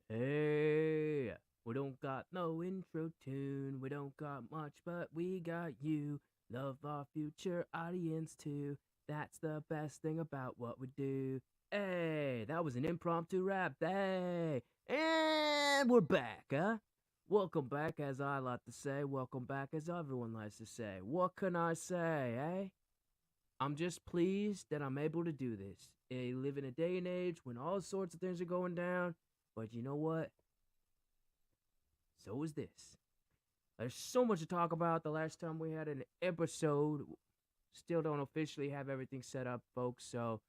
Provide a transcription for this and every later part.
Hey, we don't got no intro tune. We don't got much, but we got you. Love our future audience too. That's the best thing about what we do. Hey, that was an impromptu rap. Hey, and we're back, huh? Welcome back, as I like to say. Welcome back, as everyone likes to say. What can I say, eh? I'm just pleased that I'm able to do this. I live in a day and age when all sorts of things are going down, but you know what? So is this. There's so much to talk about. The last time we had an episode, still don't officially have everything set up, folks. So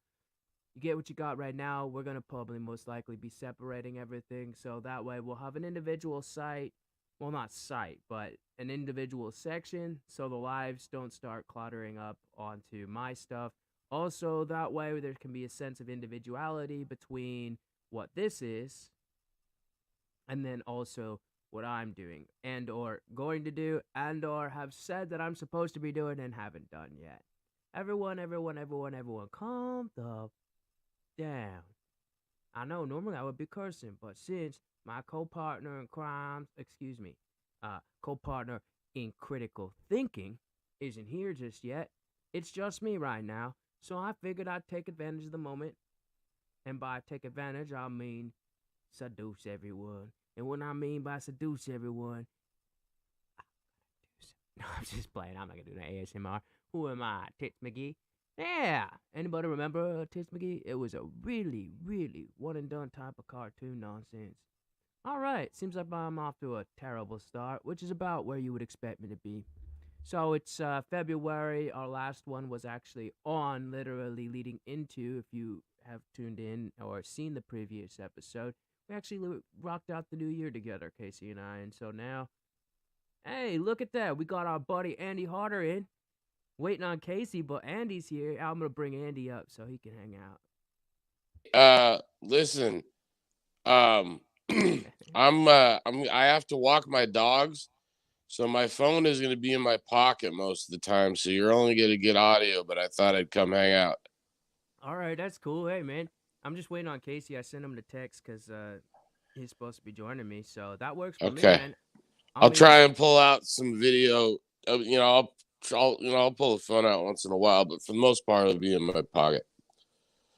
you get what you got right now. We're going to probably most likely be separating everything. So that way we'll have an individual site. Well, not site, but an individual section. So the lives don't start cluttering up onto my stuff. Also, that way there can be a sense of individuality between what this is and then also what I'm doing and or going to do and or have said that I'm supposed to be doing and haven't done yet. Everyone, calm the down. I know normally I would be cursing, but since my co-partner in crimes, excuse me, co-partner in critical thinking isn't here just yet, it's just me right now. So I figured I'd take advantage of the moment. And by take advantage, I mean seduce everyone. And what I mean by seduce everyone, no, I'm just playing. I'm not gonna do that ASMR. Who am I, Tits McGee? Yeah. Anybody remember Tits McGee? It was a really, really one and done type of cartoon nonsense. All right. Seems like I'm off to a terrible start, which is about where you would expect me to be. So it's February. Our last one was actually on, literally leading into, if you have tuned in or seen the previous episode, we actually rocked out the new year together, Casey and I. And so now, hey, look at that. We got our buddy Andy Harder in, waiting on Casey, but Andy's here. I'm going to bring Andy up so he can hang out. Listen, um, I have to walk my dogs, so my phone is going to be in my pocket most of the time. So you're only going to get audio, but I thought I'd come hang out. All right, that's cool. Hey, man, I'm just waiting on Casey. I sent him the text because he's supposed to be joining me. So that works for me, Okay, man. I I'll mean, try and pull out some video. I'll pull the phone out once in a while, but for the most part, it'll be in my pocket.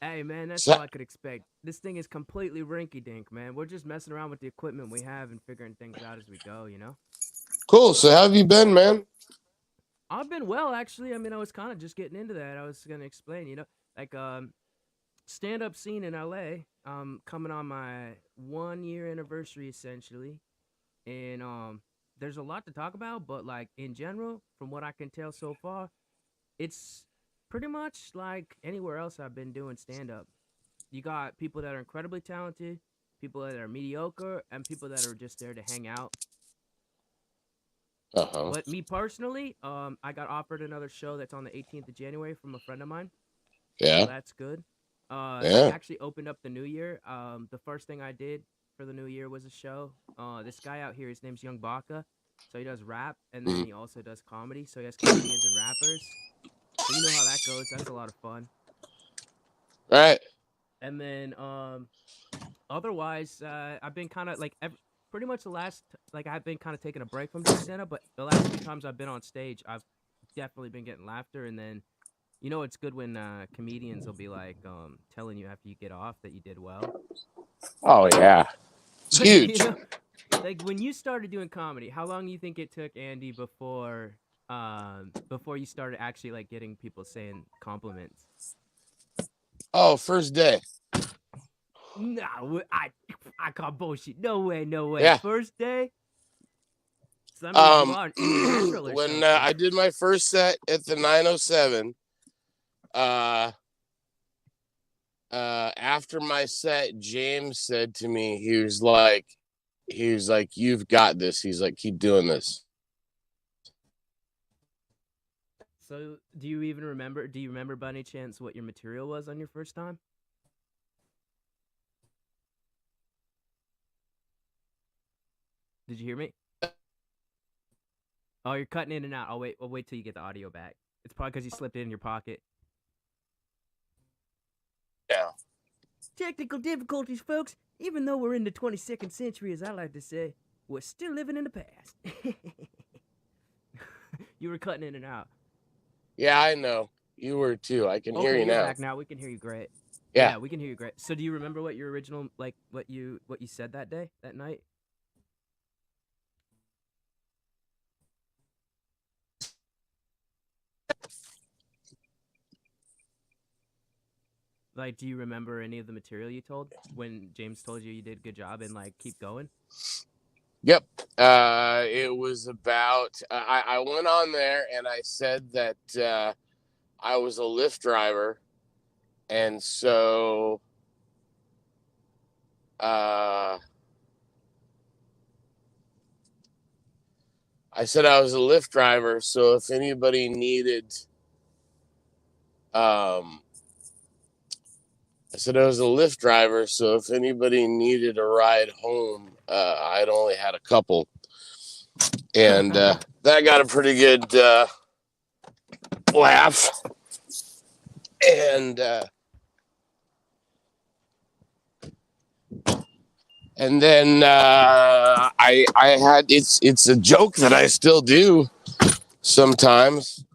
hey, man, that's So all I could expect. This thing is completely rinky dink, man. We're just messing around with the equipment we have and figuring things out as we go, you know? cool. So how have you been, man? I've been well, actually. I mean, I was kind of just getting into that. I was going to explain, like, stand up scene in LA, coming on my 1 year anniversary, essentially. And, there's a lot to talk about, but, like, in general, from what I can tell so far, it's pretty much like anywhere else I've been doing stand up. You got people that are incredibly talented, people that are mediocre, and people that are just there to hang out. Uh huh. But me personally, I got offered another show that's on the 18th of January from a friend of mine, so Yeah. that's good. I Yeah. actually opened up the new year. The first thing I did for the new year was a show. This guy out here, his name's Young Baka, so he does rap and then Mhm. he also does comedy. So he has comedians and rappers. So you know how that goes. That's a lot of fun. Right. And then otherwise, I've been kind of like pretty much the last like I've been kind of taking a break from doing stand up, but the last few times I've been on stage, I've definitely been getting laughter. And then it's good when comedians will be like telling you after you get off that you did well. Oh yeah. It's But huge. like when you started doing comedy, how long do you think it took, Andy, before you started actually like getting people saying compliments? Oh, first day. No, I call bullshit. No way, no way. Yeah. First day. So that means you are a natural or When something. I did my first set at the 907, uh, after my set, James said to me, "You've got this." He's like, "Keep doing this." So, do you even remember? Do you remember by any chance what your material was on your first time? Did you hear me? Oh, you're cutting in and out. I'll wait. I'll wait till you get the audio back. It's probably because you slipped it in your pocket. Yeah. Technical difficulties, folks. Even though we're in the 22nd century, as I like to say, we're still living in the past. You were cutting in and out. Yeah, I know. You were too. I can hear you you're now. back now. We can hear you great. Yeah. We can hear you great. So do you remember what your original, like, what you said that day, that night? Like, do you remember any of the material you told when James told you did a good job and, like, keep going? Yep. It was about, I went on there and I said that I was a Lyft driver. And so I said I was a Lyft driver. So if anybody needed, I said I was a Lyft driver, so if anybody needed a ride home, I'd only had a couple, and that got a pretty good laugh. And then I had it's a joke that I still do sometimes,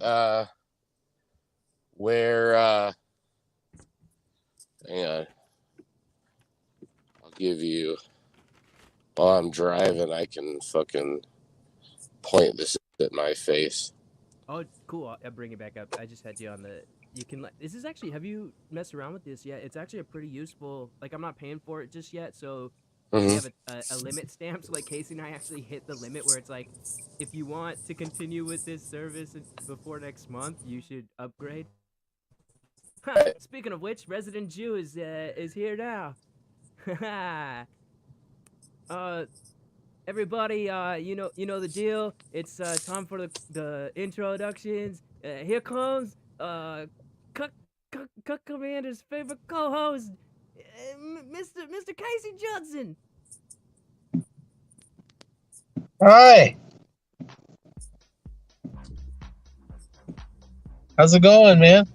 where. Hang on. I'll give you, while I'm driving, I can fucking point this at my face. Oh, cool. I'll bring it back up. I just had you on the, you can, this is actually, have you messed around with this yet? It's actually a pretty useful, like, I'm not paying for it just yet, so we have a limit stamp. So, like, Casey and I actually hit the limit where it's like, if you want to continue with this service before next month, you should upgrade. Speaking of which, Resident Jew is here now. Everybody, you know the deal. It's time for the introductions. Here comes Cook Commander's favorite co-host, Mr. Casey Judson. Hi. How's it going, man?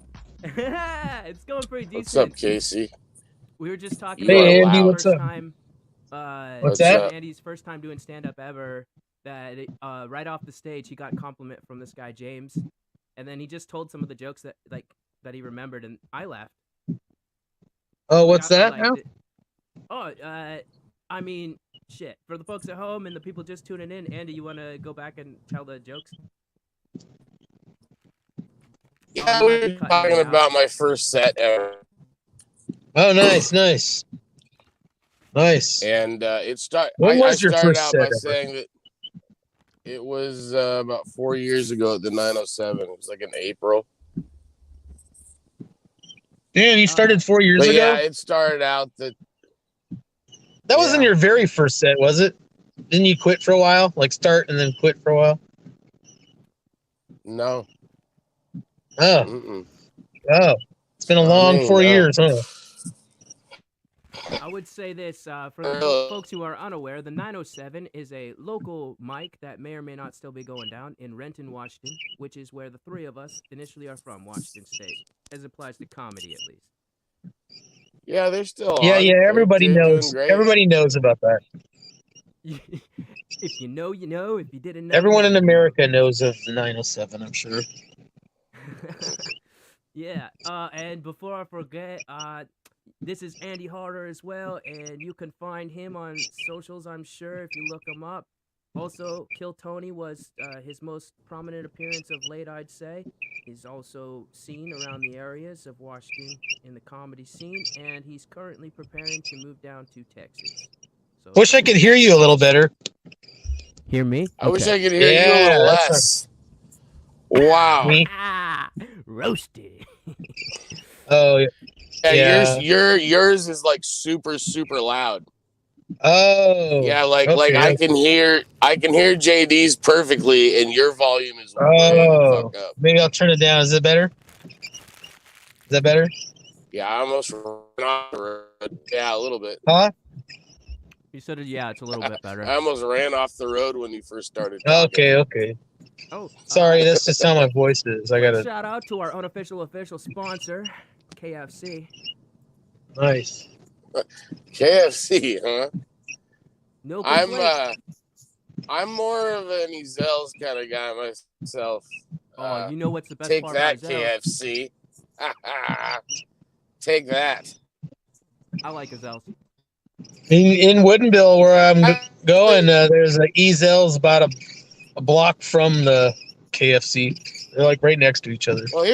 It's going pretty decent. What's up, Casey? We were just talking Hey, about Andy, what's up? time. What's that? Andy's first time doing stand-up ever. That right off the stage, he got compliment from this guy James, and then he just told some of the jokes that he remembered, and I laughed. Oh, what's that now? I mean, shit. For the folks at home and the people just tuning in, Andy, you want to go back and tell the jokes? Yeah, we were talking about my first set ever. Oh, nice. And it started. When was your first out set by ever? saying that it was about 4 years ago at the 907. It was like in April. Damn, you started 4 years ago? Yeah, it started out that. That wasn't your very first set, was it? Didn't you quit for a while? Like start and then quit for a while? No. Oh. Mm-mm. Oh. It's been a long 4 years, huh? I would say this, for the folks who are unaware, the 907 is a local mic that may or may not still be going down in Renton, Washington, which is where the three of us initially are from, Washington State, as applies to comedy at least. Yeah, they're still on. Yeah, everybody knows. Everybody knows about that. If you know, you know. If you didn't know, everyone in America knows of the 907, I'm sure. Yeah, and before I forget, this is Andy Harder as well, and you can find him on socials, I'm sure, if you look him up. Also, Kill Tony was his most prominent appearance of late, I'd say. He's also seen around the areas of Washington in the comedy scene, and he's currently preparing to move down to Texas. So, wish I could hear you a little better. Hear me? I wish I could hear you a little less. Wow. Roasted. Oh, yeah. Yours is like super loud. Oh. Yeah, like I can hear JD's perfectly, and your volume is way the fuck up. Maybe I'll turn it down. Is it better? Is that better? Yeah, I almost ran off the road. Yeah, a little bit. Huh? You said, yeah, it's a little bit better. I almost ran off the road when you first started talking. Okay. Oh, sorry, that's just how my voice is. I gotta shout out to our unofficial official sponsor, KFC. Nice. KFC, huh? No complaints. I'm more of an Ezell's kind of guy myself. Oh, you know what's the best Take part that, about Zell's? KFC. Take that. I like Zell's. In Woodinville, where I'm going, there's an Ezell's about a block from the KFC. They're like right next to each other. Well,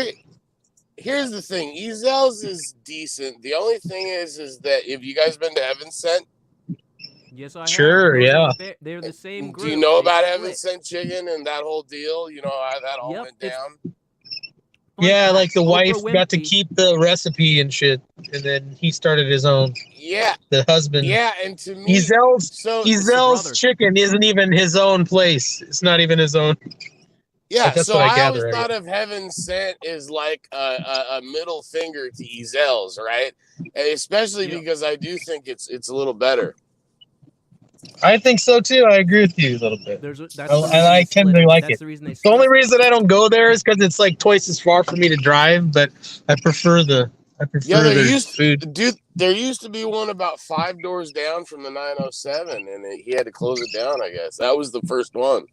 here's the thing. Ezell's is decent. The only thing is that if you guys been to Heaven Sent, Yes, I Sure, have. yeah. They're the same group. do you know They about split. Heaven Sent chicken and that whole deal? You know how that all Yep, went down? Fun Yeah, fact, like the wife Oprah got to Winfrey- keep the recipe and shit, and then he started his own. Yeah. The husband. Yeah, and to me, Ezell's brother. chicken isn't even his own place. It's not even his own. yeah, That's so what I I gather, always I thought of Heaven Sent as like a middle finger to Ezell's, right? And especially Yep. because I do think it's a little better. I think so too. I agree with you a little bit. I tend to like it. The reason they The split. only reason I don't go there is because it's like twice as far for me to drive. But I prefer the food. Dude, there used to be one about 5 doors down from the 907, and he had to close it down. I guess that was the first one.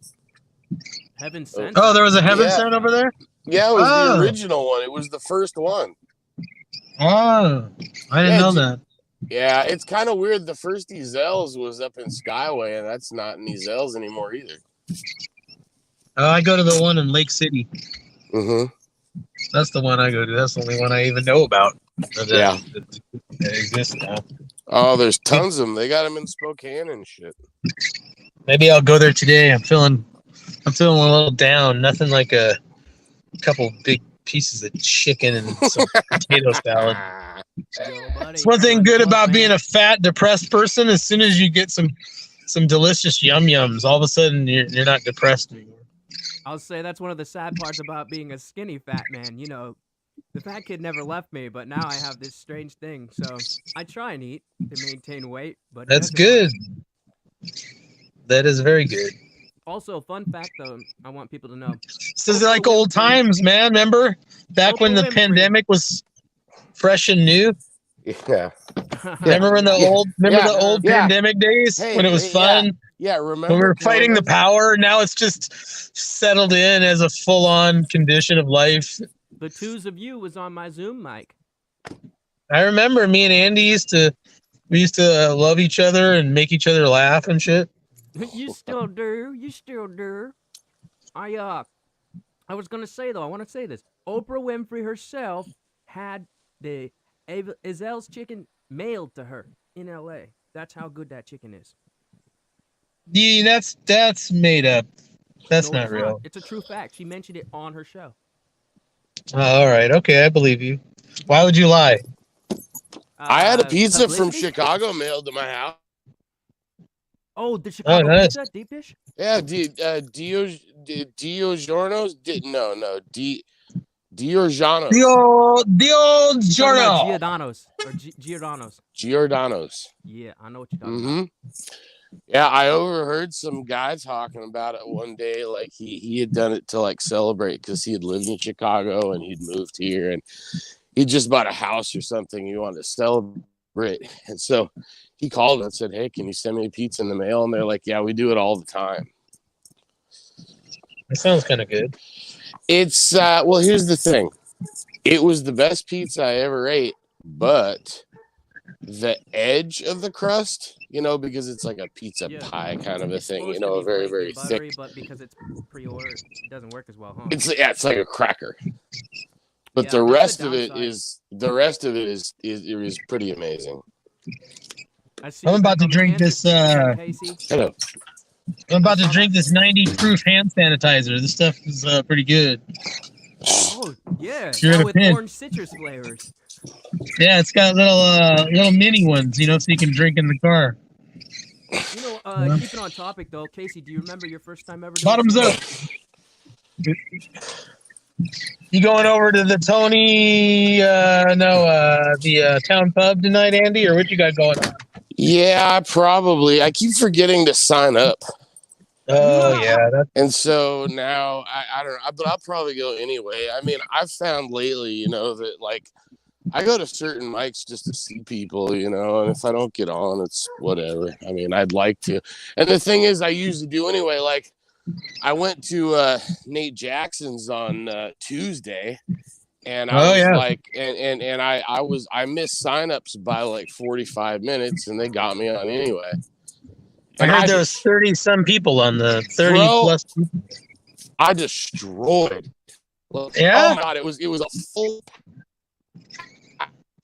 Heaven Sent. Oh, there was a Heaven Yeah. Sent over there. Yeah, it was Oh. the original one. It was the first one. Oh, I didn't know that. Yeah, it's kind of weird. The first Ezell's was up in Skyway, and that's not in Ezell's anymore either. I go to the one in Lake City. Mm-hmm. That's the one I go to. That's the only one I even know about. Yeah. That exists now. Oh, there's tons of them. They got them in Spokane and shit. Maybe I'll go there today. I'm feeling a little down. Nothing like a couple big pieces of chicken and some potato salad. It's one thing good about being a fat, depressed person. As soon as you get some delicious yum-yums, all of a sudden you're not depressed anymore. I'll say that's one of the sad parts about being a skinny fat man. You know, the fat kid never left me, but now I have this strange thing. So I try and eat to maintain weight, but That's good. That is very good. Also, fun fact though, I want people to know. This is like old times, man. Remember back when the Winfrey. pandemic was fresh and new? Yeah. Remember when the old pandemic days when it was fun? Yeah, remember when we were fighting the power. Now it's just settled in as a full-on condition of life. The twos of you was on my Zoom mic. I remember me and Andy used to love each other and make each other laugh and shit. You still do. I was gonna say though, I want to say this. Oprah Winfrey herself had the Ezell's chicken mailed to her in L.A. That's how good that chicken is. Yeah, that's made up. That's No, not it's real. It's a true fact. She mentioned it on her show. Oh, all right. Okay, I believe you. Why would you lie? I had a pizza from publicity? Chicago mailed to my house. Oh, the Chicago nice. pizza, deep dish. Yeah, Diorgiorno's Diorgiorno's. Dio Giorno. Giordano's or Giordano's. Giordano's. Yeah, I know what you're talking Mm-hmm. about. Yeah, I overheard some guy talking about it one day. Like he had done it to like celebrate because he had lived in Chicago and he'd moved here and he just bought a house or something. He wanted to celebrate, and so he called and said, "Hey, can you send me a pizza in the mail?" And they're like, "Yeah, we do it all the time." That sounds kind of good. It's well, here's the thing. It was the best pizza I ever ate, but the edge of the crust, because it's like a pizza pie kind of a thing, a very, very buttery, thick. But because it's pre-ordered, it doesn't work as well, huh? It's like a cracker. But the rest of it is pretty amazing. I'm about to drink this. Hello. I'm about to drink this 90 proof hand sanitizer. This stuff is pretty good. Oh yeah, You're with orange citrus flavors. Yeah, it's got little mini ones, so you can drink in the car. Keeping on topic though, Casey, do you remember your first time ever? Bottoms up. You going over to the Tony? The town pub tonight, Andy, or what you got going on? Yeah, probably. I keep forgetting to sign up. Oh yeah, and so now I don't know, but I'll probably go anyway. I mean, I've found lately, that like I go to certain mics just to see people, you know, and if I don't get on, it's whatever. I mean, I'd like to. And the thing is, I usually do anyway. Like, I went to Nate Jackson's on Tuesday, and I Oh was yeah. like, I missed signups by like 45 minutes, and they got me on anyway. I And heard there was 30 some people on the 30 Bro, plus. I destroyed. Like, Yeah? Oh my god, it was a full.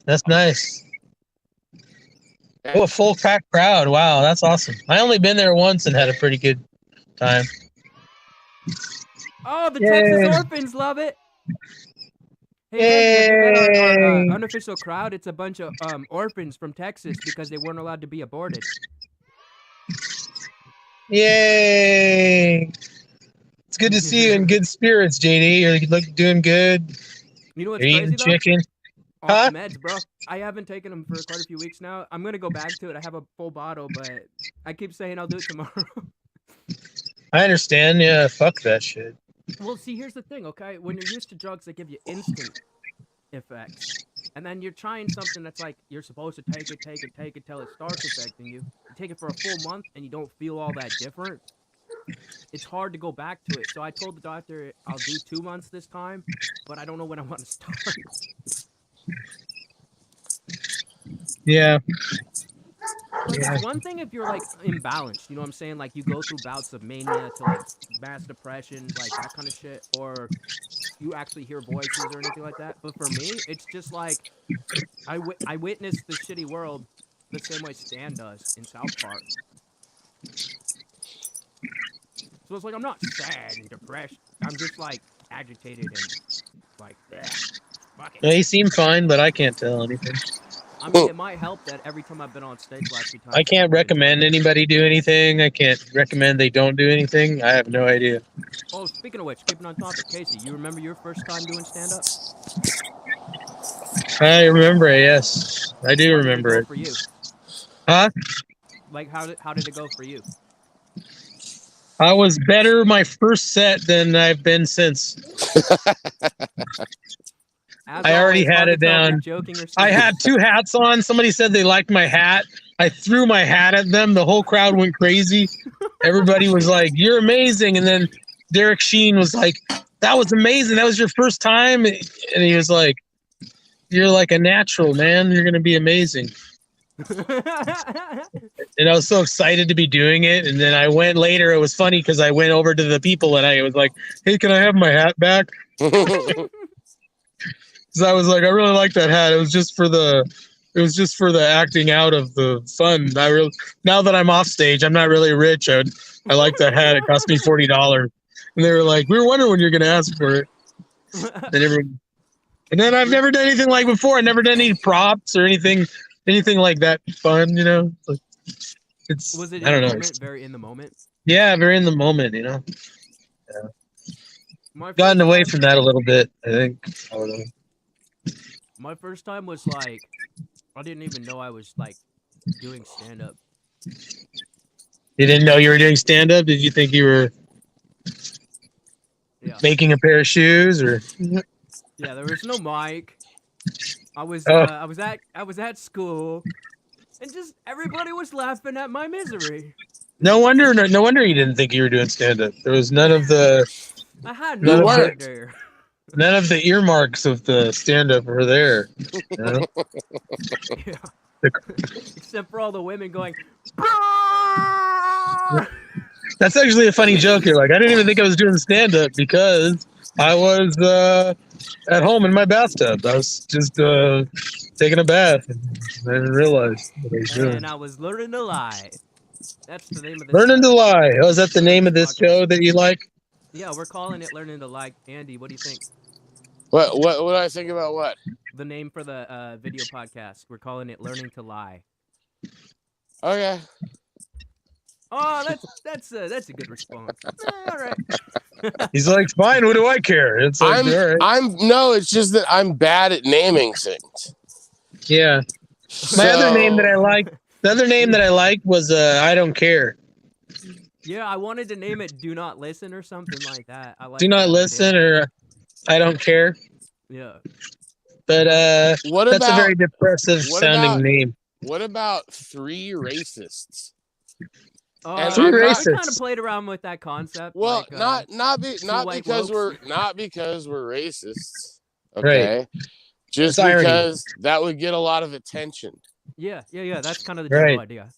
That's nice. Oh, a full packed crowd. Wow, that's awesome. I only been there once and had a pretty good time. Oh, the Yay. Texas orphans love it. Hey, Lindsay, have you met our unofficial crowd? It's a bunch of orphans from Texas because they weren't allowed to be aborted. Yay! It's good to see you in good spirits, JD. You're doing good. You know what's You're crazy eating though? chicken. Off Huh? the meds, bro. I haven't taken them for quite a few weeks now. I'm gonna go back to it. I have a full bottle, but I keep saying I'll do it tomorrow. I understand. Yeah, fuck that shit. Well, see, here's the thing, okay? When you're used to drugs that give you instant effects, and then you're trying something that's like you're supposed to take it till it starts affecting you. You take it for a full month and you don't feel all that different. It's hard to go back to it. So I told the doctor I'll do 2 months this time, but I don't know when I want to start. Yeah. Like, it's one thing if you're like imbalanced, you know what I'm saying? Like you go through bouts of mania to like mass depression, like that kind of shit, or you actually hear voices or anything like that. But for me, it's just like I witnessed the shitty world the same way Stan does in South Park. So it's like I'm not sad and depressed. I'm just like agitated and like, fuck it. No, you seem fine, but I can't tell anything. I mean, it might help that every time I've been on stage last few times. I can't recommend anybody do anything. I can't recommend they don't do anything. I have no idea. Oh, speaking of which, keeping on topic, Casey, you remember your first time doing stand-up? I remember it, yes. I do remember it. For you? Huh? Like, how did it go for you? I was better my first set than I've been since. I already had it down. I had 2 hats on. Somebody said they liked my hat. I threw my hat at them. The whole crowd went crazy. Everybody was like, "You're amazing." And then Derek Sheen was like, "That was amazing. That was your first time." And he was like, "You're like a natural, man. You're going to be amazing." And I was so excited to be doing it. And then I went later. It was funny because I went over to the people and I was like, "Hey, can I have my hat back?" Because I was like, I really like that hat. It was just for the acting out of the fun. Now that I'm off stage, I'm not really rich. I like that hat. It cost me $40. And they were like, we were wondering when you're gonna ask for it. And then I've never done anything like before. I never done any props or anything like that fun, you know. Like, was it I don't know. Very in the moment? Yeah, very in the moment, you know. Yeah. Gotten away from that a little bit, I think. I don't know. My first time was like, I didn't even know I was like doing stand-up. You didn't know you were doing stand-up? Did you think you were making a pair of shoes, or? Yeah, there was no mic. I was at school, and just everybody was laughing at my misery. No wonder you didn't think you were doing stand-up. There was none of the. I had no idea. None of the earmarks of the stand-up were there. You know? Yeah. Except for all the women going. That's actually a funny joke. You're like, I didn't even think I was doing stand-up because I was at home in my bathtub. I was just taking a bath, and I didn't realize what I was doing. And I was learning to lie. That's the name of this. Learning to lie. Oh, is that the name of this show that you like? Yeah, we're calling it Learning to Lie. Andy, what do you think? What do I think about what? The name for the video podcast. We're calling it Learning to Lie. Okay. Oh, that's a good response. All right. He's like, fine. What do I care? It's like, all right. No. It's just that I'm bad at naming things. Yeah. My other name that I liked. The other name that I liked was I Don't Care. Yeah, I wanted to name it Do Not Listen or something like that. I like Do Not Listen or I Don't Care. Yeah. but What that's a about very depressive sounding name. what about 3 racists? And Three I'm not- we racists. kind of played around with that concept. Well, like, not white because wokes. we're racists. Right. Okay. Just It's irony. because that would get a lot of attention. Yeah. That's kind of the general idea.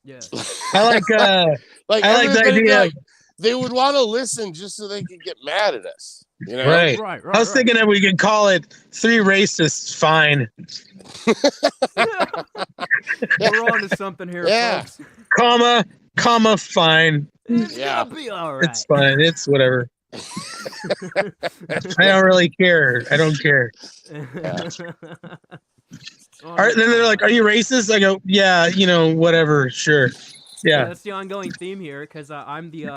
Yeah. I like Like I like the everybody idea. like, they would want to listen just so they could get mad at us. You know? Right. Right. I was thinking that we could call it 3 racists fine. We're on to something here, Yeah. folks. Comma fine. It's Yeah. gonna be all right. It's fine. It's whatever. I don't really care. I don't care. Then they're like, "Are you racist?" I go, "Yeah, whatever, sure." Yeah. That's the ongoing theme here, because I'm the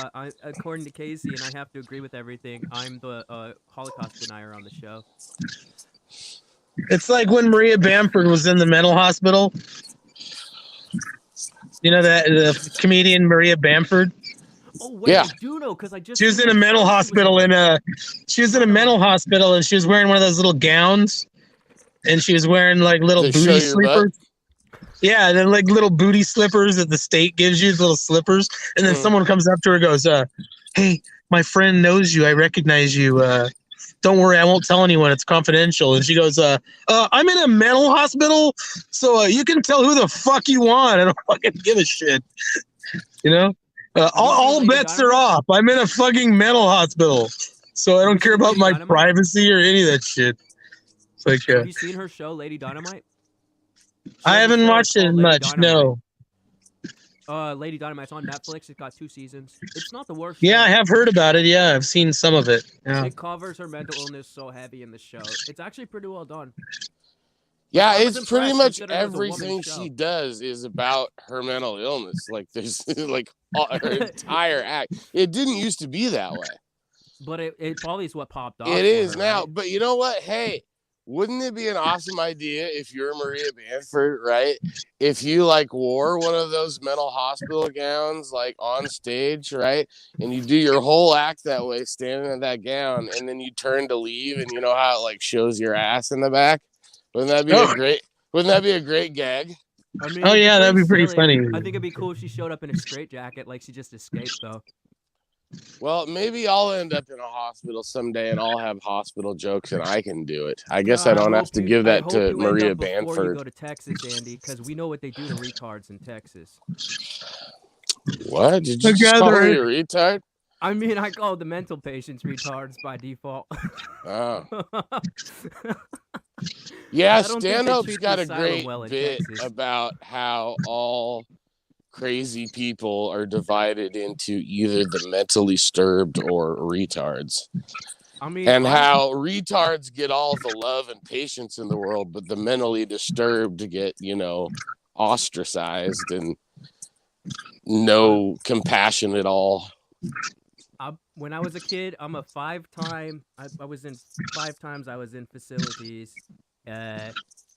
according to Casey, and I have to agree with everything. I'm the Holocaust denier on the show. It's like when Maria Bamford was in the mental hospital. You know that the comedian Maria Bamford? Oh wait, Yeah. I do know, because I just She was seen in a that mental show she was hospital on. she was in a mental hospital and she was wearing one of those little gowns and she was wearing like little To show booty your butt? slippers. Yeah, and then like little booty slippers that the state gives you, little slippers. And then someone comes up to her and goes, "Hey, my friend knows you. I recognize you. Don't worry, I won't tell anyone. It's confidential." And she goes, "I'm in a mental hospital, so you can tell who the fuck you want. I don't fucking give a shit." You know? All Lady bets are Dynamite? off. I'm in a fucking mental hospital, so I don't you care seen about Lady my Dynamite? privacy or any of that shit. It's like, Have you seen her show, Lady Dynamite? She I has a haven't show watched it called Lady much. Dynamite. No. Lady Dynamite's on Netflix. It's got 2 seasons. It's not the worst. Yeah, show. I have heard about it. Yeah, I've seen some of it. Yeah. It covers her mental illness so heavy in the show. It's actually pretty well done. Yeah, I was it's pretty impressed much considering it was a woman's everything show. she does is about her mental illness. Like there's like her entire act. It didn't used to be that way. But it probably is what popped off. It for is her, now. right? But you know what? Hey, wouldn't it be an awesome idea if you're Maria Bamford, right? If you like wore one of those mental hospital gowns like on stage, right? And you do your whole act that way, standing in that gown, and then you turn to leave, and you know how it like shows your ass in the back? Wouldn't that be a great gag? I mean, Oh, yeah, that'd be pretty silly. funny. I think it'd be cool if she showed up in a straitjacket like she just escaped, though. Well, maybe I'll end up in a hospital someday and I'll have hospital jokes and I can do it. I guess I don't have to give that to Maria Before you Bamford. go to Texas, Andy, because we know what they do to retards in Texas. What? Did you just call me a retard? I mean, I call the mental patients retards by default. Oh. Yeah, I don't think they Stanhope's treat got the a asylum great well in bit Texas. about how all crazy people are divided into either the mentally disturbed or retards. I mean, And how retards get all the love and patience in the world, but the mentally disturbed get, ostracized and no compassion at all. When I was a kid, I'm a 5-time. I was in 5 times. I was in facilities. I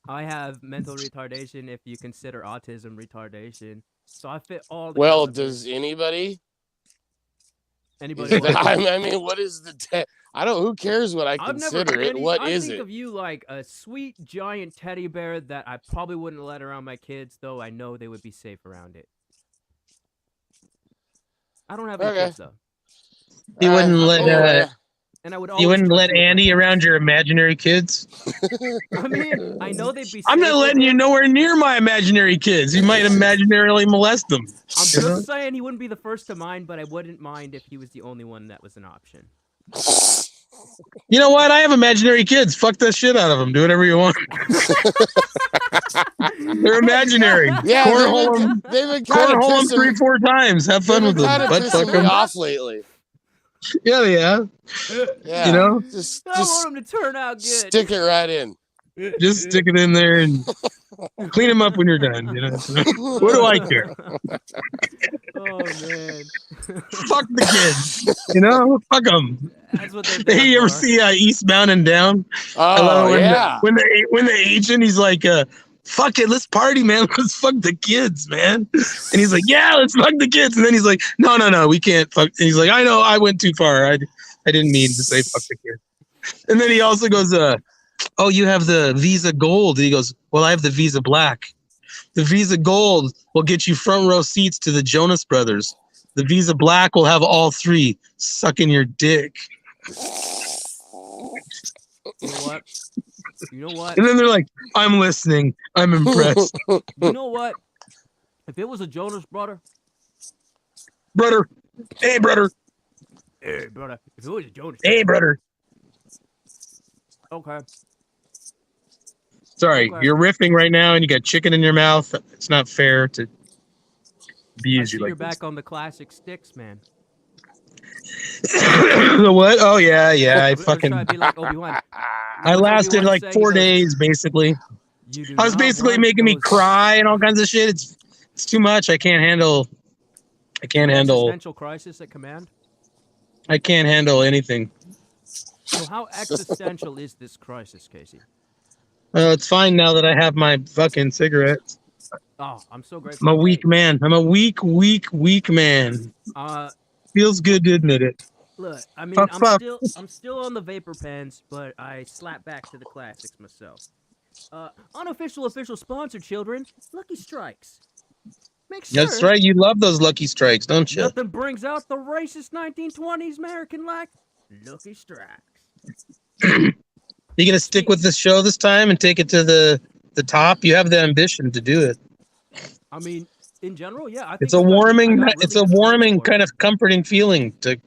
have mental retardation if you consider autism retardation. So I fit all the. Well, does anybody? Anybody? I mean, what is the? I don't. Who cares what I consider it? What is it? I think of you like a sweet giant teddy bear that I probably wouldn't let around my kids, though I know they would be safe around it. I don't have any kids though. You wouldn't let and I would. You wouldn't let Andy around your imaginary kids. I mean, I know they'd be. I'm not letting you nowhere near my imaginary kids. You might imaginarily molest them. I'm just saying he wouldn't be the first to mind, but I wouldn't mind if he was the only one that was an option. You know what? I have imaginary kids. Fuck that shit out of them. Do whatever you want. They're imaginary. Yeah, cornhole they've been kind of them 3-4 times. Have fun with them. But fuck them off lately. Yeah. Yeah. You know, just I want them to turn out good. Stick it right in. Just stick it in there and clean them up when you're done. You know, what do I care? Oh man. Fuck the kids. You know, fuck them. That's what they're Hey, you ever see Eastbound and Down? Oh yeah. When the agent, he's like, fuck it, let's party, man. Let's fuck the kids, man. And he's like, yeah, let's fuck the kids. And then he's like, no, we can't fuck. And he's like, I know, I went too far. I didn't mean to say fuck the kids. And then he also goes, oh, you have the Visa Gold. He goes, well, I have the Visa Black. The Visa Gold will get you front row seats to the Jonas Brothers. The Visa Black will have all three sucking your dick. You know what? You know what? And then they're like, I'm listening. I'm impressed. You know what? If it was a Jonas brother. Brother. Hey, brother. Hey, brother. If it was a Jonas Hey, brother. Okay. Sorry, Okay. you're riffing right now and you got chicken in your mouth. It's not fair to I abuse see you like you're back on the classic sticks, man. The what? Oh, yeah. I was fucking... trying to be like Obi-Wan. I lasted like 4 days, basically. You do I was not basically want making me those cry and all kinds of shit. It's too much. I can't handle existential crisis at command. I can't handle anything. So how existential is this crisis, Casey? It's fine now that I have my fucking cigarettes. Oh, I'm so grateful. I'm a weak man. I'm a weak man. Feels good to admit it. Look, I mean, Fuck. I'm still on the vapor pens, but I slap back to the classics myself. Unofficial, official sponsor, children. Lucky Strikes. Make sure That's right. You love those Lucky Strikes, don't you? nothing brings out the racist 1920s American like Lucky Strikes. You gonna stick with this show this time and take it to the top? You have the ambition to do it. I mean, in general, yeah. I think It's a warming kind of comforting feeling to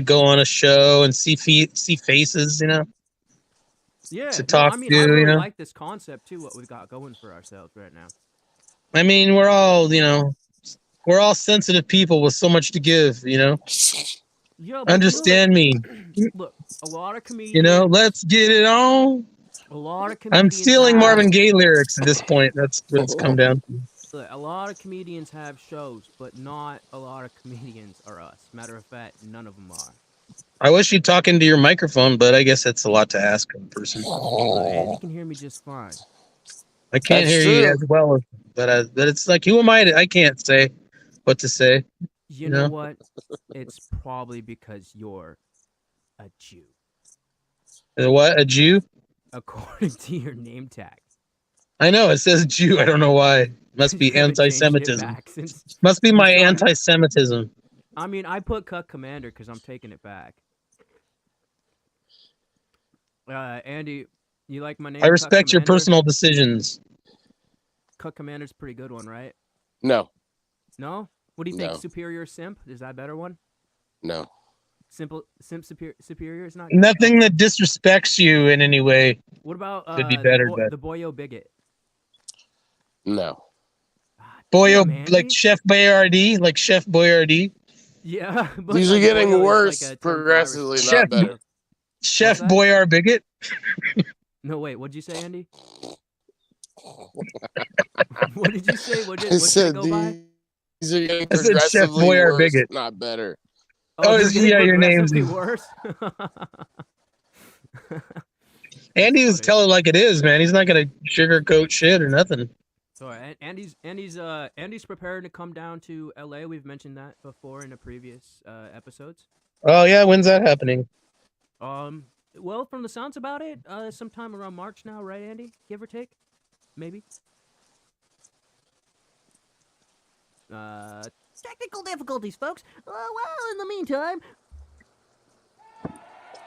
go on a show and see faces, you know. Yeah, to talk I mean, to, I really you know? like this concept too. What we've got going for ourselves right now. I mean, we're all sensitive people with so much to give, you know. Yeah, but Understand me. Look, a lot of comedians. You know, let's get it on. A lot of comedians. I'm stealing have, Marvin Gaye lyrics at this point. That's what it's come down to. Look, a lot of comedians have shows, but not a lot of comedians are us. Matter of fact, none of them are. I wish you'd talk into your microphone, but I guess that's a lot to ask in person. You can hear me just fine. I can't hear you as well, but it's like, who am I? I can't say what to say. You know what? It's probably because you're a Jew. What? A Jew? According to your name tag. I know, it says Jew. I don't know why. Must be anti-Semitism. Must be my anti-Semitism. I mean, I put Cuck Commander because I'm taking it back. Andy, you like my name? I respect your personal decisions. Cuck Commander's a pretty good one, right? No. No? What do you think? Superior Simp? Is that a better one? No. Simp Superior is not good? Nothing that disrespects you in any way. What about could be better, the Boyo Bigot? No. Boyo, like Chef Boyardee? Like Chef Boyardee? Yeah. But these are getting worse progressively, not better. Chef Boyar Bigot? No, wait. What'd you say, Andy? What did you say? What did said go by? These are getting I said Chef progressively Boyar worse, Bigot. not better. Oh, your name's worse. Andy was telling like it is, man. He's not gonna sugarcoat shit or nothing. So Andy's prepared to come down to LA. We've mentioned that before in the previous episodes. Oh yeah, when's that happening? Well, from the sounds about it, sometime around March now, right, Andy? Give or take, maybe. Technical difficulties, folks. Well, in the meantime.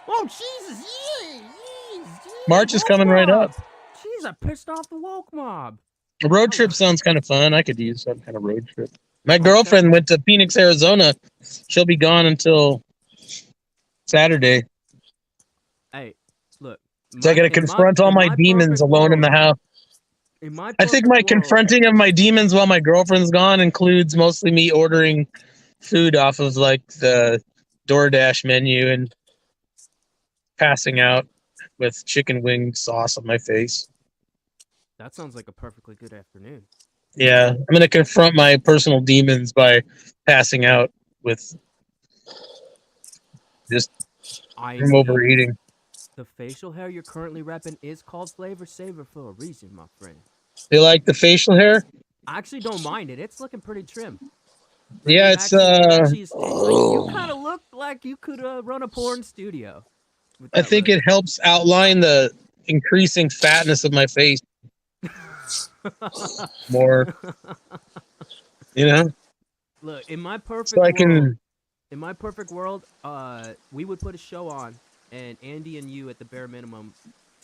Oh, Jesus! Jeez, March is coming right up. Jeez, I pissed off the woke mob. A road trip sounds kind of fun. I could use some kind of road trip. My girlfriend went to Phoenix, Arizona. She'll be gone until Saturday. Hey, look. So I got to confront all my demons alone in the house. I think my confronting of my demons while my girlfriend's gone includes mostly me ordering food off of like the DoorDash menu and passing out with chicken wing sauce on my face. That sounds like a perfectly good afternoon. Yeah, I'm going to confront my personal demons by passing out with just from overeating. The facial hair you're currently repping is called Flavor Saver for a reason, my friend. You like the facial hair? I actually don't mind it. It's looking pretty trim. Yeah, it's you kind of look like you could run a porn studio. I think it helps outline the increasing fatness of my face. More, you know, Look, in my perfect so I world, can. we would put a show on, and Andy and you, at the bare minimum,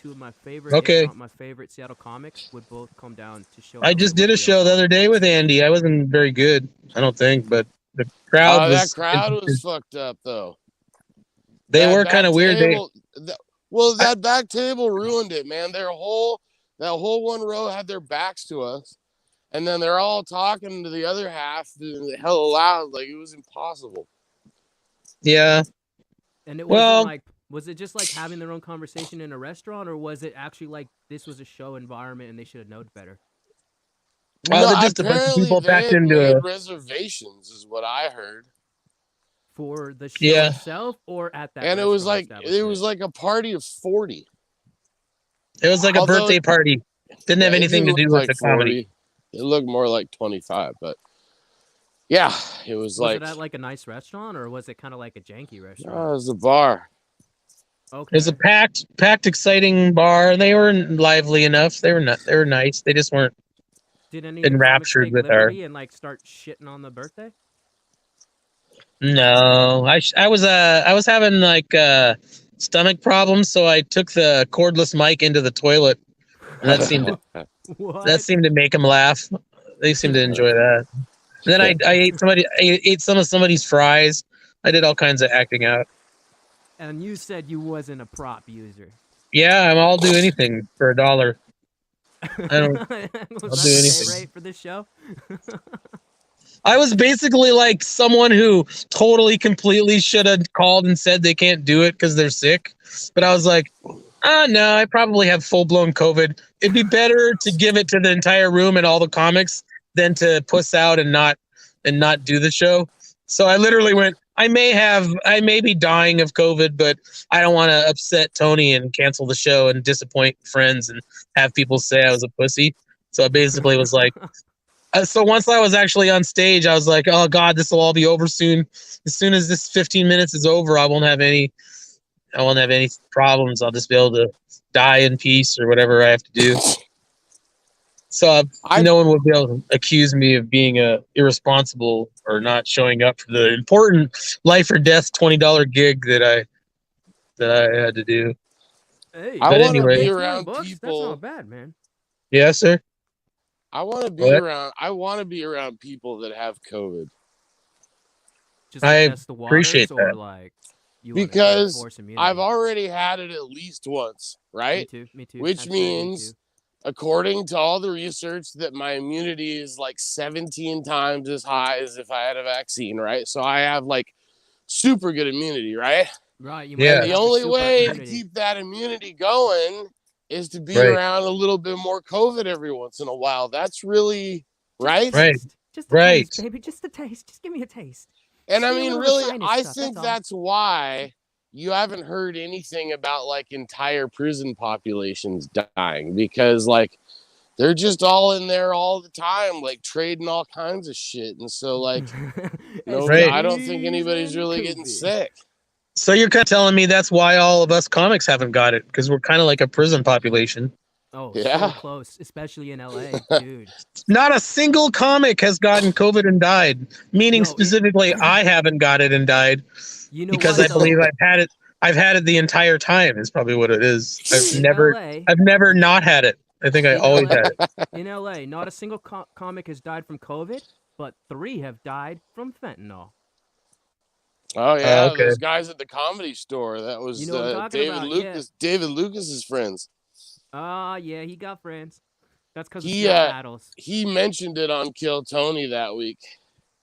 two of my favorite, if Okay, not my favorite, Seattle comics, would both come down to show I how we just did would a be on show the other comic. day with Andy. I wasn't very good, I don't think, but the crowd That was crowd was interested. fucked up though. They That were kind back of weird. table, well, I, that back table ruined it, man. That whole one row had their backs to us, and then they're all talking to the other half hella loud, like it was impossible. yeah. And it wasn't Well, like, was it just like having their own conversation in a restaurant, or was it actually like this was a show environment and they should have known better? No, they're just a bunch of apparently people they packed had into made a. reservations, is what I heard. For the show Yeah, itself, or at that And it restaurant was establishment? like a party of 40. it was like a Although birthday party. Didn't have yeah, it anything didn't to look do with like the comedy. 40. It looked more like 25, but yeah, it was Was it like at like a nice restaurant, or was it kind of like a janky it restaurant? was a bar. It was a Okay. packed, exciting bar, and they were lively enough. They were not. They were nice. They just weren't Did any of the comics enraptured take with our. liberty and like start shitting on the birthday? No, I was having like stomach problems, so I took the cordless mic into the toilet, and that What? seemed to make them laugh. They seemed to enjoy that. And then I ate some of somebody's fries. I did all kinds of acting out. And you said you wasn't a prop user. Yeah, I'll do anything for $1. I don't. Was I'll that do the pay anything. rate for this show? I was basically like someone who totally, completely should have called and said they can't do it because they're sick. But I was like, no, I probably have full blown COVID. It'd be better to give it to the entire room and all the comics than to puss out and not do the show. So I literally went, I may be dying of COVID, but I don't want to upset Tony and cancel the show and disappoint friends and have people say I was a pussy. So I basically was like, so once I was actually on stage, I was like, "Oh God, this will all be over soon. As soon as this 15 minutes is over, I won't have any problems. I'll just be able to die in peace or whatever I have to do." So no one will be able to accuse me of being irresponsible or not showing up for the important life or death $20 gig that I had to do. Hey, I But want to anyway, be $20 around bucks? That's people. not bad, man. yes, sir. I want to be What? around. I want to be around people that have COVID Just I like test the appreciate waters, or that. like you want to because force immunity? I've already had it at least once, Me right? too. Me too. Which Hashtag me means, too. according to all the research, that my immunity is like 17 times as high as if I had a vaccine, right? So I have like super good immunity, right? Right. You Yeah. might And the have only super way to immunity. keep that immunity going is to be Right. around a little bit more COVID every once in a while. That's really right. Just a Right. taste. Just a Right. taste, baby. Just a taste. Just give me a taste. And I Just give me a mean, little really, sinus I stuff, think that's all. that's why you haven't heard anything about like entire prison populations dying, because like they're just all in there all the time, like trading all kinds of shit. And so like nobody, Right. I don't think anybody's STDs really and getting COVID. sick. So you're kind of telling me that's why all of us comics haven't got it, because we're kind of like a prison population. Oh, so Yeah. close, especially in LA, dude. Not a single comic has gotten COVID and died. Meaning Yo, specifically, I haven't got it and died you know because what I believe though? I've had it. I've had it the entire time. Is probably what it is. In LA, I've never not had it. I think I in always LA, had it. in LA, not a single comic has died from COVID, but 3 have died from fentanyl. Oh yeah, okay. those guys at the Comedy Store. That was You know what I'm talking David about, Lucas. yeah. David Lucas's friends. Yeah, he got friends. That's because of He snap battles. he mentioned it on Kill Tony that week.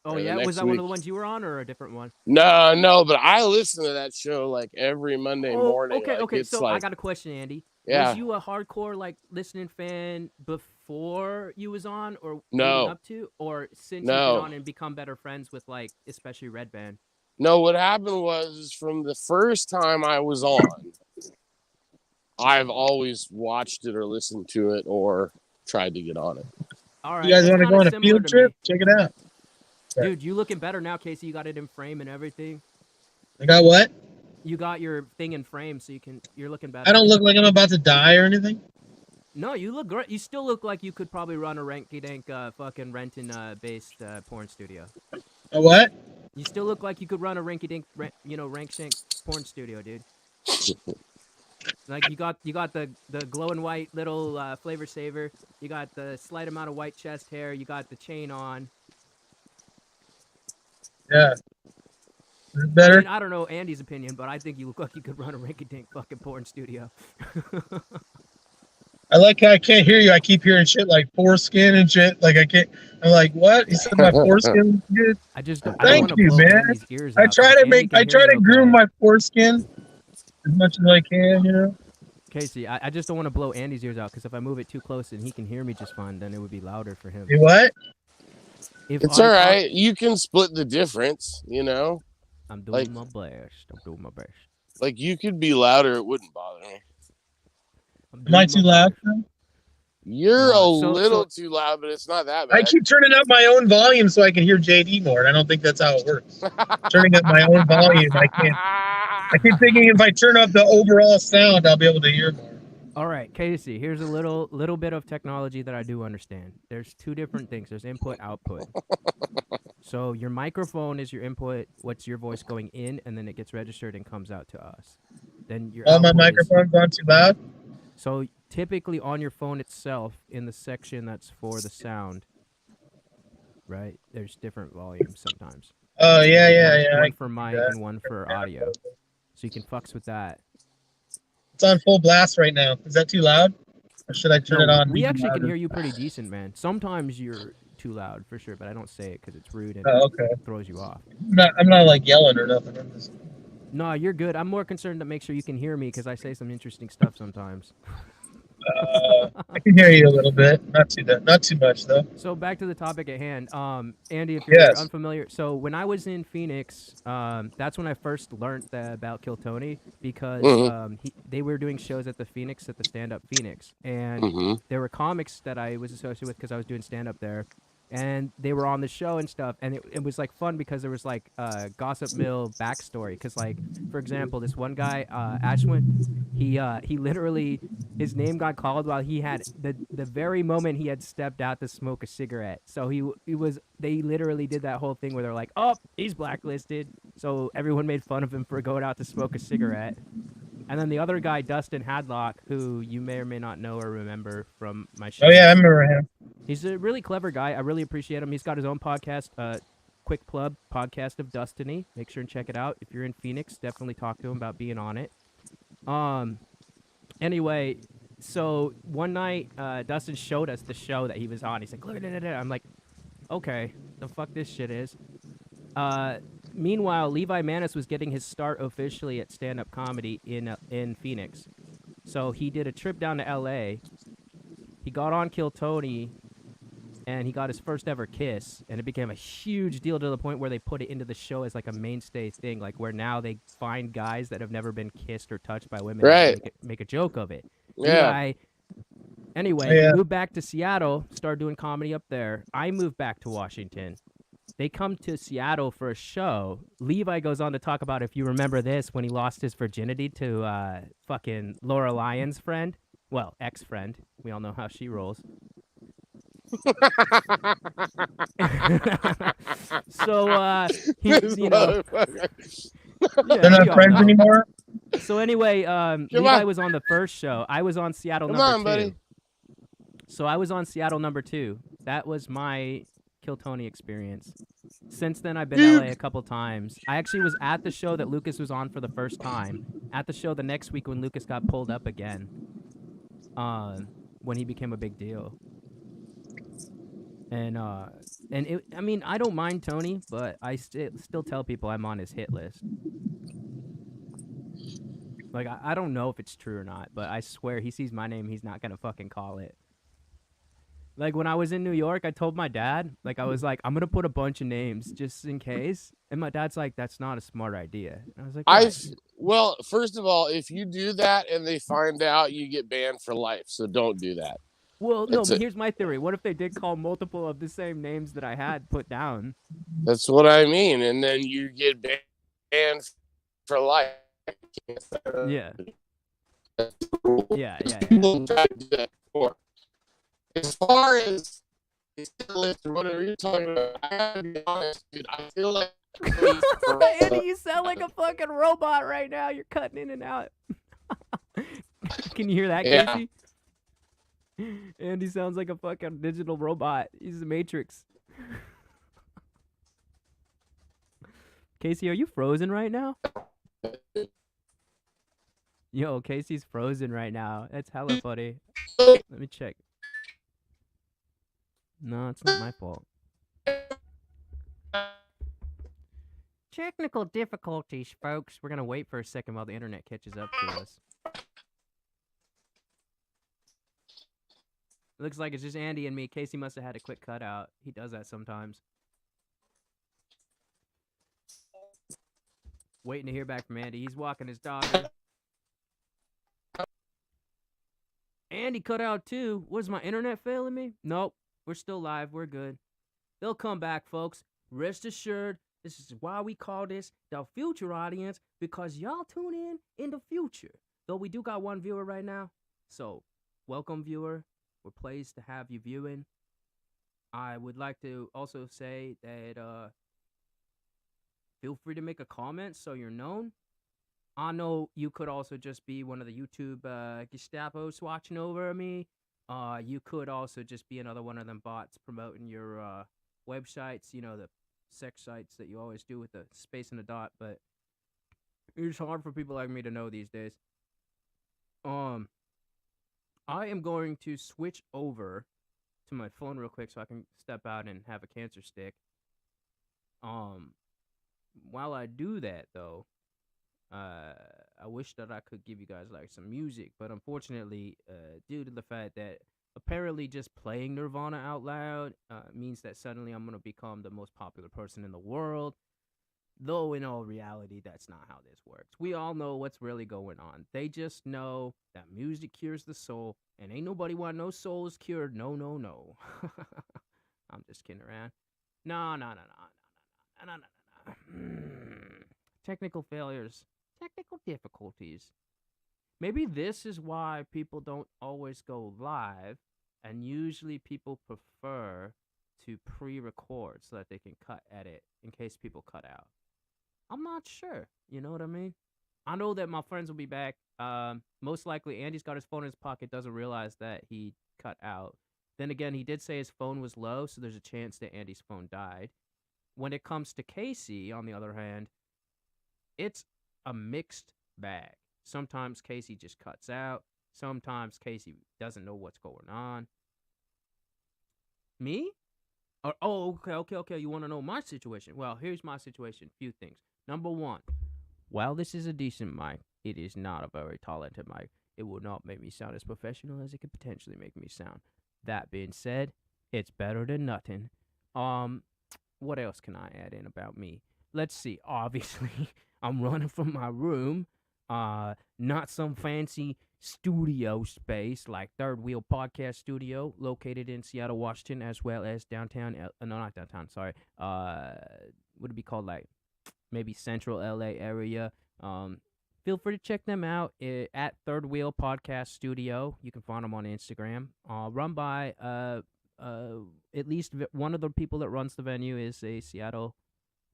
Oh or the yeah, was next that one week. of the ones you were on, or a different one? No, but I listen to that show like every Monday morning. Okay, like, okay. it's So like, I got a question, Andy. yeah, Was you a hardcore like listening fan before you was on, or No. leading up to, or since you've No. been on and become better friends with like especially Red Band? no. What happened was is from the first time I was on, I've always watched it or listened to it or tried to get on it. All right, You guys that's want to go kinda on a similar field to trip? me. Check it out. Dude, you looking better now, Casey. You got it in frame and everything. I got what? You got your thing in frame, so you're looking better. I don't look like I'm about to die or anything. No, you look great. You still look like you could probably run a ranky-dank fucking renting based porn studio. A what? You still look like you could run a ranky-dink, rank shank porn studio, dude. Like you got the glowing white little flavor saver. You got the slight amount of white chest hair. You got the chain on. Yeah. Is it better? I mean, I don't know Andy's opinion, but I think you look like you could run a ranky-dink fucking porn studio. I like how I can't hear you. I keep hearing shit like foreskin and shit. Like I can't. I'm like, what? He said my foreskin was good. I don't Thank want to you, blow man. Andy's ears I out, try 'cause to Andy make. can I hear try me to groom okay. my foreskin as much as I can. You know. Casey, I just don't want to blow Andy's ears out, because if I move it too close and he can hear me just fine, then it would be louder for him. You what? If It's I all talk- right. You can split the difference, you know? I'm doing my best. I'm doing my best. Like, you could be louder. It wouldn't bother me. Am I too loud? You're No, a little too loud, but it's not that bad. I keep turning up my own volume so I can hear JD more, and I don't think that's how it works. Turning up my own volume, I can't. I keep thinking if I turn up the overall sound, I'll be able to hear more. All right, Casey, here's a little bit of technology that I do understand. There's two different things. There's input, output. So your microphone is your input, what's your voice going in, and then it gets registered and comes out to us. Then your All my output is- microphones aren't too loud? So typically on your phone itself, in the section that's for the sound, right? There's different volumes sometimes. Oh, yeah. One for mic and one for audio. So you can fucks with that. It's on full blast right now. Is that too loud? Or should I turn it on? We even actually can louder? hear you pretty decent, man. Sometimes you're too loud for sure, but I don't say it because it's rude and Oh, okay. throws you off. I'm not like yelling or nothing. I'm just... No, you're good. I'm more concerned to make sure you can hear me because I say some interesting stuff sometimes. I can hear you a little bit. Not too much though. So back to the topic at hand. Andy, if you're Yes. unfamiliar, so when I was in Phoenix, that's when I first learned about Kill Tony, because they were doing shows at the Phoenix, at the Stand Up Phoenix, and there were comics that I was associated with because I was doing stand up there, and they were on the show and stuff, and it was like fun because there was like gossip mill backstory, because like, for example, this one guy, Ashwin, he literally, his name got called while he had the very moment he had stepped out to smoke a cigarette. So they literally did that whole thing where they're like, oh, he's blacklisted. So everyone made fun of him for going out to smoke a cigarette. And then the other guy, Dustin Hadlock, who you may or may not know or remember from my show. Oh yeah, I remember him. He's a really clever guy. I really appreciate him. He's got his own podcast, Quick Plug, Podcast of Destiny. Make sure and check it out. If you're in Phoenix, definitely talk to him about being on it. Anyway, so one night, Dustin showed us the show that he was on. He's like, look at it. I'm like, okay, the fuck this shit is. Meanwhile, Levi Manis was getting his start officially at stand-up comedy in Phoenix. So he did a trip down to L.A., he got on Kill Tony, and he got his first ever kiss, and it became a huge deal to the point where they put it into the show as like a mainstay thing, like where now they find guys that have never been kissed or touched by women, Right, and make a joke of it. yeah. Anyway, moved back to Seattle, started doing comedy up there. I moved back to Washington. They come to Seattle for a show. Levi goes on to talk about, if you remember this, when he lost his virginity to fucking Laura Lyon's friend. Well, ex-friend. We all know how she rolls. So, he's, you know... They're not friends anymore? So anyway, Levi was on the first show. I was on Seattle number 2. Buddy. So I was on Seattle number 2. That was my Kill Tony experience. Since then, I've been to LA a couple times. I actually was at the show that Lucas was on for the first time. At the show the next week when Lucas got pulled up again. When he became a big deal. And it, I mean, I don't mind Tony, but I still tell people I'm on his hit list. Like, I don't know if it's true or not, but I swear he sees my name, he's not gonna fucking call it. Like, when I was in New York, I told my dad, like, I was like, I'm gonna put a bunch of names just in case. And my dad's like, that's not a smart idea. And I was like, well, first of all, if you do that and they find out, you get banned for life. So don't do that. Well, no, but here's my theory. What if they did call multiple of the same names that I had put down? That's what I mean. And then you get banned for life. Yeah. Yeah. People try to do that before. As far as list or whatever you're talking about, I gotta be honest, dude. I feel like Andy, you sound like a fucking robot right now. You're cutting in and out. Can you hear that, Yeah. Casey? Andy sounds like a fucking digital robot. He's the Matrix. Casey, are you frozen right now? Yo, Casey's frozen right now. That's hella funny. Let me check. No, it's not my fault. Technical difficulties, folks. We're gonna wait for a second while the internet catches up to us. Looks like it's just Andy and me. Casey must have had a quick cutout. He does that sometimes. Waiting to hear back from Andy. He's walking his dog. Andy cut out too. Was my internet failing me? Nope. We're still live. We're good. They'll come back, folks. Rest assured. This is why we call this the future audience, because y'all tune in the future. Though we do got one viewer right now. So, welcome, viewer. We're pleased to have you viewing. I would like to also say that feel free to make a comment so you're known. I know you could also just be one of the YouTube Gestapos watching over me. You could also just be another one of them bots promoting your websites, you know, the sex sites that you always do with the space and a dot, but it's hard for people like me to know these days. I am going to switch over to my phone real quick so I can step out and have a cancer stick. While I do that though, I wish that I could give you guys like some music, but unfortunately, due to the fact that apparently just playing Nirvana out loud means that suddenly I'm gonna become the most popular person in the world. Though in all reality, that's not how this works. We all know what's really going on. They just know that music cures the soul, and ain't nobody want no souls cured. No, no, no. I'm just kidding around. No. Technical failures. Technical difficulties. Maybe this is why people don't always go live, and usually people prefer to pre-record so that they can cut edit in case people cut out. I'm not sure. You know what I mean? I know that my friends will be back. Most likely Andy's got his phone in his pocket, doesn't realize that he cut out. Then again, he did say his phone was low, so there's a chance that Andy's phone died. When it comes to Casey, on the other hand, it's a mixed bag. Sometimes Casey just cuts out. Sometimes Casey doesn't know what's going on. Me? Okay. You want to know my situation? Well, here's my situation. Few things. Number one, while this is a decent mic, it is not a very talented mic. It will not make me sound as professional as it could potentially make me sound. That being said, it's better than nothing. What else can I add in about me? Let's see. Obviously, I'm running from my room. Not some fancy studio space like Third Wheel Podcast Studio, located in Seattle, Washington, as well as downtown. No, not downtown. Sorry. Would it be called like maybe Central LA area? Feel free to check them out at Third Wheel Podcast Studio. You can find them on Instagram. Run by at least one of the people that runs the venue is a Seattle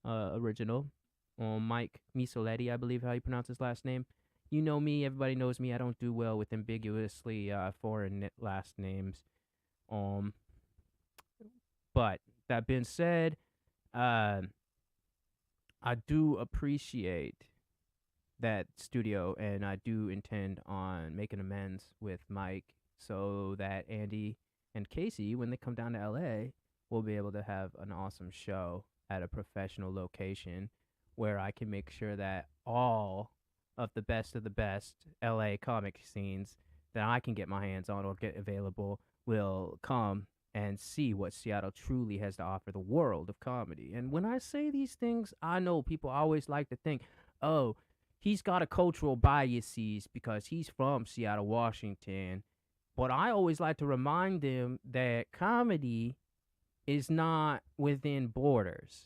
original. Mike Misoletti, I believe how you pronounce his last name. You know me, everybody knows me. I don't do well with ambiguously foreign last names. But that being said, I do appreciate that studio, and I do intend on making amends with Mike so that Andy and Casey, when they come down to LA, will be able to have an awesome show at a professional location where I can make sure that all of the best LA comic scenes that I can get my hands on or get available will come and see what Seattle truly has to offer the world of comedy. And when I say these things, I know people always like to think, oh, he's got a cultural biases because he's from Seattle, Washington. But I always like to remind them that comedy is not within borders.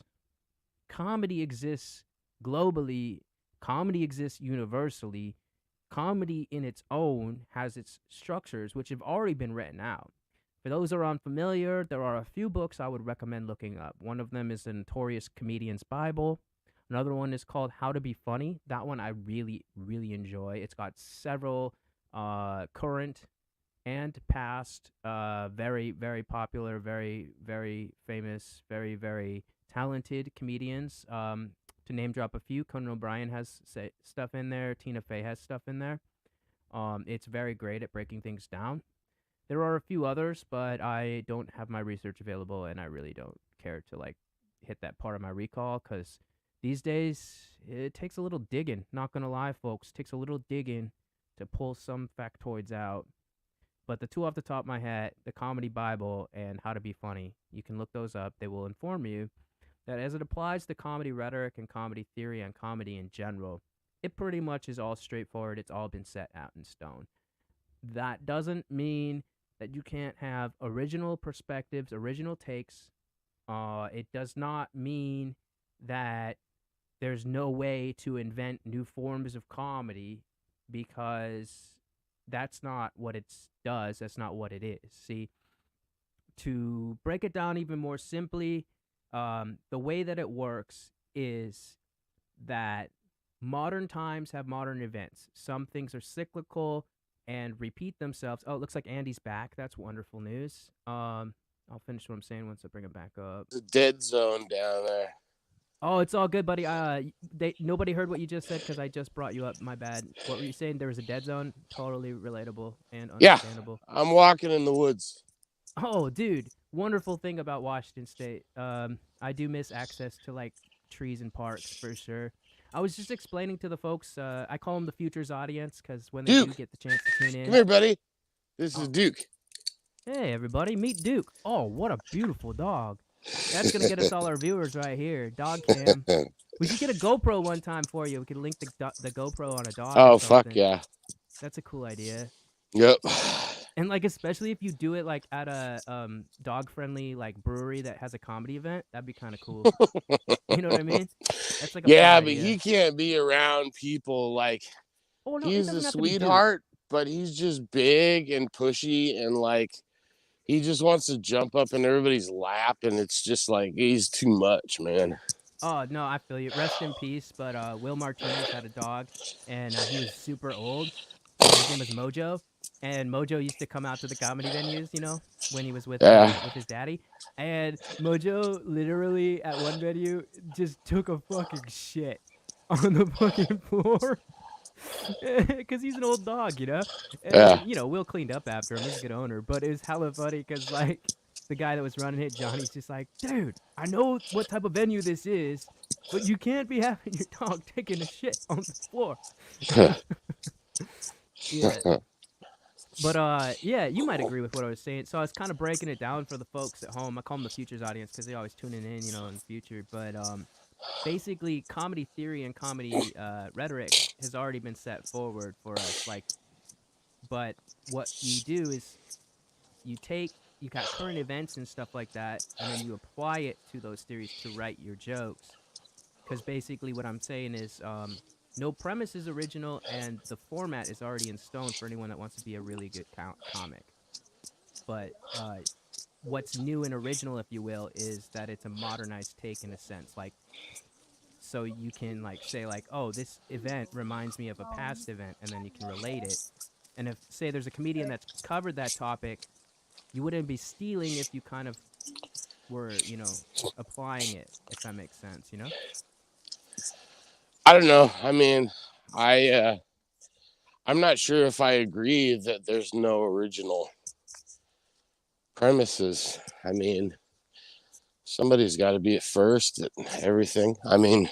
Comedy exists globally Comedy exists universally. Comedy in its own has its structures, which have already been written out. For those who are unfamiliar, there are a few books I would recommend looking up. One of them is the Notorious Comedian's Bible. Another one is called How to Be Funny. That one I really, really enjoy. It's got several current and past, very, very popular, very, very famous, very, very talented comedians. To name drop a few, Conan O'Brien has stuff in there. Tina Fey has stuff in there. It's very great at breaking things down. There are a few others, but I don't have my research available, and I really don't care to like hit that part of my recall because these days it takes a little digging. Not gonna lie, folks, it takes a little digging to pull some factoids out. But the two off the top of my head, the Comedy Bible and How to Be Funny, you can look those up. They will inform you that as it applies to comedy rhetoric and comedy theory and comedy in general, it pretty much is all straightforward. It's all been set out in stone. That doesn't mean that you can't have original perspectives, original takes. It does not mean that there's no way to invent new forms of comedy because that's not what it does. That's not what it is. See, to break it down even more simply, the way that it works is that modern times have modern events. Some things are cyclical and repeat themselves. Oh, it looks like Andy's back. That's wonderful news. I'll finish what I'm saying once I bring him back up. There's a dead zone down there. Oh, it's all good, buddy. Nobody heard what you just said because I just brought you up. My bad. What were you saying? There was a dead zone. Totally relatable and understandable. Yeah, I'm walking in the woods. Oh, dude, wonderful thing about Washington State. I do miss access to like trees and parks for sure. I was just explaining to the folks. I call them the Futures audience because when they do get the chance to tune in. Come here, buddy. This is Duke. Hey, everybody, meet Duke. Oh, what a beautiful dog. That's going to get us all our viewers right here. Dog cam. We should get a GoPro one time for you. We could link the GoPro on a dog. Oh, fuck yeah. That's a cool idea. Yep. And like, especially if you do it like at a dog-friendly like brewery that has a comedy event, that'd be kind of cool. You know what I mean? That's like yeah, but he can't be around people like. Oh, no, he's a sweetheart, but he's just big and pushy and like. He just wants to jump up in everybody's lap, and it's just like he's too much, man. Oh, no, I feel you. Rest in peace. But Will Martinez had a dog, and he was super old. His name was Mojo, and Mojo used to come out to the comedy venues, you know, when he was with his daddy. And Mojo literally at one venue just took a fucking shit on the fucking floor. Because he's an old dog, you know? And, you know, Will cleaned up after him. He's a good owner. But it was hella funny because, like, the guy that was running it, Johnny's just like, dude, I know what type of venue this is, but you can't be having your dog taking a shit on the floor. Yeah. But, yeah, you might agree with what I was saying. So I was kind of breaking it down for the folks at home. I call them the Futures audience because they're always tuning in, you know, in the future. But, basically, comedy theory and comedy rhetoric has already been set forward for us. Like, but what you do is you got current events and stuff like that, and then you apply it to those theories to write your jokes. Because basically, what I'm saying is, no premise is original, and the format is already in stone for anyone that wants to be a really good comic. But what's new and original, if you will, is that it's a modernized take in a sense. Like, so you can like say like, oh, this event reminds me of a past event, and then you can relate it. And if say there's a comedian that's covered that topic, you wouldn't be stealing if you kind of were, you know, applying it, if that makes sense, you know? I don't know. I mean, I'm not sure if I agree that there's no original premises. I mean, somebody's got to be at first at everything. I mean,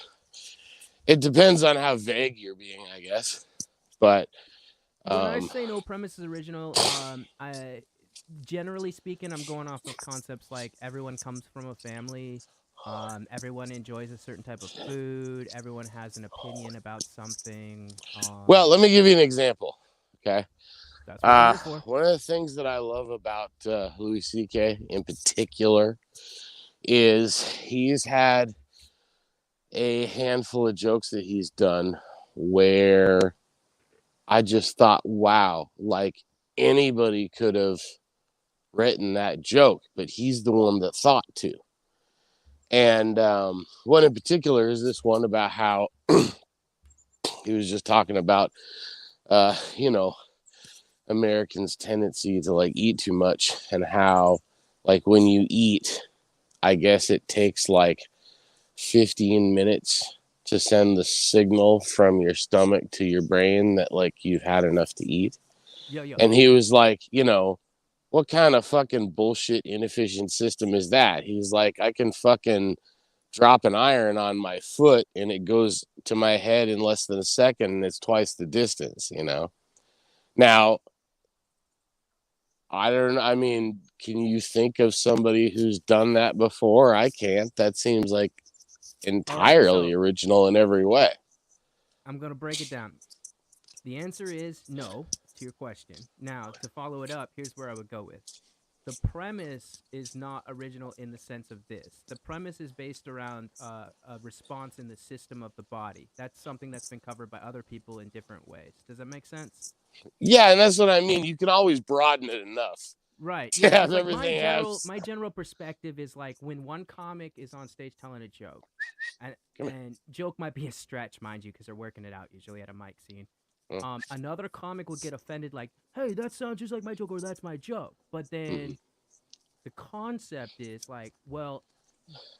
it depends on how vague you're being, I guess. But when I say no premise is original, generally speaking, I'm going off of concepts like everyone comes from a family, everyone enjoys a certain type of food, everyone has an opinion about something. Well, let me give you an example. Okay. That's what I'm here for. One of the things that I love about Louis C.K. in particular is he's had a handful of jokes that he's done where I just thought, wow, like anybody could have written that joke, but he's the one that thought to. And one in particular is this one about how he was just talking about, you know, Americans' tendency to like eat too much, and how like when you eat, I guess it takes like 15 minutes to send the signal from your stomach to your brain that like you've had enough to eat. Yo, yo. And he was like, you know, what kind of fucking bullshit inefficient system is that? He's like, I can fucking drop an iron on my foot and it goes to my head in less than a second and it's twice the distance, you know? Now, I mean, can you think of somebody who's done that before? I can't. That seems like entirely original in every way. I'm going to break it down. The answer is no to your question. Now, to follow it up, here's where I would go with. The premise is not original in the sense of this. The premise is based around a response in the system of the body. That's something that's been covered by other people in different ways. Does that make sense? Yeah, and that's what I mean. You can always broaden it enough. Right. Yeah. Like My general perspective is like when one comic is on stage telling a joke, and joke might be a stretch, mind you, because they're working it out usually at a mic scene. Another comic would get offended, like, "Hey, that sounds just like my joke," or "That's my joke." But then the concept is like, well,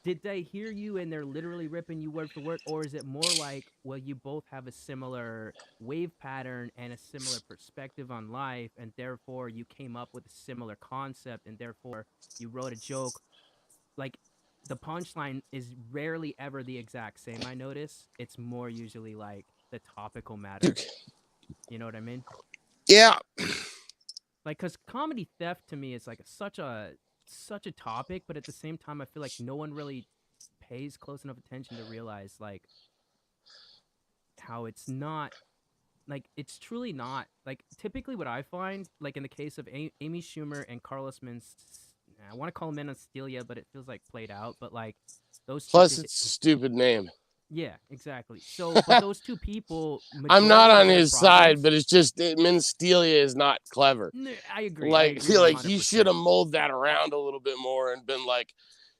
did they hear you and they're literally ripping you word for word, or is it more like, well, you both have a similar wave pattern and a similar perspective on life, and therefore you came up with a similar concept, and therefore you wrote a joke? Like, the punchline is rarely ever the exact same. I notice it's more usually like the topical matter. You know what I mean? Yeah. Like, because comedy theft to me is like such a topic, but at the same time, I feel like no one really pays close enough attention to realize like how it's not, like, it's truly not, like, typically what I find, like in the case of Amy Schumer and Carlos I want to call him Menastelia, but it feels like played out. But like those two, plus it's a stupid name. Yeah, exactly. So, but those two people, I'm not on his side, but it's just Menstelia is not clever. I agree. Like, I feel like he should have molded that around a little bit more and been like,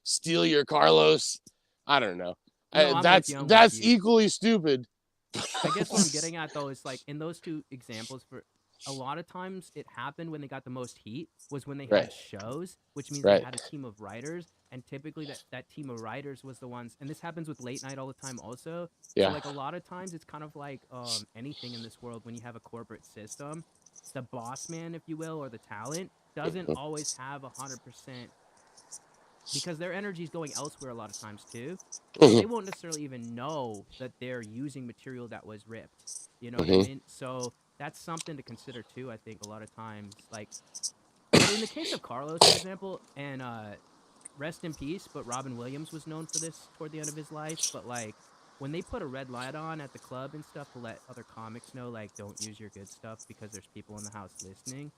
"Steal your Carlos." I don't know. No, that's equally stupid. I guess what I'm getting at though is like in those two examples, for a lot of times it happened when they got the most heat was when they had shows, which means they had a team of writers. And typically that team of writers was the ones, and this happens with late night all the time also. Yeah. So like a lot of times it's kind of like anything in this world when you have a corporate system, the boss man, if you will, or the talent doesn't always have 100%, because their energy is going elsewhere a lot of times too. So they won't necessarily even know that they're using material that was ripped. You know what I mean? So that's something to consider too, I think, a lot of times. Like, but in the case of Carlos, for example, and rest in peace, but Robin Williams was known for this toward the end of his life. But like when they put a red light on at the club and stuff to let other comics know, like, don't use your good stuff because there's people in the house listening.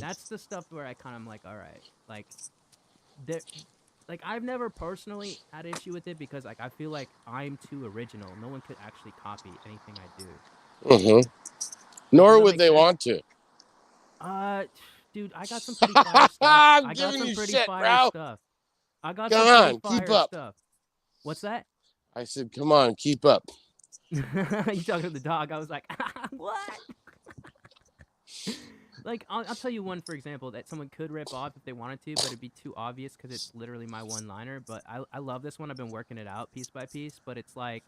That's the stuff where I kind of like, all right, like, like I've never personally had issue with it because like I feel like I'm too original. No one could actually copy anything I do. Nor would they want to. Dude, I got some pretty fire stuff. I got some pretty fire stuff. I got some pretty fire stuff. What's that? I said, come on, keep up. You talking to the dog? I was like, what? Like, I'll tell you one, for example, that someone could rip off if they wanted to, but it'd be too obvious because it's literally my one-liner. But I love this one. I've been working it out piece by piece. But it's like,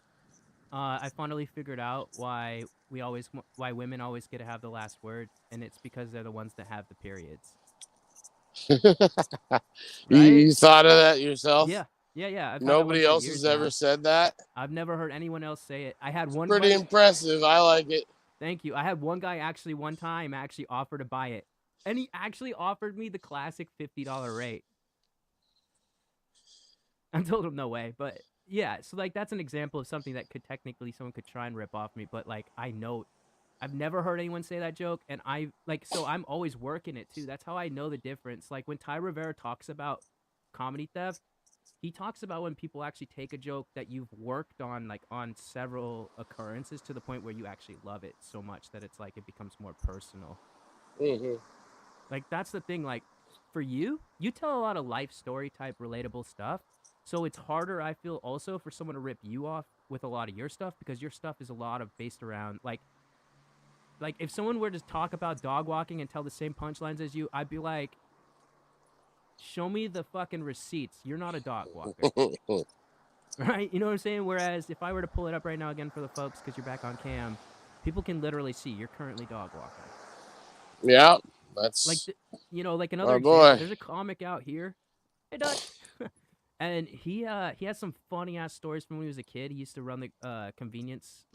I finally figured out why women always get to have the last word, and it's because they're the ones that have the periods. Right? You thought of that yourself? Yeah. Nobody else has ever said that? I've never heard anyone else say it. I had one. Pretty impressive. I like it. Thank you. I had one guy actually one time offer to buy it, and he actually offered me the classic $50 rate. I told him no way, but yeah. So like that's an example of something that could technically someone could try and rip off me, but like I know I've never heard anyone say that joke, and so I'm always working it too. That's how I know the difference. Like when Ty Rivera talks about comedy theft, he talks about when people actually take a joke that you've worked on, like on several occurrences, to the point where you actually love it so much that it's like it becomes more personal. Mm-hmm. Like that's the thing. Like for you tell a lot of life story type relatable stuff. So it's harder, I feel, also for someone to rip you off with a lot of your stuff, because your stuff is a lot of based around like if someone were to talk about dog walking and tell the same punchlines as you, I'd be like, show me the fucking receipts. You're not a dog walker. Right? You know what I'm saying? Whereas if I were to pull it up right now again for the folks, because you're back on cam, people can literally see you're currently dog walking. Yeah, that's like like another oh, example. boy. There's a comic out here. Hey, Dutch. And he has some funny ass stories from when he was a kid. He used to run the convenience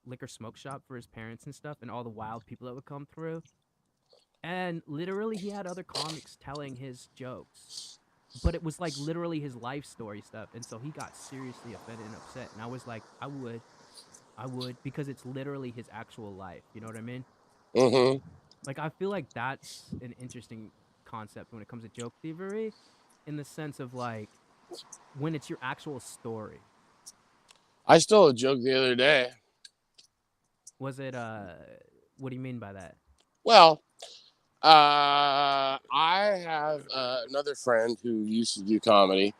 liquor smoke shop for his parents and stuff, and all the wild people that would come through. And literally, he had other comics telling his jokes, but it was like literally his life story stuff. And so he got seriously offended and upset. And I was like, I would, because it's literally his actual life. You know what I mean? Mm-hmm. Like, I feel like that's an interesting concept when it comes to joke thievery, in the sense of like when it's your actual story. I stole a joke the other day. Was it what do you mean by that? Well, I have another friend who used to do comedy,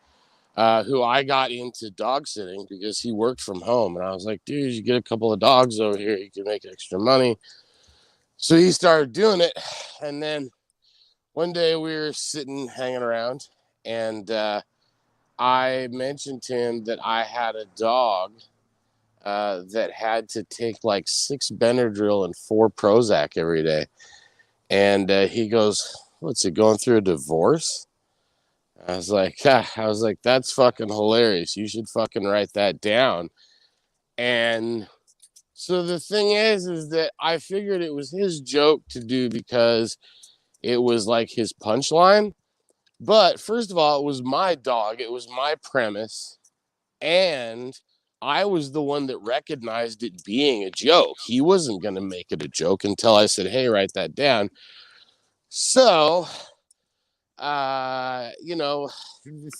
who I got into dog sitting because he worked from home. And I was like, dude, you get a couple of dogs over here, you can make extra money. So he started doing it. And then one day we were sitting, hanging around, and I mentioned to him that I had a dog that had to take like 6 Benadryl and 4 Prozac every day. And he goes, what's it, going through a divorce? I was like, that's fucking hilarious. You should fucking write that down. And so the thing is that I figured it was his joke to do because it was like his punchline. But first of all, it was my dog. It was my premise. And I was the one that recognized it being a joke. He wasn't going to make it a joke until I said, hey, write that down. So,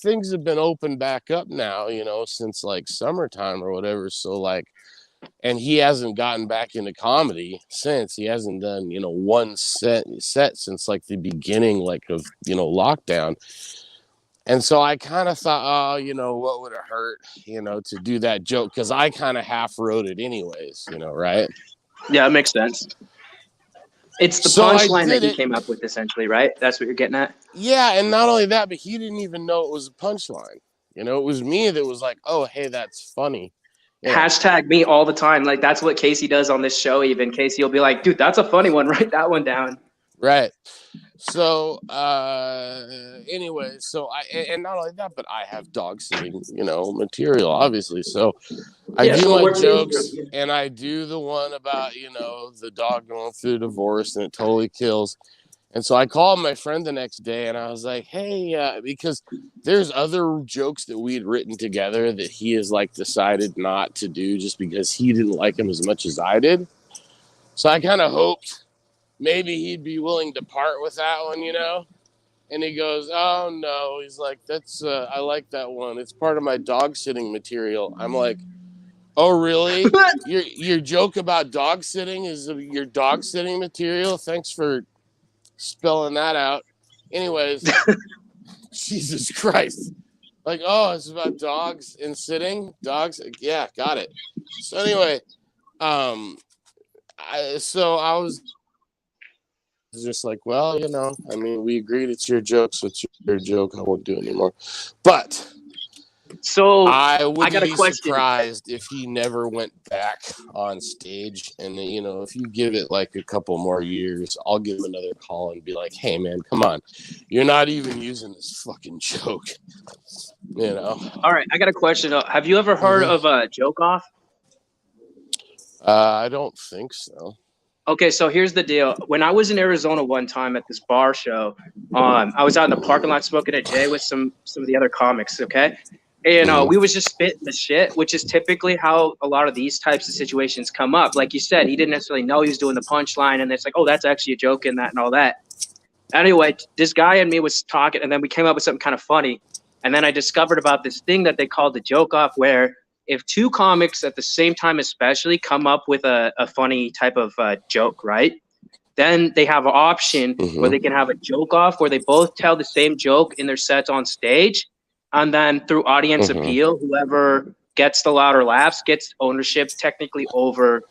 things have been opened back up now, since like summertime or whatever. So like, and he hasn't gotten back into comedy since. He hasn't done, one set since like the beginning, of, lockdown. And so I kind of thought, what would it hurt, to do that joke? Because I kind of half wrote it anyways, right? Yeah, it makes sense. It's the punchline that you came up with, essentially, right? That's what you're getting at? Yeah, and not only that, but he didn't even know it was a punchline. It was me that was like, oh, hey, that's funny. Hashtag me all the time. Like, that's what Casey does on this show even. Casey will be like, dude, that's a funny one. Write that one down. Right. So, anyway, and not only that, but I have dog sitting, material, obviously. So I do my jokes, and I do the one about, the dog going through divorce and it totally kills. And so I called my friend the next day and I was like, hey, because there's other jokes that we had written together that he has like decided not to do just because he didn't like him as much as I did. So I kind of hoped maybe he'd be willing to part with that one, And he goes, oh, no. He's like, I like that one. It's part of my dog sitting material. I'm like, oh, really? Your joke about dog sitting is your dog sitting material? Thanks for spelling that out. Anyways, Jesus Christ. Like, oh, it's about dogs and sitting? Dogs? Yeah, got it. So anyway, I was just like, well, we agreed it's your joke, so it's your joke. I won't do it anymore. But so I wouldn't be surprised if he never went back on stage. And if you give it like a couple more years, I'll give him another call and be like, hey, man, come on. You're not even using this fucking joke. All right, I got a question. Have you ever heard of a joke off? I don't think so. Okay, so here's the deal. When I was in Arizona one time at this bar show, I was out in the parking lot smoking a J with some of the other comics, okay? And we was just spitting the shit, which is typically how a lot of these types of situations come up. Like you said, he didn't necessarily know he was doing the punchline, and it's like, oh, that's actually a joke in that and all that. Anyway, this guy and me was talking, and then we came up with something kind of funny. And then I discovered about this thing that they call the joke off, where if two comics at the same time, especially, come up with a funny type of joke, right? Then they have an option where they can have a joke off where they both tell the same joke in their sets on stage. And then through audience appeal, whoever gets the louder laughs gets ownership technically over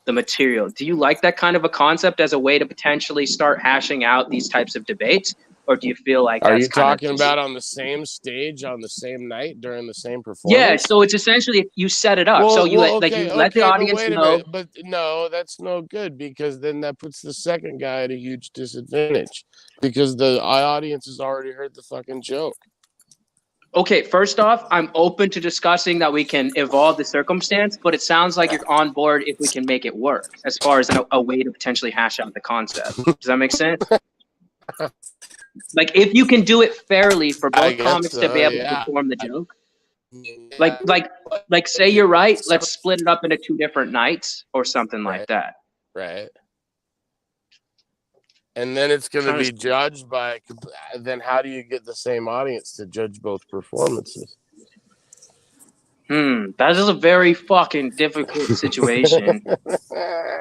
the material. Do you like that kind of a concept as a way to potentially start hashing out these types of debates? Or do you feel like Are you talking about on the same stage on the same night during the same performance? Yeah, so it's essentially you set it up. Well, so you well, let the but audience wait a know. minute. But no, that's no good, because then that puts the second guy at a huge disadvantage, because the audience has already heard the fucking joke. Okay, first off, I'm open to discussing that we can evolve the circumstance, but it sounds like you're on board if we can make it work as far as a way to potentially hash out the concept. Does that make sense? Like, if you can do it fairly for both comics to be able to perform the joke. Like, say you're right, let's split it up into 2 different nights or something like that. Right. And then it's going to be judged by, then how do you get the same audience to judge both performances? That is a very fucking difficult situation.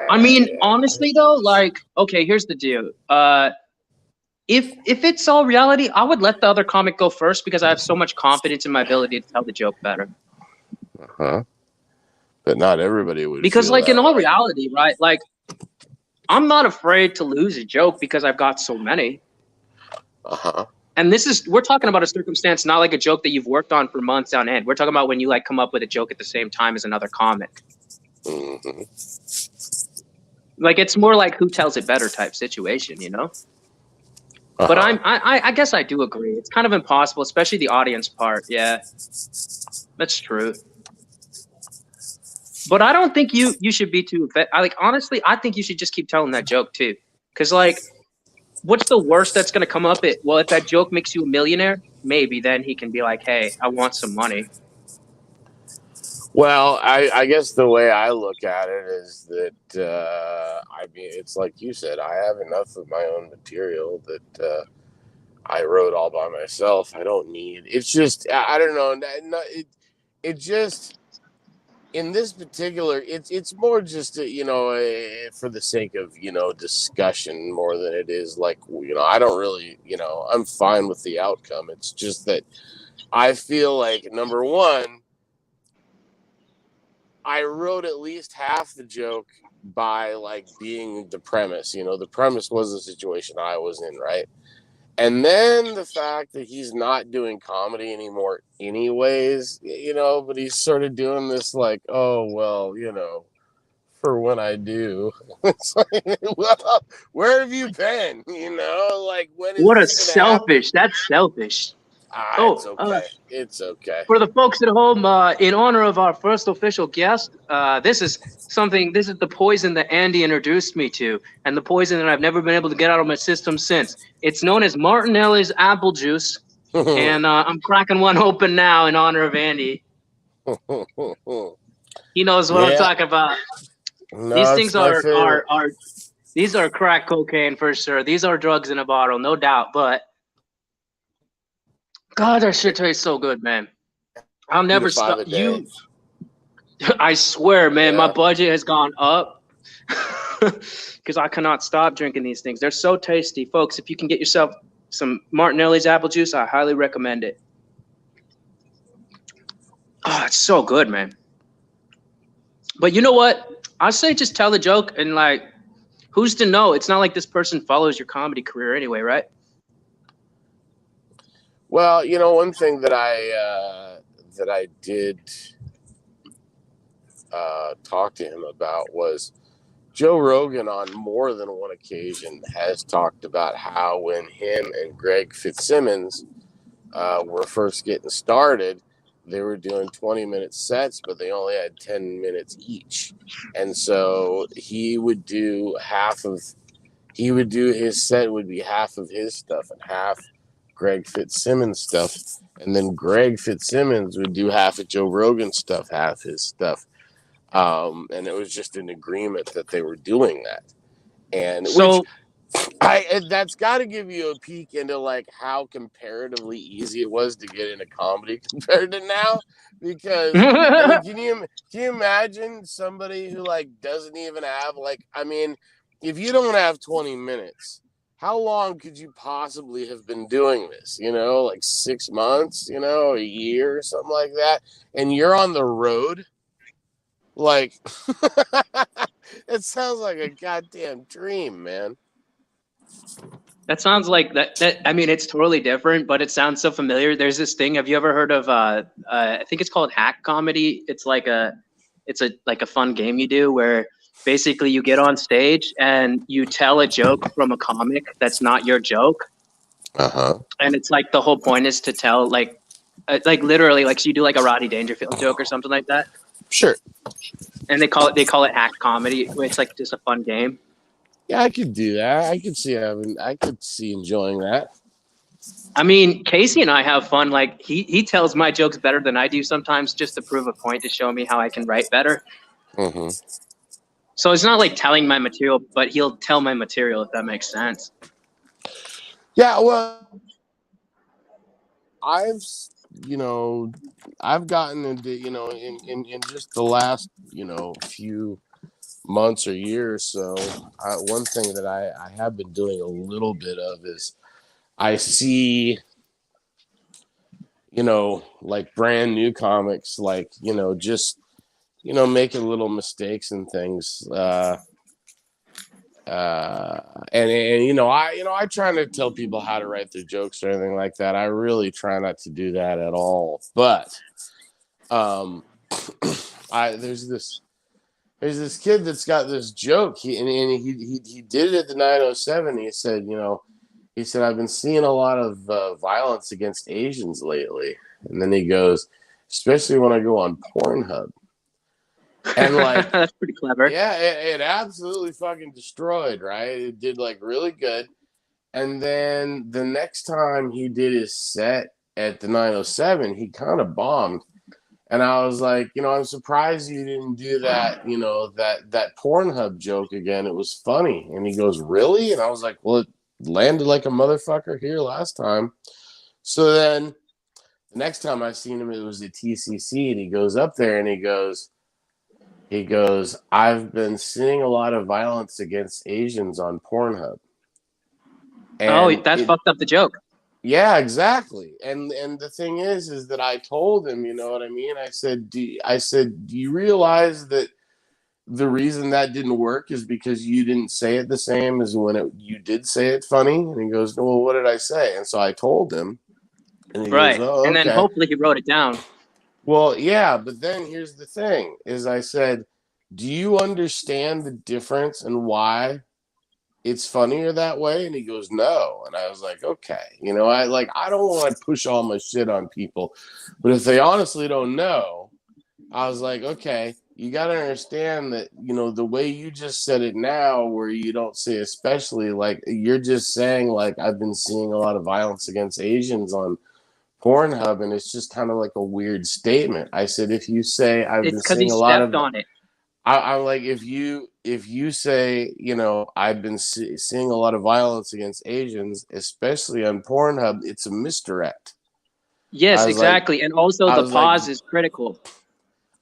I mean, honestly though, like, okay, here's the deal. If it's all reality, I would let the other comic go first because I have so much confidence in my ability to tell the joke better. But not everybody would. Because, like, in all reality, right? Like, I'm not afraid to lose a joke because I've got so many. And we're talking about a circumstance, not like a joke that you've worked on for months on end. We're talking about when you like come up with a joke at the same time as another comic. Like, it's more like who tells it better type situation, you know? But I guess I do agree. It's kind of impossible, especially the audience part. Yeah, that's true. But I don't think you should be too. Honestly, I think you should just keep telling that joke too. Because, like, what's the worst that's gonna come up? Well, if that joke makes you a millionaire, maybe then he can be like, "Hey, I want some money." Well, I guess the way I look at it is that I mean, it's like you said, I have enough of my own material that I wrote all by myself. I don't need. It's just I don't know. It just. In this particular, it's more just for the sake of discussion more than it is like I don't really I'm fine with the outcome. It's just that I feel like, number one, I wrote at least half the joke by like being the premise. The premise was the situation I was in, right? And then the fact that he's not doing comedy anymore anyways, but he's sort of doing this like, oh, well, for when I do. It's like, well, where have you been? Like, when is what a this selfish. That's selfish. It's okay. It's okay. For the folks at home, in honor of our first official guest, this is the poison that Andy introduced me to, and the poison that I've never been able to get out of my system since. It's known as Martinelli's apple juice, and I'm cracking one open now in honor of Andy. He knows what I'm talking about. No, these things these are crack cocaine for sure. These are drugs in a bottle, no doubt, but God, that shit tastes so good, man. I'll never stop. I swear, man, my budget has gone up because I cannot stop drinking these things. They're so tasty, folks. If you can get yourself some Martinelli's apple juice, I highly recommend it. Oh, it's so good, man. But you know what? I say just tell the joke, and like, who's to know? It's not like this person follows your comedy career anyway, right? Well, one thing that I did talk to him about was Joe Rogan on more than one occasion has talked about how when him and Greg Fitzsimmons were first getting started, they were doing 20-minute sets, but they only had 10 minutes each. And so he would do his set would be half of his stuff and half Greg Fitzsimmons stuff, and then Greg Fitzsimmons would do half of Joe Rogan's stuff, half his stuff, and it was just an agreement that they were doing that. And so, That's got to give you a peek into like how comparatively easy it was to get into comedy compared to now. Because I mean, can you imagine somebody who like doesn't even have like, I mean, if you don't have 20 minutes, how long could you possibly have been doing this? You know, like 6 months, you know, a year or something like that, and you're on the road. Like, it sounds like a goddamn dream, man. That sounds like that. I mean, it's totally different, but it sounds so familiar. There's this thing. Have you ever heard of? I think it's called hack comedy. It's like a fun game you do where basically you get on stage and you tell a joke from a comic that's not your joke. And it's like the whole point is to tell like literally like so you do like a Rodney Dangerfield joke or something like that. Sure. And they call it hack comedy. It's like just a fun game. Yeah, I could do that. I could see enjoying that. I mean, Casey and I have fun. Like he tells my jokes better than I do sometimes, just to prove a point to show me how I can write better. Mm-hmm. So it's not like telling my material, but he'll tell my material if that makes sense. Yeah, well, I've gotten into, in just the last, few months or years. So one thing that I have been doing a little bit of is I see, like brand new comics, like, just, making little mistakes and things. I try not to tell people how to write their jokes or anything like that. I really try not to do that at all. But there's this kid that's got this joke. He did it at the 907. He said, I've been seeing a lot of violence against Asians lately. And then he goes, especially when I go on Pornhub. And like that's pretty clever. Yeah, it absolutely fucking destroyed, right? It did like really good. And then the next time he did his set at the 907, he kind of bombed. And I was like, I'm surprised you didn't do that, that Pornhub joke again. It was funny. And he goes, really? And I was like, well, it landed like a motherfucker here last time. So then the next time I seen him, it was at TCC, and he goes up there and he goes, I've been seeing a lot of violence against Asians on Pornhub. And that's fucked up the joke. Yeah, exactly. And the thing is that I told him, you know what I mean? I said, do you realize that the reason that didn't work is because you didn't say it the same as when you did say it funny? And he goes, well, what did I say? And so I told him. And he goes, oh, okay. And then hopefully he wrote it down. Well, yeah, but then here's the thing, is I said, do you understand the difference and why it's funnier that way? And he goes, no. And I was like, okay. I don't want to push all my shit on people, but if they honestly don't know, I was like, okay, you got to understand that, the way you just said it now, where you don't say especially, like you're just saying like, I've been seeing a lot of violence against Asians on Pornhub, and it's just kind of like a weird statement. I said, if you say I've been seeing a lot of, on it. I'm like, if you say, I've been seeing a lot of violence against Asians, especially on Pornhub, it's a misdirect. Yes, exactly. And also the pause is critical.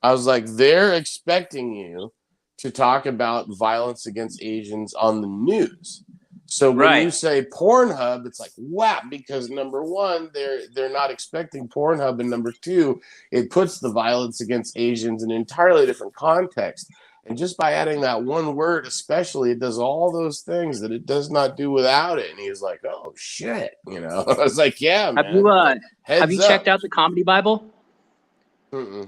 I was like, they're expecting you to talk about violence against Asians on the news. So when you say Pornhub, it's like, wow, because number one, they're not expecting Pornhub, and number two, it puts the violence against Asians in an entirely different context. And just by adding that one word, especially, it does all those things that it does not do without it. And he's like, oh shit, I was like, yeah, man. Have you checked out the Comedy Bible? Mm-mm.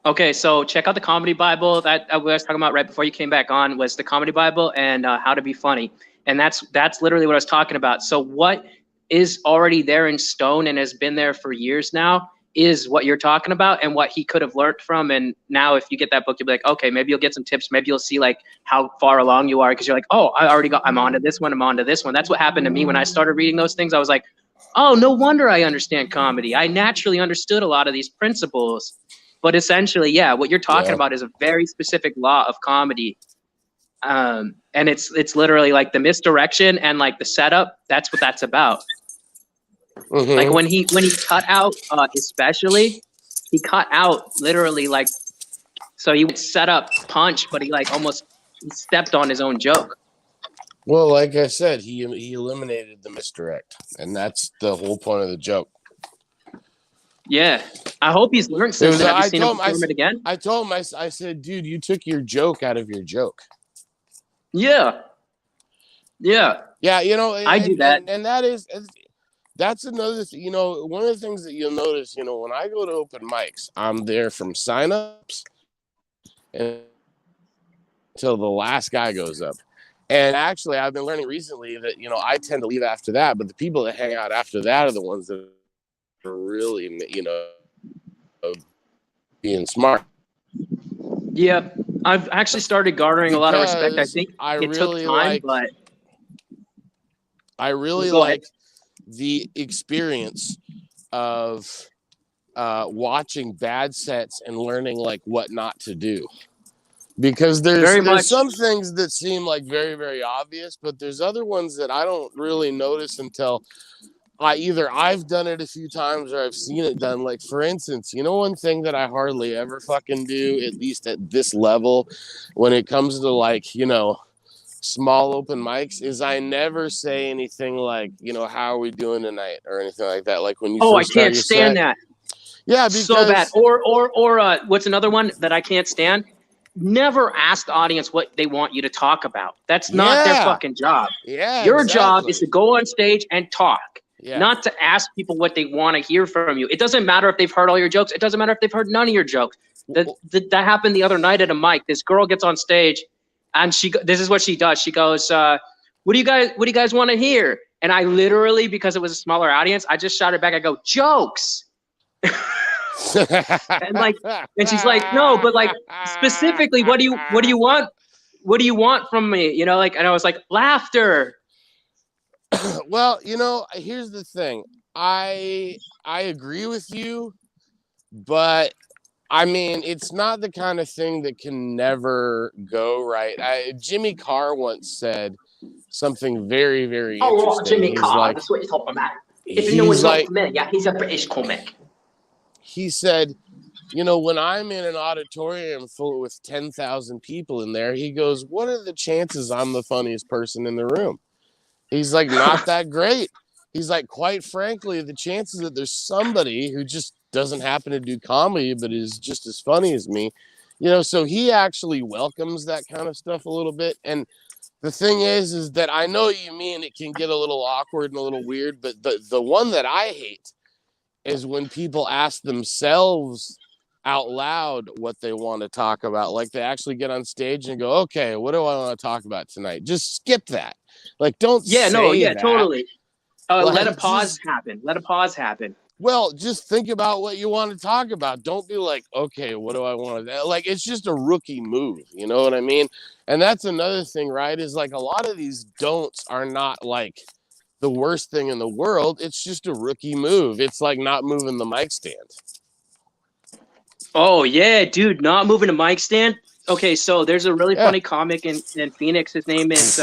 Okay, so check out the Comedy Bible. That I was talking about right before you came back on was the Comedy Bible and How to Be Funny. And that's literally what I was talking about. So what is already there in stone and has been there for years now is what you're talking about and what he could have learned from. And now if you get that book, you'll be like, okay, maybe you'll get some tips. Maybe you'll see like how far along you are, because you're like, oh, I'm on to this one. I'm on to this one. That's what happened to me when I started reading those things. I was like, oh, no wonder I understand comedy. I naturally understood a lot of these principles. But essentially, yeah, what you're talking about is a very specific law of comedy. And it's literally like the misdirection and like the setup. That's what that's about. Like when he cut out, especially, he cut out literally like, so he would set up punch, but he like almost he stepped on his own joke. Well, like I said, he eliminated the misdirect, and that's the whole point of the joke. Yeah, I hope he's learned since then. Have you seen him perform it again? I told him, I said, dude, you took your joke out of your joke. Yeah. Yeah. Yeah, you know, I do that. And that's another thing. You know, one of the things that you'll notice, you know, when I go to open mics, I'm there from signups until the last guy goes up. And actually, I've been learning recently that, you know, I tend to leave after that, but the people that hang out after that are the ones that are really, you know, being smart. Yeah, I've actually started garnering a lot of respect. I think it took time, but I really like the experience of watching bad sets and learning like what not to do. Because there's some things that seem like very, very obvious, but there's other ones that I don't really notice until I've done it a few times or I've seen it done. Like, for instance, you know, one thing that I hardly ever fucking do, at least at this level, when it comes to like, you know, small open mics, is I never say anything like, you know, how are we doing tonight or anything like that. Like when you first I can't stand that. Yeah, because so bad. Or what's another one that I can't stand? Never ask the audience what they want you to talk about. That's not their fucking job. Yeah, your job is to go on stage and talk, yeah. Not to ask people what they want to hear from you. It doesn't matter if they've heard all your jokes. It doesn't matter if they've heard none of your jokes. That happened the other night at a mic. This girl gets on stage, and this is what she does. She goes, "What do you guys want to hear?" And I literally, because it was a smaller audience, I just shouted back. I go, "Jokes." and she's like, no, but like specifically, what do you want? What do you want from me? You know, like, and I was like, laughter. Well, you know, here's the thing. I agree with you, but I mean, it's not the kind of thing that can never go right. Jimmy Carr once said something very, very interesting. Jimmy Carr, that's what you're talking about. If no one's not familiar, he's a British comic. He said, you know, when I'm in an auditorium full with 10,000 people in there, he goes, what are the chances I'm the funniest person in the room? He's like, not that great. He's like, quite frankly, the chances that there's somebody who just doesn't happen to do comedy but is just as funny as me, you know, so he actually welcomes that kind of stuff a little bit. And the thing is that I know you mean it can get a little awkward and a little weird, but the one that I hate is when people ask themselves out loud what they want to talk about. Like they actually get on stage and go, okay, what do I want to talk about tonight? Just skip that. Like, don't say that. Totally. Let a pause happen. Let a pause happen. Well, just think about what you want to talk about. Don't be like, okay, what do I want to, like, it's just a rookie move. You know what I mean? And that's another thing, right? Is like a lot of these don'ts are not like the worst thing in the world. It's just a rookie move. It's like not moving the mic stand. Oh yeah, dude, not moving a mic stand. Okay, so there's a really funny comic in Phoenix. His name is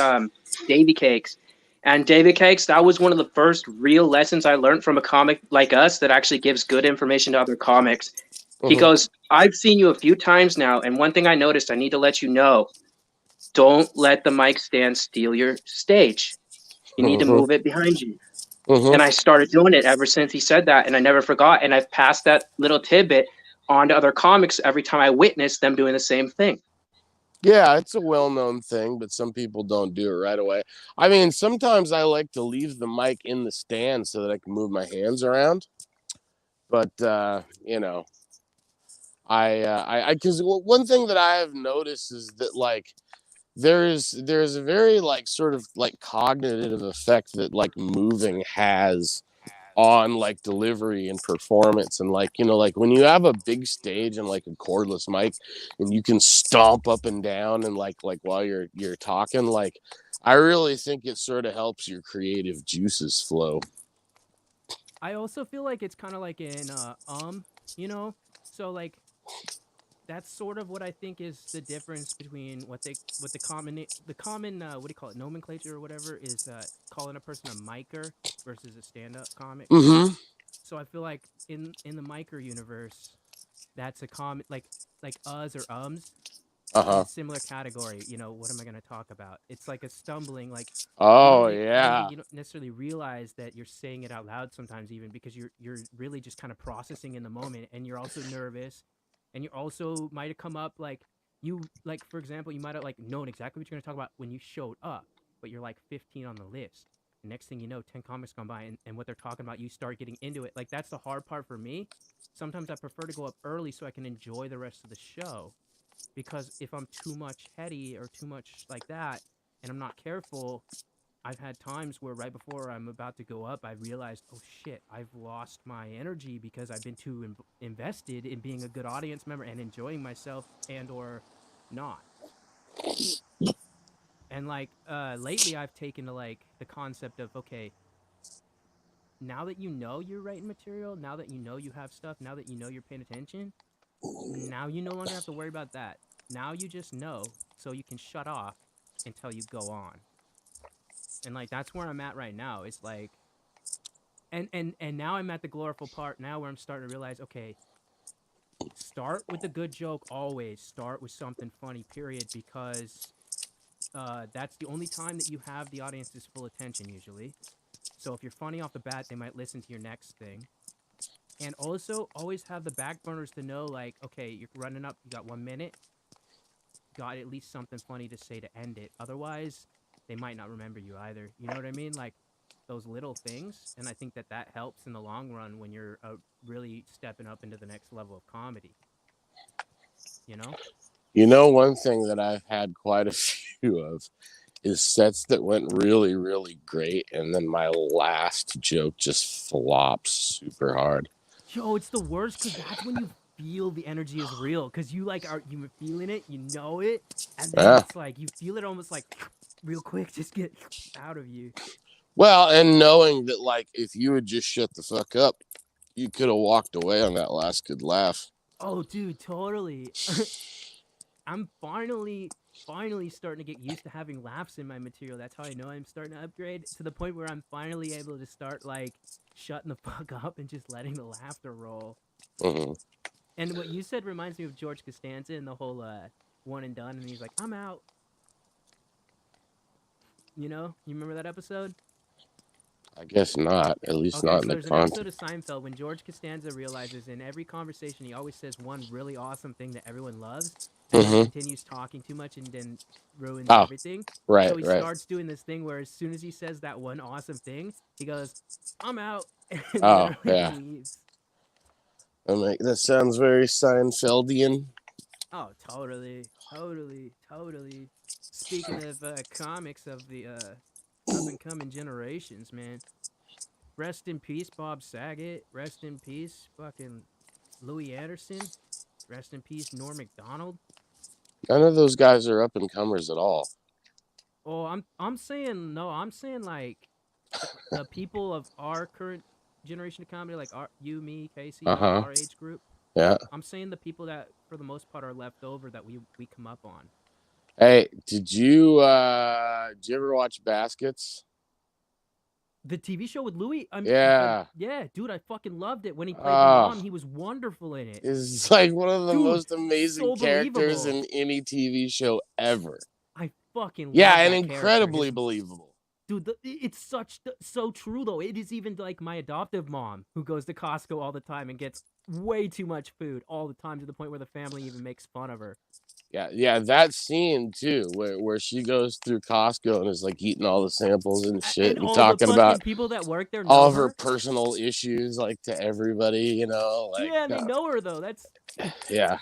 Davy Cakes. And David Cakes, that was one of the first real lessons I learned from a comic like us that actually gives good information to other comics. He goes, I've seen you a few times now, and one thing I noticed, I need to let you know, don't let the mic stand steal your stage. You need to move it behind you. And I started doing it ever since he said that, and I never forgot. And I've passed that little tidbit on to other comics every time I witness them doing the same thing. Yeah, it's a well-known thing, but some people don't do it right away. I mean, sometimes I like to leave the mic in the stand so that I can move my hands around. But, you know, because one thing that I have noticed is that, like, there's a very, like, sort of, like, cognitive effect that, like, moving has on like delivery and performance. And like, you know, like when you have a big stage and like a cordless mic and you can stomp up and down and like while you're talking, like I really think it sort of helps your creative juices flow. I also feel like it's kind of like in you know, so like that's sort of what I think is the difference between what the common what do you call it, nomenclature or whatever, is calling a person a micer versus a stand-up comic. Mm-hmm. So I feel like in the micer universe, that's a common like us or ums in Uh-huh. a similar category. You know, what am I going to talk about? It's like a stumbling, like Oh, I don't yeah. think you don't necessarily realize that you're saying it out loud sometimes, even because you're really just kind of processing in the moment, and you're also nervous, and you also might have come up like for example, you might have like known exactly what you're going to talk about when you showed up, but you're like 15 on the list. The next thing you know, 10 comics gone by, and what they're talking about, you start getting into it. Like, that's the hard part for me. Sometimes I prefer to go up early so I can enjoy the rest of the show, because if I'm too much heady or too much like that and I'm not careful, I've had times where right before I'm about to go up, I realized, oh shit, I've lost my energy because I've been too invested in being a good audience member and enjoying myself, and or not. And like lately I've taken to like the concept of, okay, now that you know you're writing material, now that you know you have stuff, now that you know you're paying attention, now you no longer have to worry about that. Now you just know, so you can shut off until you go on. And like that's where I'm at right now. It's like, and now I'm at the gloriful part now where I'm starting to realize, okay, start with a good joke always. Start with something funny, period, because that's the only time that you have the audience's full attention usually. So if you're funny off the bat, they might listen to your next thing. And also always have the back burners to know, like, okay, you're running up, you got 1 minute, got at least something funny to say to end it. Otherwise, they might not remember you either. You know what I mean? Like those little things. And I think that that helps in the long run when you're really stepping up into the next level of comedy. You know? You know, one thing that I've had quite a few of is sets that went really, really great, and then my last joke just flops super hard. Yo, it's the worst because that's when you feel the energy is real, because you like are you feeling it, you know it, and then Yeah. it's like you feel it almost like real quick, just get out of you. Well, and knowing that, like, if you would just shut the fuck up, you could have walked away on that last good laugh. Oh, dude, totally. I'm finally starting to get used to having laughs in my material. That's how I know I'm starting to upgrade to the point where I'm finally able to start like shutting the fuck up and just letting the laughter roll. Mm-hmm. And what you said reminds me of George Costanza and the whole one and done, and he's like, I'm out. You know? You remember that episode? I guess not. At least Okay, not so in the there's an episode content. of Seinfeld when George Costanza realizes in every conversation he always says one really awesome thing that everyone loves, and then Mm-hmm. continues talking too much and then ruins Oh, everything. right, So he right. starts doing this thing where as soon as he says that one awesome thing, he goes, I'm out, and Oh, literally yeah. leaves. I'm like, that sounds very Seinfeldian. Oh, totally. Speaking of comics of the up-and-coming generations, man. Rest in peace, Bob Saget. Rest in peace, fucking Louis Anderson. Rest in peace, Norm Macdonald. None of those guys are up and comers at all. Oh, I'm saying no. I'm saying like the people of our current generation of comedy, like you, me, Casey, like Uh-huh. our age group. Yeah. I'm saying the people that, for the most part, are left over that we come up on. Hey, did you ever watch Baskets? The TV show with Louis. Yeah. Yeah, dude, I fucking loved it. When he played the Oh, mom, he was wonderful in it. is like one of the Dude, most amazing so characters believable. in any TV show ever. I fucking Yeah, love and that incredibly character. believable. Dude, it's so true though. It is even like my adoptive mom who goes to Costco all the time and gets way too much food all the time, to the point where the family even makes fun of her. Yeah, that scene too, where she goes through Costco and is like eating all the samples and shit And and all the talking about fucking people that work there all know of her her. personal issues, like, to everybody, you know, like, Yeah, and they know her though. That's yeah.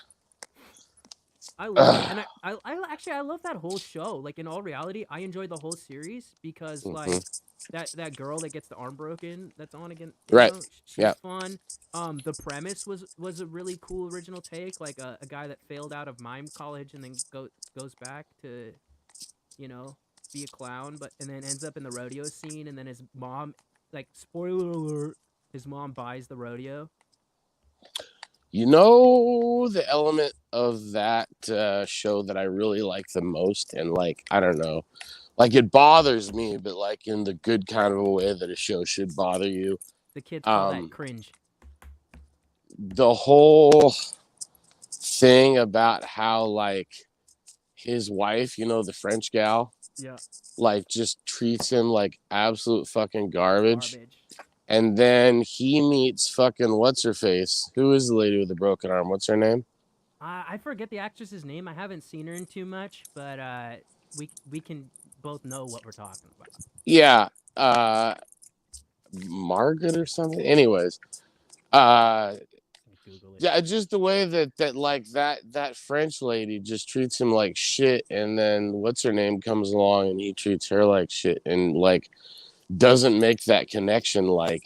I love it, and I actually I love that whole show. Like, in all reality, I enjoyed the whole series because like that girl that gets the arm broken that's on again, you Right. know, she's Yeah. fun. The premise was a really cool original take, like a guy that failed out of mime college and then goes back to, you know, be a clown, but and then ends up in the rodeo scene, and then his mom, like, spoiler alert, his mom buys the rodeo. You know the element of that show that I really like the most, and like I don't know, like it bothers me, but like in the good kind of a way that a show should bother you. The kids call that cringe. The whole thing about how like his wife, you know, the French gal, yeah, like just treats him like absolute fucking garbage. And then he meets fucking what's her face? Who is the lady with the broken arm? What's her name? I forget the actress's name. I haven't seen her in too much, but we can both know what we're talking about. Yeah, Margaret or something. Anyways, Google it. yeah, just the way that like that French lady just treats him like shit, and then what's her name comes along and he treats her like shit, and like doesn't make that connection. Like,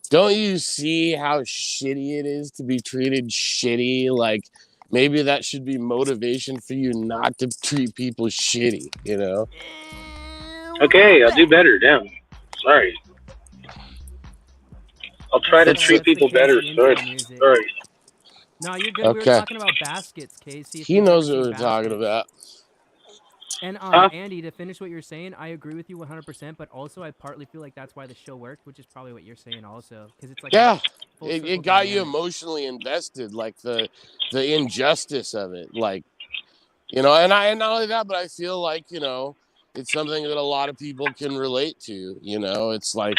don't you see how shitty it is to be treated shitty? Like, maybe that should be motivation for you not to treat people shitty, you know? Okay, I'll do better. Damn. Sorry. I'll try to treat people better. Sorry. No, you're good. Okay. We were talking about baskets, Casey. He knows what we're talking about. And Andy, to finish what you're saying, I agree with you 100%. But also, I partly feel like that's why the show worked, which is probably what you're saying also, because it's like it got you emotionally invested, like the injustice of it, like you know. And not only that, but I feel like you know it's something that a lot of people can relate to. You know, it's like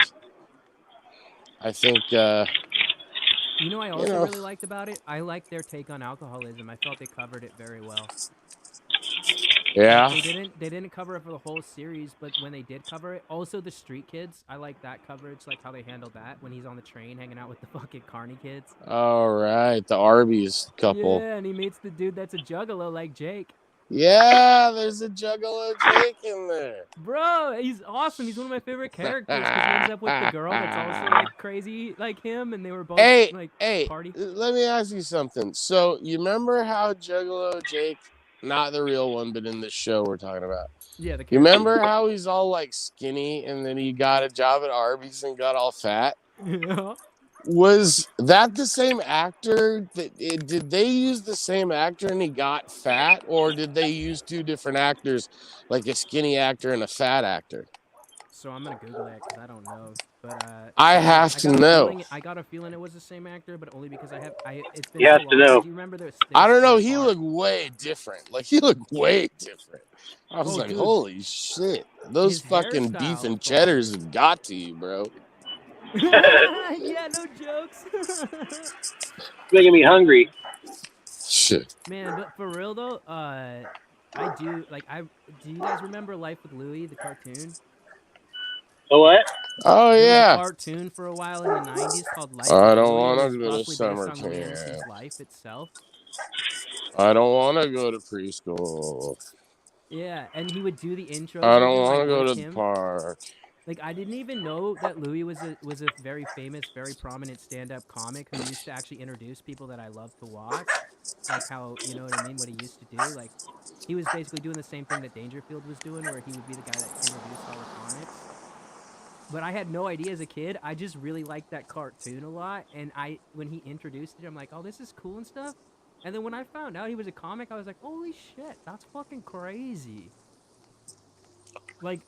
I think. You know, I also really liked about it. I liked their take on alcoholism. I felt they covered it very well. Yeah. They didn't cover it for the whole series, but when they did cover it, also the street kids, I like that coverage, like how they handled that when he's on the train hanging out with the fucking carny kids. All right, the Arby's couple. Yeah, and he meets the dude that's a juggalo like Jake. Yeah, there's a juggalo Jake in there. Bro, he's awesome. He's one of my favorite characters because he ends up with the girl that's also like crazy like him, and they were both party. Let me ask you something. So you remember how juggalo Jake, not the real one, but in the show we're talking about. Yeah, you remember how he's all like skinny and then he got a job at Arby's and got all fat? Yeah. Was that the same actor? Did they use the same actor and he got fat, or did they use two different actors, like a skinny actor and a fat actor? So I'm gonna Google that because I don't know. But I have to know. I got a feeling it was the same actor, but only because it's been so long. To know. Do you remember this? I don't know. He looked way different. Like he looked way different. I was like, dude, holy shit! Those fucking beef and cheddars have got to you, bro. Yeah, no jokes. Making me hungry. Shit. Man, but for real though, I do like. Do you guys remember Life with Louie, the cartoon? The what? Oh yeah. A cartoon for a while in the '90s called Life. I don't want to go to summer camp. Life itself. I don't want to go to preschool. Yeah, and he would do the intro. I don't want to go to the park. Like, I didn't even know that Louis was a very famous, very prominent stand-up comic who used to actually introduce people that I love to watch. Like how, you know what I mean, what he used to do. Like, he was basically doing the same thing that Dangerfield was doing, where he would be the guy that introduced all the comics. But I had no idea as a kid. I just really liked that cartoon a lot. And when he introduced it, I'm like, oh, this is cool and stuff. And then when I found out he was a comic, I was like, holy shit, that's fucking crazy. Like,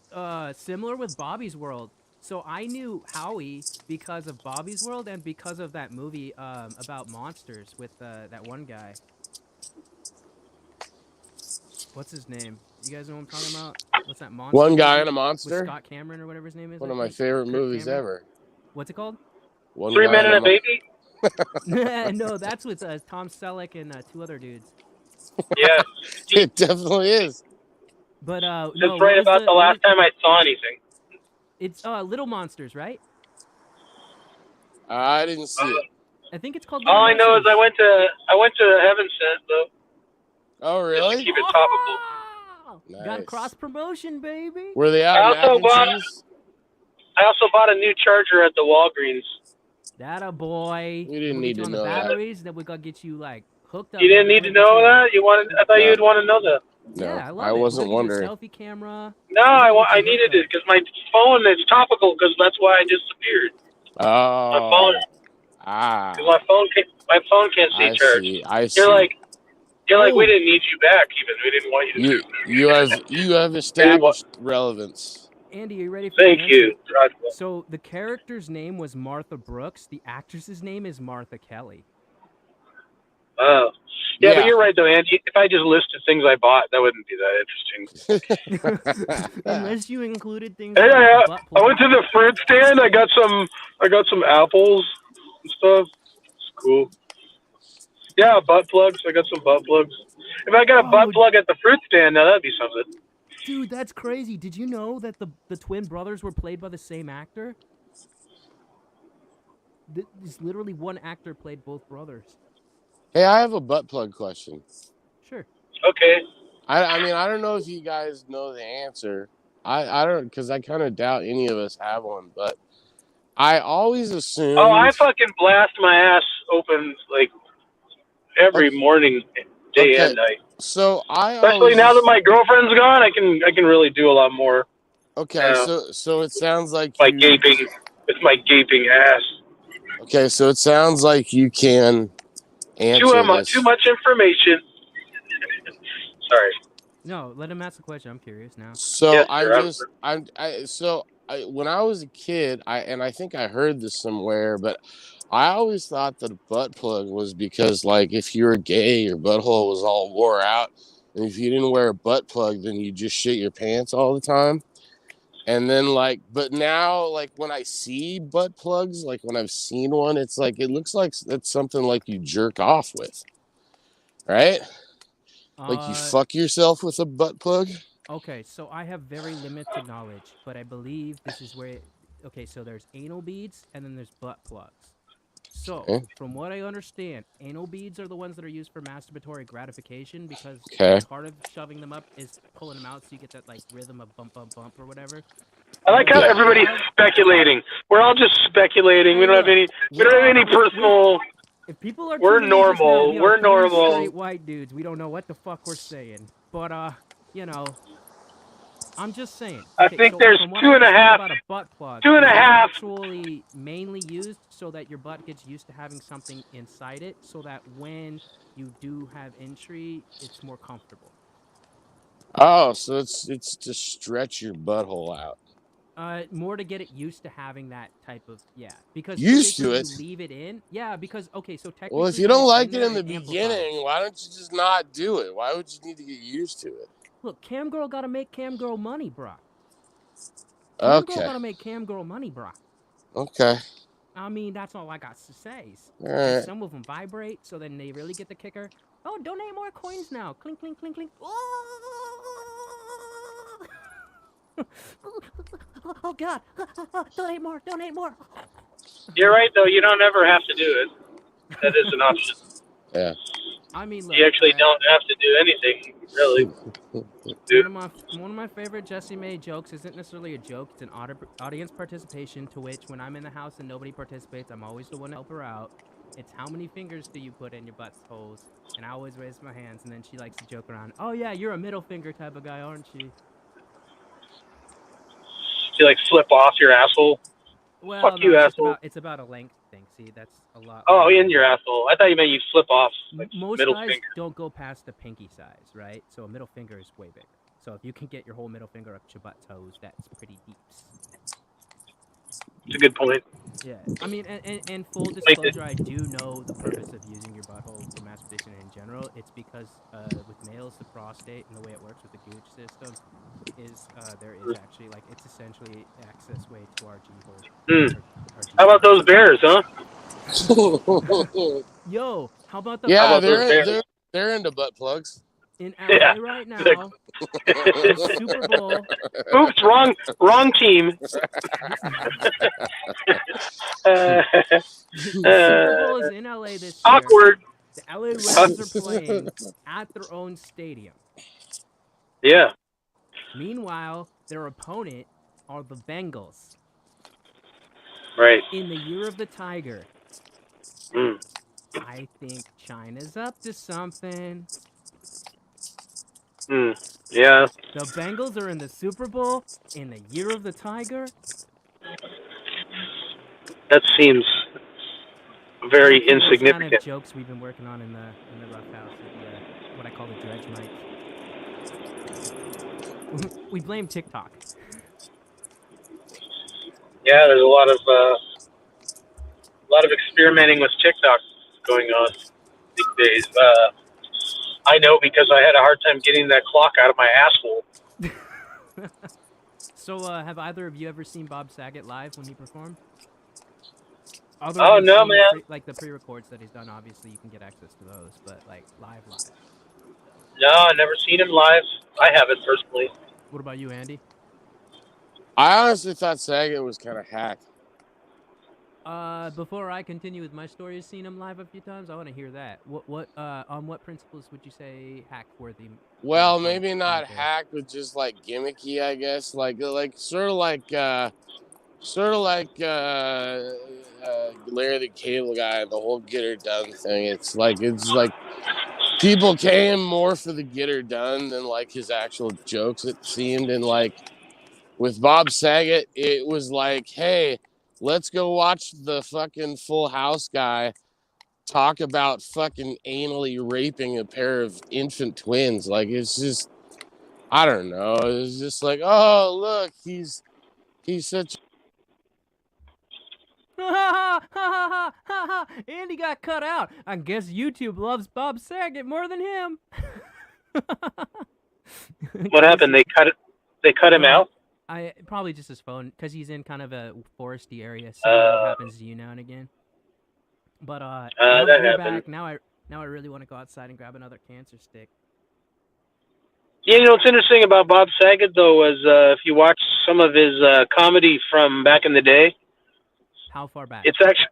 similar with Bobby's World. So I knew Howie because of Bobby's World and because of that movie about monsters with that one guy. What's his name? You guys know what I'm talking about? What's that monster? One Guy and a Monster? With Scott Cameron or whatever his name is. One of my favorite movies ever. What's it called? Three Men and a Baby? No, that's with Tom Selleck and two other dudes. Yeah. It definitely is. But that's right about the last time I saw anything. It's Little Monsters, right? I didn't see it. I think it's called. All I know is I went to Heaven Sent though. Oh really? Just to keep it topical. Nice. Got a cross promotion, baby. Were they out? I also bought a new charger at the Walgreens. That a boy. We didn't need to know the batteries that we gotta get you like hooked up. You didn't need to know that. I thought you'd want to know that. No, yeah, I wasn't wondering. Selfie camera. No, I needed it because my phone is topical because that's why I disappeared. Oh. My phone. Ah, 'Cause my phone can't stay I charged. see. I see. You're like, Oh. we didn't need you back. Even we didn't want you to. You have established relevance. Andy, are you ready for Thank the answer? you. Roswell. So the character's name was Martha Brooks. The actress's name is Martha Kelly. Oh. Yeah, but you're right though, Andy. If I just listed things I bought, that wouldn't be that interesting. Unless you included things Hey, like butt I went plug. to the fruit stand. I got some apples and stuff. It's cool. Yeah, butt plugs. I got some butt plugs. If I got a butt plug at the fruit stand, now that'd be something. Dude, that's crazy. Did you know that the twin brothers were played by the same actor? There's literally one actor played both brothers. Hey, I have a butt plug question. Sure. Okay. I mean, I don't know if you guys know the answer. I don't, because I kind of doubt any of us have one, but I always assume. Oh, I fucking blast my ass open like every morning, day and night. So especially now that my girlfriend's gone, I can really do a lot more. Okay, so it sounds like with my gaping ass. Okay, so it sounds like you can answer this. Too much information. Sorry. No, let him ask the question. I'm curious now. So Yes, when I was a kid, I think I heard this somewhere, but I always thought that a butt plug was because, like, if you were gay, your butthole was all wore out, and if you didn't wear a butt plug, then you just shit your pants all the time. And then, like, but now, like, when I see butt plugs, like when I've seen one, it's like it looks like it's something like you jerk off with, right? Like you fuck yourself with a butt plug. Okay, so I have very limited knowledge, but I believe this is where. Okay, so there's anal beads and then there's butt plugs. So, from what I understand, anal beads are the ones that are used for masturbatory gratification because part of shoving them up is pulling them out so you get that like rhythm of bump, bump, bump or whatever. I like how everybody's speculating. We're all just speculating. We don't have any personal. If people are we're normal. We're normal. Straight white dudes. We don't know what the fuck we're saying. But you know, I'm just saying. I think there's 2.5. About a butt plug. 2.5. Actually, mainly used so that your butt gets used to having something inside it, so that when you do have entry, it's more comfortable. Oh, so it's to stretch your butthole out. More to get it used to having that type of because used to it. You leave it in, because so technically. Well, if you don't like it in the beginning, why don't you just not do it? Why would you need to get used to it? Look, cam girl gotta make cam girl money, bro. Cam girl gotta make cam girl money, bro. Okay. I mean, that's all I got to say. All right. Some of them vibrate, so then they really get the kicker. Oh, donate more coins now. Clink, clink, clink, clink. Oh God! Donate more! Donate more! You're right, though. You don't ever have to do it. That is an option. Yeah. I mean, look, you actually don't have to do anything, really. One of my favorite Jesse made jokes isn't necessarily a joke. It's an audience participation to which, when I'm in the house and nobody participates, I'm always the one to help her out. It's how many fingers do you put in your butt's holes? And I always raise my hands, and then she likes to joke around. Oh yeah, you're a middle finger type of guy, aren't you? You like flip off your asshole? Well, fuck you, asshole. It's about a length thing. See, that's a lot. Oh, in your asshole. I thought you meant you flip off. Like most middle guys finger. don't go past the pinky size, right? So a middle finger is way bigger. So if you can get your whole middle finger up to your butt toes, that's pretty deep. It's a good point. Yeah, I mean, and full disclosure, I do know the purpose of using your butthole for masturbation in general. It's because with males, the prostate and the way it works with the gooch system is there is actually it's essentially access way to our G-hole. How about those bears, huh? Yo, how about the they're into butt plugs. In LA right now, Super Bowl. Oops, wrong team. Super Bowl is in LA this year. Awkward. The LA Rams are playing at their own stadium. Yeah. Meanwhile, their opponent are the Bengals. Right. In the year of the Tiger. I think China's up to something. Yeah. The Bengals are in the Super Bowl in the year of the Tiger. That seems very Those kind insignificant. of jokes we've been working on in the rough house, what I call the dredge mics. We blame TikTok. Yeah, there's a lot of experimenting with TikTok going on these days. I know because I had a hard time getting that clock out of my asshole. So, have either of you ever seen Bob Saget live when he performed? Oh no, man! Like the pre-records that he's done, obviously you can get access to those, but like live. No, I've never seen him live. I haven't personally. What about you, Andy? I honestly thought Saget was kind of hack. Before I continue with my story of seeing him live a few times, I want to hear that. On what principles would you say hack worthy? Well, maybe not hack, but just like gimmicky, I guess. Like sort of like Larry the Cable Guy, the whole get her done thing. It's like people came more for the get her done than like his actual jokes, it seemed. And like with Bob Saget, it was like, hey, let's go watch the fucking Full House guy talk about fucking anally raping a pair of infant twins. Like, it's just, I don't know. It's just like, oh, look, he's such. Andy got cut out. I guess YouTube loves Bob Saget more than him. What happened? They cut him out? Probably just his phone, because he's in kind of a foresty area. So it happens to you now and again. But we're back. Now I really want to go outside and grab another cancer stick. Yeah, you know what's interesting about Bob Saget though was if you watch some of his comedy from back in the day. How far back? It's actually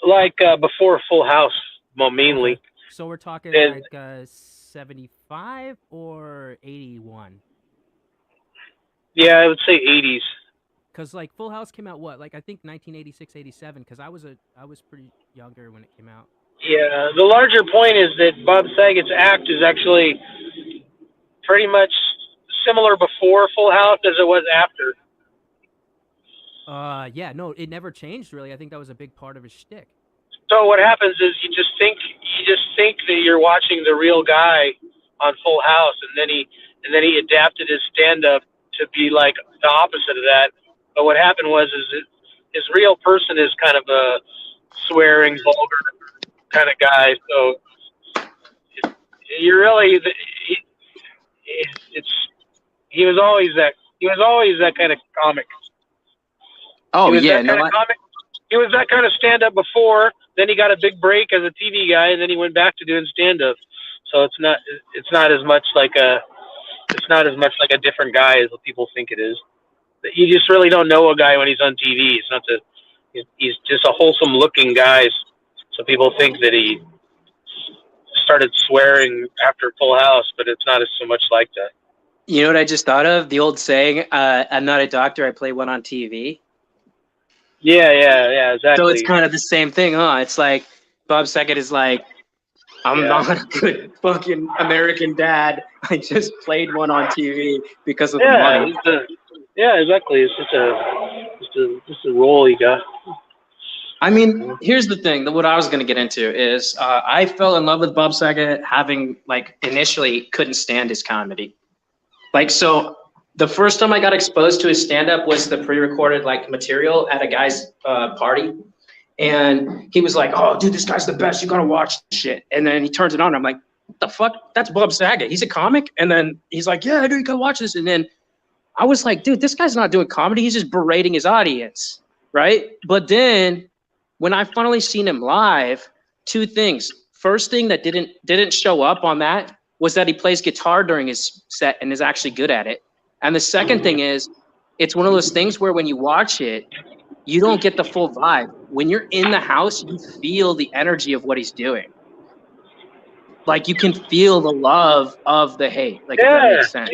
like before Full House, mainly. Okay. So we're talking like 75 or 81. Yeah, I would say 80s. Because like Full House came out what? Like I think 1986, 87. Because I was pretty younger when it came out. Yeah, the larger point is that Bob Saget's act is actually pretty much similar before Full House as it was after. Yeah, no, it never changed really. I think that was a big part of his shtick. So what happens is you just think that you're watching the real guy on Full House, and then he adapted his stand-up to be like the opposite of that. But what happened was his real person is kind of a swearing, vulgar kind of guy. So you're really he was always that kind of comic. Oh yeah, He was that kind of stand-up before. Then he got a big break as a TV guy, and then he went back to doing stand-up. So it's not as much like a different guy as what people think it is. You just really don't know a guy when he's on TV. He's just a wholesome-looking guy. So people think that he started swearing after Full House, but it's not so much like that. You know what I just thought of? The old saying, "I'm not a doctor. I play one on TV." Yeah, exactly. So it's kind of the same thing, huh? It's like Bob Saget is like, I'm not a good fucking American dad. I just played one on TV because of the money. Exactly. It's just a role he got. I mean, here's the thing. What I was going to get into is I fell in love with Bob Saget having, like, initially couldn't stand his comedy. Like, so the first time I got exposed to his stand-up was the pre-recorded, like, material at a guy's party. And he was like, oh, dude, this guy's the best. You got to watch this shit. And then he turns it on. I'm like, what the fuck? That's Bob Saget. He's a comic. And then he's like, yeah, dude, you got to watch this. And then I was like, dude, this guy's not doing comedy. He's just berating his audience, right? But then when I finally seen him live, two things. First thing that didn't show up on that was that he plays guitar during his set and is actually good at it. And the second thing is, it's one of those things where when you watch it, you don't get the full vibe. When you're in the house, you feel the energy of what he's doing. Like, you can feel the love of the hate. Like, if that makes sense.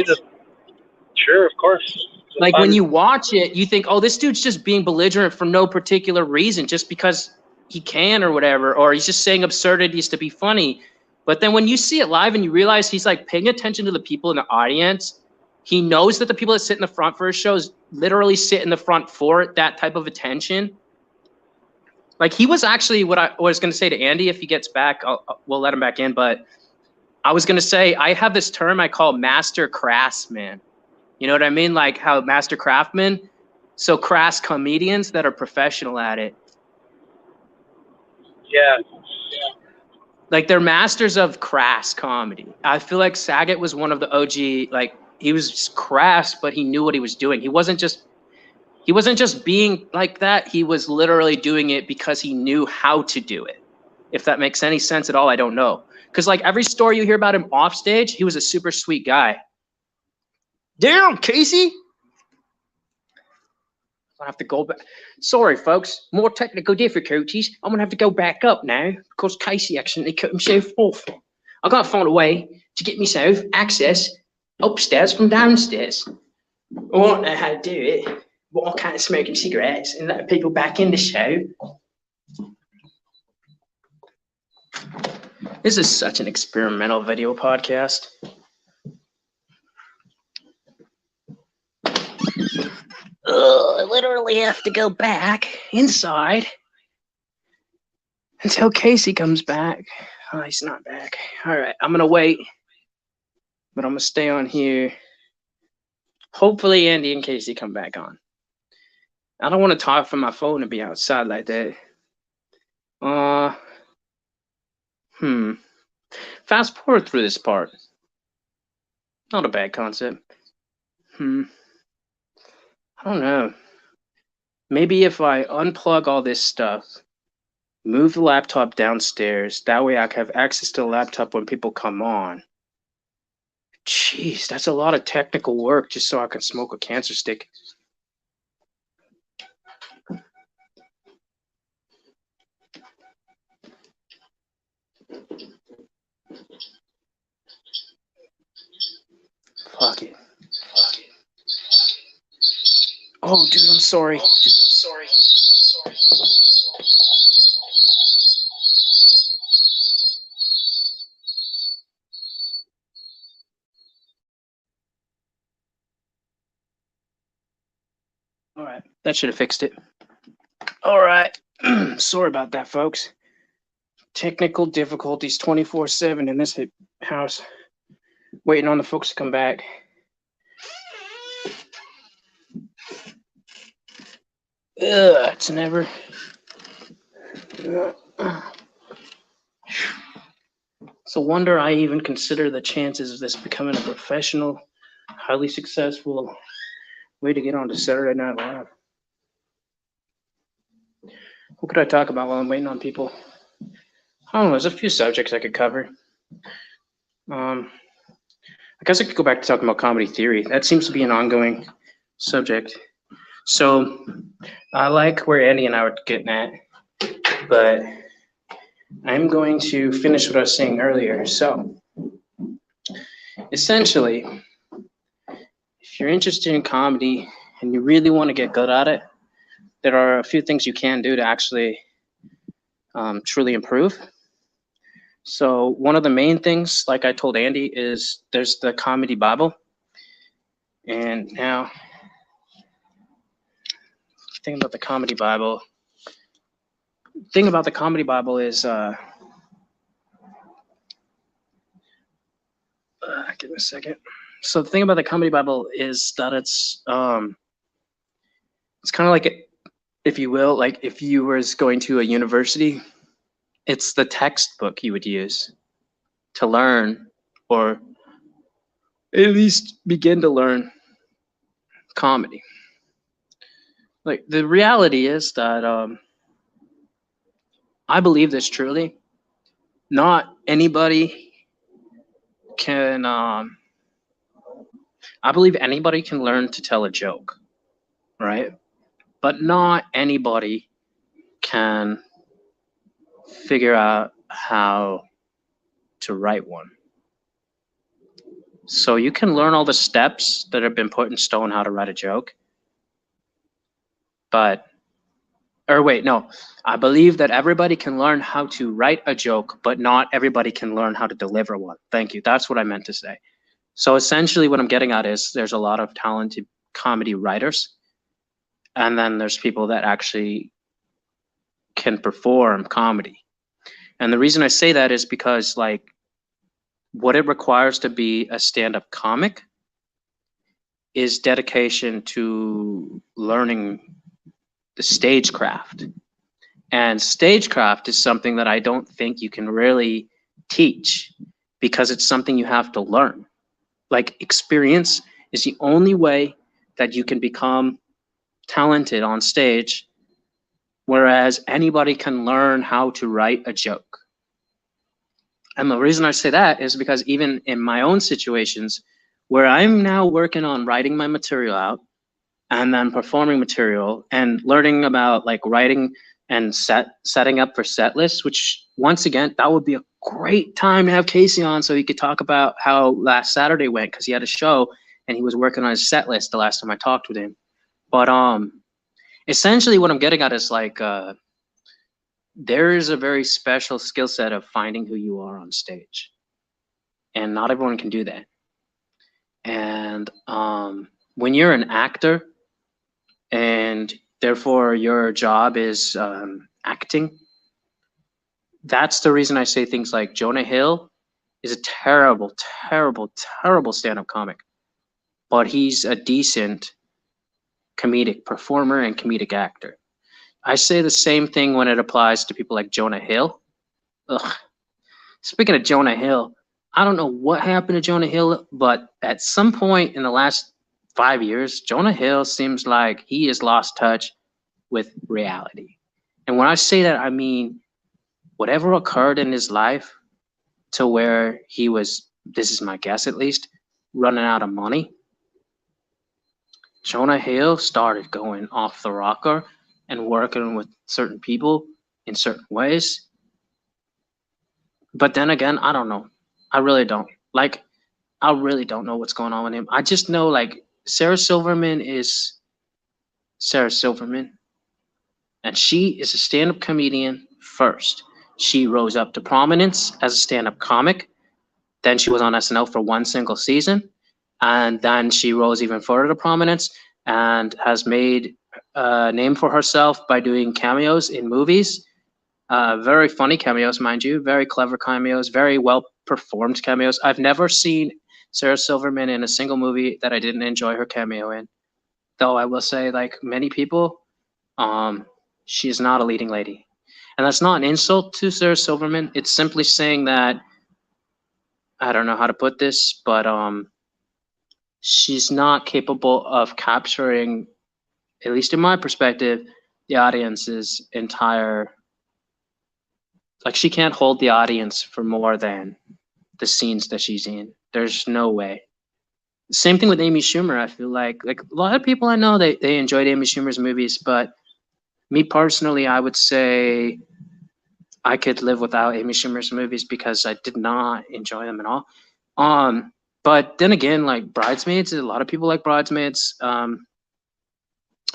Sure, of course. Like, when you watch it, you think, oh, this dude's just being belligerent for no particular reason, just because he can or whatever, or he's just saying absurdities to be funny. But then when you see it live and you realize he's, like, paying attention to the people in the audience, he knows that the people that sit in the front for his shows literally sit in the front for that type of attention. Like, he was actually what I was going to say to Andy. If he gets back, we'll let him back in. But I was going to say, I have this term I call master craftsman. You know what I mean? Like how master craftsman. So crass comedians that are professional at it. Yeah. Like, they're masters of crass comedy. I feel like Saget was one of the OG, like, he was crass, but he knew what he was doing. He wasn't just being like that. He was literally doing it because he knew how to do it. If that makes any sense at all, I don't know. Because, like, every story you hear about him off stage, he was a super sweet guy. Damn, Casey. I have to go back. Sorry, folks. More technical difficulties. I'm going to have to go back up now because Casey accidentally cut himself off. I got to find a way to get myself access upstairs from downstairs. I won't know how to do it, but I can't smoking cigarettes and let people back in the show. This is such an experimental video podcast. I literally have to go back inside until Casey comes back. Oh, he's not back. All right, I'm going to wait, but I'm going to stay on here. Hopefully Andy and Casey come back on. I don't want to talk from my phone and be outside like that. Fast forward through this part. Not a bad concept. I don't know. Maybe if I unplug all this stuff, move the laptop downstairs, that way I can have access to the laptop when people come on. Jeez, that's a lot of technical work just so I can smoke a cancer stick. Fuck it. Oh, dude, I'm sorry. All right, that should have fixed it. All right, sorry about that, folks. Technical difficulties 24/7 in this house. Waiting on the folks to come back. It's never. It's a wonder I even consider the chances of this becoming a professional, highly successful way to get on to Saturday Night Live. What could I talk about while I'm waiting on people? I don't know. There's a few subjects I could cover. I guess I could go back to talking about comedy theory. That seems to be an ongoing subject. So I like where Andy and I were getting at, but I'm going to finish what I was saying earlier. So essentially, if you're interested in comedy and you really want to get good at it, there are a few things you can do to actually truly improve. So one of the main things, like I told Andy, is there's the Comedy Bible. And now, the thing about the Comedy Bible is, give me a second. So the thing about the Comedy Bible is that it's kind of like, if you will, like if you were going to a university, it's the textbook you would use to learn, or at least begin to learn comedy. Like, the reality is that I believe this truly. Not anybody can, I believe anybody can learn to tell a joke, right? But not anybody can figure out how to write one. So you can learn all the steps that have been put in stone how to write a joke. I believe that everybody can learn how to write a joke, but not everybody can learn how to deliver one. Thank you. That's what I meant to say. So essentially what I'm getting at is there's a lot of talented comedy writers, and then there's people that actually can perform comedy. And the reason I say that is because, like, what it requires to be a stand-up comic is dedication to learning the stagecraft. And stagecraft is something that I don't think you can really teach, because it's something you have to learn. Like, experience is the only way that you can become talented on stage, whereas anybody can learn how to write a joke. And the reason I say that is because even in my own situations, where I'm now working on writing my material out and then performing material and learning about like writing and setting up for set lists, which once again, that would be a great time to have Casey on so he could talk about how last Saturday went, because he had a show and he was working on his set list the last time I talked with him. But essentially what I'm getting at is like, there is a very special skill set of finding who you are on stage, and not everyone can do that. And when you're an actor and therefore your job is acting, that's the reason I say things like Jonah Hill is a terrible, terrible, terrible stand-up comic, but he's a decent comedic performer and comedic actor. I say the same thing when it applies to people like Jonah Hill. Ugh. Speaking of Jonah Hill, I don't know what happened to Jonah Hill, but at some point in the last 5 years, Jonah Hill seems like he has lost touch with reality. And when I say that, I mean whatever occurred in his life to where he was, this is my guess at least, running out of money. Jonah Hill started going off the rocker and working with certain people in certain ways. But then again, I don't know. I really don't. Like, I really don't know what's going on with him. I just know, like, Sarah Silverman is Sarah Silverman. And she is a stand-up comedian first. She rose up to prominence as a stand-up comic. Then she was on SNL for one single season. And then she rose even further to prominence and has made a name for herself by doing cameos in movies. Very funny cameos, mind you. Very clever cameos. Very well-performed cameos. I've never seen Sarah Silverman in a single movie that I didn't enjoy her cameo in. Though I will say, like many people, she's not a leading lady. And that's not an insult to Sarah Silverman. It's simply saying that, I don't know how to put this, but she's not capable of capturing, at least in my perspective, the audience's entire, like, she can't hold the audience for more than the scenes that she's in. There's no way. Same thing with Amy Schumer. I feel like a lot of people I know, they enjoyed Amy Schumer's movies, but me personally, I would say I could live without Amy Schumer's movies because I did not enjoy them at all. But then again, like Bridesmaids, a lot of people like Bridesmaids. I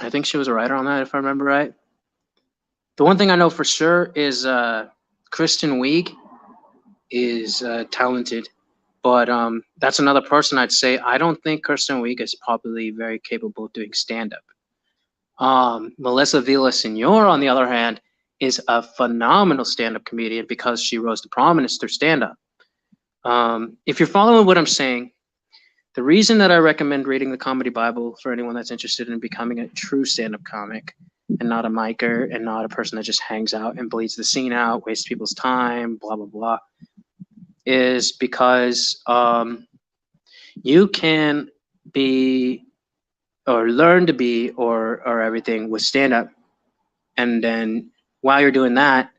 think she was a writer on that, if I remember right. The one thing I know for sure is Kristen Wiig is talented, but that's another person I'd say I don't think Kristen Wiig is probably very capable of doing stand-up. Melissa Villaseñor, on the other hand, is a phenomenal stand-up comedian because she rose to prominence through stand-up. If you're following what I'm saying, the reason that I recommend reading the Comedy Bible for anyone that's interested in becoming a true stand-up comic and not a micer and not a person that just hangs out and bleeds the scene out, wastes people's time, blah, blah, blah, is because you can be or learn to be or everything with stand-up. And then while you're doing that,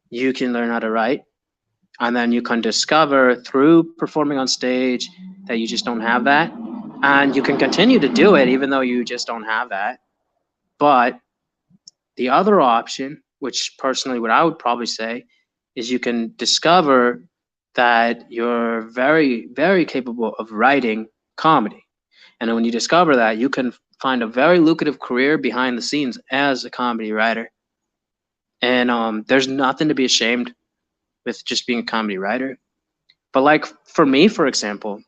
you can learn how to write. And then you can discover through performing on stage that you just don't have that. And you can continue to do it even though you just don't have that. But the other option, which personally what I would probably say, is you can discover that you're very, very capable of writing comedy. And then when you discover that, you can find a very lucrative career behind the scenes as a comedy writer. And there's nothing to be ashamed with just being a comedy writer. But like for me, for example,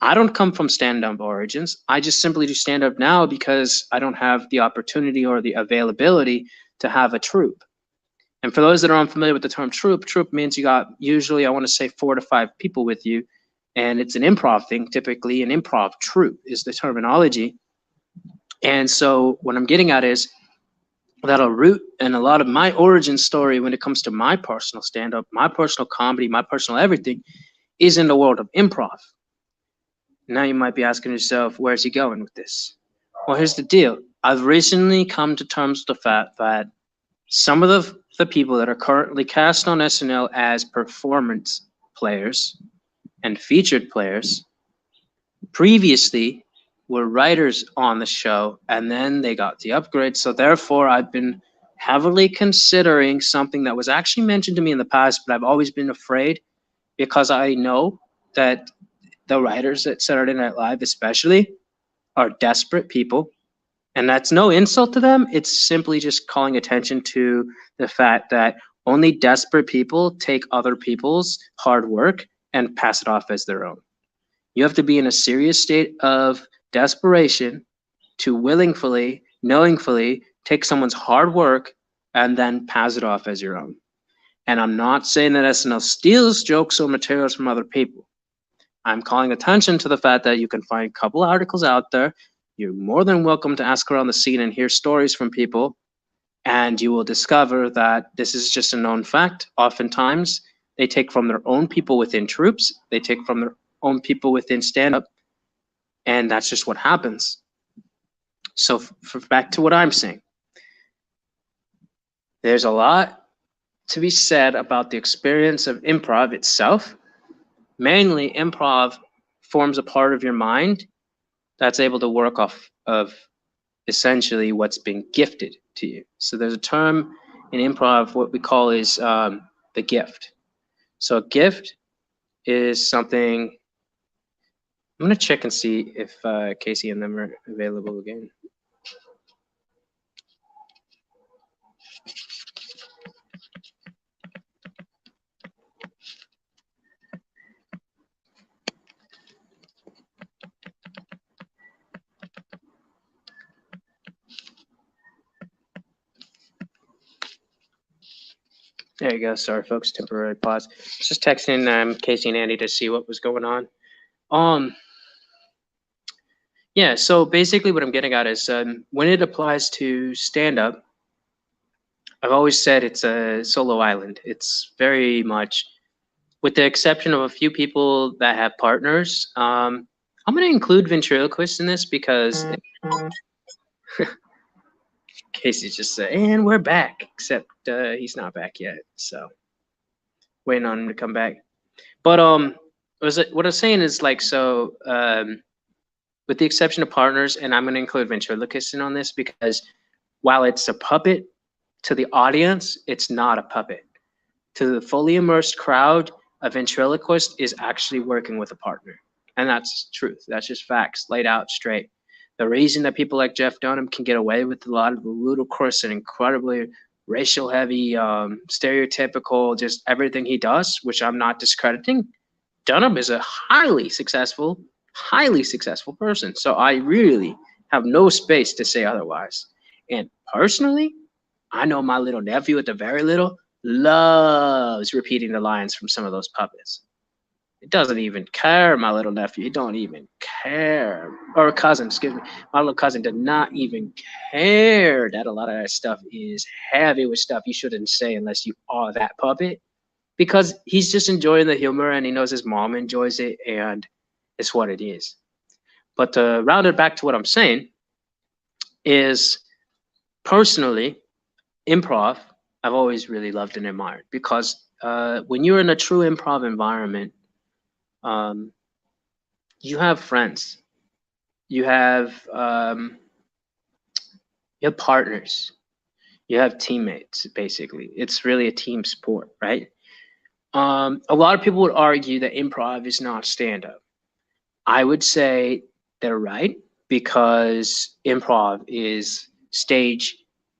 I don't come from stand-up origins. I just simply do stand-up now because I don't have the opportunity or the availability to have a troupe. And for those that are unfamiliar with the term troupe means you got usually, I want to say 4 to 5 people with you. And it's an improv thing. Typically, an improv troupe is the terminology. And so what I'm getting at is that a root and a lot of my origin story when it comes to my personal stand-up, my personal comedy, my personal everything is in the world of improv. Now you might be asking yourself, where's he going with this? Well, here's the deal. I've recently come to terms with the fact that some of the people that are currently cast on SNL as performance players and featured players previously were writers on the show, and then they got the upgrade. So therefore, I've been heavily considering something that was actually mentioned to me in the past, but I've always been afraid because I know that the writers at Saturday Night Live especially are desperate people. And that's no insult to them. It's simply just calling attention to the fact that only desperate people take other people's hard work and pass it off as their own. You have to be in a serious state of desperation to willingly, knowingly take someone's hard work and then pass it off as your own. And I'm not saying that SNL steals jokes or materials from other people. I'm calling attention to the fact that you can find a couple articles out there. You're more than welcome to ask around the scene and hear stories from people, and you will discover that this is just a known fact. Oftentimes, they take from their own people within troops, they take from their own people within stand-up, and that's just what happens. So back to what I'm saying. There's a lot to be said about the experience of improv itself. Mainly, improv forms a part of your mind that's able to work off of essentially what's been gifted to you. So there's a term in improv, what we call is the gift. So a gift is something, I'm gonna check and see if Casey and them are available again. There you go. Sorry, folks. Temporary pause. Just texting Casey and Andy to see what was going on. Yeah. So basically, what I'm getting at is when it applies to stand-up, I've always said it's a solo island. It's very much, with the exception of a few people that have partners. I'm going to include ventriloquists in this because Casey's just saying, and we're back, except he's not back yet. So waiting on him to come back. But what I'm saying is like, so with the exception of partners, and I'm going to include ventriloquists in on this because while it's a puppet to the audience, it's not a puppet. To the fully immersed crowd, a ventriloquist is actually working with a partner. And that's truth. That's just facts laid out straight. The reason that people like Jeff Dunham can get away with a lot of the ludicrous and incredibly racial heavy, stereotypical, just everything he does, which I'm not discrediting. Dunham is a highly successful person. So I really have no space to say otherwise. And personally, I know my little nephew at the very little loves repeating the lines from some of those puppets. It doesn't even care, my little nephew. He don't even care. Or cousin, excuse me. My little cousin did not even care that a lot of that stuff is heavy with stuff you shouldn't say unless you are that puppet. Because he's just enjoying the humor and he knows his mom enjoys it and it's what it is. But to round it back to what I'm saying is, personally, improv, I've always really loved and admired because when you're in a true improv environment, you have friends, you have partners, you have teammates. Basically, it's really a team sport, right? A lot of people would argue that improv is not stand-up. I would say they're right because improv is stage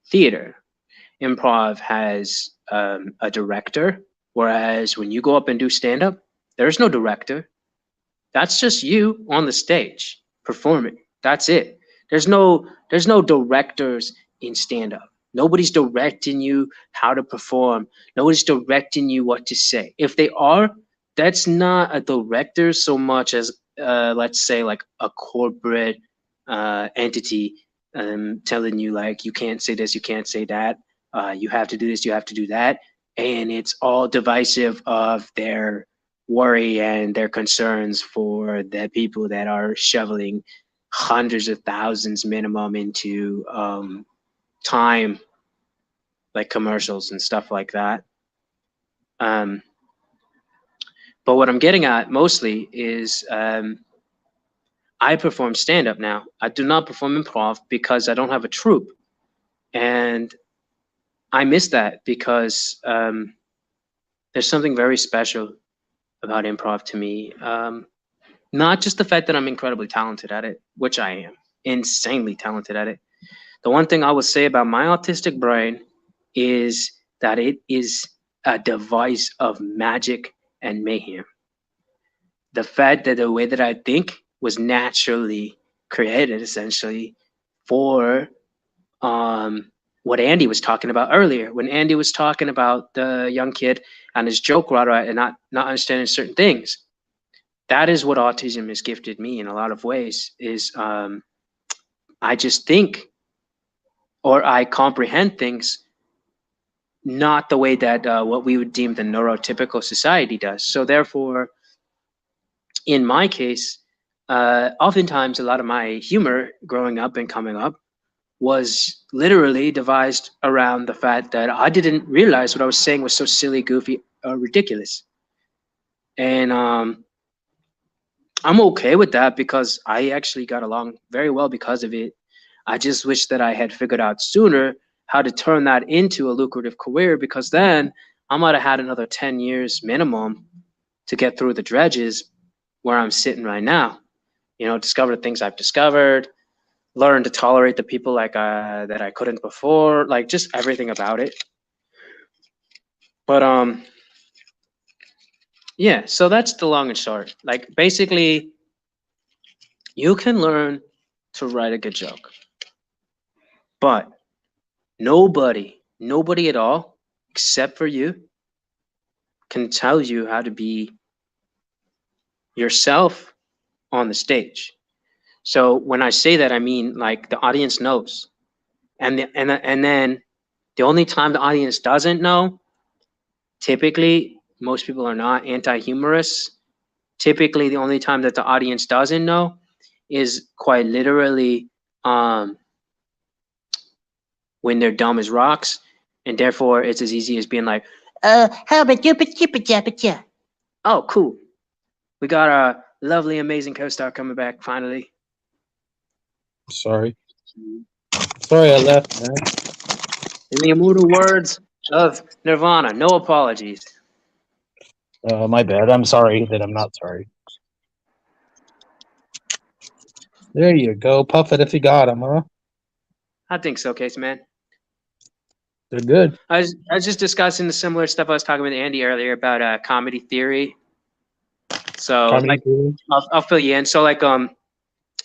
theater. Improv has a director, whereas when you go up and do stand-up, there's no director. That's just you on the stage performing. That's it. There's no directors in stand-up. Nobody's directing you how to perform. Nobody's directing you what to say. If they are, that's not a director so much as, let's say, like a corporate entity telling you, like, you can't say this, you can't say that, you have to do this, you have to do that. And it's all divisive of their worry and their concerns for the people that are shoveling hundreds of thousands minimum into time, like commercials and stuff like that. But what I'm getting at mostly is I perform stand-up now. I do not perform improv because I don't have a troupe. And I miss that because there's something very special about improv to me. Not just the fact that I'm incredibly talented at it, which I am, insanely talented at it. The one thing I will say about my autistic brain is that it is a device of magic and mayhem. The fact that the way that I think was naturally created, essentially, for what Andy was talking about earlier. When Andy was talking about the young kid and his joke writer and not understanding certain things, that is what autism has gifted me in a lot of ways. Is I just think, or I comprehend things not the way that what we would deem the neurotypical society does. So therefore, in my case, oftentimes a lot of my humor growing up and coming up was literally devised around the fact that I didn't realize what I was saying was so silly, goofy, or ridiculous. And I'm okay with that because I actually got along very well because of it. I just wish that I had figured out sooner how to turn that into a lucrative career, because then I might have had another 10 years minimum to get through the dredges where I'm sitting right now. You know, discover the things I've discovered, learn to tolerate the people like that I couldn't before, like just everything about it. But yeah, so that's the long and short. Like basically, you can learn to write a good joke, but nobody at all, except for you, can tell you how to be yourself on the stage. So when I say that, I mean like the audience knows, and then the only time the audience doesn't know, typically most people are not anti-humorous. Typically, the only time that the audience doesn't know is quite literally when they're dumb as rocks, and therefore it's as easy as being like, how about you, but oh, cool. We got our lovely, amazing co-star coming back finally. Sorry I left, man. In the immortal words of Nirvana, no apologies. My bad. I'm sorry that I'm not sorry. There you go. Puff it if you got them, huh? I think so, Case Man. They're good. I was just discussing the similar stuff I was talking with Andy earlier about comedy theory. So Comedy theory? I'll fill you in. So like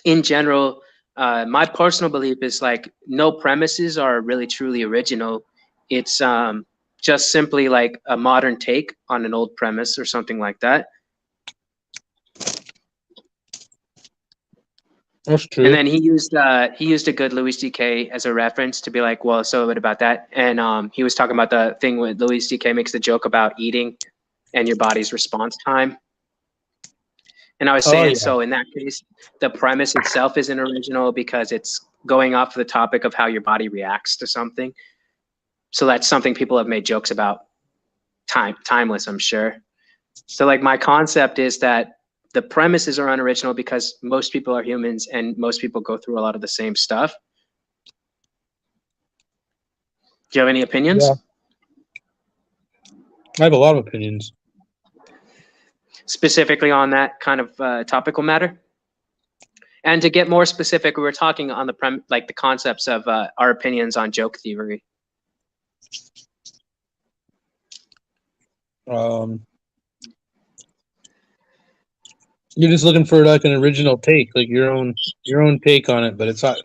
in general, my personal belief is like no premises are really truly original. It's just simply like a modern take on an old premise or something like that. That's true. And then he used a good Louis C.K. as a reference to be like, well, so what about that? And he was talking about the thing when Louis C.K. makes the joke about eating and your body's response time. And I was saying, so in that case, the premise itself isn't original because it's going off the topic of how your body reacts to something. So that's something people have made jokes about. Timeless, I'm sure. So like my concept is that the premises are unoriginal because most people are humans and most people go through a lot of the same stuff. Do you have any opinions? Yeah. I have a lot of opinions. Specifically on that kind of topical matter? And to get more specific, we were talking on the concepts of our opinions on joke theory. You're just looking for like an original take, like your own take on it, but it's not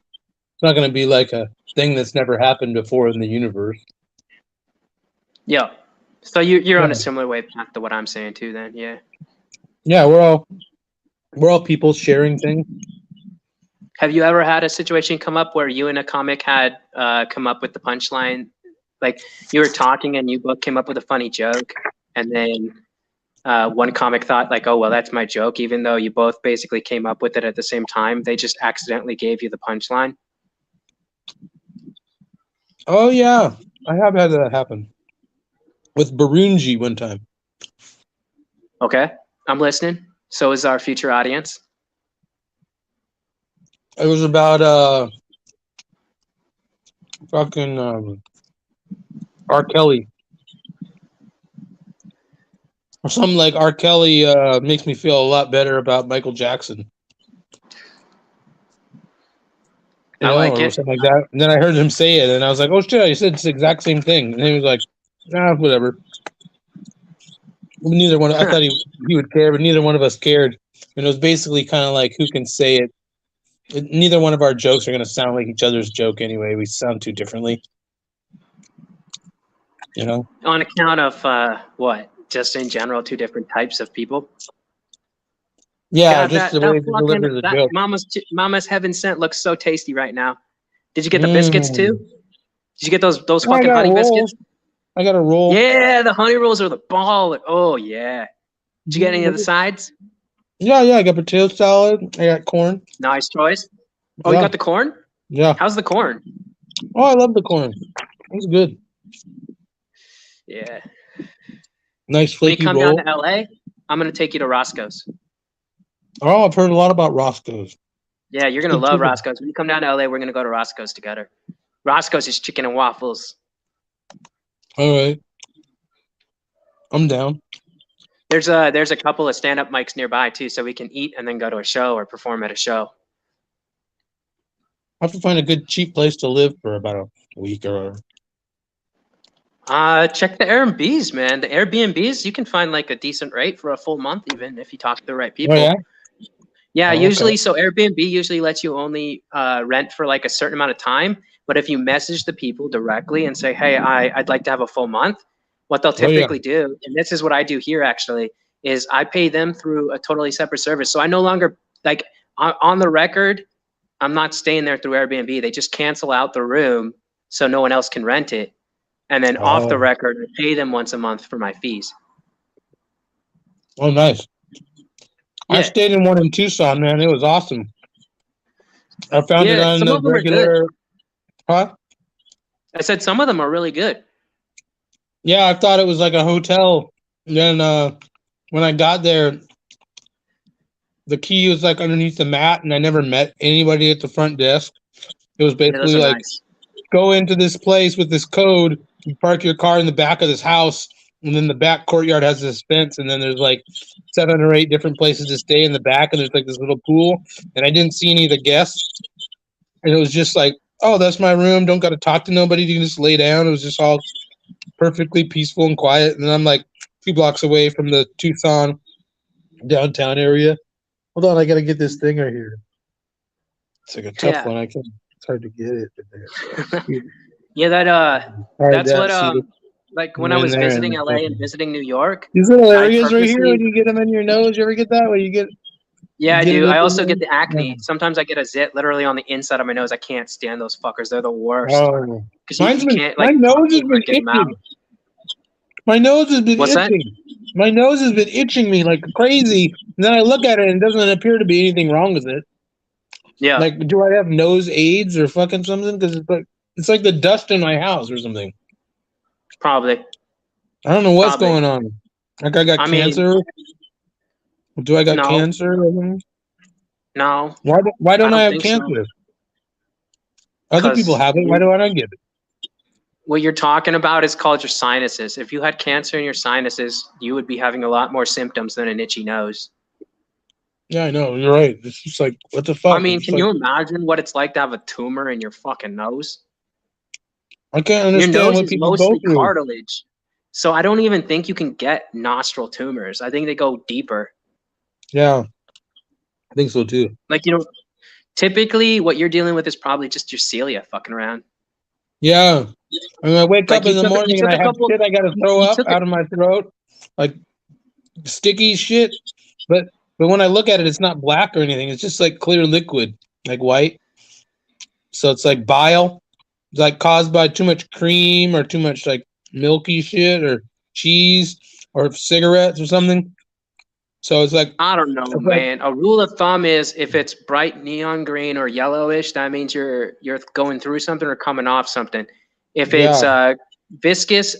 going to be like a thing that's never happened before in the universe. Yeah. So you're on a similar wave path to what I'm saying too. Then, yeah. Yeah, we're all people sharing things. Have you ever had a situation come up where you and a comic had come up with the punchline? Like you were talking and you both came up with a funny joke, and then one comic thought like, "Oh well, that's my joke," even though you both basically came up with it at the same time. They just accidentally gave you the punchline. Oh yeah, I have had that happen with Barunji one time. Okay, I'm listening. So is our future audience. It was about fucking R. Kelly. Or something like R. Kelly makes me feel a lot better about Michael Jackson. I like or it. something like that. And then I heard him say it, and I was like, "Oh shit!" He said it's the exact same thing, and he was like, "Nah, whatever." Neither one. I thought he would care, but neither one of us cared. And it was basically kind of like, who can say it? Neither one of our jokes are going to sound like each other's joke anyway. We sound too differently, you know. On account of what? Just in general, two different types of people. Yeah, God, just that the way they deliver the joke. Mama's Heaven Sent looks so tasty right now. Did you get the biscuits too? Did you get those fucking honey biscuits? I got a roll. Yeah, the honey rolls are the ball. Oh yeah. Did you get any of the sides? Yeah. I got potato salad. I got corn. Nice choice. Oh, Yeah. You got the corn? Yeah. How's the corn? Oh, I love the corn. It's good. Yeah. Nice When you flaky come roll. down to LA, I'm gonna take you to Roscoe's. Oh, I've heard a lot about Roscoe's. Yeah, you're gonna love Roscoe's. When you come down to LA, we're gonna go to Roscoe's together. Roscoe's is chicken and waffles. All right. I'm down. There's a couple of stand-up mics nearby too, so we can eat and then go to a show or perform at a show. I have to find a good cheap place to live for about a week or. Check the Airbnbs, man. The Airbnbs, you can find like a decent rate for a full month, even if you talk to the right people. Oh, yeah? Yeah, Oh, usually. okay. So Airbnb usually lets you only rent for like a certain amount of time. But if you message the people directly and say, "Hey, I'd like to have a full month," what they'll typically do, and this is what I do here actually, is I pay them through a totally separate service. So I no longer like on the record, I'm not staying there through Airbnb. They just cancel out the room so no one else can rent it. And then off the record, I pay them once a month for my fees. Oh, nice. Yeah. I stayed in one in Tucson, man. It was awesome. I found it on the regular. Huh? I said some of them are really good. Yeah, I thought it was like a hotel. Then when I got there, the key was like underneath the mat, and I never met anybody at the front desk. It was basically like, nice. Go into this place with this code, you park your car in the back of this house, and then the back courtyard has this fence, and then there's like 7 or 8 different places to stay in the back, and there's like this little pool, and I didn't see any of the guests, and it was just like, oh, that's my room, don't got to talk to nobody, you can just lay down. It was just all perfectly peaceful and quiet, and I'm like 2 blocks away from the Tucson downtown area. Hold on, I got to get this thing right here. It's like a tough one. It's hard to get it. Yeah, that's what like when I was visiting LA and visiting New York. These little areas right here, when you get them in your nose, you ever get that? Where you get? Yeah, I do. I also get the acne. Sometimes I get a zit literally on the inside of my nose. I can't stand those fuckers. They're the worst. Oh, my nose has been itching. My nose has been itching. My nose has been itching me like crazy. And then I look at it and it doesn't appear to be anything wrong with it. Yeah. Like, do I have nose AIDS or fucking something? Because it's like the dust in my house or something. Probably. I don't know what's going on. Like I got cancer. Do I got cancer? No. Why don't I have cancer? So. Other people have it. Why do I not get it? What you're talking about is called your sinuses. If you had cancer in your sinuses, you would be having a lot more symptoms than an itchy nose. Yeah, I know. You're right. It's just like, what the fuck? I mean, can you imagine what it's like to have a tumor in your fucking nose? I can't understand your nose what is people mostly go through. Cartilage. So I don't even think you can get nostril tumors. I think they go deeper. Yeah, I think so too. Like, typically what you're dealing with is probably just your cilia fucking around. Yeah. And I wake Like, up in you the took morning and a I have couple. shit I gotta throw You up took it. out of my throat, like sticky shit. But when I look at it, it's not black or anything. It's just like clear liquid, like white. So it's like bile. It's like caused by too much cream or too much like milky shit or cheese or cigarettes or something. So it's like I don't know, man. A rule of thumb is if it's bright neon green or yellowish, that means you're going through something or coming off something. If it's viscous,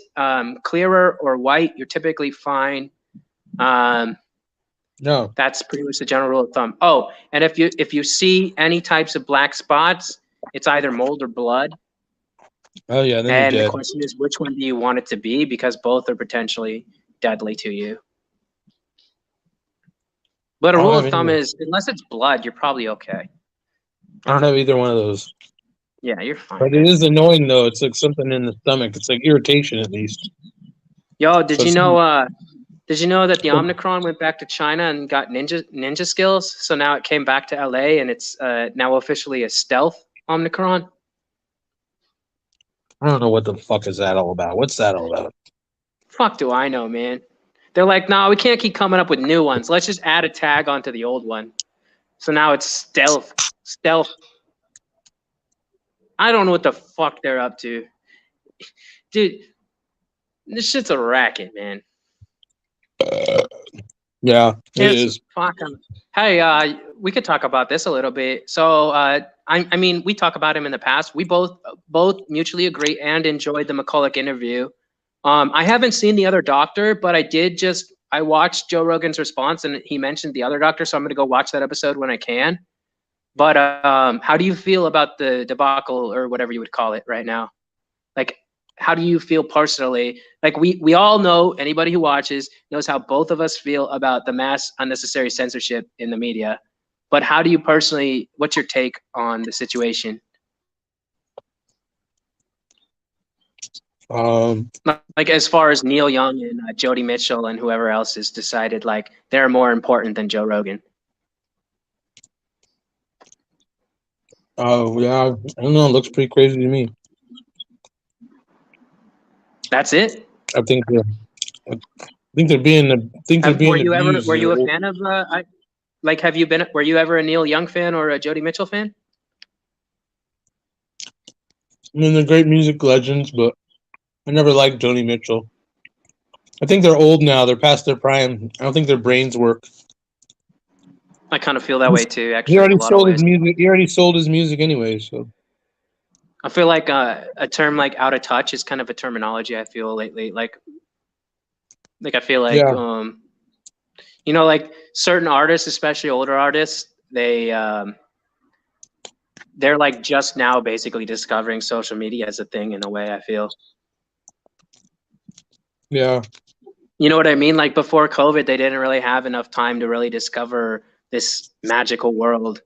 clearer or white, you're typically fine. No. That's pretty much the general rule of thumb. Oh, and if you see any types of black spots, it's either mold or blood. Oh yeah, then And you're the dead. question is, which one do you want it to be? Because both are potentially deadly to you. But a I don't rule have of thumb either. is, unless it's blood, you're probably okay. I don't have either one of those. Yeah, you're fine. But it is annoying though. It's like something in the stomach. It's like irritation at least. Yo, did So you it's- know? Did you know that the Omicron went back to China and got ninja skills? So now it came back to LA and it's now officially a stealth Omicron. I don't know what the fuck is that all about. What's that all about? Fuck do I know, man. They're like, no, we can't keep coming up with new ones. Let's just add a tag onto the old one. So now it's stealth. Stealth. I don't know what the fuck they're up to. Dude, this shit's a racket, man. Yeah, it is. Fucking. Hey, we could talk about this a little bit. So, I mean, we talked about him in the past. We both mutually agree and enjoyed the McCulloch interview. I haven't seen the other doctor, but I watched Joe Rogan's response and he mentioned the other doctor, so I'm gonna go watch that episode when I can. But how do you feel about the debacle or whatever you would call it right now? Like, how do you feel personally? Like, we all know, anybody who watches knows how both of us feel about the mass unnecessary censorship in the media. But how do you personally, what's your take on the situation? Like, as far as Neil Young and Jody Mitchell and whoever else has decided, like, they're more important than Joe Rogan. Oh yeah, I don't know. It looks pretty crazy to me. That's it. I think they're being abused. Were you a fan of were you ever a Neil Young fan or a Jody Mitchell fan? I mean, they're great music legends, but I never liked Jody Mitchell. I think they're old now. They're past their prime. I don't think their brains work. I kind of feel that way too. Actually, He already sold his music. He already sold his music anyway. So I feel like a term like "out of touch" is kind of a terminology I feel lately. Like I feel like like certain artists, especially older artists, they're like just now basically discovering social media as a thing in a way, I feel. Yeah. You know what I mean? Like before COVID, they didn't really have enough time to really discover this magical world.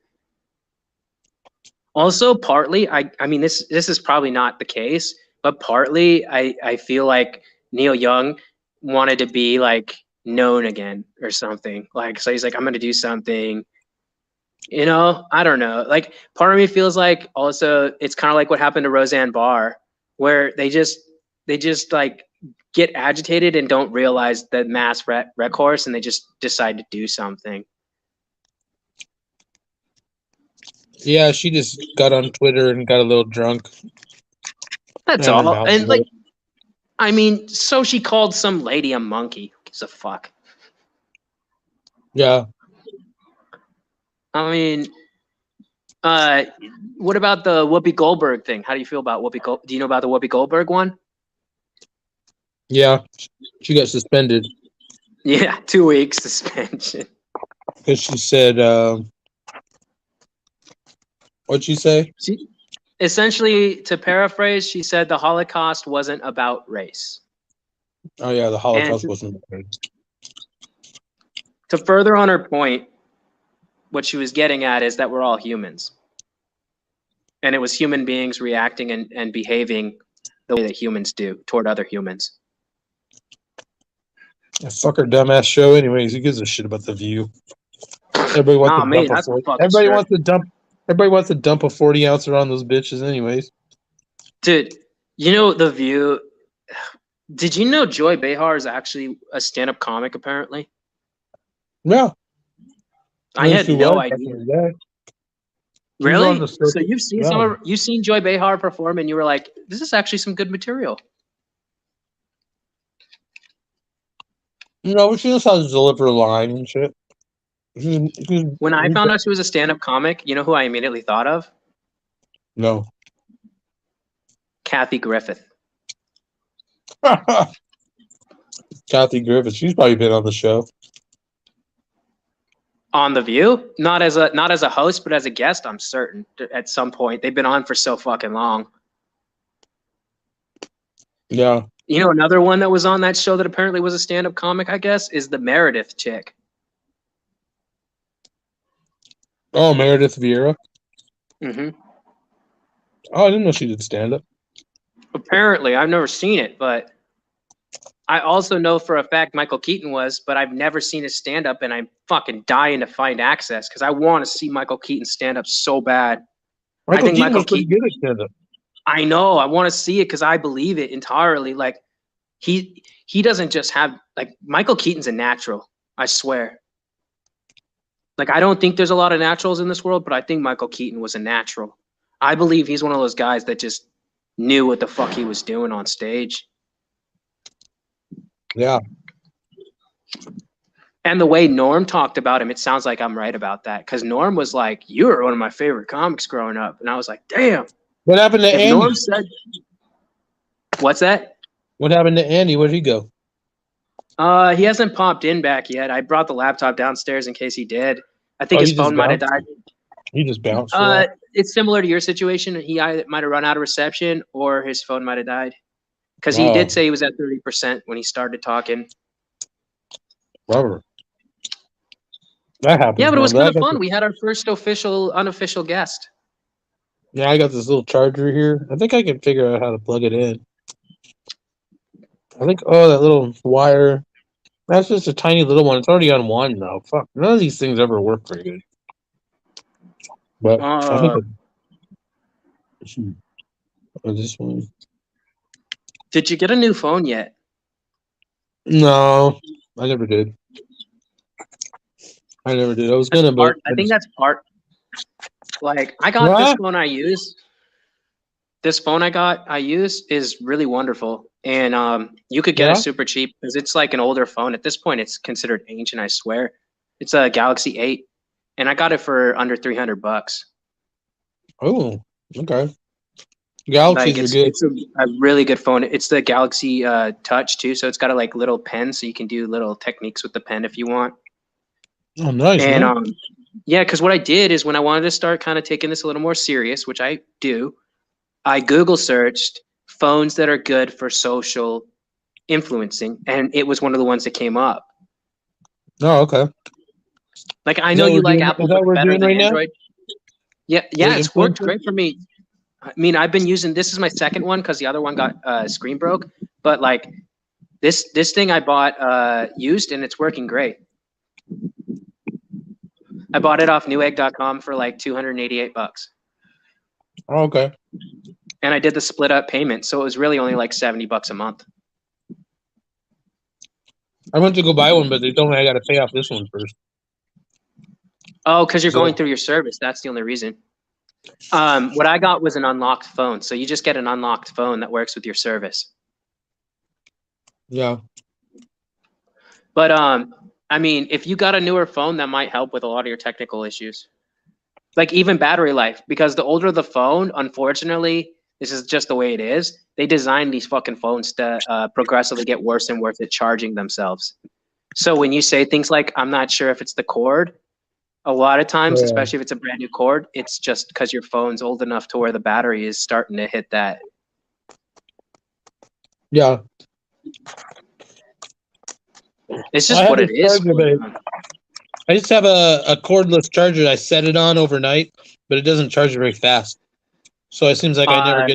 Also, partly, I mean, this is probably not the case, but partly I feel like Neil Young wanted to be like known again or something. Like, so he's like, I'm going to do something, I don't know. Like part of me feels like also it's kind of like what happened to Roseanne Barr, where they just like get agitated and don't realize the mass recourse and they just decide to do something. Yeah, she just got on Twitter and got a little drunk. That's all. And like, I mean, so she called some lady a monkey. Who gives a fuck? Yeah. I mean, what about the Whoopi Goldberg thing? How do you feel about Whoopi Goldberg? Do you know about the Whoopi Goldberg one? Yeah, she got suspended. Yeah, 2 weeks suspension. Because she said, what'd she say? Essentially, to paraphrase, she said the Holocaust wasn't about race. Oh yeah, the Holocaust wasn't about race. To further on her point, what she was getting at is that we're all humans. And it was human beings reacting and behaving the way that humans do toward other humans. Yeah, fuck her dumbass show anyways. Who gives a shit about The View? Everybody wants Everybody wants to dump a 40 ouncer on those bitches anyways. Dude, You know, The View. Did you know Joy Behar is actually a stand-up comic? Apparently, Yeah. I had She no was back idea. in the day. She was on Really? the So circuit. you've seen Yeah. you've seen Joy Behar perform, and you were like, "This is actually some good material." You know, she knows how to deliver a line and shit. When I found out she was a stand-up comic, you know who I immediately thought of? No. Kathy Griffith. Kathy Griffith. She's probably been on the show. On The View, not as a host, but as a guest, I'm certain at some point. They've been on for so fucking long. Yeah. You know, another one that was on that show that apparently was a stand-up comic, I guess, is the Meredith chick. Oh, Meredith Vieira. Mm-hmm. Oh, I didn't know she did stand up. Apparently, I've never seen it, but I also know for a fact Michael Keaton was, but I've never seen his stand-up, and I'm fucking dying to find access because I want to see Michael Keaton stand up so bad. Michael Keaton was pretty good at stand up. I know. I want to see it because I believe it entirely. Like he doesn't just have like Michael Keaton's a natural. I swear. Like I don't think there's a lot of naturals in this world, but I think Michael Keaton was a natural. I believe he's one of those guys that just knew what the fuck he was doing on stage. Yeah. And the way Norm talked about him, it sounds like I'm right about that. Because Norm was like, "You were one of my favorite comics growing up," and I was like, "Damn." What happened to Andy? Norm said, "What's that?" What happened to Andy? Where'd he go? He hasn't popped in back yet. I brought the laptop downstairs in case he did. I think his phone might have died. He just bounced. It's similar to your situation. He either might have run out of reception or his phone might have died. Because he did say he was at 30% when he started talking. Rubber. That happened. Yeah, but it was kind of fun. We had our first unofficial guest. Yeah, I got this little charger here. I think I can figure out how to plug it in. I think, that little wire. That's just a tiny little one. It's already on one, though. Fuck. None of these things ever work very good. But I think this one. Did you get a new phone yet? No, I never did. I was gonna, but I think that's part. Like I got this phone I use. This phone I use is really wonderful, and you could get it super cheap because it's like an older phone. At this point, it's considered ancient. I swear, it's a Galaxy 8, and I got it for under $300. Oh, okay. Galaxies are good. It's a really good phone. It's the Galaxy Touch too, so it's got a like little pen, so you can do little techniques with the pen if you want. Oh, nice. And yeah, because what I did is when I wanted to start kind of taking this a little more serious, which I do, I Google searched phones that are good for social influencing, and it was one of the ones that came up. Oh, okay. Like I know you like Apple better than Android. Yeah, it's worked great for me. I mean, I've been using this is my second one because the other one got screen broke. But like this thing I bought used and it's working great. I bought it off Newegg.com for like $288. Oh, okay. And I did the split up payment, so it was really only like $70 a month. I went to go buy one, but they told me I got to pay off this one first. Oh, because you're going through your service. That's the only reason. What I got was an unlocked phone. So you just get an unlocked phone that works with your service. Yeah. But I mean, if you got a newer phone, that might help with a lot of your technical issues. Like even battery life, because the older the phone, unfortunately, this is just the way it is. They designed these fucking phones to progressively get worse and worse at charging themselves. So when you say things like, "I'm not sure if it's the cord," a lot of times, especially if it's a brand new cord, it's just because your phone's old enough to where the battery is starting to hit that. Yeah. It's just what it is. I just have a cordless charger. I set it on overnight, but it doesn't charge very fast. So it seems like I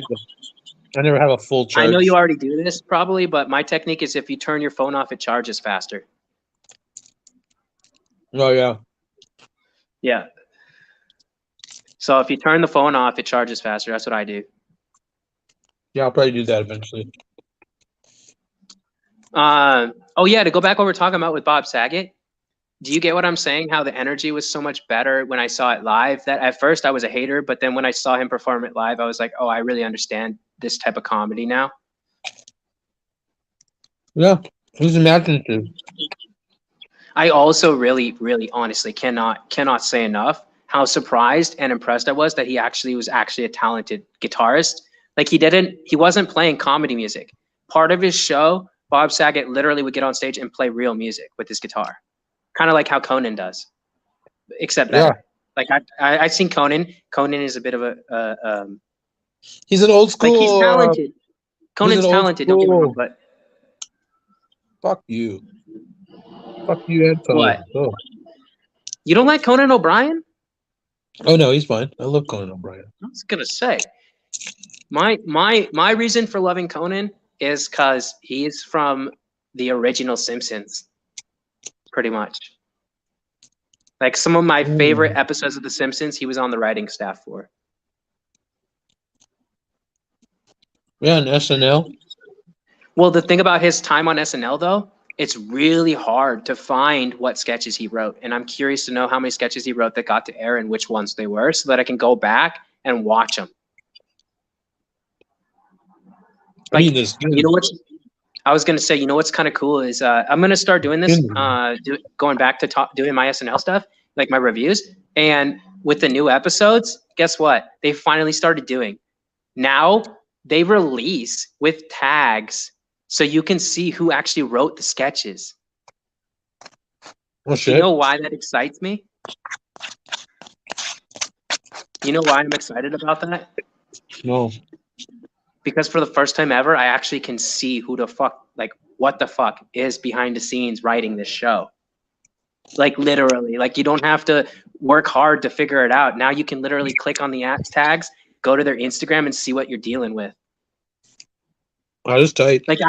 never have a full charge. I know you already do this probably, but my technique is if you turn your phone off, it charges faster. Oh, yeah. Yeah. So if you turn the phone off, it charges faster. That's what I do. Yeah, I'll probably do that eventually. Oh yeah, to go back what we're talking about with Bob Saget. Do you get what I'm saying? How the energy was so much better when I saw it live. That at first I was a hater, but then when I saw him perform it live, I was like, oh, I really understand this type of comedy now. Yeah, he's imaginative. I also really, really honestly cannot say enough how surprised and impressed I was that he actually was a talented guitarist. Like he wasn't playing comedy music. Part of his show, Bob Saget literally would get on stage and play real music with his guitar. Kind of like how Conan does, except better. Like I've seen Conan. Conan is a bit of a he's an old school. like he's talented. Conan's talented. Don't get me wrong, but fuck you, and Conan. What? Oh. You don't like Conan O'Brien? Oh no, he's fine. I love Conan O'Brien. I was gonna say, my reason for loving Conan is because he's from the original Simpsons, pretty much. Like some of my favorite episodes of The Simpsons, he was on the writing staff for. Yeah, and SNL. Well, the thing about his time on SNL, though, it's really hard to find what sketches he wrote. And I'm curious to know how many sketches he wrote that got to air and which ones they were so that I can go back and watch them. Like, you know what? I was going to say, you know what's kind of cool is I'm going to start doing this, going back to doing my SNL stuff, like my reviews. And with the new episodes, guess what? They finally started doing. Now they release with tags so you can see who actually wrote the sketches. Oh, shit. You know why that excites me? You know why I'm excited about that? No. Because for the first time ever, I actually can see who the fuck, like, what the fuck is behind the scenes writing this show. Like, literally. Like, you don't have to work hard to figure it out. Now you can literally click on the tags, go to their Instagram, and see what you're dealing with. That is tight. Like,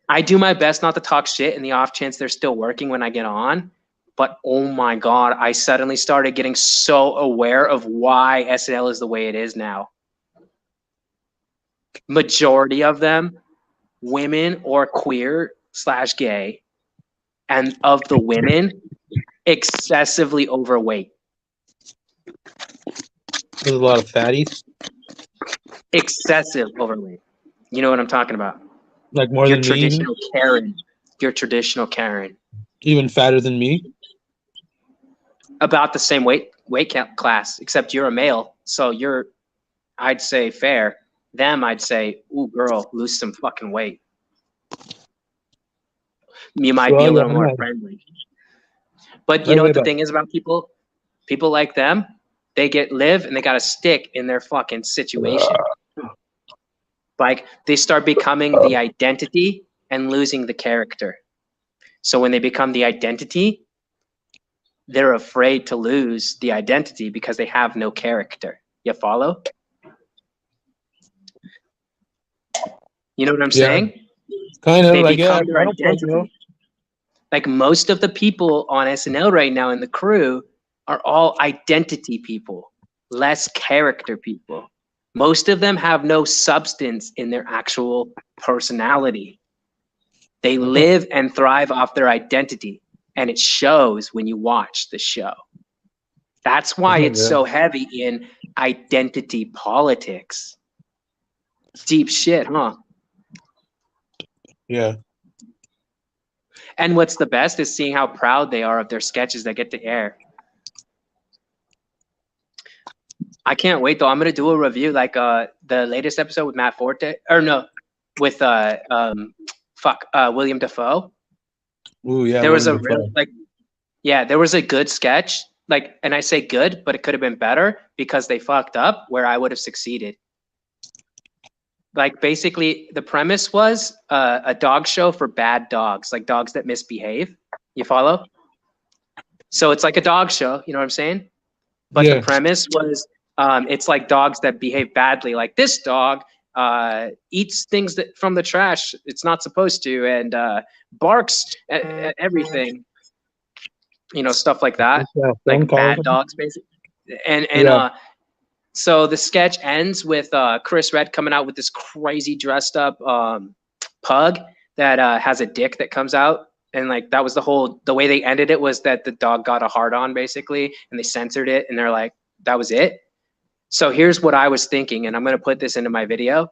I do my best not to talk shit in the off chance they're still working when I get on. But, oh my God, I suddenly started getting so aware of why SNL is the way it is now. Majority of them, women or queer/gay, and of the women, excessively overweight. There's a lot of fatties. Excessive overweight. You know what I'm talking about? Like more than me? Karen. Your traditional Karen. Even fatter than me? About the same weight class, except you're a male, so you're, I'd say, fair. Them, I'd say, ooh, girl, lose some fucking weight. You might be a little more friendly. But you know what the thing is about people like them? They live and they got to stick in their fucking situation. Like, they start becoming the identity and losing the character. So when they become the identity, they're afraid to lose the identity because they have no character. You follow? You know what I'm saying? Kind of. They like, become their identity. Like, most of the people on SNL right now in the crew are all identity people, less character people. Most of them have no substance in their actual personality. They live and thrive off their identity, and it shows when you watch the show. That's why it's so heavy in identity politics. Deep shit, huh? Yeah. And what's the best is seeing how proud they are of their sketches that get to air. I can't wait though. I'm gonna do a review like the latest episode with Matt Forte, or no, with William Dafoe. Ooh, yeah. There was a real, there was a good sketch. Like, and I say good, but it could have been better because they fucked up where I would have succeeded. Like, basically, the premise was a dog show for bad dogs, like dogs that misbehave. You follow? So it's like a dog show, you know what I'm saying? But the premise was it's like dogs that behave badly. Like, this dog eats things from the trash it's not supposed to, and barks at everything. You know, stuff like that. Like bad dogs, basically. And So the sketch ends with Chris Red coming out with this crazy dressed up pug that has a dick that comes out. And like that was the way they ended it was that the dog got a hard on basically, and they censored it, and they're like, that was it. So here's what I was thinking, and I'm gonna put this into my video.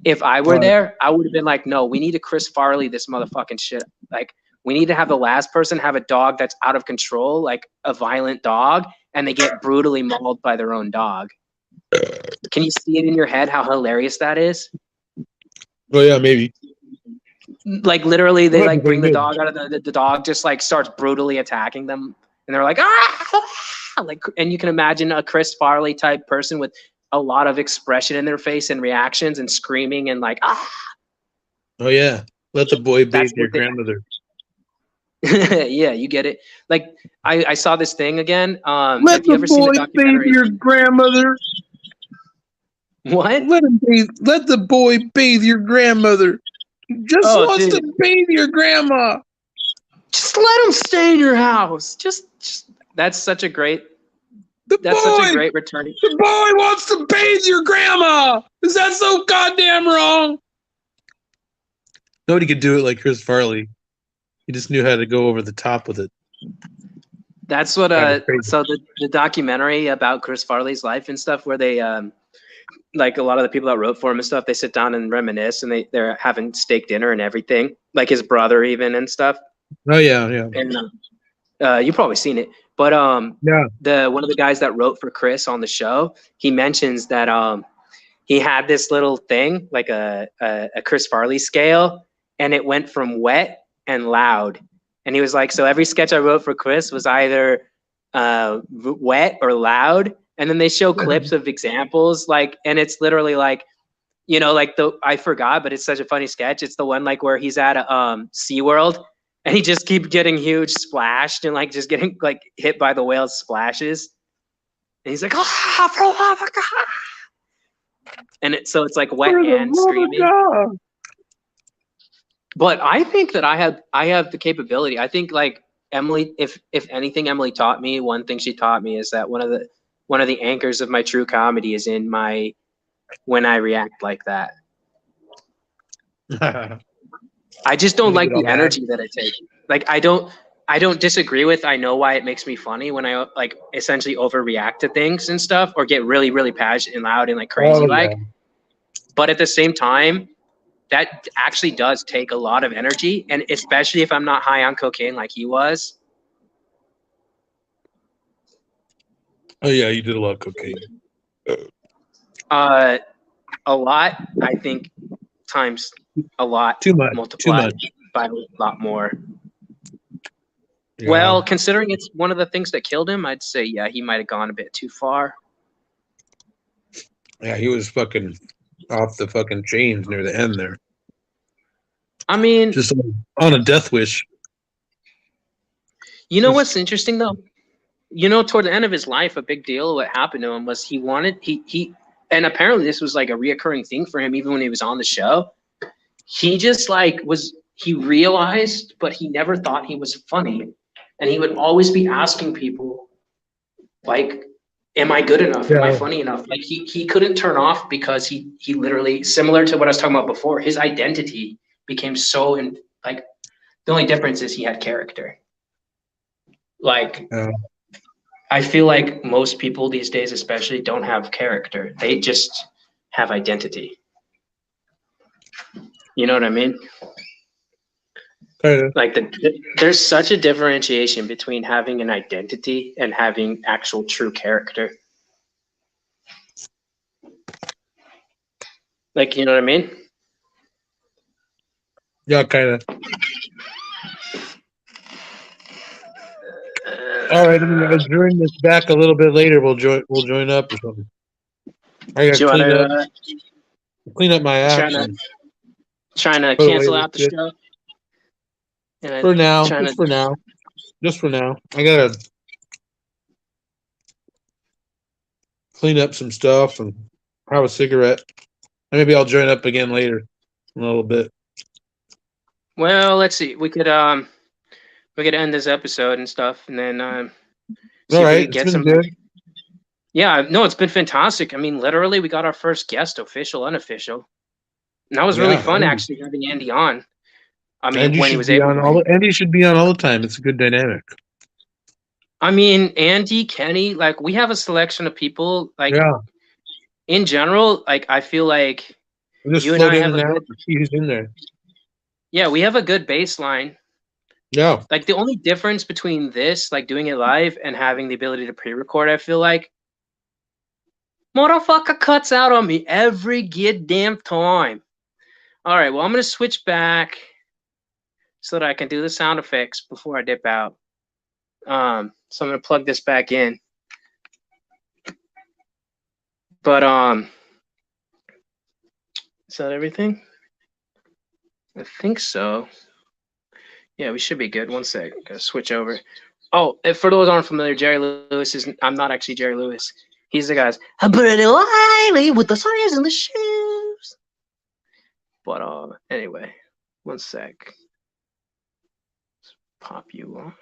If I were there, I would have been like, no, we need to Chris Farley this motherfucking shit. Like, we need to have the last person have a dog that's out of control, like a violent dog, and they get brutally mauled by their own dog. Can you see it in your head how hilarious that is? Oh yeah, maybe. Like literally, they like bring the dog out of the dog just like starts brutally attacking them, and they're like, ah, like, and you can imagine a Chris Farley type person with a lot of expression in their face and reactions and screaming and like, ah. Oh yeah, let the boy bathe your grandmother. Yeah, you get it. Like I saw this thing again. Let the boy bathe your grandmother. What? Let the boy bathe your grandmother. He just wants to bathe your grandma. Just let him stay in your house. Just that's such a great. Such a great returning. The boy wants to bathe your grandma. Is that so goddamn wrong? Nobody could do it like Chris Farley. He just knew how to go over the top with it. That's what so the documentary about Chris Farley's life and stuff, where they like a lot of the people that wrote for him and stuff, they sit down and reminisce, and they're having steak dinner and everything, like his brother even and stuff. Oh yeah. And you've probably seen it, but yeah, one of the guys that wrote for Chris on the show, he mentions that he had this little thing like a Chris Farley scale, and it went from wet and loud, and he was like, so every sketch I wrote for Chris was either wet or loud, and then they show clips of examples, like, and it's literally like, you know, like I forgot, but it's such a funny sketch. It's the one like where he's at SeaWorld, and he just keeps getting huge splashed and like just getting like hit by the whale's splashes, and he's like, oh, and so it's like wet and screaming. But I think that I have the capability. I think like Emily, if anything Emily taught me, one thing she taught me is that one of the anchors of my true comedy is in when I react like that. I just don't like the energy that I take. Like I don't disagree with. I know why it makes me funny when I like essentially overreact to things and stuff, or get really really passionate and loud and like crazy like. But at the same time, that actually does take a lot of energy, and especially if I'm not high on cocaine like he was. Oh yeah, you did a lot of cocaine. A lot, I think, times a lot. Too much. Multiplied by a lot more. Yeah. Well, considering it's one of the things that killed him, I'd say, yeah, he might have gone a bit too far. Yeah, he was fucking off the fucking chains near the end there. I mean, just on a death wish. You know what's interesting though? You know, toward the end of his life, a big deal what happened to him was he and apparently this was like a reoccurring thing for him even when he was on the show. He just like he realized, but he never thought he was funny. And he would always be asking people like, am I good enough? Yeah. Am I funny enough? Like he couldn't turn off because he literally, similar to what I was talking about before, his identity became so like the only difference is he had character. Like I feel like most people these days especially don't have character. They just have identity. You know what I mean? Like there's such a differentiation between having an identity and having actual true character. Like, you know what I mean? Yeah, kind of. All right, I'm gonna adjourn this back a little bit later. We'll join up or something. I gotta clean up my action. Trying to cancel out the show. For now, just for now. I gotta clean up some stuff and have a cigarette. And maybe I'll join up again later in a little bit. Well, let's see. We could end this episode and stuff, and then all right, it's been good. Yeah, no, it's been fantastic. I mean, literally, we got our first guest, official, unofficial. And that was really fun, actually, having Andy on. I mean, when he was able to. Andy should be on all the time. It's a good dynamic. I mean, Andy, Kenny, like we have a selection of people. Like in general, like I feel like you and I have a good. See who's in there. Yeah, we have a good baseline. Yeah. Like the only difference between this, like doing it live, and having the ability to pre-record, I feel like motherfucker cuts out on me every goddamn time. All right, well, I'm gonna switch back so that I can do the sound effects before I dip out. So I'm gonna plug this back in. But is that everything? I think so. Yeah, we should be good. One sec. Gotta switch over. Oh, for those aren't familiar, Jerry Lewis is. I'm not actually Jerry Lewis. He's the guy's pretty Wiley with the science and the shoes. But anyway, one sec. Let's pop you on.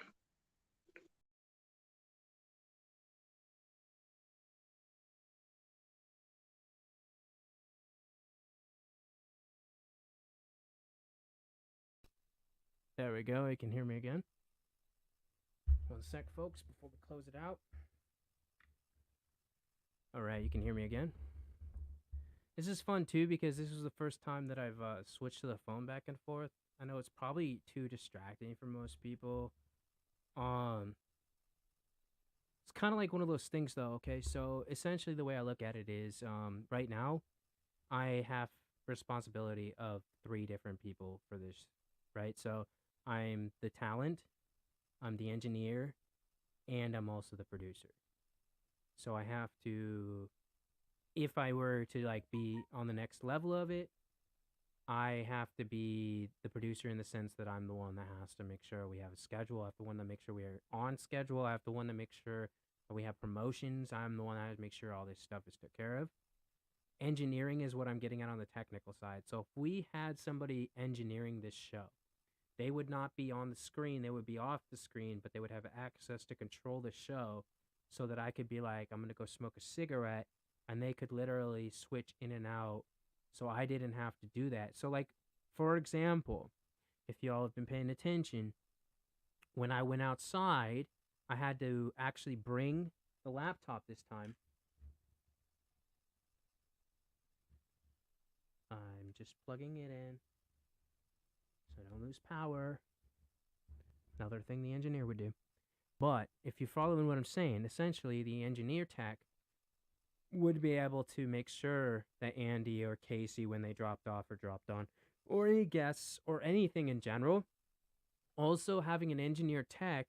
There we go. You can hear me again. One sec, folks, before we close it out. All right, you can hear me again. This is fun too because this is the first time that I've switched to the phone back and forth. I know it's probably too distracting for most people. It's kind of like one of those things, though. Okay, so essentially the way I look at it is, right now, I have responsibility of 3 different people for this, right? So I'm the talent, I'm the engineer, and I'm also the producer. So I have to, if I were to like be on the next level of it, I have to be the producer in the sense that I'm the one that has to make sure we have a schedule. I have the one to make sure we are on schedule. I have the one to make sure that we have promotions. I'm the one that has to make sure all this stuff is took care of. Engineering is what I'm getting at on the technical side. So if we had somebody engineering this show, they would not be on the screen. They would be off the screen, but they would have access to control the show so that I could be like, I'm going to go smoke a cigarette, and they could literally switch in and out so I didn't have to do that. So, like, for example, if y'all have been paying attention, when I went outside, I had to actually bring the laptop this time. I'm just plugging it in so I don't lose power. Another thing the engineer would do. But if you're following what I'm saying, essentially the engineer tech would be able to make sure that Andy or Casey, when they dropped off or dropped on, or any guests or anything in general, also having an engineer tech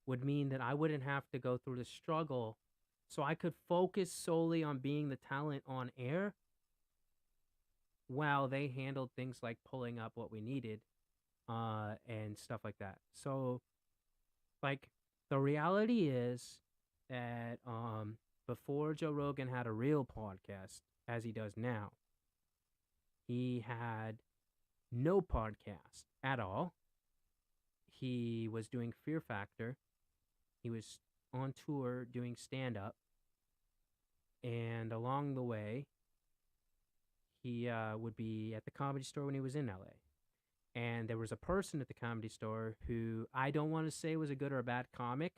would mean that I wouldn't have to go through the struggle. So I could focus solely on being the talent on air while they handled things like pulling up what we needed and stuff like that. So, like, the reality is that before Joe Rogan had a real podcast, as he does now, he had no podcast at all. He was doing Fear Factor. He was on tour doing stand-up. And along the way, he would be at the Comedy Store when he was in LA. And there was a person at the Comedy Store who I don't want to say was a good or a bad comic,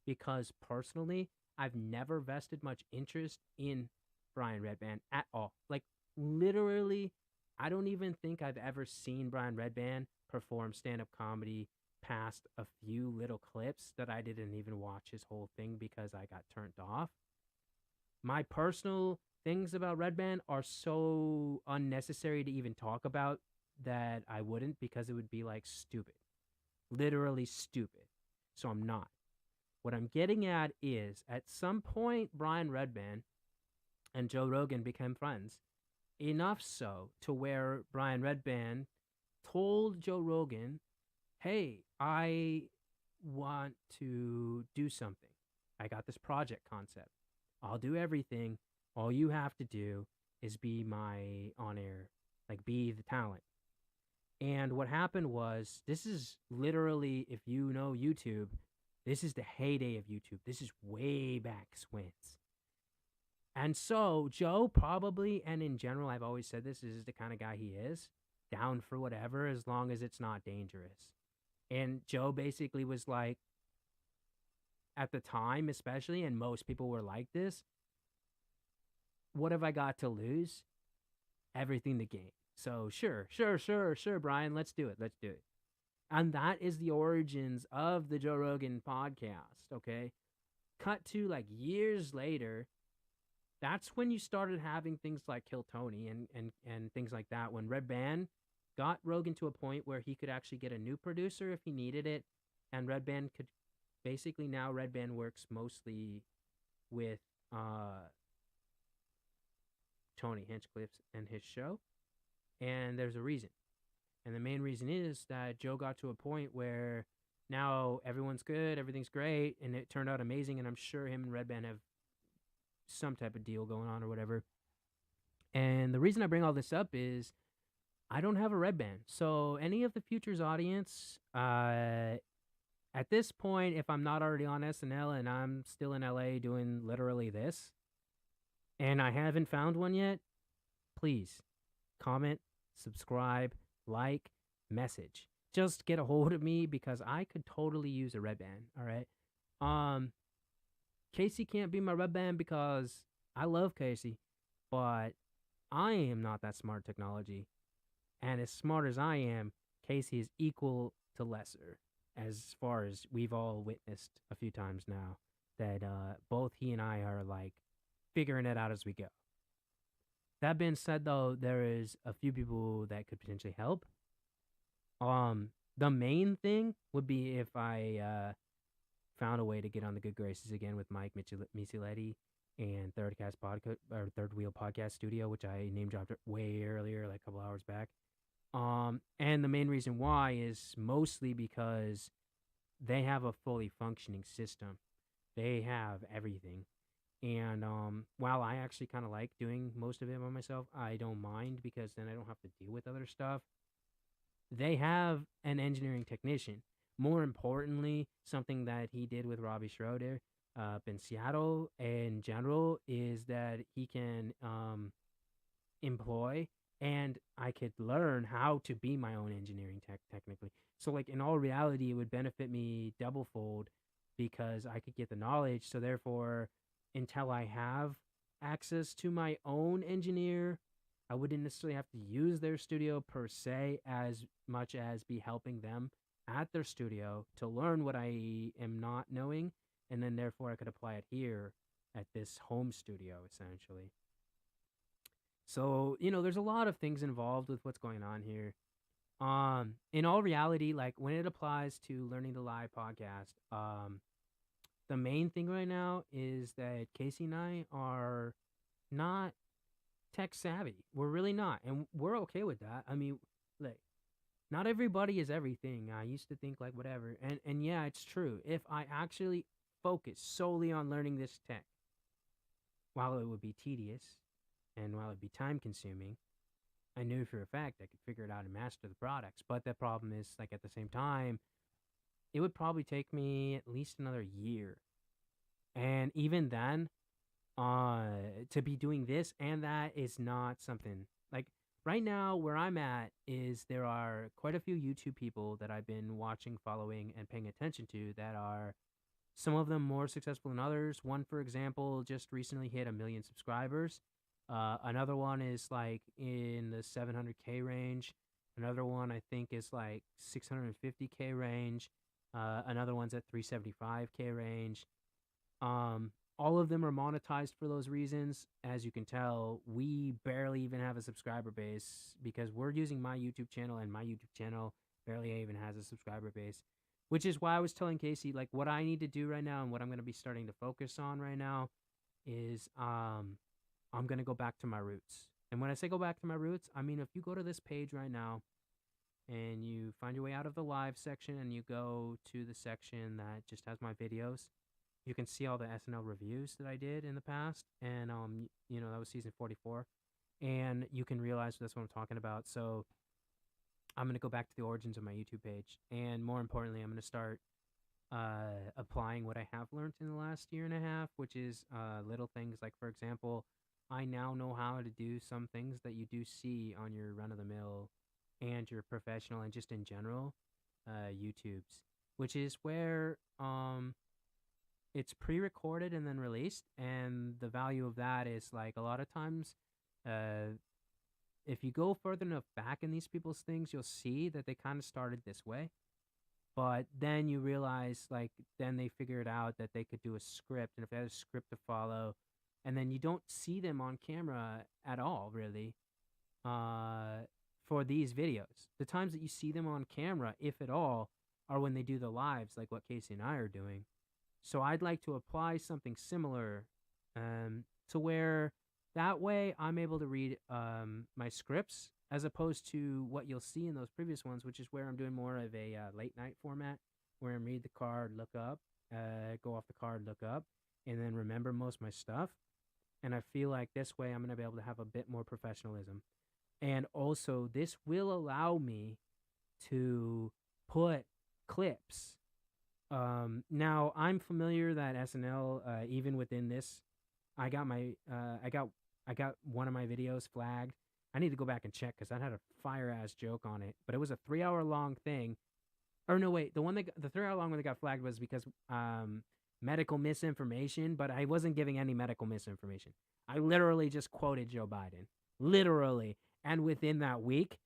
because personally, I've never vested much interest in Brian Redband at all. Like, literally, I don't even think I've ever seen Brian Redband perform stand-up comedy past a few little clips that I didn't even watch his whole thing because I got turned off. My personal things about Redband are so unnecessary to even talk about that I wouldn't, because it would be like stupid. Literally stupid. So I'm not. What I'm getting at is, at some point, Brian Redband and Joe Rogan became friends. Enough so to where Brian Redband told Joe Rogan, hey, I want to do something. I got this project concept. I'll do everything. All you have to do is be my on-air, like, be the talent. And what happened was, this is literally, if you know YouTube, this is the heyday of YouTube. This is way back whence. And so Joe probably, and in general, I've always said this is the kind of guy he is, down for whatever as long as it's not dangerous. And Joe basically was like, at the time especially, and most people were like this, what have I got to lose? Everything to gain. So sure, Brian, let's do it. And that is the origins of the Joe Rogan podcast, okay? Cut to like years later, that's when you started having things like Kill Tony and things like that. When Red Band got Rogan to a point where he could actually get a new producer if he needed it, and Red Band could basically now Red Band works mostly with Tony Hinchcliffe and his show, and there's a reason. And the main reason is that Joe got to a point where now everyone's good, everything's great, and it turned out amazing, and I'm sure him and Red Band have some type of deal going on or whatever. And the reason I bring all this up is I don't have a Red Band. So any of the Futures audience, at this point, if I'm not already on SNL and I'm still in LA doing literally this, and I haven't found one yet, please comment, subscribe, like, message. Just get a hold of me because I could totally use a Red Band. All right. Casey can't be my Red Band because I love Casey, but I am not that smart technology. And as smart as I am, Casey is equal to lesser, as far as we've all witnessed a few times now, that both he and I are like figuring it out as we go. That being said, though, there is a few people that could potentially help. The main thing would be if I found a way to get on the good graces again with Mike Miciletti and Third Wheel Podcast Studio, which I name dropped way earlier, like a couple hours back. And the main reason why is mostly because they have a fully functioning system. They have everything. And while I actually kind of like doing most of it by myself, I don't mind because then I don't have to deal with other stuff. They have an engineering technician. More importantly, something that he did with Robbie Schroeder up in Seattle in general is that he can employ, and I could learn how to be my own engineering technically. So like in all reality, it would benefit me double fold because I could get the knowledge. So therefore, until I have access to my own engineer, I wouldn't necessarily have to use their studio per se as much as be helping them at their studio to learn what I am not knowing, and then therefore I could apply it here at this home studio essentially. So, there's a lot of things involved with what's going on here. In all reality, like when it applies to Learning to Lie podcast, the main thing right now is that Casey and I are not tech savvy. We're really not, and we're okay with that. I mean, like, not everybody is everything. I used to think like whatever, and yeah, it's true. If I actually focus solely on learning this tech, while it would be tedious and while it'd be time consuming, I knew for a fact I could figure it out and master the products. But the problem is, like, at the same time, it would probably take me at least another year. And even then, to be doing this and that is not something like right now where I'm at is there are quite a few YouTube people that I've been watching, following, and paying attention to that are some of them more successful than others. One, for example, just recently hit 1 million subscribers. Another one is like in the 700K range. Another one I think is like 650K range. Another one's at 375K range. All of them are monetized for those reasons. As you can tell, we barely even have a subscriber base because we're using my YouTube channel, and my YouTube channel barely even has a subscriber base, which is why I was telling Casey, like, what I need to do right now and what I'm going to be starting to focus on right now is I'm going to go back to my roots. And when I say go back to my roots, I mean, if you go to this page right now and you find your way out of the live section and you go to the section that just has my videos, you can see all the SNL reviews that I did in the past, and that was season 44, and you can realize that's what I'm talking about. So I'm going to go back to the origins of my YouTube page, and more importantly, I'm going to start applying what I have learned in the last year and a half, which is little things like, for example, I now know how to do some things that you do see on your run of the mill and your professional and just in general YouTubes, which is where it's pre-recorded and then released, and the value of that is like a lot of times uh, if you go further enough back in these people's things, you'll see that they kind of started this way. But then you realize, like, then they figured out that they could do a script, and if they had a script to follow, and then you don't see them on camera at all, really, for these videos. The times that you see them on camera, if at all, are when they do the lives, like what Casey and I are doing. So I'd like to apply something similar to where that way I'm able to read my scripts as opposed to what you'll see in those previous ones, which is where I'm doing more of a late night format, where I read the card, look up, go off the card, look up, and then remember most of my stuff. And I feel like this way I'm going to be able to have a bit more professionalism. And also, this will allow me to put clips. Now I'm familiar that SNL, even within this, I got one of my videos flagged. I need to go back and check because that had a fire ass joke on it, but it was a 3 hour long thing. Or no, wait, the 3 hour long one that got flagged was because medical misinformation, but I wasn't giving any medical misinformation. I literally just quoted Joe Biden, literally, and within that week,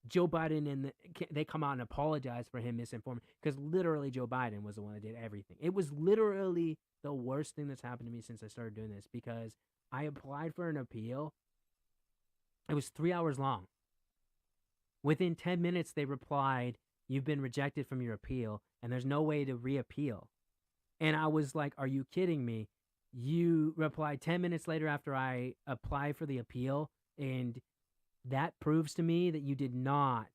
Joe Biden they come out and apologize for him misinforming because literally Joe Biden was the one that did everything. It was literally the worst thing that's happened to me since I started doing this because I applied for an appeal. It was 3 hours long. Within 10 minutes, they replied, "You've been rejected from your appeal, and there's no way to reappeal." And I was like, "Are you kidding me?" You replied 10 minutes later after I applied for the appeal, and that proves to me that you did not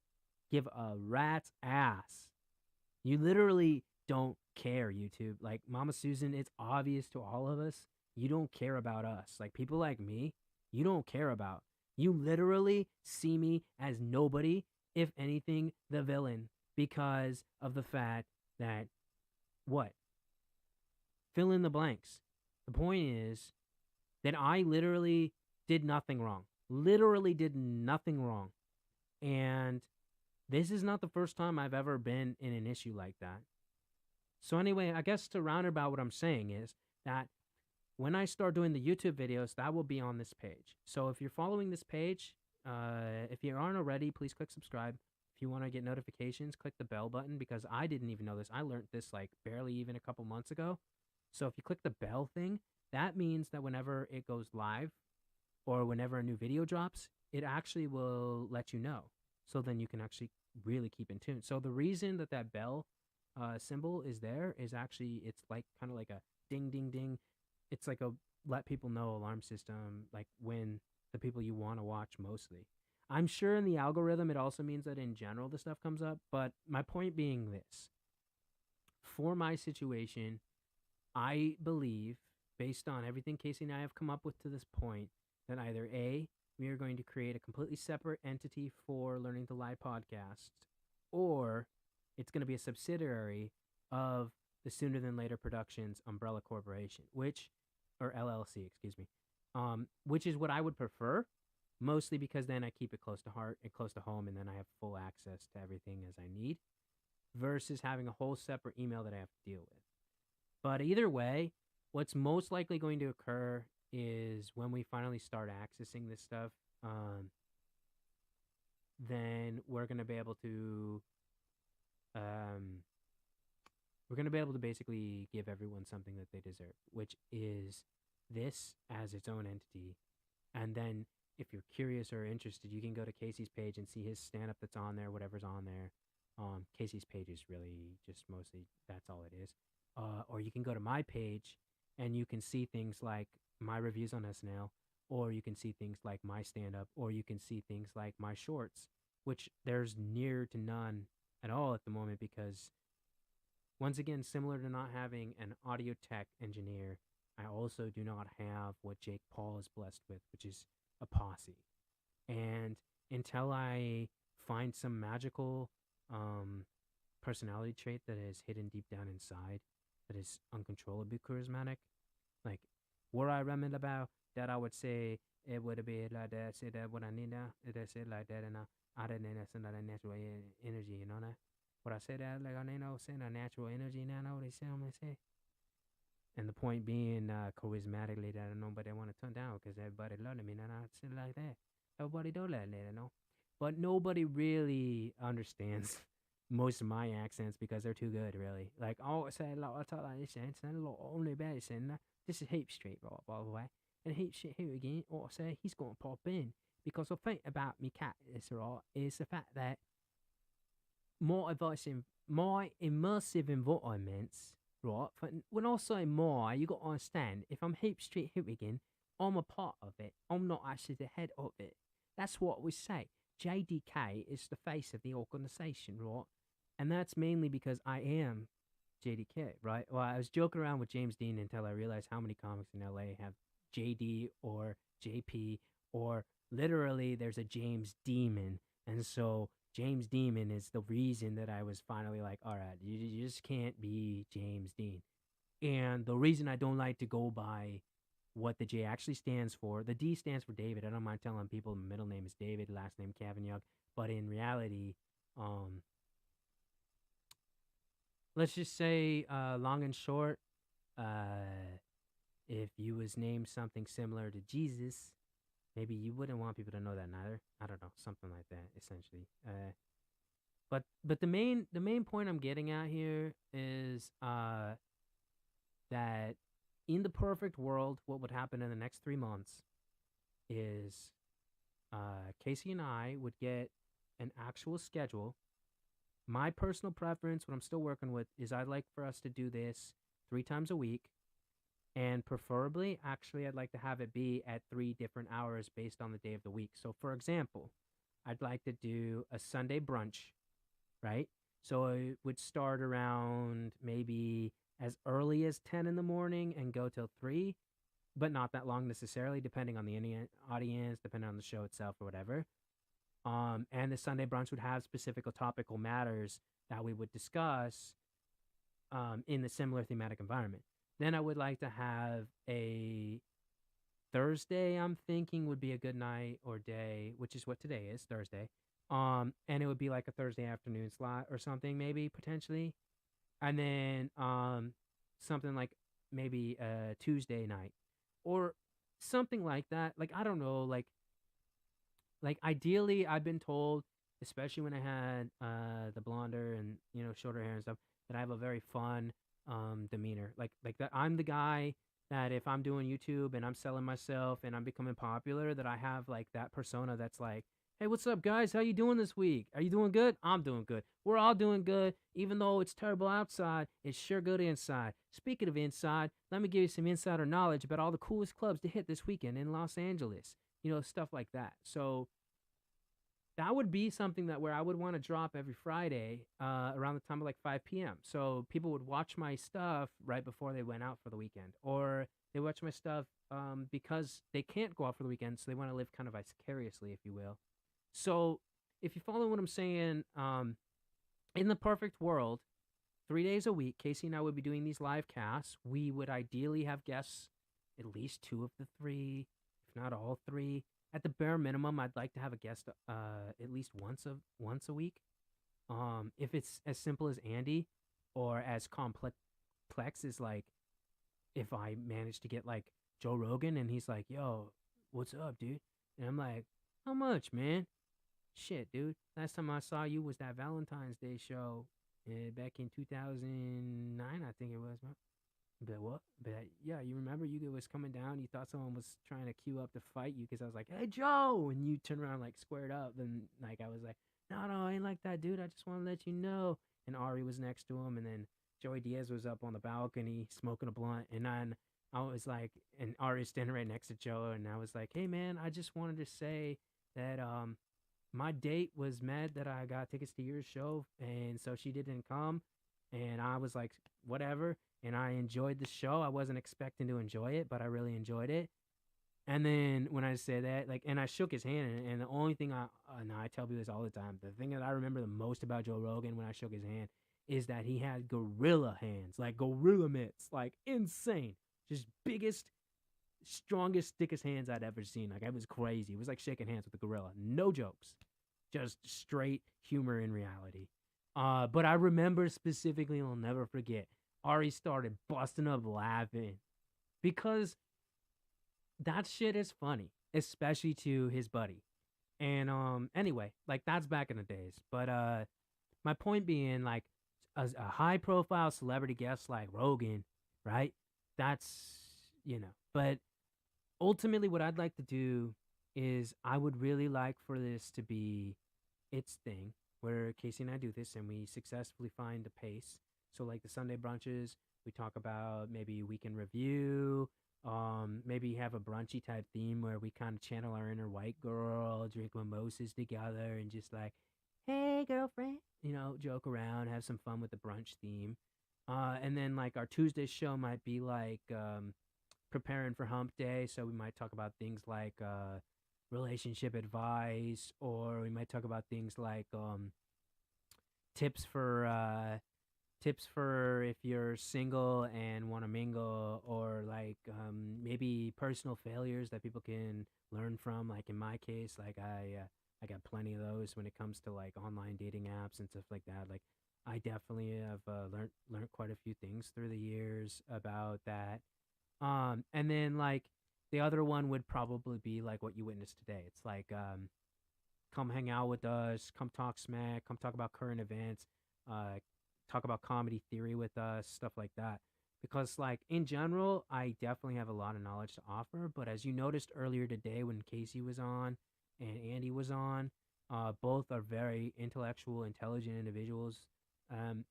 give a rat's ass. You literally don't care, YouTube. Like, Mama Susan, it's obvious to all of us, you don't care about us. Like, people like me, you don't care about. You literally see me as nobody, if anything, the villain, because of the fact that, what? Fill in the blanks. The point is that I literally did nothing wrong. Literally did nothing wrong. And this is not the first time I've ever been in an issue like that. So anyway, I guess to round about what I'm saying is that when I start doing the YouTube videos, that will be on this page. So if you're following this page, if you aren't already, please click subscribe. If you want to get notifications, click the bell button because I didn't even know this. I learned this like barely even a couple months ago. So if you click the bell thing, that means that whenever it goes live or whenever a new video drops, it actually will let you know. So then you can actually really keep in tune. So the reason that that bell symbol is there is actually, it's like kind of like a ding, ding, ding. It's like a let people know alarm system, like when the people you want to watch mostly. I'm sure in the algorithm, it also means that in general the stuff comes up. But my point being this. For my situation, I believe, based on everything Casey and I have come up with to this point, that either A, we are going to create a completely separate entity for Learning to Lie podcast, or it's going to be a subsidiary of the Sooner Than Later Productions umbrella corporation, or LLC, excuse me, which is what I would prefer, mostly because then I keep it close to heart and close to home, and then I have full access to everything as I need, versus having a whole separate email that I have to deal with. But either way, what's most likely going to occur is when we finally start accessing this stuff, then we're going to be able to basically give everyone something that they deserve, which is this as its own entity. And then if you're curious or interested, you can go to Casey's page and see his stand-up that's on there, whatever's on there. Casey's page is really just mostly, that's all it is. Or you can go to my page and you can see things like my reviews on SNL, or you can see things like my stand-up, or you can see things like my shorts, which there's near to none at all at the moment because, once again, similar to not having an audio tech engineer, I also do not have what Jake Paul is blessed with, which is a posse. And until I find some magical personality trait that is hidden deep down inside, that is uncontrollably charismatic. Like, what I remember about that, I would say it would be like that. Say that what I need now, it is it like that, and I didn't need that natural energy, you know that. What I said that like I know saying a natural energy now, know what they say I'm gonna say. And the point being, charismatically, that I know, but they want to turn down because everybody loving me, and I say like that. Everybody do that, you know. But nobody really understands most of my accents because they're too good, really. Like, oh, say like I talk like this, and only bad saying this is Heap Street, right, by the way, and Heap Street here again. Or say he's going to pop in because the thing about me cat is right is the fact that my immersive environments, right? When I say my, you got to understand, if I'm Heap Street Hooligan, I'm a part of it. I'm not actually the head of it. That's what we say. JDK is the face of the organization, right? And that's mainly because I am JDK, right? Well, I was joking around with James Dean until I realized how many comics in LA have JD or JP, or literally there's a James Demon. And so James Demon is the reason that I was finally like, all right, you just can't be James Dean. And the reason I don't like to go by what the J actually stands for, the D stands for David. I don't mind telling people my middle name is David, last name Cavagnac. But in reality, let's just say, long and short, if you was named something similar to Jesus, maybe you wouldn't want people to know that neither. I don't know, something like that, essentially. But the main point I'm getting at here is that in the perfect world, what would happen in the next 3 months is Casey and I would get an actual schedule. My personal preference, what I'm still working with, is I'd like for us to do this 3 times a week. And preferably, actually, I'd like to have it be at 3 different hours based on the day of the week. So, for example, I'd like to do a Sunday brunch, right? So it would start around maybe as early as 10 in the morning and go till 3, but not that long necessarily, depending on the audience, depending on the show itself or whatever. And the Sunday brunch would have specific topical matters that we would discuss in the similar thematic environment. Then I would like to have a Thursday, I'm thinking, would be a good night or day, which is what today is, Thursday. And it would be like a Thursday afternoon slot or something, maybe, potentially. And then something like maybe a Tuesday night or something like that. Like, I don't know, like ideally, I've been told, especially when I had the blonder and, you know, shorter hair and stuff, that I have a very fun demeanor. Like that I'm the guy that if I'm doing YouTube and I'm selling myself and I'm becoming popular, that I have like that persona that's like, hey, what's up, guys? How you doing this week? Are you doing good? I'm doing good. We're all doing good. Even though it's terrible outside, it's sure good inside. Speaking of inside, let me give you some insider knowledge about all the coolest clubs to hit this weekend in Los Angeles. You know, stuff like that. So that would be something that where I would want to drop every Friday around the time of like 5 p.m. So people would watch my stuff right before they went out for the weekend, or they watch my stuff because they can't go out for the weekend, so they want to live kind of vicariously, if you will. So if you follow what I'm saying, in the perfect world, 3 days a week, Casey and I would be doing these live casts. We would ideally have guests, at least 2 of the 3, if not all 3. At the bare minimum, I'd like to have a guest at least once a week. If it's as simple as Andy, or as complex as like if I manage to get like Joe Rogan and he's like, "Yo, what's up, dude?" And I'm like, "How much, man?" Shit, dude. Last time I saw you was that Valentine's Day show back in 2009, I think it was, man. But what? But yeah, you remember you was coming down. You thought someone was trying to queue up to fight you because I was like, "Hey, Joe," and you turned around like squared up, and like I was like, "No, I ain't like that, dude. I just want to let you know." And Ari was next to him, and then Joey Diaz was up on the balcony smoking a blunt, and then I was like, and Ari was standing right next to Joe, and I was like, "Hey, man, I just wanted to say that my date was mad that I got tickets to your show, and so she didn't come." And I was like, whatever. And I enjoyed the show. I wasn't expecting to enjoy it, but I really enjoyed it. And then when I said that, like, and I shook his hand, and the only thing I tell people this all the time, the thing that I remember the most about Joe Rogan when I shook his hand is that he had gorilla hands, like gorilla mitts, like insane. Just biggest, strongest, thickest hands I'd ever seen. Like, it was crazy. It was like shaking hands with a gorilla. No jokes. Just straight humor in reality. But I remember specifically, and I'll never forget, Ari started busting up laughing because that shit is funny, especially to his buddy. And anyway, like, that's back in the days. But my point being, like, a high profile celebrity guest like Rogan, right? That's, but ultimately what I'd like to do is I would really like for this to be its thing, where Casey and I do this and we successfully find the pace. So, like, the Sunday brunches, we talk about maybe weekend review, maybe have a brunchy type theme where we kind of channel our inner white girl, drink mimosas together, and just like, hey, girlfriend, joke around, have some fun with the brunch theme. And then, like, our Tuesday show might be like preparing for hump day. So we might talk about things like relationship advice, or we might talk about things like tips for if you're single and want to mingle, or like maybe personal failures that people can learn from. Like, in my case, like, I got plenty of those when it comes to like online dating apps and stuff like that. Like, I definitely have learned quite a few things through the years about that. And then, like, the other one would probably be like what you witnessed today. It's like, come hang out with us, come talk smack, come talk about current events, talk about comedy theory with us, stuff like that. Because, like, in general, I definitely have a lot of knowledge to offer. But as you noticed earlier today when Casey was on and Andy was on, both are very intellectual, intelligent individuals.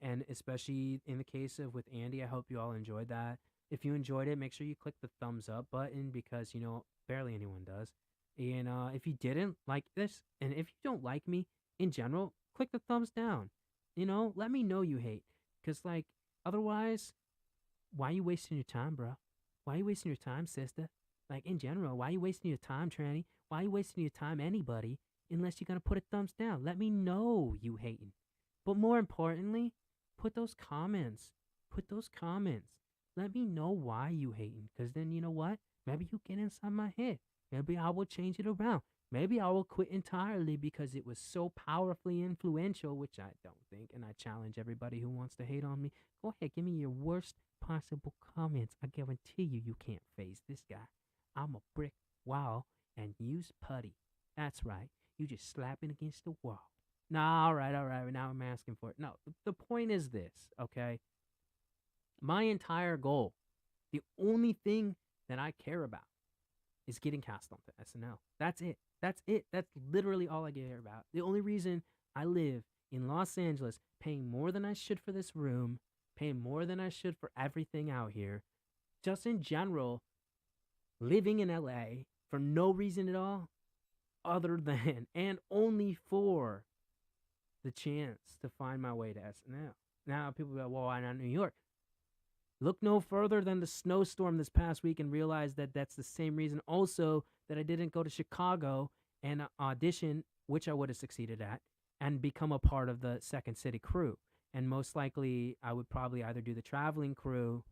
And especially in the case of with Andy, I hope you all enjoyed that. If you enjoyed it, make sure you click the thumbs up button, because, barely anyone does. And if you didn't like this, and if you don't like me in general, click the thumbs down. Let me know you hate. Because, like, otherwise, why you wasting your time, bro? Why you wasting your time, sister? Like, in general, why you wasting your time, tranny? Why you wasting your time, anybody, unless you're going to put a thumbs down? Let me know you hating. But more importantly, put those comments. Put those comments. Let me know why you hating. Because then, you know what? Maybe you get inside my head. Maybe I will change it around. Maybe I will quit entirely because it was so powerfully influential, which I don't think. And I challenge everybody who wants to hate on me. Go ahead, give me your worst possible comments. I guarantee you can't face this guy. I'm a brick wall and use putty. That's right. You just slapping against the wall. Nah, all right. Now I'm asking for it. No, the point is this, okay? My entire goal, the only thing that I care about, is getting cast onto SNL. That's it. That's literally all I care about. The only reason I live in Los Angeles, paying more than I should for this room, paying more than I should for everything out here, just in general, living in LA for no reason at all, other than and only for the chance to find my way to SNL. Now people be like, well, why not New York? Look no further than the snowstorm this past week and realize that that's the same reason also that I didn't go to Chicago and audition, which I would have succeeded at, and become a part of the Second City crew. And most likely, I would probably either do the traveling crew,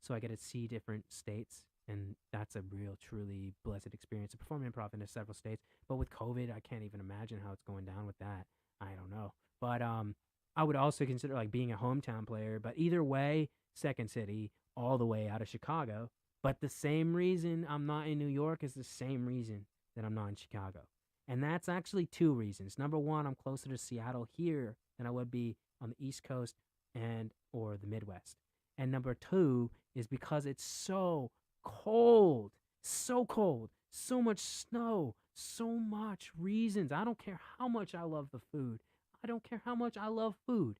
so I get to see different states, and that's a real, truly blessed experience to perform improv in several states. But with COVID, I can't even imagine how it's going down with that. I don't know. But I would also consider like being a hometown player. But either way, Second City all the way out of Chicago. But the same reason I'm not in New York is the same reason that I'm not in Chicago. And that's actually two reasons. Number one, I'm closer to Seattle here than I would be on the East Coast and or the Midwest. And number two is because it's so cold, so much snow, so much reasons. I don't care how much I love the food. I don't care how much I love food.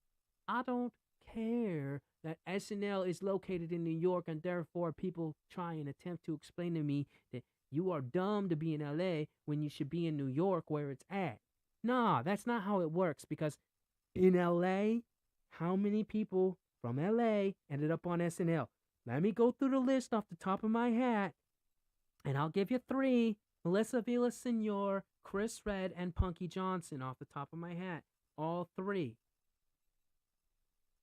I don't care that SNL is located in New York, and therefore people try and attempt to explain to me that you are dumb to be in LA when you should be in New York where it's at. Nah, that's not how it works, because in LA, how many people from LA ended up on SNL? Let me go through the list off the top of my hat, and I'll give you three. Melissa Villasenor, Chris Redd, and Punky Johnson off the top of my hat. All three.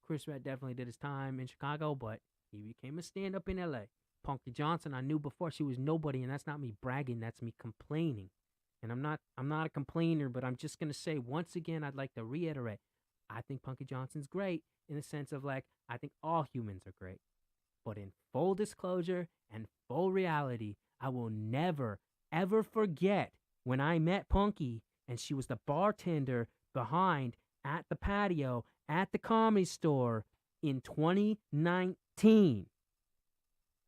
Chris Red definitely did his time in Chicago, but he became a stand-up in LA. Punky Johnson, I knew before she was nobody, and that's not me bragging, that's me complaining. And I'm not a complainer, but I'm just gonna say once again, I'd like to reiterate, I think Punky Johnson's great in the sense of like, I think all humans are great. But in full disclosure and full reality, I will never, ever forget when I met Punky and she was the bartender behind at the patio at the Comedy Store in 2019.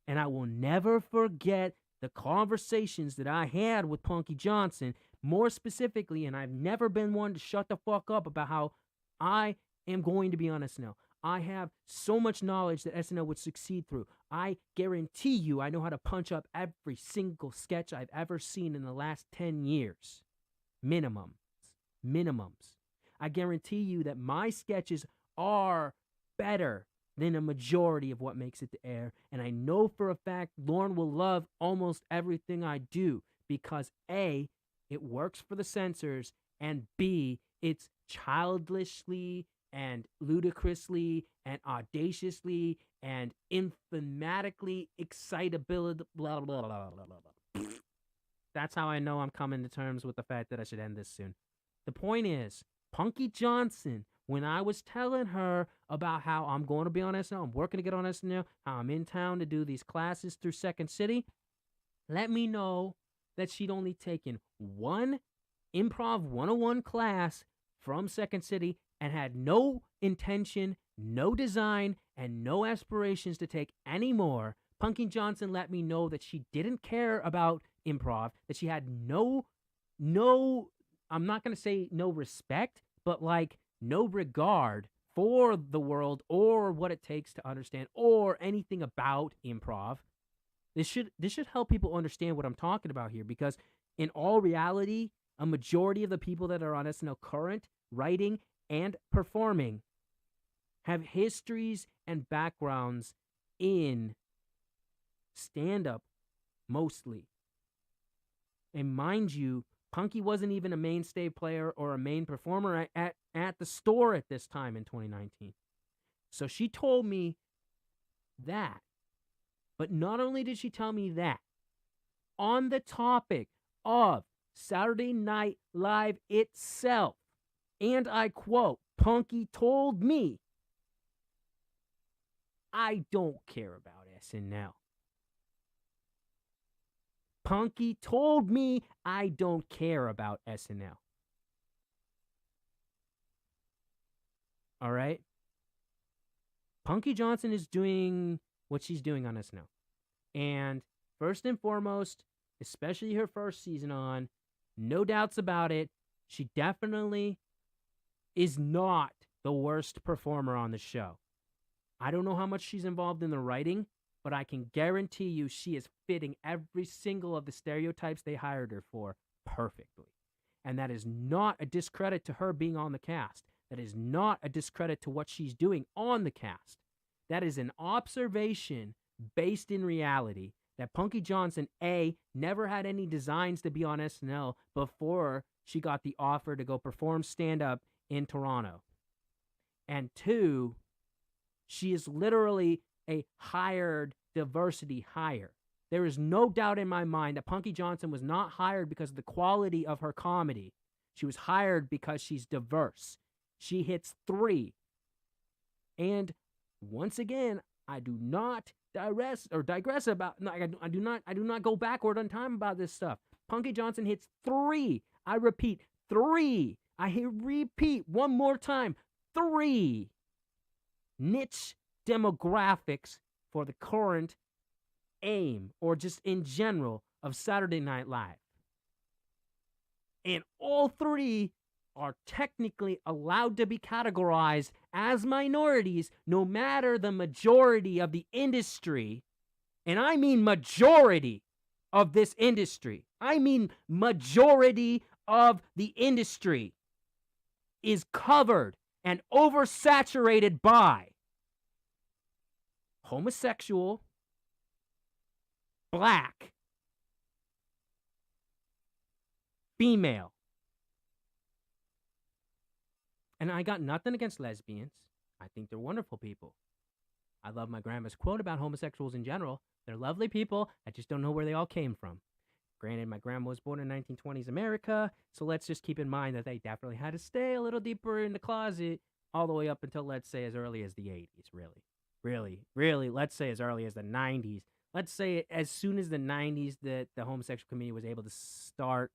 And I will never forget the conversations that I had with Punky Johnson, more specifically, and I've never been one to shut the fuck up about how I am going to be on SNL. I have so much knowledge that SNL would succeed through. I guarantee you I know how to punch up every single sketch I've ever seen in the last 10 years. Minimums. I guarantee you that my sketches are better than a majority of what makes it to air. And I know for a fact Lauren will love almost everything I do because A, it works for the censors, and B, it's childishly and ludicrously and audaciously and infamatically excitability. Blah, blah, blah, blah, blah, blah. That's how I know I'm coming to terms with the fact that I should end this soon. The point is, Punky Johnson, when I was telling her about how I'm going to be on SNL, I'm working to get on SNL, how I'm in town to do these classes through Second City, let me know that she'd only taken one Improv 101 class from Second City and had no intention, no design, and no aspirations to take any more. Punky Johnson let me know that she didn't care about improv, that she had no, I'm not going to say no respect, but like no regard for the world or what it takes to understand or anything about improv. This should help people understand what I'm talking about here, because in all reality, a majority of the people that are on SNL current, writing, and performing have histories and backgrounds in stand-up mostly. And mind you, Punky wasn't even a mainstay player or a main performer at the store at this time in 2019. So she told me that. But not only did she tell me that, on the topic of Saturday Night Live itself, and I quote, Punky told me, I don't care about SNL. Punky told me I don't care about SNL. All right? Punky Johnson is doing what she's doing on SNL. And first and foremost, especially her first season on, no doubts about it, she definitely is not the worst performer on the show. I don't know how much she's involved in the writing, but I can guarantee you she is fitting every single of the stereotypes they hired her for perfectly. And that is not a discredit to her being on the cast. That is not a discredit to what she's doing on the cast. That is an observation based in reality that Punky Johnson, A, never had any designs to be on SNL before she got the offer to go perform stand-up in Toronto. And 2, she is literally a hired diversity hire. There is no doubt in my mind that Punky Johnson was not hired because of the quality of her comedy. She was hired because she's diverse. She hits 3. And once again, I do not digress about. No, I do not go backward on time about this stuff. Punky Johnson hits 3. I repeat, 3. I repeat one more time, 3 niche demographics for the current aim, or just in general, of Saturday Night Live. And all 3 are technically allowed to be categorized as minorities, no matter the majority of the industry. And I mean majority of this industry. I mean majority of the industry is covered and oversaturated by homosexual, black, female. And I got nothing against lesbians. I think they're wonderful people. I love my grandma's quote about homosexuals in general. They're lovely people. I just don't know where they all came from. Granted, my grandma was born in 1920s America, so let's just keep in mind that they definitely had to stay a little deeper in the closet all the way up until, let's say, as early as the 80s, really, let's say as early as the 90s. Let's say as soon as the 90s that the homosexual community was able to start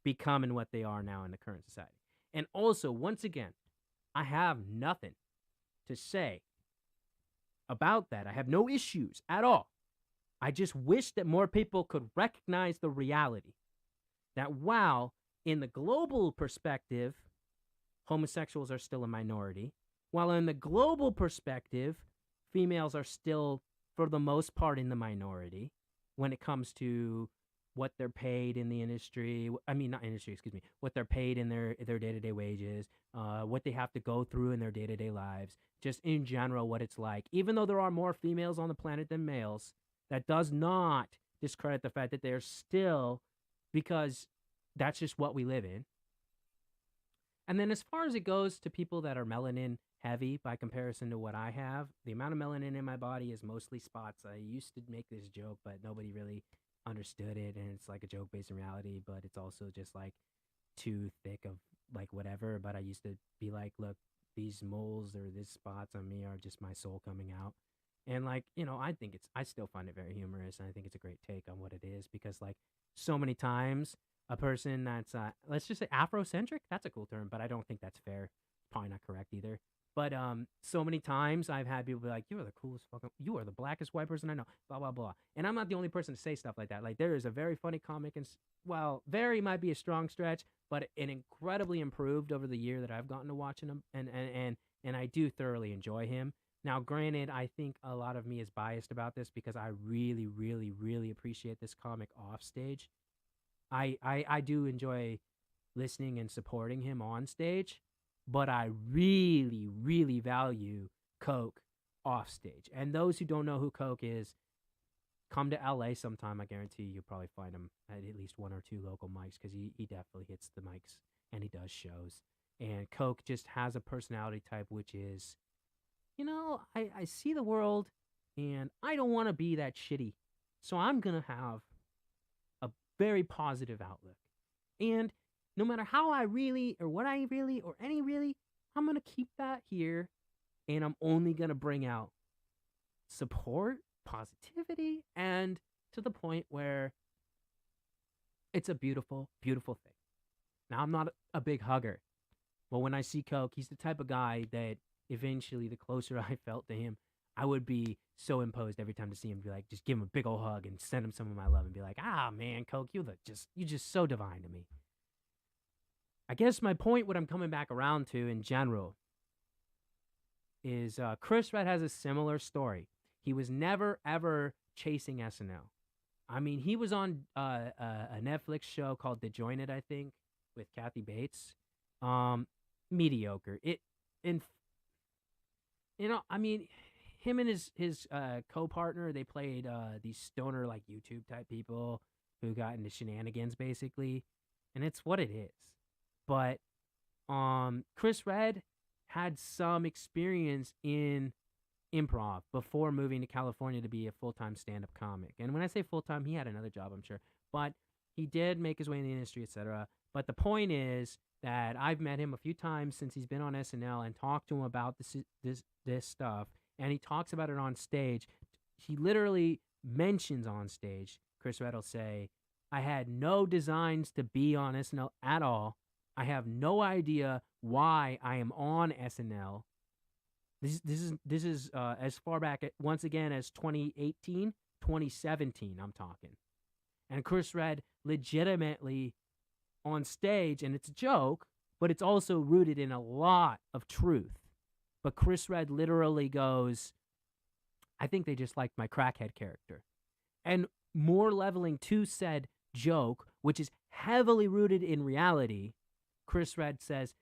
becoming what they are now in the current society. And also, once again, I have nothing to say about that. I have no issues at all. I just wish that more people could recognize the reality that while in the global perspective, homosexuals are still a minority, while in the global perspective, females are still, for the most part, in the minority when it comes to what they're paid in the industry. I mean, not industry, excuse me. What they're paid in their day-to-day wages, what they have to go through in their day-to-day lives, just in general what it's like. Even though there are more females on the planet than males, that does not discredit the fact that they're still, because that's just what we live in. And then as far as it goes to people that are melanin heavy by comparison to what I have, the amount of melanin in my body is mostly spots. I used to make this joke, but nobody really understood it, and it's like a joke based in reality, but it's also just like too thick of like whatever. But I used to be like, look, these moles or these spots on me are just my soul coming out. And like, I still find it very humorous, and I think it's a great take on what it is, because like so many times a person that's let's just say Afrocentric, that's a cool term, but I don't think that's fair. Probably not correct either. But so many times I've had people be like, you are the coolest you are the blackest white person I know, blah, blah, blah. And I'm not the only person to say stuff like that. Like, there is a very funny comic, and well, very might be a strong stretch, but it incredibly improved over the year that I've gotten to watching him, and I do thoroughly enjoy him. Now, granted, I think a lot of me is biased about this because I really, really, really appreciate this comic off stage. I do enjoy listening and supporting him on stage, but I really, really value Coke off stage. And those who don't know who Coke is, come to LA sometime. I guarantee you'll probably find him at least one or two local mics, because he definitely hits the mics and he does shows. And Coke just has a personality type, which is, I see the world and I don't want to be that shitty. So I'm going to have a very positive outlook. And no matter how I really, or what I really, or any really, I'm going to keep that here. And I'm only going to bring out support, positivity, and to the point where it's a beautiful, beautiful thing. Now, I'm not a big hugger, but when I see Coke, he's the type of guy that eventually, the closer I felt to him, I would be so imposed every time to see him, be like, just give him a big old hug and send him some of my love and be like, man, Coke, you're just so divine to me. I guess my point, what I'm coming back around to in general, is Chris Red has a similar story. He was never, ever chasing SNL. I mean, he was on a Netflix show called The Jointed, I think, with Kathy Bates. Mediocre. I mean, him and his co-partner, they played these stoner, like, YouTube type people who got into shenanigans, basically. And it's what it is. But Chris Red had some experience in improv before moving to California to be a full-time stand-up comic. And when I say full-time, he had another job, I'm sure. But he did make his way in the industry, etc. But the point is that I've met him a few times since he's been on SNL and talked to him about this stuff. And he talks about it on stage. He literally mentions on stage, Chris Red will say, I had no designs to be on SNL at all. I have no idea why I am on SNL. This is as far back, once again, as 2018, 2017, I'm talking. And Chris Red legitimately on stage, and it's a joke, but it's also rooted in a lot of truth. But Chris Red literally goes, I think they just liked my crackhead character. And more leveling to said joke, which is heavily rooted in reality, Chris Red says,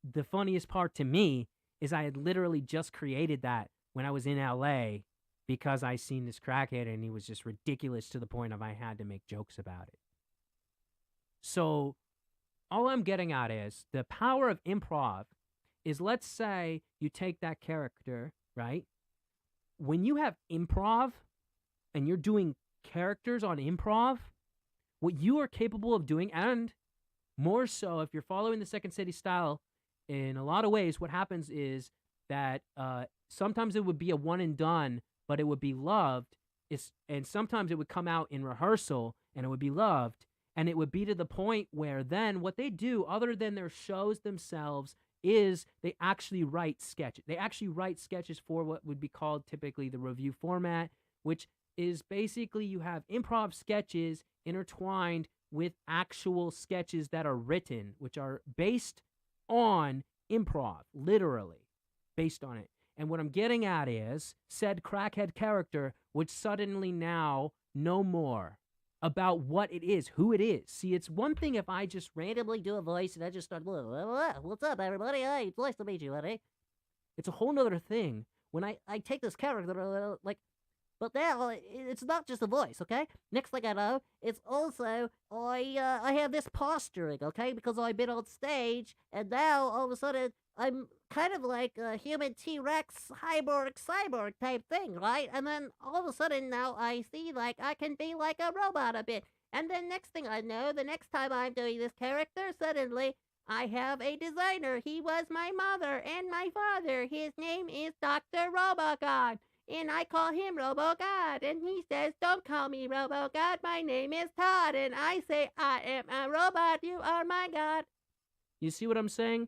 the funniest part to me is I had literally just created that when I was in LA because I seen this crackhead and he was just ridiculous to the point of I had to make jokes about it. So all I'm getting at is the power of improv is, let's say you take that character, right? When you have improv and you're doing characters on improv, what you are capable of doing, and more so if you're following the Second City style, in a lot of ways, what happens is that sometimes it would be a one and done, but it would be loved. And sometimes it would come out in rehearsal and it would be loved. And it would be to the point where then what they do, other than their shows themselves, is they actually write sketches. They actually write sketches for what would be called typically the review format, which is basically you have improv sketches intertwined with actual sketches that are written, which are based on improv, literally based on it. And what I'm getting at is said crackhead character would suddenly now know more about what it is, who it is. See, it's one thing if I just randomly do a voice and I just start, what's up, everybody? Hey, it's nice to meet you, buddy. It's a whole nother thing when I take this character, like, but now it's not just a voice, okay? Next thing I know, it's also I have this posturing, okay? Because I've been on stage, and now all of a sudden I'm kind of like a human T-Rex cyborg type thing, right? And then all of a sudden now I see like I can be like a robot a bit. And then next thing I know, the next time I'm doing this character, suddenly I have a designer. He was my mother and my father. His name is Dr. Robogod. And I call him RoboGod, and he says, don't call me RoboGod, my name is Todd. And I say, I am a robot, you are my God. You see what I'm saying?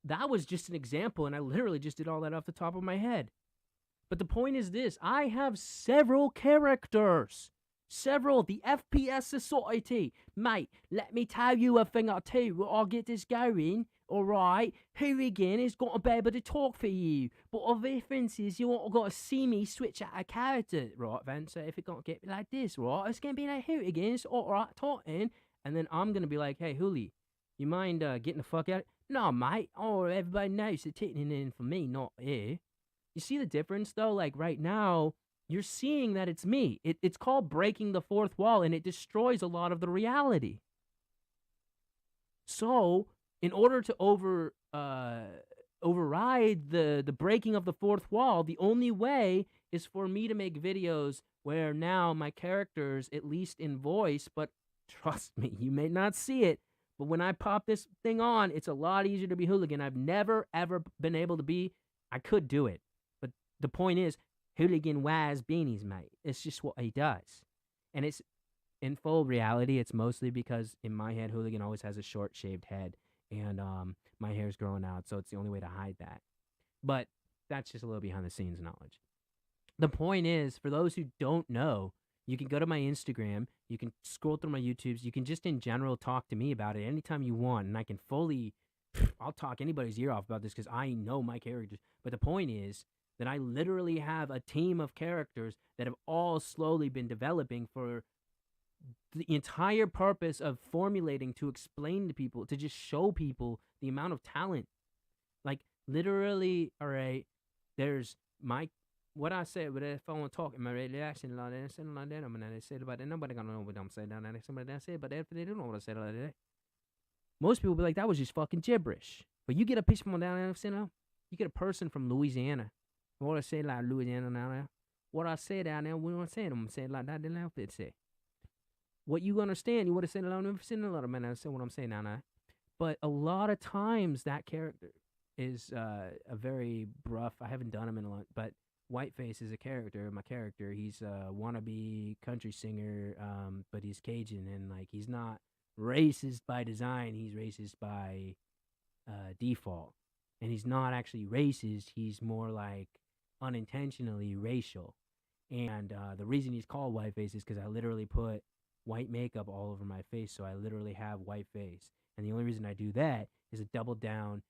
That was just an example, and I literally just did all that off the top of my head. But the point is this, I have several characters. Several, the FPS Society. Mate, let me tell you a thing or two. I'll get this going. Alright, Hooligan has got to be able to talk for you. But the difference is you got to see me switch out a character. Right, then, so if it got to get like this, right, it's going to be like Hooligan, alright, talking. And then I'm going to be like, hey, Hooli, you mind getting the fuck out? No, mate. Oh, everybody knows they're taking it in for me, not here. You see the difference, though? Like, right now, you're seeing that it's me. It's called breaking the fourth wall, and it destroys a lot of the reality. So, in order to override the breaking of the fourth wall, the only way is for me to make videos where now my characters, at least in voice, but trust me, you may not see it, but when I pop this thing on, it's a lot easier to be Hooligan. I've never, ever been able to be. I could do it. But the point is, Hooligan wears beanies, mate. It's just what he does. And it's, in full reality, it's mostly because in my head, Hooligan always has a short shaved head. And my hair's growing out, so it's the only way to hide that. But that's just a little behind the scenes knowledge. The point is, for those who don't know, you can go to my Instagram, you can scroll through my YouTubes, you can just in general talk to me about it anytime you want, and I can fully, I'll talk anybody's ear off about this because I know my characters. But the point is that I literally have a team of characters that have all slowly been developing for the entire purpose of formulating to explain to people, to just show people the amount of talent. Like, literally, all right, there's my, what I said, but if I want to talk in my reaction like that, something like that, I'm going to say about that, nobody going to know what I'm saying down there, somebody that said, but if they don't know what I said like that, most people be like, that was just fucking gibberish. But you get a piece from down there, you get a person from Louisiana, what I say like Louisiana down there, what I say down there, we don't say them, say like that, then outfit say. What you understand, you would have said a lot of men. I said what I'm saying now. But a lot of times that character is a very gruff. I haven't done him in a lot, but Whiteface is a character. My character, he's a wannabe country singer, but he's Cajun, and like he's not racist by design. He's racist by default, and he's not actually racist. He's more like unintentionally racial. And the reason he's called Whiteface is because I literally put white makeup all over my face, so I literally have white face. And the only reason I do that is a double down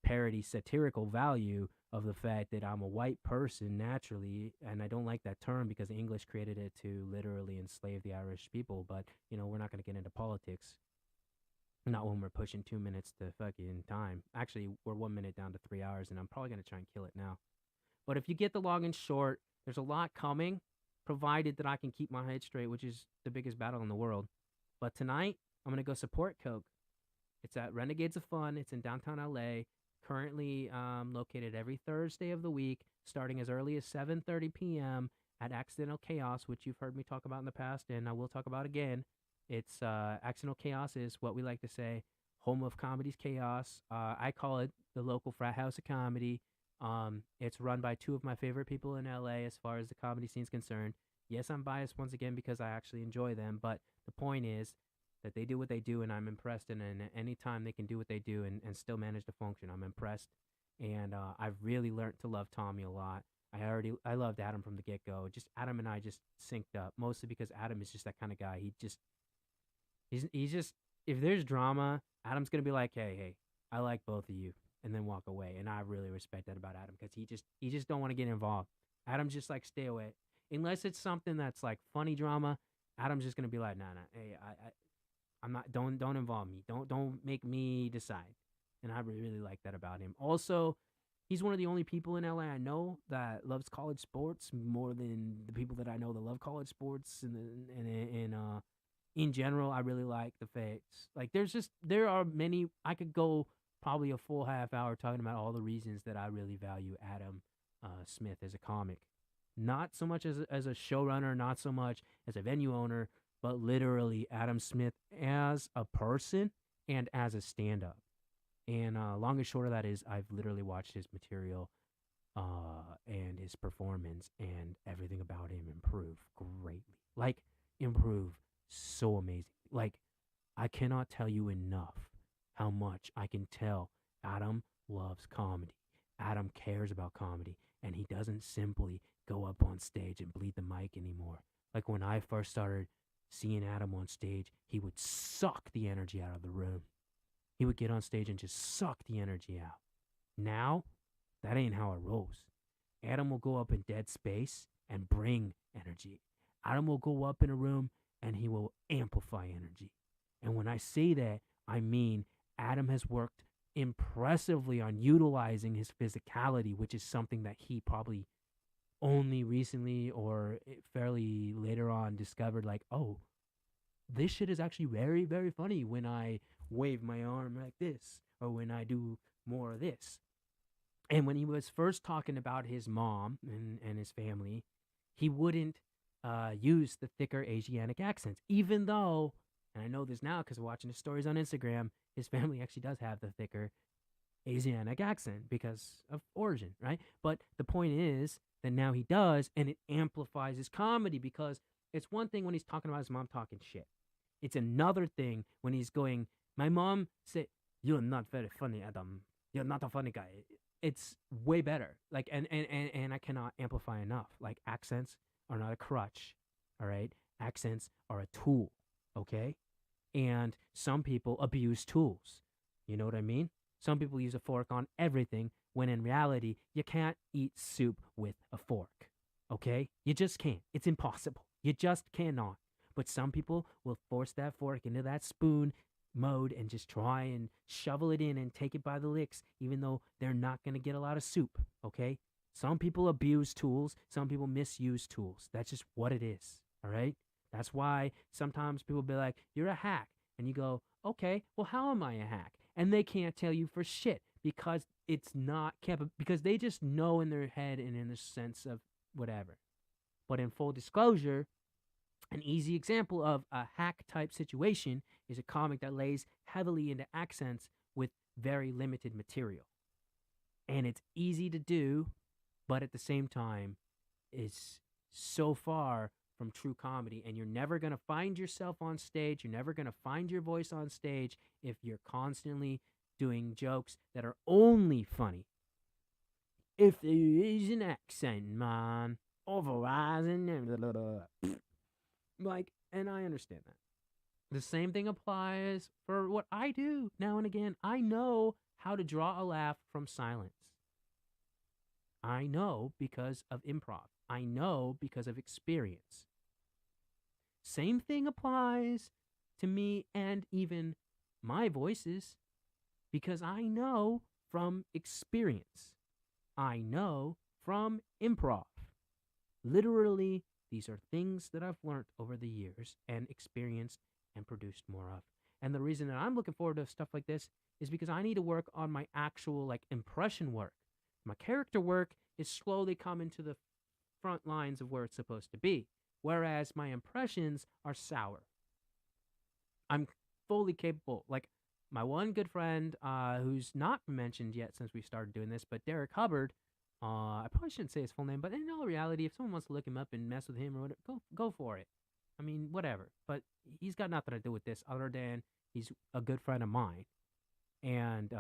parody satirical value of the fact that I'm a white person naturally, and I don't like that term because the English created it to literally enslave the Irish people. But you know, we're not going to get into politics, not when we're pushing 2 minutes to fucking time. Actually, we're 1 minute down to 3 hours, and I'm probably going to try and kill it now. But if you get the login short, there's a lot coming, provided that I can keep my head straight, which is the biggest battle in the world. But tonight, I'm going to go support Coke. It's at Renegades of Fun. It's in downtown LA. Currently located every Thursday of the week, starting as early as 7:30 p.m. at Accidental Chaos, which you've heard me talk about in the past, and I will talk about again. It's Accidental Chaos is what we like to say, home of comedy's chaos. I call it the local frat house of comedy. It's run by two of my favorite people in LA as far as the comedy scene is concerned. Yes, I'm biased once again because I actually enjoy them, but the point is that they do what they do, and I'm impressed. And any time they can do what they do and still manage to function, I'm impressed. And I've really learned to love Tommy a lot. I loved Adam from the get go. Just Adam and I just synced up, mostly because Adam is just that kind of guy. He's just, if there's drama, Adam's gonna be like, hey, I like both of you, and then walk away. And I really respect that about Adam because he just don't want to get involved. Adam's just like, stay away unless it's something that's like funny drama. Adam's just gonna be like, nah, hey, I'm not, don't involve me, don't make me decide. And I really like that about him. Also, he's one of the only people in LA I know that loves college sports more than the people that I know that love college sports. And in general, I really like the facts. Like there are many. I could go probably a full half hour talking about all the reasons that I really value Adam Smith as a comic. Not so much as a showrunner, not so much as a venue owner, but literally Adam Smith as a person and as a stand-up. And long and short of that is I've literally watched his material and his performance and everything about him improve greatly. Like, improve so amazing. Like, I cannot tell you enough how much I can tell Adam loves comedy. Adam cares about comedy, and he doesn't simply go up on stage and bleed the mic anymore. Like, when I first started seeing Adam on stage, he would suck the energy out of the room. He would get on stage and just suck the energy out. Now, that ain't how it rolls. Adam will go up in dead space and bring energy. Adam will go up in a room and he will amplify energy. And when I say that, I mean Adam has worked impressively on utilizing his physicality, which is something that he probably only recently or fairly later on discovered, like, oh, this shit is actually very, very funny when I wave my arm like this or when I do more of this. And when he was first talking about his mom and his family, he wouldn't use the thicker Asiatic accents, even though, and I know this now because watching his stories on Instagram, his family actually does have the thicker Asiatic accent because of origin, right? But the point is that now he does, and it amplifies his comedy because it's one thing when he's talking about his mom talking shit. It's another thing when he's going, my mom said, you're not very funny, Adam. You're not a funny guy. It's way better. Like, and I cannot amplify enough. Like, accents are not a crutch, all right? Accents are a tool, okay? And some people abuse tools. You know what I mean? Some people use a fork on everything, when in reality, you can't eat soup with a fork, okay? You just can't. It's impossible. You just cannot. But some people will force that fork into that spoon mode and just try and shovel it in and take it by the licks, even though they're not going to get a lot of soup, okay? Some people abuse tools. Some people misuse tools. That's just what it is, all right? That's why sometimes people be like, you're a hack. And you go, okay, well, how am I a hack? And they can't tell you for shit because it's not because they just know in their head and in the sense of whatever. But in full disclosure, an easy example of a hack type situation is a comic that lays heavily into accents with very limited material. And it's easy to do, but at the same time is so far from true comedy, and you're never going to find yourself on stage. You're never going to find your voice on stage if you're constantly doing jokes that are only funny. If there is an accent, man, overrising, like, and I understand that. The same thing applies for what I do now and again. I know how to draw a laugh from silence. I know because of improv. I know because of experience. Same thing applies to me and even my voices because I know from experience. I know from improv. Literally, these are things that I've learned over the years and experienced and produced more of. And the reason that I'm looking forward to stuff like this is because I need to work on my actual like impression work. My character work is slowly coming to the front lines of where it's supposed to be, whereas my impressions are sour. I'm fully capable. Like my one good friend, who's not mentioned yet since we started doing this, but Derek Hubbard. I probably shouldn't say his full name, but in all reality, if someone wants to look him up and mess with him or whatever, go for it. I mean, whatever. But he's got nothing to do with this other than he's a good friend of mine, and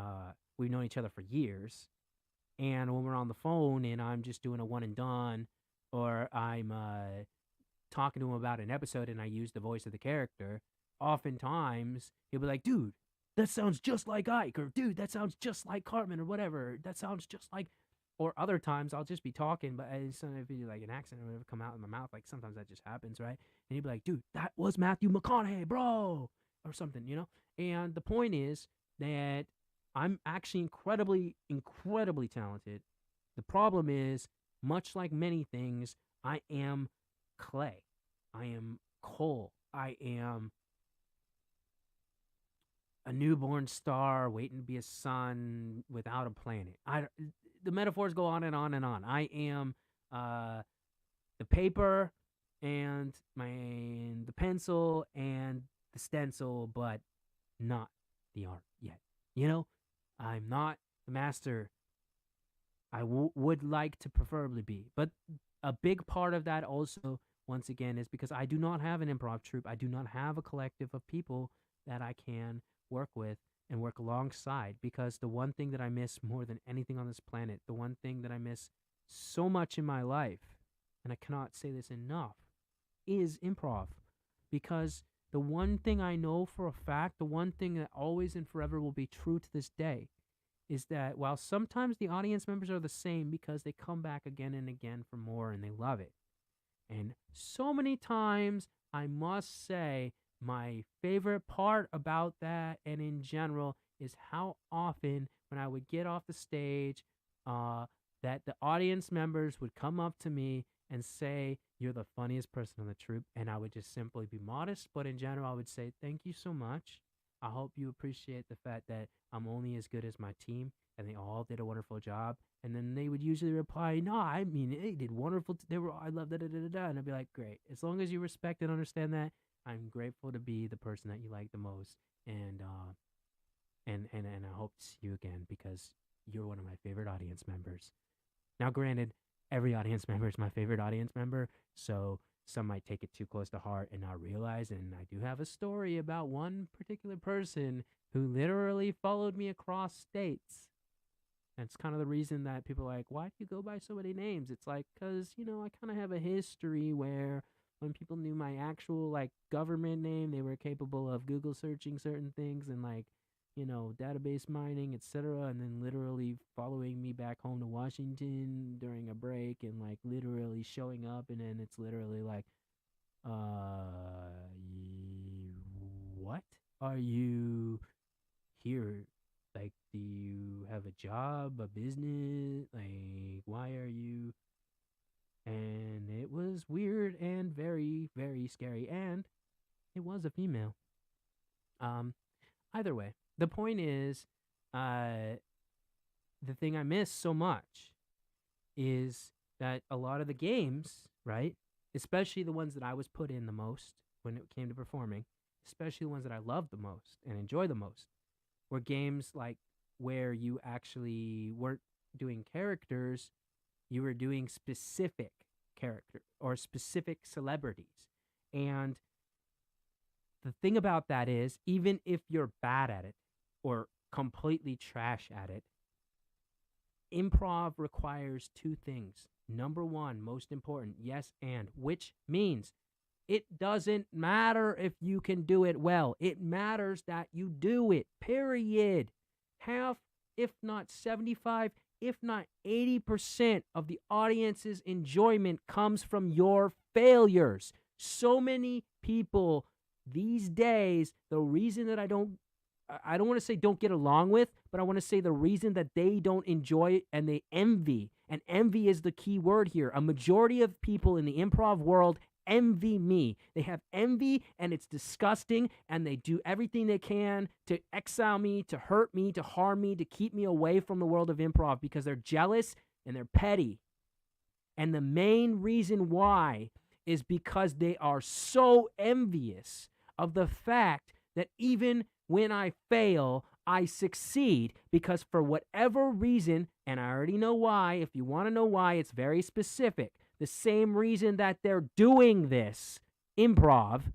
we've known each other for years. And when we're on the phone and I'm just doing a one and done, or I'm talking to him about an episode and I use the voice of the character, oftentimes he'll be like, dude, that sounds just like Ike, or dude, that sounds just like Cartman, or whatever. That sounds just like. Or other times I'll just be talking, but sometimes if like an accent or whatever come out in my mouth, like sometimes that just happens, right? And he'd be like, dude, that was Matthew McConaughey, bro, or something, you know? And the point is that I'm actually incredibly, incredibly talented. The problem is, much like many things, I am clay. I am coal. I am a newborn star waiting to be a sun without a planet. The metaphors go on and on and on. I am the paper and the pencil and the stencil, but not the art yet. You know, I'm not the master I would like to preferably be. But a big part of that also, once again, is because I do not have an improv troupe. I do not have a collective of people that I can work with and work alongside, because the one thing that I miss more than anything on this planet, the one thing that I miss so much in my life, and I cannot say this enough, is improv. Because the one thing I know for a fact, the one thing that always and forever will be true to this day, is that while sometimes the audience members are the same because they come back again and again for more and they love it, and so many times I must say, my favorite part about that and in general is how often when I would get off the stage, that the audience members would come up to me and say, you're the funniest person on the troupe. And I would just simply be modest, but in general, I would say, thank you so much. I hope you appreciate the fact that I'm only as good as my team, and they all did a wonderful job. And then they would usually reply, no, I mean, they did wonderful. I love that, and I'd be like, great. As long as you respect and understand that, I'm grateful to be the person that you like the most, and I hope to see you again because you're one of my favorite audience members. Now, granted, every audience member is my favorite audience member, so some might take it too close to heart and not realize. And I do have a story about one particular person who literally followed me across states. That's kind of the reason that people are like, why do you go by so many names? It's like, because, you know, I kind of have a history where when people knew my actual, like, government name, they were capable of Google searching certain things and, like, you know, database mining, etc., and then literally following me back home to Washington during a break and, like, literally showing up, and then it's literally like, what are you here? Like, do you have a job, a business? Like, why are you... And it was weird and very, very scary. And it was a female. Either way, the point is, the thing I miss so much is that a lot of the games, right, especially the ones that I was put in the most when it came to performing, especially the ones that I loved the most and enjoy the most, were games like where you actually weren't doing characters, you were doing specific character or specific celebrities. And the thing about that is, even if you're bad at it or completely trash at it, improv requires two things. Number one, most important, yes and, which means it doesn't matter if you can do it well. It matters that you do it, period. Half, if not 75, if not 80% of the audience's enjoyment comes from your failures. So many people these days, the reason that I don't want to say don't get along with, but I want to say the reason that they don't enjoy it and they envy, and envy is the key word here. A majority of people in the improv world envy me. They have envy, and it's disgusting, and they do everything they can to exile me, to hurt me, to harm me, to keep me away from the world of improv because they're jealous and they're petty. And the main reason why is because they are so envious of the fact that even when I fail, I succeed, because for whatever reason, and I already know why, if you want to know why, it's very specific. The same reason that they're doing this improv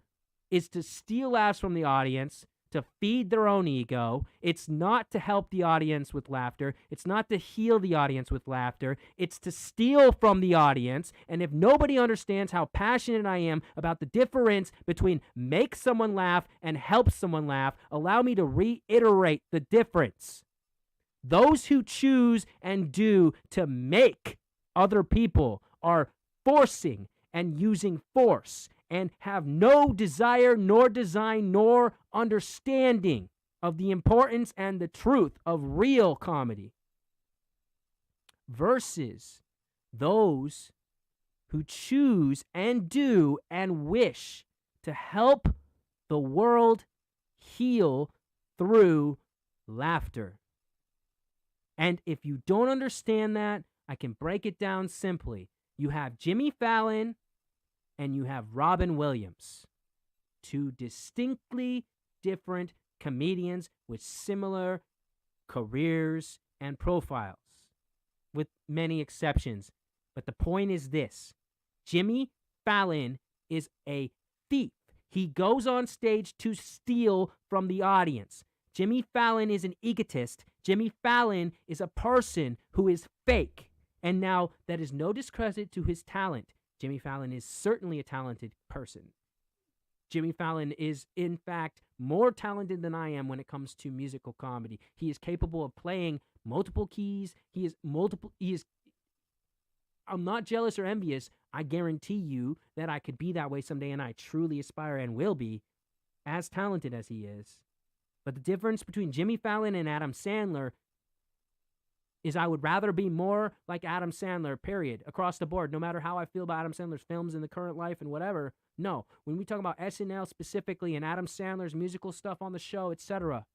is to steal laughs from the audience, to feed their own ego. It's not to help the audience with laughter. It's not to heal the audience with laughter. It's to steal from the audience. And if nobody understands how passionate I am about the difference between make someone laugh and help someone laugh, allow me to reiterate the difference. Those who choose and do to make other people are forcing and using force, and have no desire, nor design, nor understanding of the importance and the truth of real comedy. Versus those who choose and do and wish to help the world heal through laughter. And if you don't understand that, I can break it down simply. You have Jimmy Fallon and you have Robin Williams, two distinctly different comedians with similar careers and profiles, with many exceptions. But the point is this: Jimmy Fallon is a thief. He goes on stage to steal from the audience. Jimmy Fallon is an egotist. Jimmy Fallon is a person who is fake. And now, that is no discredit to his talent. Jimmy Fallon is certainly a talented person. Jimmy Fallon is, in fact, more talented than I am when it comes to musical comedy. He is capable of playing multiple keys. I'm not jealous or envious. I guarantee you that I could be that way someday, and I truly aspire and will be as talented as he is. But the difference between Jimmy Fallon and Adam Sandler is I would rather be more like Adam Sandler, period, across the board, no matter how I feel about Adam Sandler's films in the current life and whatever. No, when we talk about SNL specifically and Adam Sandler's musical stuff on the show, etc.,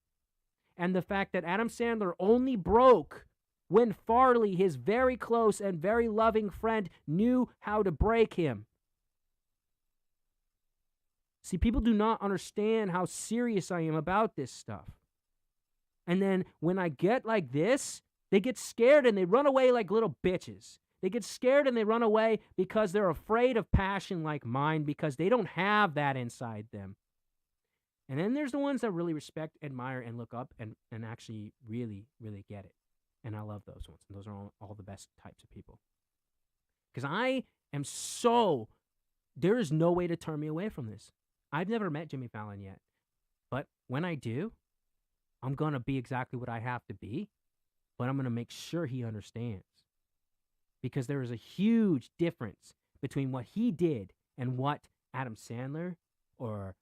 and the fact that Adam Sandler only broke when Farley, his very close and very loving friend, knew how to break him. See, people do not understand how serious I am about this stuff. And then when I get like this, they get scared and they run away like little bitches. They get scared and they run away because they're afraid of passion like mine, because they don't have that inside them. And then there's the ones that really respect, admire, and look up and actually really, really get it. And I love those ones. And those are all the best types of people. Because I am there is no way to turn me away from this. I've never met Jimmy Fallon yet. But when I do, I'm going to be exactly what I have to be. But I'm going to make sure he understands. Because there is a huge difference between what he did and what Adam Sandler or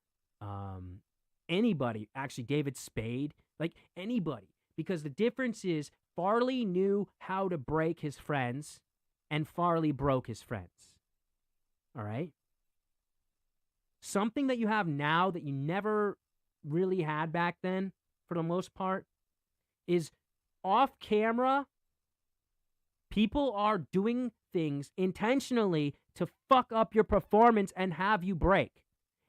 anybody, actually David Spade, like anybody. Because the difference is Farley knew how to break his friends and Farley broke his friends. All right? Something that you have now that you never really had back then, for the most part, is off camera, people are doing things intentionally to fuck up your performance and have you break.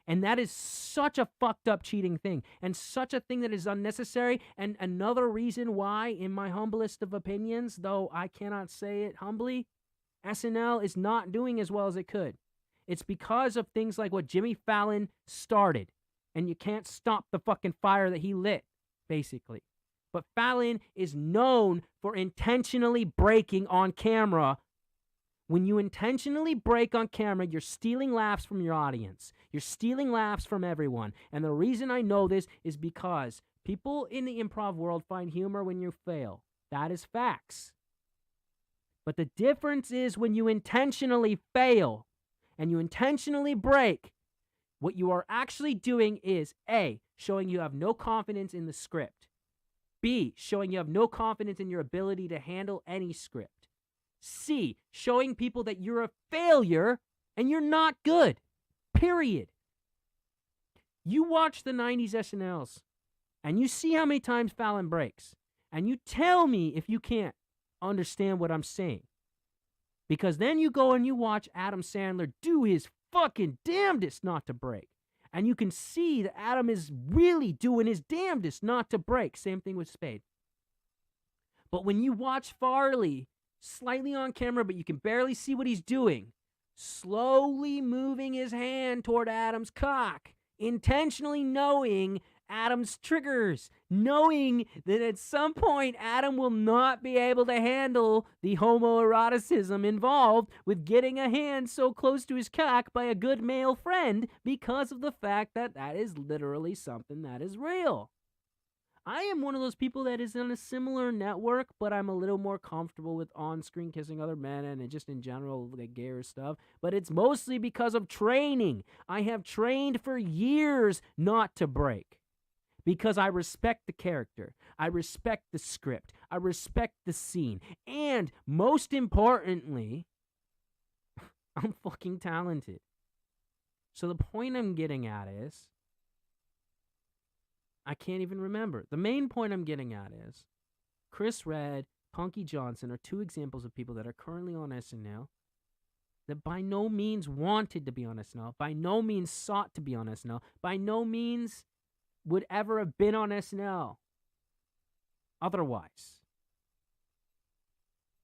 And that is such a fucked up cheating thing, and such a thing that is unnecessary. And another reason why, in my humblest of opinions, though I cannot say it humbly, SNL is not doing as well as it could. It's because of things like what Jimmy Fallon started. And you can't stop the fucking fire that he lit, basically. But Fallon is known for intentionally breaking on camera. When you intentionally break on camera, you're stealing laughs from your audience. You're stealing laughs from everyone. And the reason I know this is because people in the improv world find humor when you fail. That is facts. But the difference is when you intentionally fail and you intentionally break, what you are actually doing is A, showing you have no confidence in the script. B, showing you have no confidence in your ability to handle any script. C, showing people that you're a failure and you're not good. Period. You watch the 90s SNLs, and you see how many times Fallon breaks, and you tell me if you can't understand what I'm saying. Because then you go and you watch Adam Sandler do his fucking damnedest not to break. And you can see that Adam is really doing his damnedest not to break. Same thing with Spade. But when you watch Farley, slightly on camera, but you can barely see what he's doing, slowly moving his hand toward Adam's cock, intentionally knowing Adam's triggers, knowing that at some point Adam will not be able to handle the homoeroticism involved with getting a hand so close to his cock by a good male friend because of the fact that that is literally something that is real. I am one of those people that is on a similar network, but I'm a little more comfortable with on-screen kissing other men and just in general, like gayer stuff. But it's mostly because of training. I have trained for years not to break. Because I respect the character. I respect the script. I respect the scene. And most importantly, I'm fucking talented. So the point I'm getting at is, I can't even remember. The main point I'm getting at is, Chris Redd, Punky Johnson are two examples of people that are currently on SNL that by no means wanted to be on SNL, by no means sought to be on SNL, by no means would ever have been on SNL otherwise.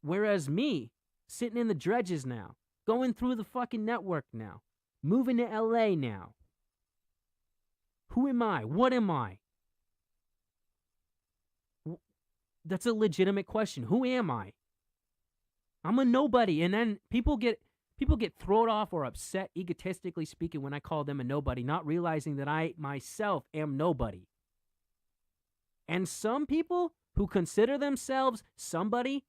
Whereas me, sitting in the dredges now, going through the fucking network now, moving to LA now. Who am I? What am I? That's a legitimate question. Who am I? I'm a nobody. And then people get thrown off or upset, egotistically speaking, when I call them a nobody, not realizing that I myself am nobody. And some people who consider themselves somebody,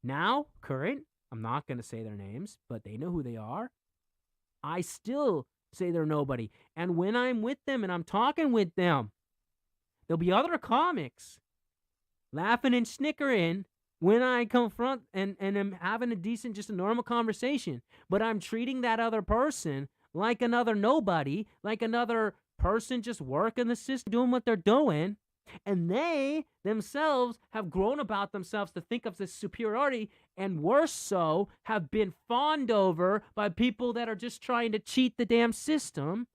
now, current, I'm not going to say their names, but they know who they are, I still say they're nobody. And when I'm with them and I'm talking with them, there'll be other comics laughing and snickering when I confront and am having a decent, just a normal conversation, but I'm treating that other person like another nobody, like another person just working the system, doing what they're doing, and they themselves have grown about themselves to think of this superiority, and worse so, have been fawned over by people that are just trying to cheat the damn system,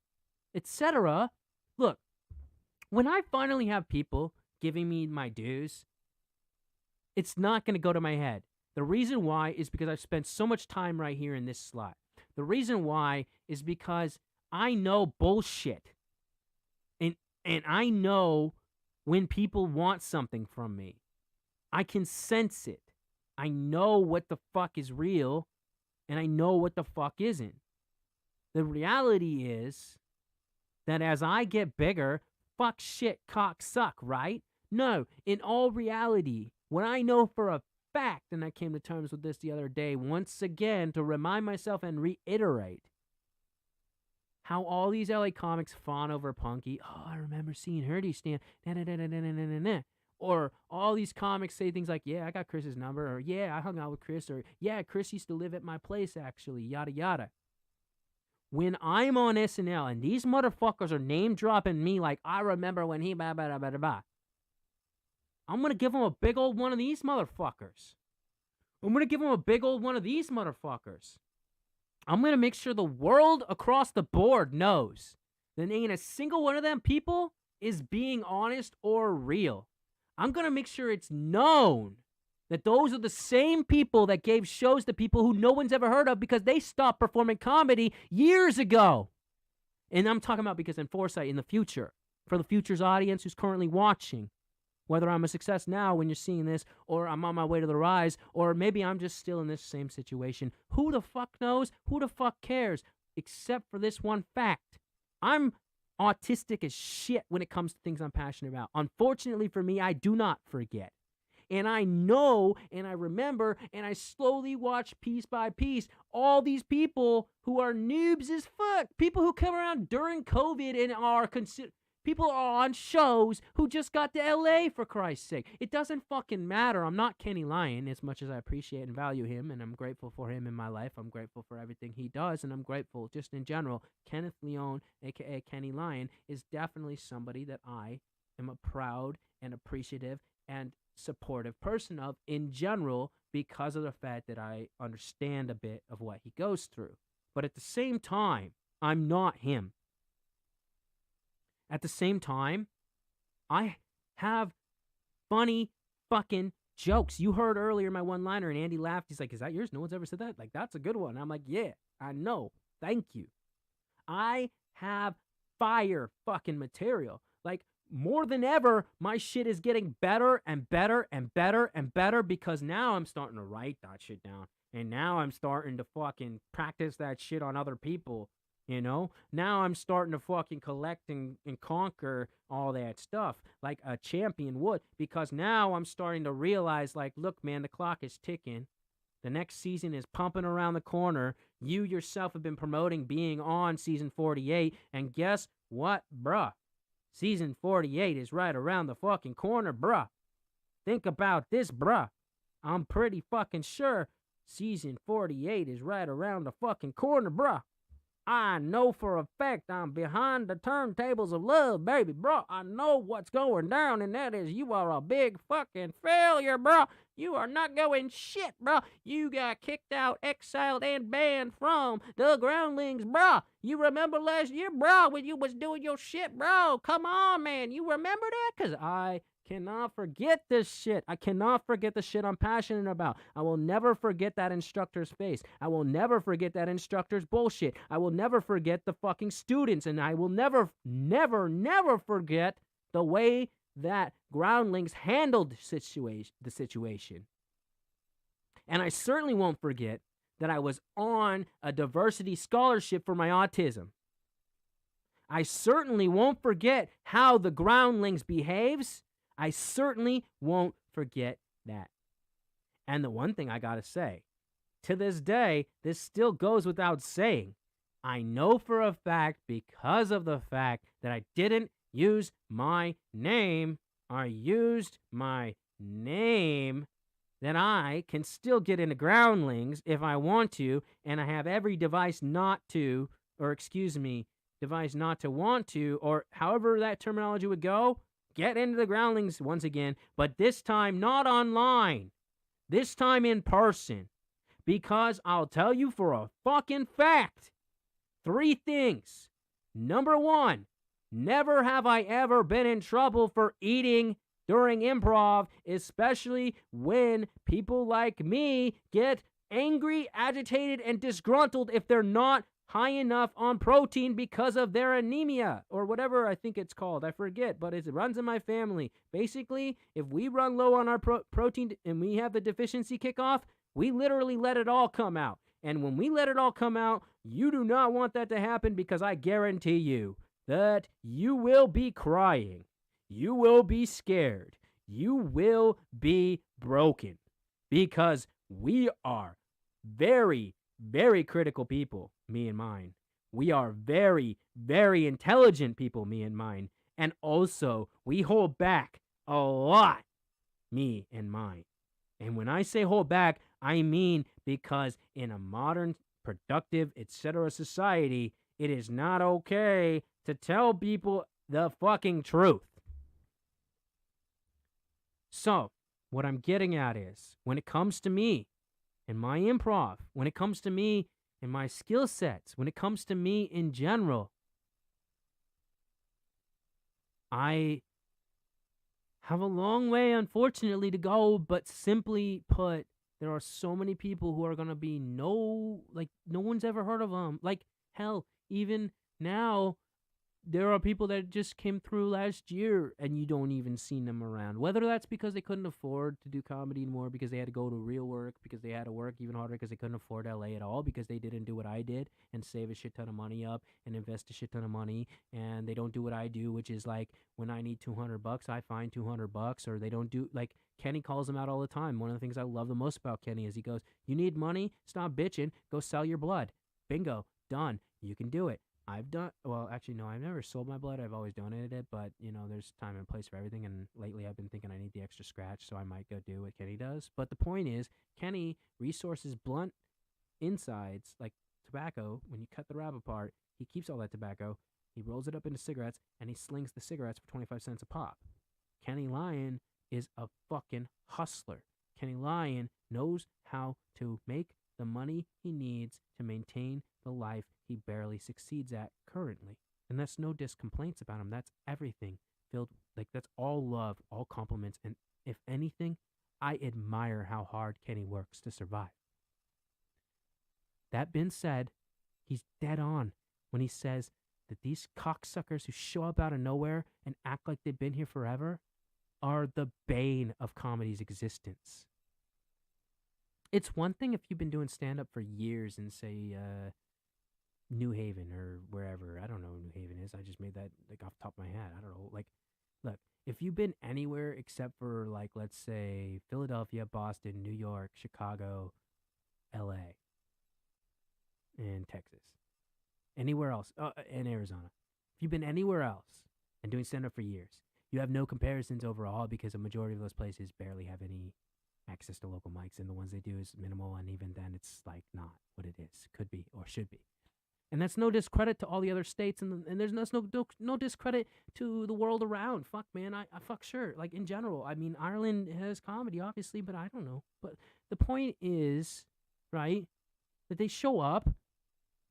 etc. Look, when I finally have people giving me my dues, it's not going to go to my head. The reason why is because I've spent so much time right here in this slot. The reason why is because I know bullshit. And I know when people want something from me. I can sense it. I know what the fuck is real, and I know what the fuck isn't. The reality is that as I get bigger, fuck, shit, cock, suck, right? No, in all reality, what I know for a fact, and I came to terms with this the other day, once again, to remind myself and reiterate how all these LA comics fawn over Punky. Oh, I remember seeing Herdy stand. Or all these comics say things like, yeah, I got Chris's number, or yeah, I hung out with Chris, or yeah, Chris used to live at my place, actually, yada, yada. When I'm on SNL and these motherfuckers are name-dropping me like, I remember when he ba-ba-da-ba-da-ba, I'm going to give them a big old one of these motherfuckers. I'm going to give them a big old one of these motherfuckers. I'm going to make sure the world across the board knows that ain't a single one of them people is being honest or real. I'm going to make sure it's known that those are the same people that gave shows to people who no one's ever heard of because they stopped performing comedy years ago. And I'm talking about because in foresight, in the future, for the future's audience who's currently watching, whether I'm a success now when you're seeing this, or I'm on my way to the rise, or maybe I'm just still in this same situation. Who the fuck knows? Who the fuck cares? Except for this one fact. I'm autistic as shit when it comes to things I'm passionate about. Unfortunately for me, I do not forget. And I know, and I remember, and I slowly watch piece by piece all these people who are noobs as fuck. People who come around during COVID and are People are on shows who just got to LA, for Christ's sake. It doesn't fucking matter. I'm not Kenny Lyon, as much as I appreciate and value him, and I'm grateful for him in my life. I'm grateful for everything he does, and I'm grateful just in general. Kenneth Leone, a.k.a. Kenny Lyon, is definitely somebody that I am a proud and appreciative and supportive person of in general, because of the fact that I understand a bit of what he goes through. But at the same time, I'm not him. At the same time, I have funny fucking jokes. You heard earlier my one-liner, and Andy laughed. He's like, is that yours? No one's ever said that? Like, that's a good one. I'm like, yeah, I know. Thank you. I have fire fucking material. Like, more than ever, my shit is getting better and better and better and better, because now I'm starting to write that shit down. And now I'm starting to fucking practice that shit on other people. You know, now I'm starting to fucking collect and conquer all that stuff like a champion would, because now I'm starting to realize, like, look, man, the clock is ticking. The next season is pumping around the corner. You yourself have been promoting being on season 48. And guess what, bruh? Season 48 is right around the fucking corner, bruh. Think about this, bruh. I'm pretty fucking sure season 48 is right around the fucking corner, bruh. I know for a fact I'm behind the turntables of love, baby, bro. I know what's going down, and that is you are a big fucking failure, bro. You are not going shit, bro. You got kicked out, exiled, and banned from the Groundlings, bro. You remember last year, bro, when you was doing your shit, bro? Come on, man. You remember that? Because I cannot forget this shit. I cannot forget the shit I'm passionate about. I will never forget that instructor's face. I will never forget that instructor's bullshit. I will never forget the fucking students. And I will never forget the way that Groundlings handled the situation. And I certainly won't forget that I was on a diversity scholarship for my autism. I certainly won't forget how the Groundlings behaves. I certainly won't forget that. And the one thing I gotta say, to this day, this still goes without saying. I know for a fact, because of the fact that I didn't use my name, I used my name, that I can still get into Groundlings if I want to, and I have every device not to, device not to want to, or however that terminology would go, get into the Groundlings once again, but this time not online. This time in person. Because I'll tell you for a fucking fact, 3 things. Number 1, never have I ever been in trouble for eating during improv, especially when people like me get angry, agitated, and disgruntled if they're not high enough on protein because of their anemia, or whatever I think it's called. I forget, but it runs in my family. Basically, if we run low on our protein and we have the deficiency kick off, we literally let it all come out. And when we let it all come out, you do not want that to happen, because I guarantee you that you will be crying. You will be scared. You will be broken, because we are very, very critical people, me and mine. We are very, very intelligent people, me and mine. And also, we hold back a lot, me and mine. And when I say hold back, I mean because in a modern, productive, etc. society, it is not okay to tell people the fucking truth. So, what I'm getting at is, when it comes to me and my improv, when it comes to me and my skill sets, when it comes to me in general, I have a long way, unfortunately, to go, but simply put, there are so many people who are going to be no one's ever heard of them. Like, hell, even now, there are people that just came through last year and you don't even see them around. Whether that's because they couldn't afford to do comedy anymore, because they had to go to real work, because they had to work even harder because they couldn't afford LA at all, because they didn't do what I did and save a shit ton of money up and invest a shit ton of money, and they don't do what I do, which is like, when I need $200, I find $200, or they don't do, like, Kenny calls them out all the time. One of the things I love the most about Kenny is he goes, you need money? Stop bitching. Go sell your blood. Bingo. Done. You can do it. Well, actually, no, I've never sold my blood. I've always donated it, but, there's time and place for everything, and lately I've been thinking I need the extra scratch, so I might go do what Kenny does. But the point is, Kenny resources blunt insides, like tobacco. When you cut the wrap apart, he keeps all that tobacco, he rolls it up into cigarettes, and he slings the cigarettes for 25 cents a pop. Kenny Lyon is a fucking hustler. Kenny Lyon knows how to make the money he needs to maintain the life he barely succeeds at currently. And that's no complaints about him. That's everything filled, that's all love, all compliments. And if anything, I admire how hard Kenny works to survive. That being said, he's dead on when he says that these cocksuckers who show up out of nowhere and act like they've been here forever are the bane of comedy's existence. It's one thing if you've been doing stand-up for years in, say, New Haven or wherever. I don't know where New Haven is. I just made that, off the top of my head. I don't know. Look, if you've been anywhere except for, let's say, Philadelphia, Boston, New York, Chicago, L.A., and Texas, anywhere else, and Arizona. If you've been anywhere else and doing stand-up for years, you have no comparisons overall because a majority of those places barely have any access to local mics, and the ones they do is minimal, and even then it's not what it is, could be, or should be. And that's no discredit to all the other states, and there's no discredit to the world around. Fuck, man, I fuck sure. In general, I mean, Ireland has comedy, obviously, but I don't know. But the point is, right, that they show up,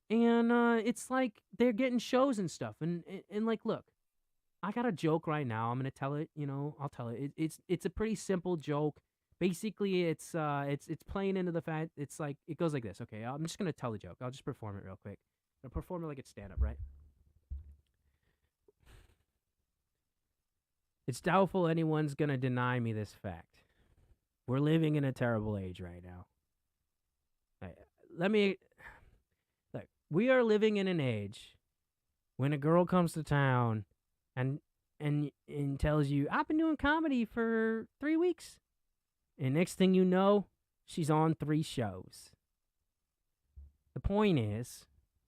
and it's like they're getting shows and stuff, and look, I got a joke right now. I'm gonna tell it. I'll tell it. It's a pretty simple joke. Basically, it's playing into the fact it goes like this. Okay, I'm just gonna tell the joke. I'll just perform it real quick. I'll perform it like it's stand up, right? It's doubtful anyone's gonna deny me this fact. We're living in a terrible age right now. We are living in an age when a girl comes to town and tells you, I've been doing comedy for 3 weeks. And next thing you know, she's on 3 shows. The point is,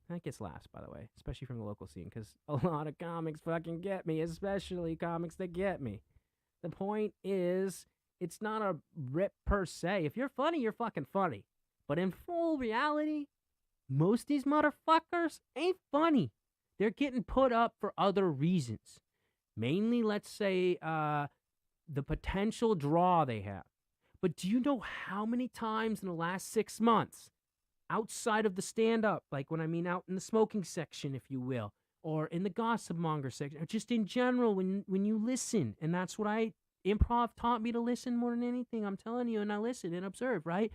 that gets laughs, by the way, especially from the local scene, because a lot of comics fucking get me, especially comics that get me. The point is, it's not a rip per se. If you're funny, you're fucking funny. But in full reality, most of these motherfuckers ain't funny. They're getting put up for other reasons. Mainly, let's say, the potential draw they have. But do you know how many times in the last 6 months, outside of the stand-up, out in the smoking section, if you will, or in the gossip monger section, or just in general, when you listen, and that's what improv taught me to listen more than anything, I'm telling you, and I listen and observe, right?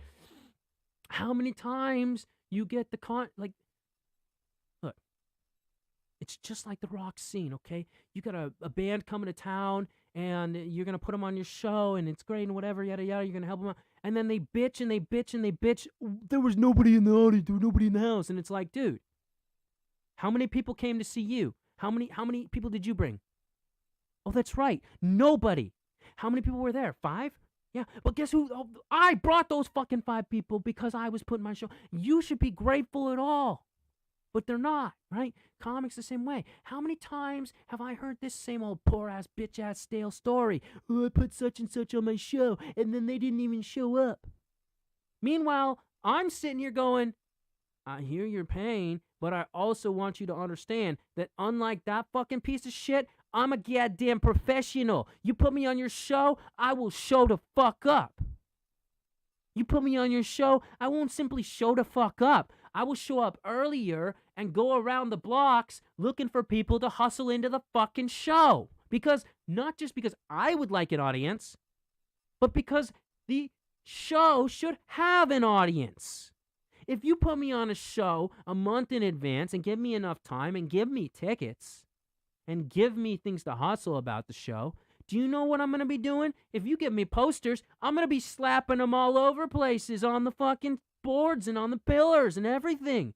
How many times you get look, it's just like the rock scene, okay? You got a band coming to town, and you're going to put them on your show, and it's great, and whatever, yada, yada, you're going to help them out. And then they bitch, and they bitch, and they bitch. There was nobody in the audience, there was nobody in the house. And it's like, dude, how many people came to see you? How many people did you bring? Oh, that's right, nobody. How many people were there? 5? Yeah, but guess who? Oh, I brought those fucking 5 people because I was putting my show. You should be grateful at all. But they're not, right? Comics the same way. How many times have I heard this same old poor-ass, bitch-ass, stale story? Oh, I put such and such on my show, and then they didn't even show up. Meanwhile, I'm sitting here going, I hear your pain, but I also want you to understand that unlike that fucking piece of shit, I'm a goddamn professional. You put me on your show, I will show the fuck up. You put me on your show, I won't simply show the fuck up. I will show up earlier and go around the blocks looking for people to hustle into the fucking show. Because, not just because I would like an audience, but because the show should have an audience. If you put me on a show a month in advance and give me enough time and give me tickets and give me things to hustle about the show, do you know what I'm going to be doing? If you give me posters, I'm going to be slapping them all over places on the fucking boards and on the pillars and everything.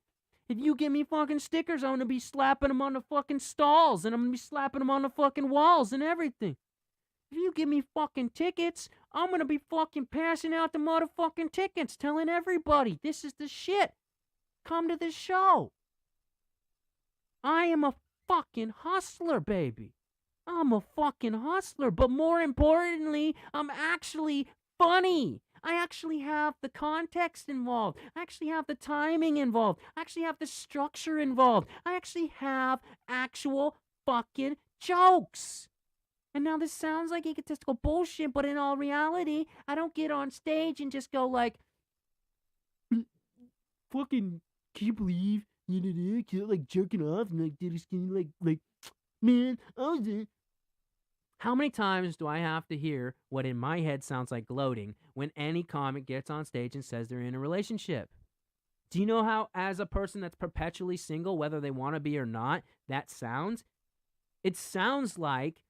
If you give me fucking stickers, I'm going to be slapping them on the fucking stalls, and I'm going to be slapping them on the fucking walls and everything. If you give me fucking tickets, I'm going to be fucking passing out the motherfucking tickets, telling everybody, this is the shit. Come to this show. I am a fucking hustler, baby. I'm a fucking hustler. But more importantly, I'm actually funny. I actually have the context involved. I actually have the timing involved. I actually have the structure involved. I actually have actual fucking jokes. And now this sounds like egotistical bullshit, but in all reality, I don't get on stage and just go like, fucking, can you believe you know, like jerking off and like did a skinny like man, I was it. How many times do I have to hear what in my head sounds like gloating when any comic gets on stage and says they're in a relationship? Do you know how, as a person that's perpetually single, whether they want to be or not, that sounds? It sounds like,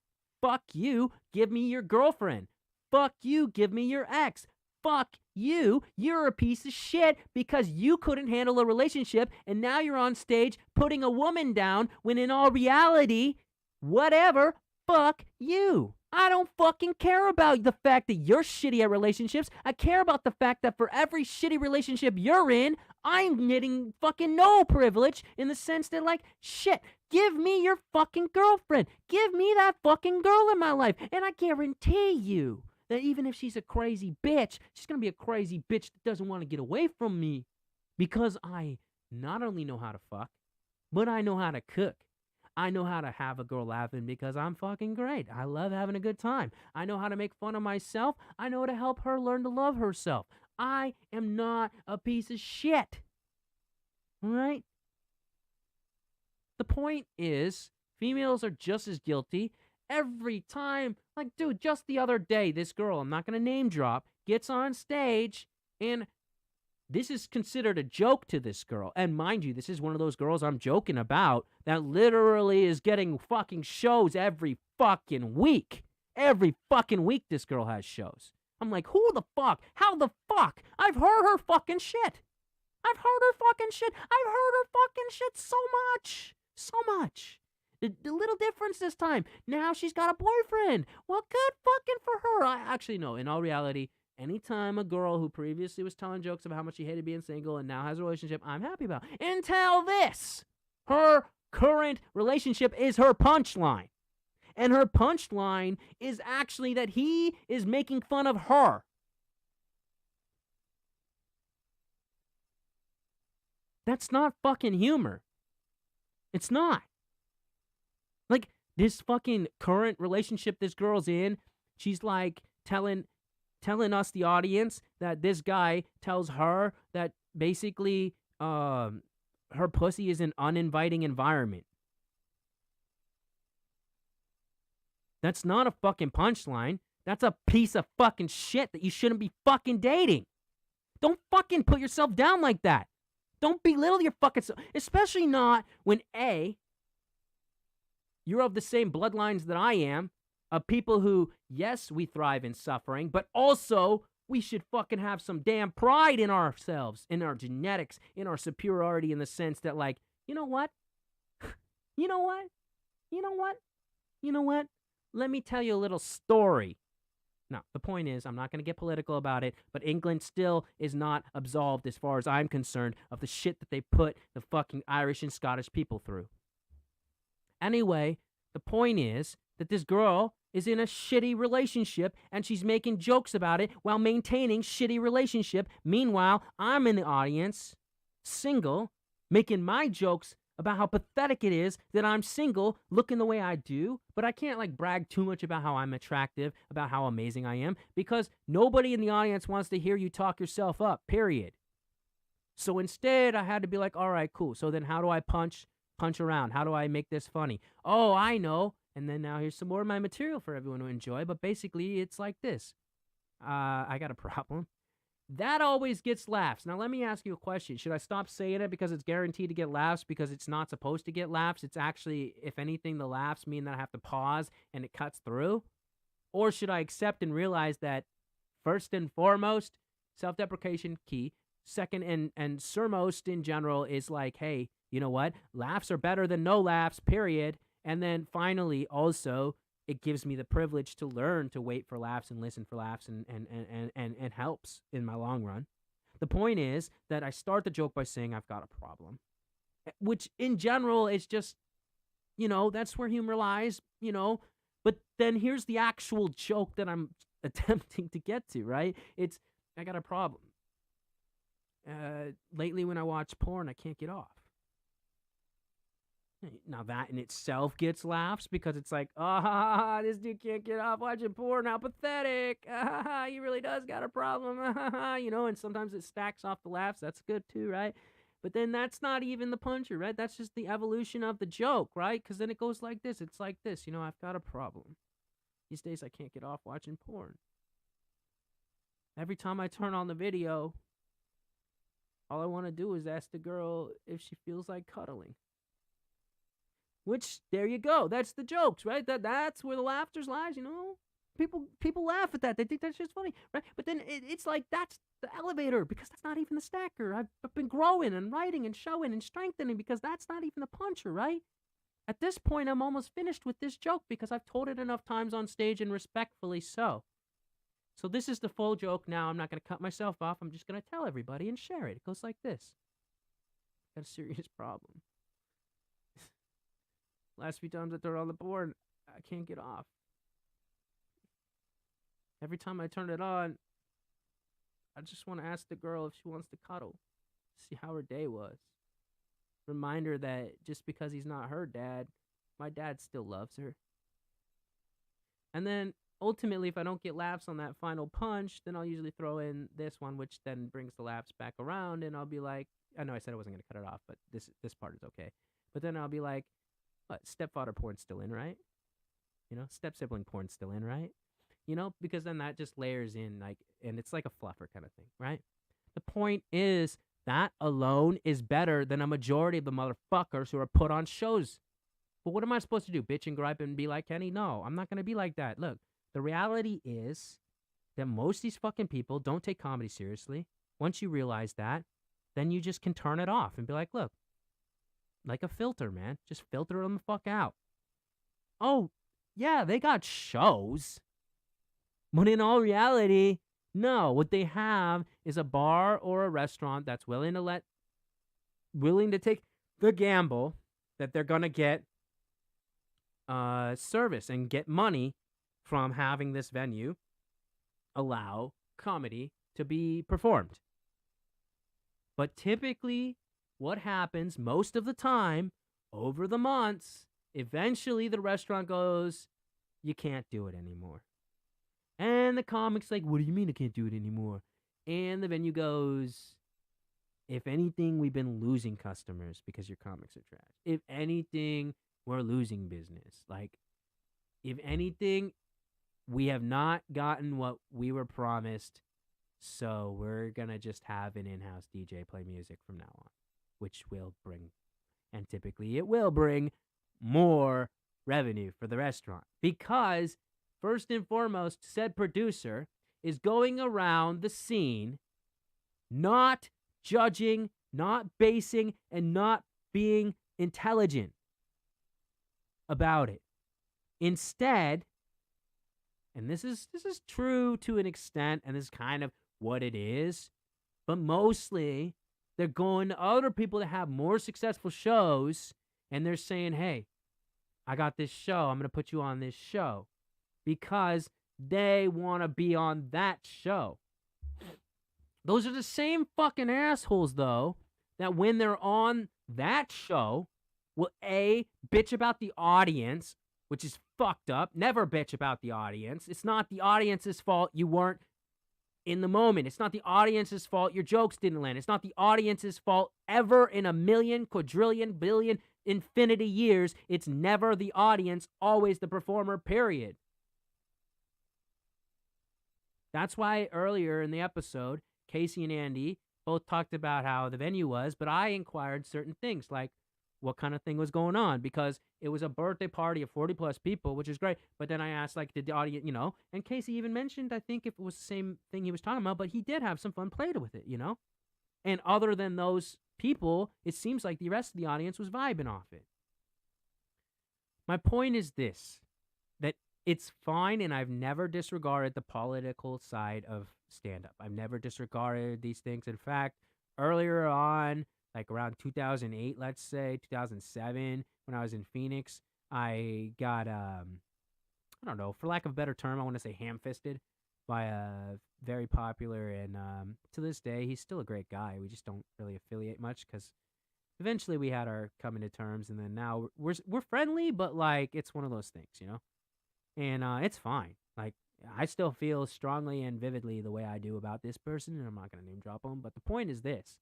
fuck you, give me your girlfriend. Fuck you, give me your ex. Fuck you, you're a piece of shit because you couldn't handle a relationship and now you're on stage putting a woman down when in all reality, whatever, fuck you. I don't fucking care about the fact that you're shitty at relationships. I care about the fact that for every shitty relationship you're in, I'm getting fucking no privilege in the sense that, like, shit, give me your fucking girlfriend. Give me that fucking girl in my life. And I guarantee you that even if she's a crazy bitch, she's going to be a crazy bitch that doesn't want to get away from me because I not only know how to fuck, but I know how to cook. I know how to have a girl laughing because I'm fucking great. I love having a good time. I know how to make fun of myself. I know how to help her learn to love herself. I am not a piece of shit. All right? The point is, females are just as guilty every time. Like, dude, just the other day, this girl, I'm not going to name drop, gets on stage and this is considered a joke to this girl. And mind you, this is one of those girls I'm joking about that literally is getting fucking shows every fucking week. Every fucking week this girl has shows. I'm like, who the fuck? How the fuck? I've heard her fucking shit. I've heard her fucking shit. I've heard her fucking shit so much. So much. The little difference this time. Now she's got a boyfriend. Well, good fucking for her. I actually know, in all reality, anytime a girl who previously was telling jokes about how much she hated being single and now has a relationship, I'm happy about. Until this, her current relationship is her punchline. And her punchline is actually that he is making fun of her. That's not fucking humor. It's not. Like, this fucking current relationship this girl's in, she's like telling us, the audience, that this guy tells her that basically her pussy is an uninviting environment. That's not a fucking punchline. That's a piece of fucking shit that you shouldn't be fucking dating. Don't fucking put yourself down like that. Don't belittle your fucking self. Especially not when A, you're of the same bloodlines that I am, of people who, yes, we thrive in suffering, but also we should fucking have some damn pride in ourselves, in our genetics, in our superiority, in the sense that, like, you know what? You know what? You know what? You know what? Let me tell you a little story. Now, the point is, I'm not going to get political about it, but England still is not absolved, as far as I'm concerned, of the shit that they put the fucking Irish and Scottish people through. Anyway, the point is that this girl is in a shitty relationship and she's making jokes about it while maintaining shitty relationship. Meanwhile, I'm in the audience, single, making my jokes about how pathetic it is that I'm single, looking the way I do, but I can't like brag too much about how I'm attractive, about how amazing I am, because nobody in the audience wants to hear you talk yourself up, period. So instead, I had to be like, all right, cool. So then how do I punch around? How do I make this funny? Oh, I know. And then now here's some more of my material for everyone to enjoy, but basically it's like this. I got a problem. That always gets laughs. Now, let me ask you a question. Should I stop saying it because it's guaranteed to get laughs because it's not supposed to get laughs? It's actually, if anything, the laughs mean that I have to pause and it cuts through? Or should I accept and realize that, first and foremost, self-deprecation, key. Second and surmost in general is like, hey, you know what? Laughs are better than no laughs, period. And then finally, also, it gives me the privilege to learn to wait for laughs and listen for laughs and helps in my long run. The point is that I start the joke by saying I've got a problem, which in general is just You know, that's where humor lies, you know. But then here's the actual joke that I'm attempting to get to, right? It's, I got a problem. Lately when I watch porn, I can't get off. Now that in itself gets laughs because it's like, ah, this dude can't get off watching porn. How pathetic. He really does got a problem. You know, and sometimes it stacks off the laughs. That's good too, right? But then that's not even the puncher, right? That's just the evolution of the joke, right? Because then it goes like this. It's like this. You know, I've got a problem. These days I can't get off watching porn. Every time I turn on the video, all I want to do is ask the girl if she feels like cuddling. Which, there you go. That's the jokes, right? That's where the laughter lies, you know? People laugh at that. They think that's just funny, right? But then it's like, that's the elevator, because that's not even the stacker. I've been growing and writing and showing and strengthening, because that's not even the puncher, right? At this point, I'm almost finished with this joke because I've told it enough times on stage, and respectfully so. So this is the full joke now. I'm not going to cut myself off. I'm just going to tell everybody and share it. It goes like this. Got a serious problem. Last few times I throw it on the board, I can't get off. Every time I turn it on, I just want to ask the girl if she wants to cuddle, see how her day was. Remind her that just because he's not her dad, my dad still loves her. And then, ultimately, if I don't get laughs on that final punch, then I'll usually throw in this one, which then brings the laughs back around, and I'll be like, I know I said I wasn't going to cut it off, but this part is okay. But then I'll be like, what, stepfather porn's still in, right? You know, step-sibling porn's still in, right? You know, because then that just layers in, like, and it's like a fluffer kind of thing, right? The point is, that alone is better than a majority of the motherfuckers who are put on shows. But what am I supposed to do? Bitch and gripe and be like Kenny? No, I'm not going to be like that. Look, the reality is that most of these fucking people don't take comedy seriously. Once you realize that, then you just can turn it off and be like, look, like a filter, man. Just filter them the fuck out. Oh, yeah, they got shows. But in all reality, no. What they have is a bar or a restaurant that's willing to take the gamble that they're going to get service and get money from having this venue allow comedy to be performed. But typically, what happens most of the time over the months, eventually the restaurant goes, you can't do it anymore. And the comic's like, what do you mean I can't do it anymore? And the venue goes, if anything, we've been losing customers because your comics are trash. If anything, we're losing business. Like, if anything, we have not gotten what we were promised, so we're going to just have an in-house DJ play music from now on, which will bring, and typically it will bring, more revenue for the restaurant. Because, first and foremost, said producer is going around the scene not judging, not basing, and not being intelligent about it. Instead, and this is true to an extent, and this is kind of what it is, but mostly they're going to other people that have more successful shows, and they're saying, hey, I got this show, I'm going to put you on this show, because they want to be on that show. Those are the same fucking assholes, though, that when they're on that show will A, bitch about the audience, which is fucked up. Never bitch about the audience. It's not the audience's fault you weren't in the moment. It's not the audience's fault your jokes didn't land. It's not the audience's fault ever in a million, quadrillion, billion, infinity years. It's never the audience, always the performer, period. That's why earlier in the episode, Casey and Andy both talked about how the venue was, but I inquired certain things, like what kind of thing was going on, because it was a birthday party of 40 plus people, which is great. But then I asked, like, did the audience, you know, and Casey even mentioned, I think if it was the same thing he was talking about, but he did have some fun played with it, you know? And other than those people, it seems like the rest of the audience was vibing off it. My point is this, that it's fine, and I've never disregarded the political side of stand-up. I've never disregarded these things. In fact, earlier on, like around 2008, let's say 2007, when I was in Phoenix, I got I don't know, for lack of a better term, I want to say ham-fisted by a very popular, and to this day, he's still a great guy. We just don't really affiliate much because eventually we had our coming to terms, and then now we're friendly, but like it's one of those things, you know. And it's fine. Like I still feel strongly and vividly the way I do about this person, and I'm not gonna name drop him. But the point is this: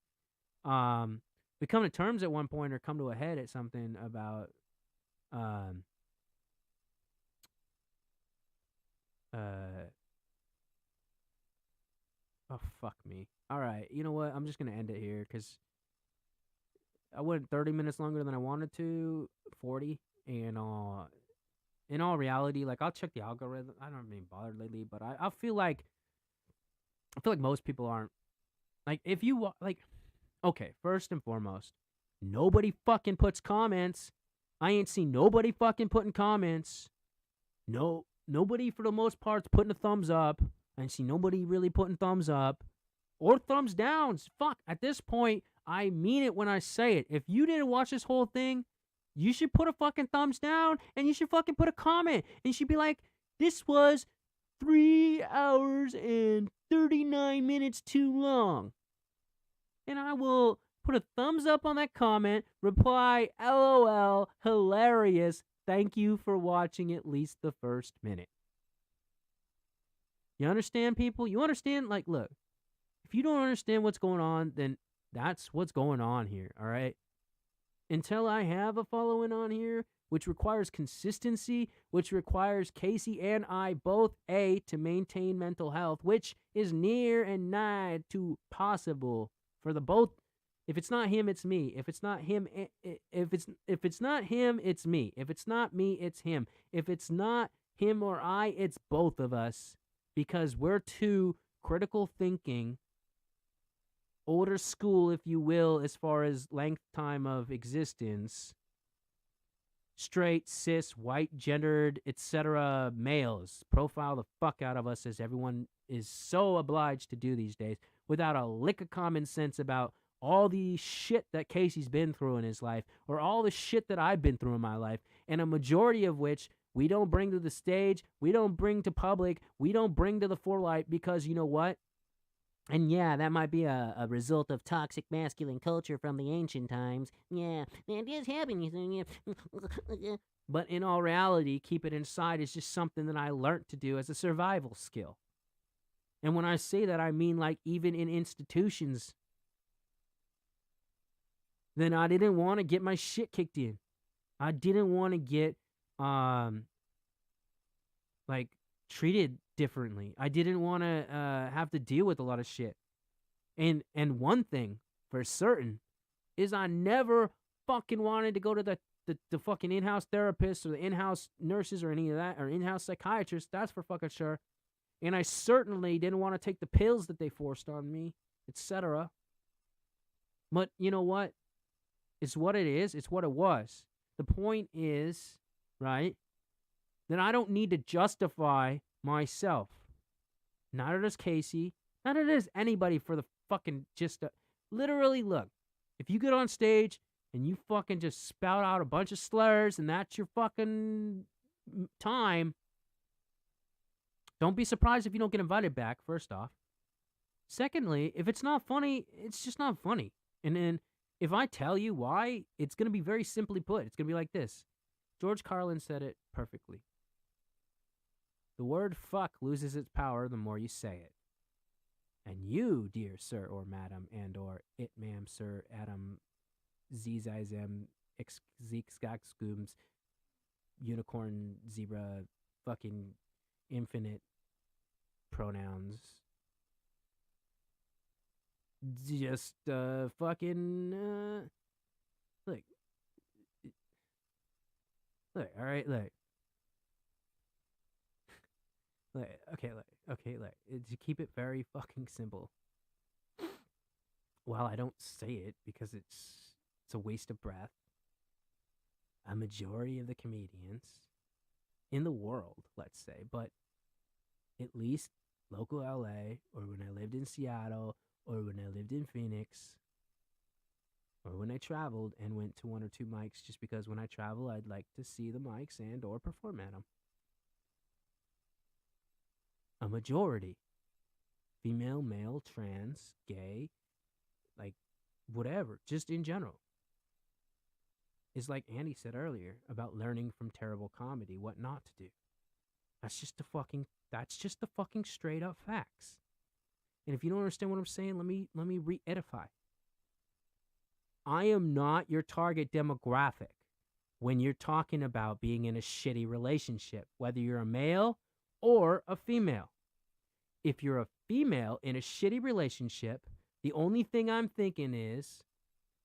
we come to terms at one point, or come to a head at something about oh fuck me. All right, you know what? I'm just gonna end it here because I went 30 minutes longer than I wanted to, 40, and in all reality, like I'll check the algorithm. I don't mean bothered lately, but I feel like most people aren't like if you like. Okay, first and foremost, nobody fucking puts comments. I ain't seen nobody fucking putting comments. No, nobody for the most part's putting a thumbs up. I ain't seen nobody really putting thumbs up or thumbs downs. Fuck, at this point, I mean it when I say it. If you didn't watch this whole thing, you should put a fucking thumbs down and you should fucking put a comment. And you should be like, this was 3 hours and 39 minutes too long. And I will put a thumbs up on that comment, reply, LOL, hilarious, thank you for watching at least the first minute. You understand, people? You understand? Like, look, if you don't understand what's going on, then that's what's going on here, all right? Until I have a following on here, which requires consistency, which requires Casey and I both, A, to maintain mental health, which is near and nigh to possible for the both. If it's not him, it's me. If it's not him, if it's not him, it's me. If it's not me, it's him. If it's not him or I, it's both of us, because we're two critical thinking, older school, if you will, as far as length time of existence, straight, cis, white, gendered, etc. males. Profile the fuck out of us, as everyone is so obliged to do these days, without a lick of common sense about all the shit that Casey's been through in his life, or all the shit that I've been through in my life, and a majority of which we don't bring to the stage, we don't bring to public, we don't bring to the forelight, because you know what? And yeah, that might be a result of toxic masculine culture from the ancient times. Yeah, that does happen. But in all reality, keep it inside is just something that I learned to do as a survival skill. And when I say that, I mean like even in institutions, then I didn't want to get my shit kicked in. I didn't want to get like treated differently. I didn't want to have to deal with a lot of shit. And one thing for certain is I never fucking wanted to go to the fucking in-house therapists or the in-house nurses or any of that, or in-house psychiatrists. That's for fucking sure. And I certainly didn't want to take the pills that they forced on me, etc. But you know what? It's what it is. It's what it was. The point is, right, that I don't need to justify myself. Neither does Casey. Neither does anybody for the fucking just... literally, look, if you get on stage and you fucking just spout out a bunch of slurs and that's your fucking time, don't be surprised if you don't get invited back, first off. Secondly, if it's not funny, it's just not funny. And then if I tell you why, it's going to be very simply put. It's going to be like this. George Carlin said it perfectly. The word fuck loses its power the more you say it. And you, dear sir or madam, and or it ma'am, sir, Adam, zizizem, xzixgaxgooms, unicorn, zebra, fucking infinite pronouns. Just fucking look, all right, look, okay, to keep it very fucking simple. While I don't say it because it's a waste of breath, a majority of the comedians in the world, let's say, but at least local LA, or when I lived in Seattle, or when I lived in Phoenix, or when I traveled and went to 1 or 2 mics, just because when I travel, I'd like to see the mics and or perform at them. A majority, female, male, trans, gay, like whatever, just in general, is like Andy said earlier about learning from terrible comedy, what not to do. That's just the fucking straight up facts. And if you don't understand what I'm saying, let me re-edify. I am not your target demographic when you're talking about being in a shitty relationship, whether you're a male or a female. If you're a female in a shitty relationship, the only thing I'm thinking is,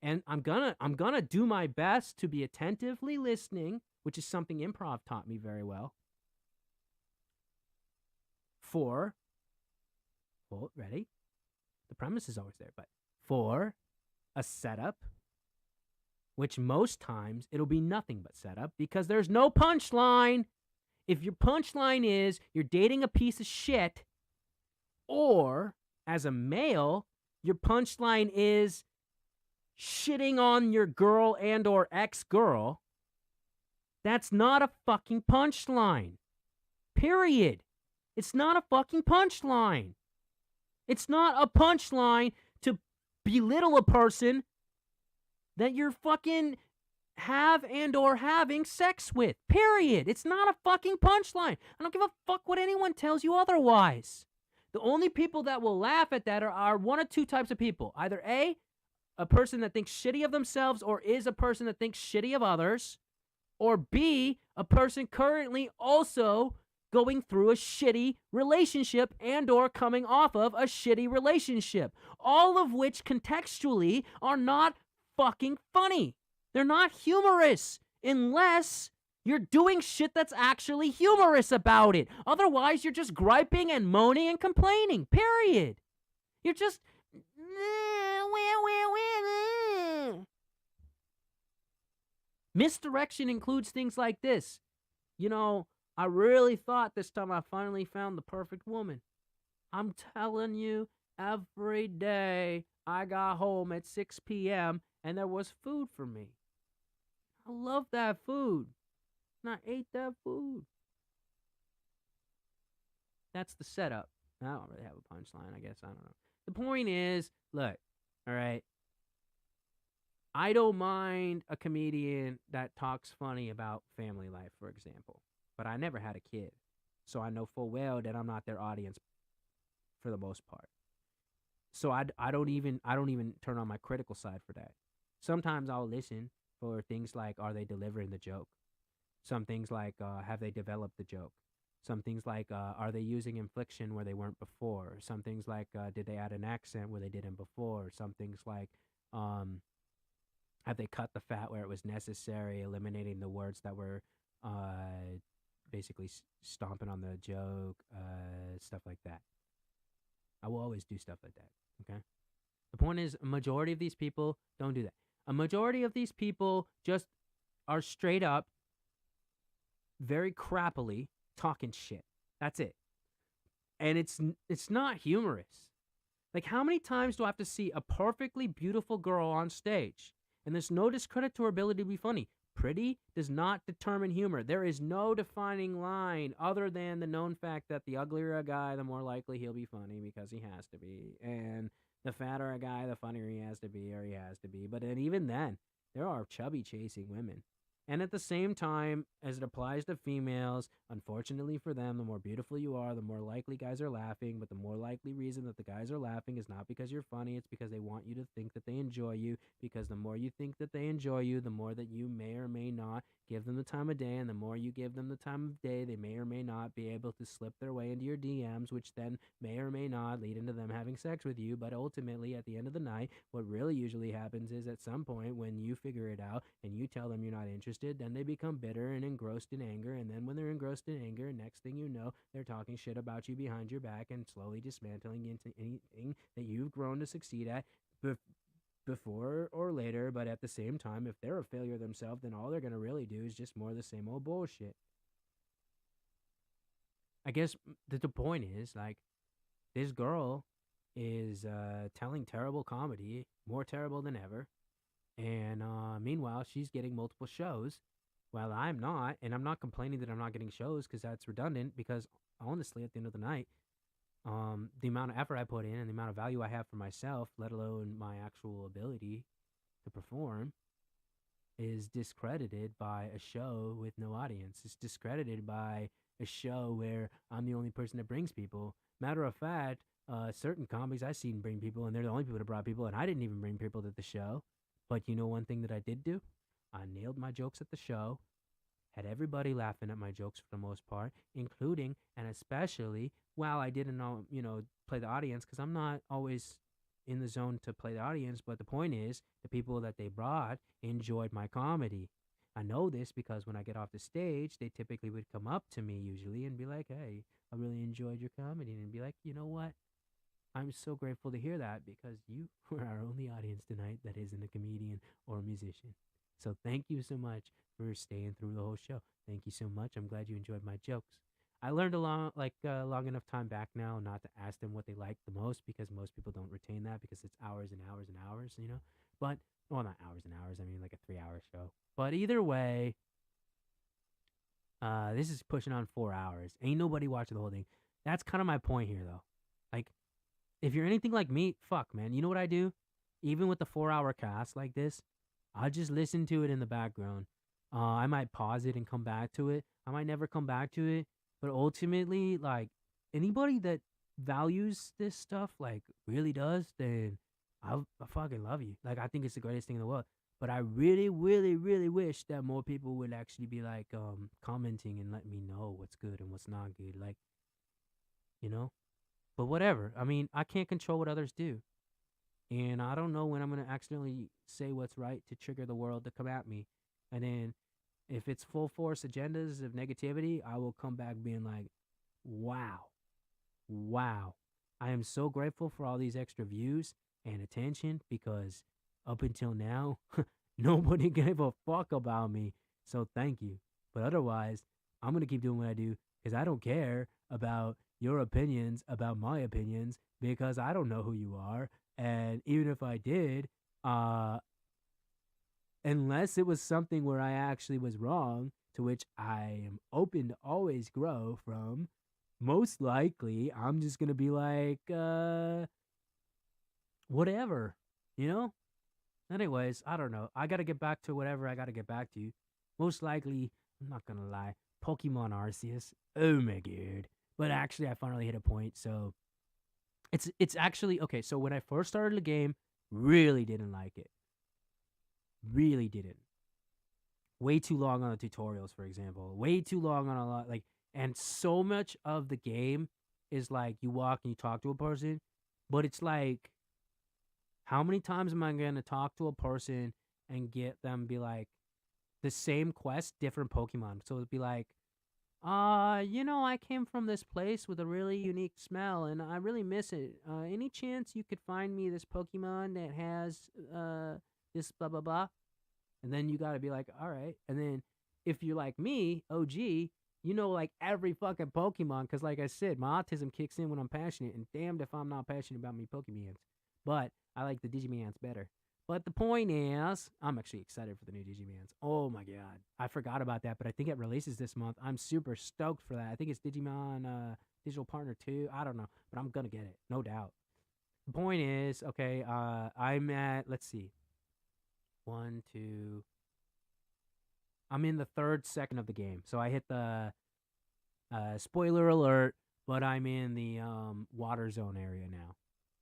and I'm gonna do my best to be attentively listening, which is something improv taught me very well. Ready? The premise is always there, but for a setup, which most times it'll be nothing but setup because there's no punchline. If your punchline is you're dating a piece of shit, or as a male, your punchline is shitting on your girl and or ex-girl, that's not a fucking punchline. Period. It's not a fucking punchline. It's not a punchline to belittle a person that you're fucking have and or having sex with. Period. It's not a fucking punchline. I don't give a fuck what anyone tells you otherwise. The only people that will laugh at that are one of two types of people. Either A, a person that thinks shitty of themselves or is a person that thinks shitty of others, or B, a person currently also going through a shitty relationship and or coming off of a shitty relationship. All of which contextually are not fucking funny. They're not humorous unless you're doing shit that's actually humorous about it. Otherwise, you're just griping and moaning and complaining. Period. You're just... Misdirection includes things like this. You know, I really thought this time I finally found the perfect woman. I'm telling you, every day I got home at 6 p.m. and there was food for me. I love that food. And I ate that food. That's the setup. I don't really have a punchline, I guess. I don't know. The point is, look, all right, I don't mind a comedian that talks funny about family life, for example. But I never had a kid. So I know full well that I'm not their audience for the most part. So I don't even turn on my critical side for that. Sometimes I'll listen for things like, are they delivering the joke? Some things like, have they developed the joke? Some things like, are they using inflection where they weren't before? Some things like, did they add an accent where they didn't before? Some things like, have they cut the fat where it was necessary, eliminating the words that were basically stomping on the joke, stuff like that. I will always do stuff like that, okay? The point is, a majority of these people don't do that. A majority of these people just are straight up, very crappily talking shit. That's it. And it's not humorous. Like, how many times do I have to see a perfectly beautiful girl on stage? And there's no discredit to her ability to be funny. Pretty does not determine humor. There is no defining line other than the known fact that the uglier a guy, the more likely he'll be funny because he has to be. And the fatter a guy, the funnier he has to be, or he has to be. But then even then, there are chubby chasing women. And at the same time, as it applies to females, unfortunately for them, the more beautiful you are, the more likely guys are laughing. But the more likely reason that the guys are laughing is not because you're funny. It's because they want you to think that they enjoy you. Because the more you think that they enjoy you, the more that you may or may not give them the time of day. And the more you give them the time of day, they may or may not be able to slip their way into your DMs, which then may or may not lead into them having sex with you. But ultimately, at the end of the night, what really usually happens is at some point when you figure it out and you tell them you're not interested, then they become bitter and engrossed in anger. And then when they're engrossed in anger, next thing you know, they're talking shit about you behind your back and slowly dismantling into anything that you've grown to succeed at before or later. But at the same time, if they're a failure themselves, then all they're going to really do is just more of the same old bullshit. I guess the point is, like, this girl is telling terrible comedy, more terrible than ever. And meanwhile, she's getting multiple shows while I'm not. And I'm not complaining that I'm not getting shows because that's redundant. Because honestly, at the end of the night, the amount of effort I put in and the amount of value I have for myself, let alone my actual ability to perform, is discredited by a show with no audience. It's discredited by a show where I'm the only person that brings people. Matter of fact, certain comics I've seen bring people, and they're the only people that brought people, and I didn't even bring people to the show. But you know one thing that I did do? I nailed my jokes at the show, had everybody laughing at my jokes for the most part, including and especially while I didn't know, play the audience, because I'm not always in the zone to play the audience. But the point is, the people that they brought enjoyed my comedy. I know this because when I get off the stage, they typically would come up to me usually and be like, "Hey, I really enjoyed your comedy," and be like, "You know what? I'm so grateful to hear that because you were our only audience tonight that isn't a comedian or a musician. So thank you so much for staying through the whole show. Thank you so much. I'm glad you enjoyed my jokes." I learned long enough time back now not to ask them what they liked the most because most people don't retain that because it's hours and hours and hours. But well, not hours and hours. I mean like a 3 hour show. But either way, this is pushing on 4 hours. Ain't nobody watching the whole thing. That's kind of my point here, though. Like, if you're anything like me, fuck, man. You know what I do? Even with the 4 hour cast like this, I just listen to it in the background. I might pause it and come back to it. I might never come back to it. But ultimately, like, anybody that values this stuff, like, really does, then I fucking love you. Like, I think it's the greatest thing in the world. But I really, really, really wish that more people would actually be, like, commenting and let me know what's good and what's not good. Like, you know? But whatever. I mean, I can't control what others do. And I don't know when I'm going to accidentally say what's right to trigger the world to come at me. And then if it's full force agendas of negativity, I will come back being like, wow, wow. I am so grateful for all these extra views and attention because up until now, nobody gave a fuck about me. So thank you. But otherwise, I'm going to keep doing what I do because I don't care about your opinions about my opinions because I don't know who you are. And even if I did, unless it was something where I actually was wrong, to which I am open to always grow from, most likely I'm just going to be like, whatever, you know? Anyways, I don't know. I got to get back to whatever I got to get back to. Most likely, I'm not going to lie, Pokemon Arceus. Oh my god. But actually, I finally hit a point, so it's actually okay. So when I first started the game, really didn't like it. Really didn't. Way too long on the tutorials, for example. Way too long on a lot and so much of the game is like you walk and you talk to a person, but it's like how many times am I going to talk to a person and get them be like the same quest, different Pokemon? So it'd be like, I came from this place with a really unique smell and I really miss it. Any chance you could find me this Pokemon that has this blah blah blah? And then you gotta be like, all right. And then if you're like me, OG, like every fucking Pokemon, because like I said, my autism kicks in when I'm passionate, and damned if I'm not passionate about me Pokemons. But I like the Digimons better. But the point is, I'm actually excited for the new Digimons. Oh my god. I forgot about that, but I think it releases this month. I'm super stoked for that. I think it's Digimon Digital Partner 2. I don't know, but I'm gonna get it, no doubt. The point is, okay, I'm at, let's see. 1, 2. I'm in the third second of the game. So I hit the spoiler alert, but I'm in the water zone area now.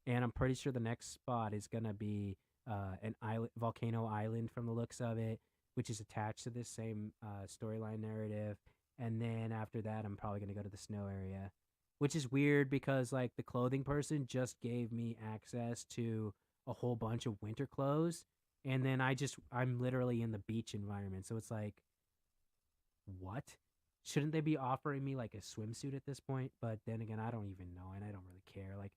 And I'm pretty sure the next spot is going to be an island, volcano island from the looks of it, which is attached to this same storyline narrative. And then after that, I'm probably going to go to the snow area, which is weird because like the clothing person just gave me access to a whole bunch of winter clothes. And then I'm literally in the beach environment. So it's like, what? Shouldn't they be offering me like a swimsuit at this point? But then again, I don't even know and I don't really care. Like,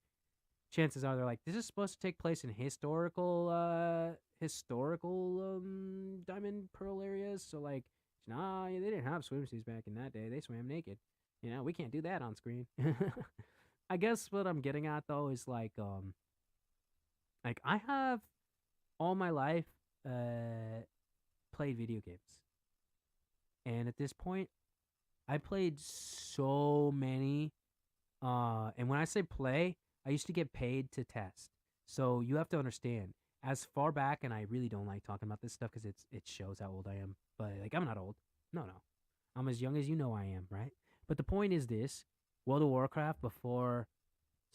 chances are they're like, this is supposed to take place in historical diamond pearl areas. So like, nah, they didn't have swimsuits back in that day. They swam naked. We can't do that on screen. I guess what I'm getting at though is like I have all my life played video games. And at this point, I played so many. And when I say play, I used to get paid to test. So you have to understand, as far back, and I really don't like talking about this stuff because it shows how old I am. But like, I'm not old. No. I'm as young as you know I am, right? But the point is this: World of Warcraft, before,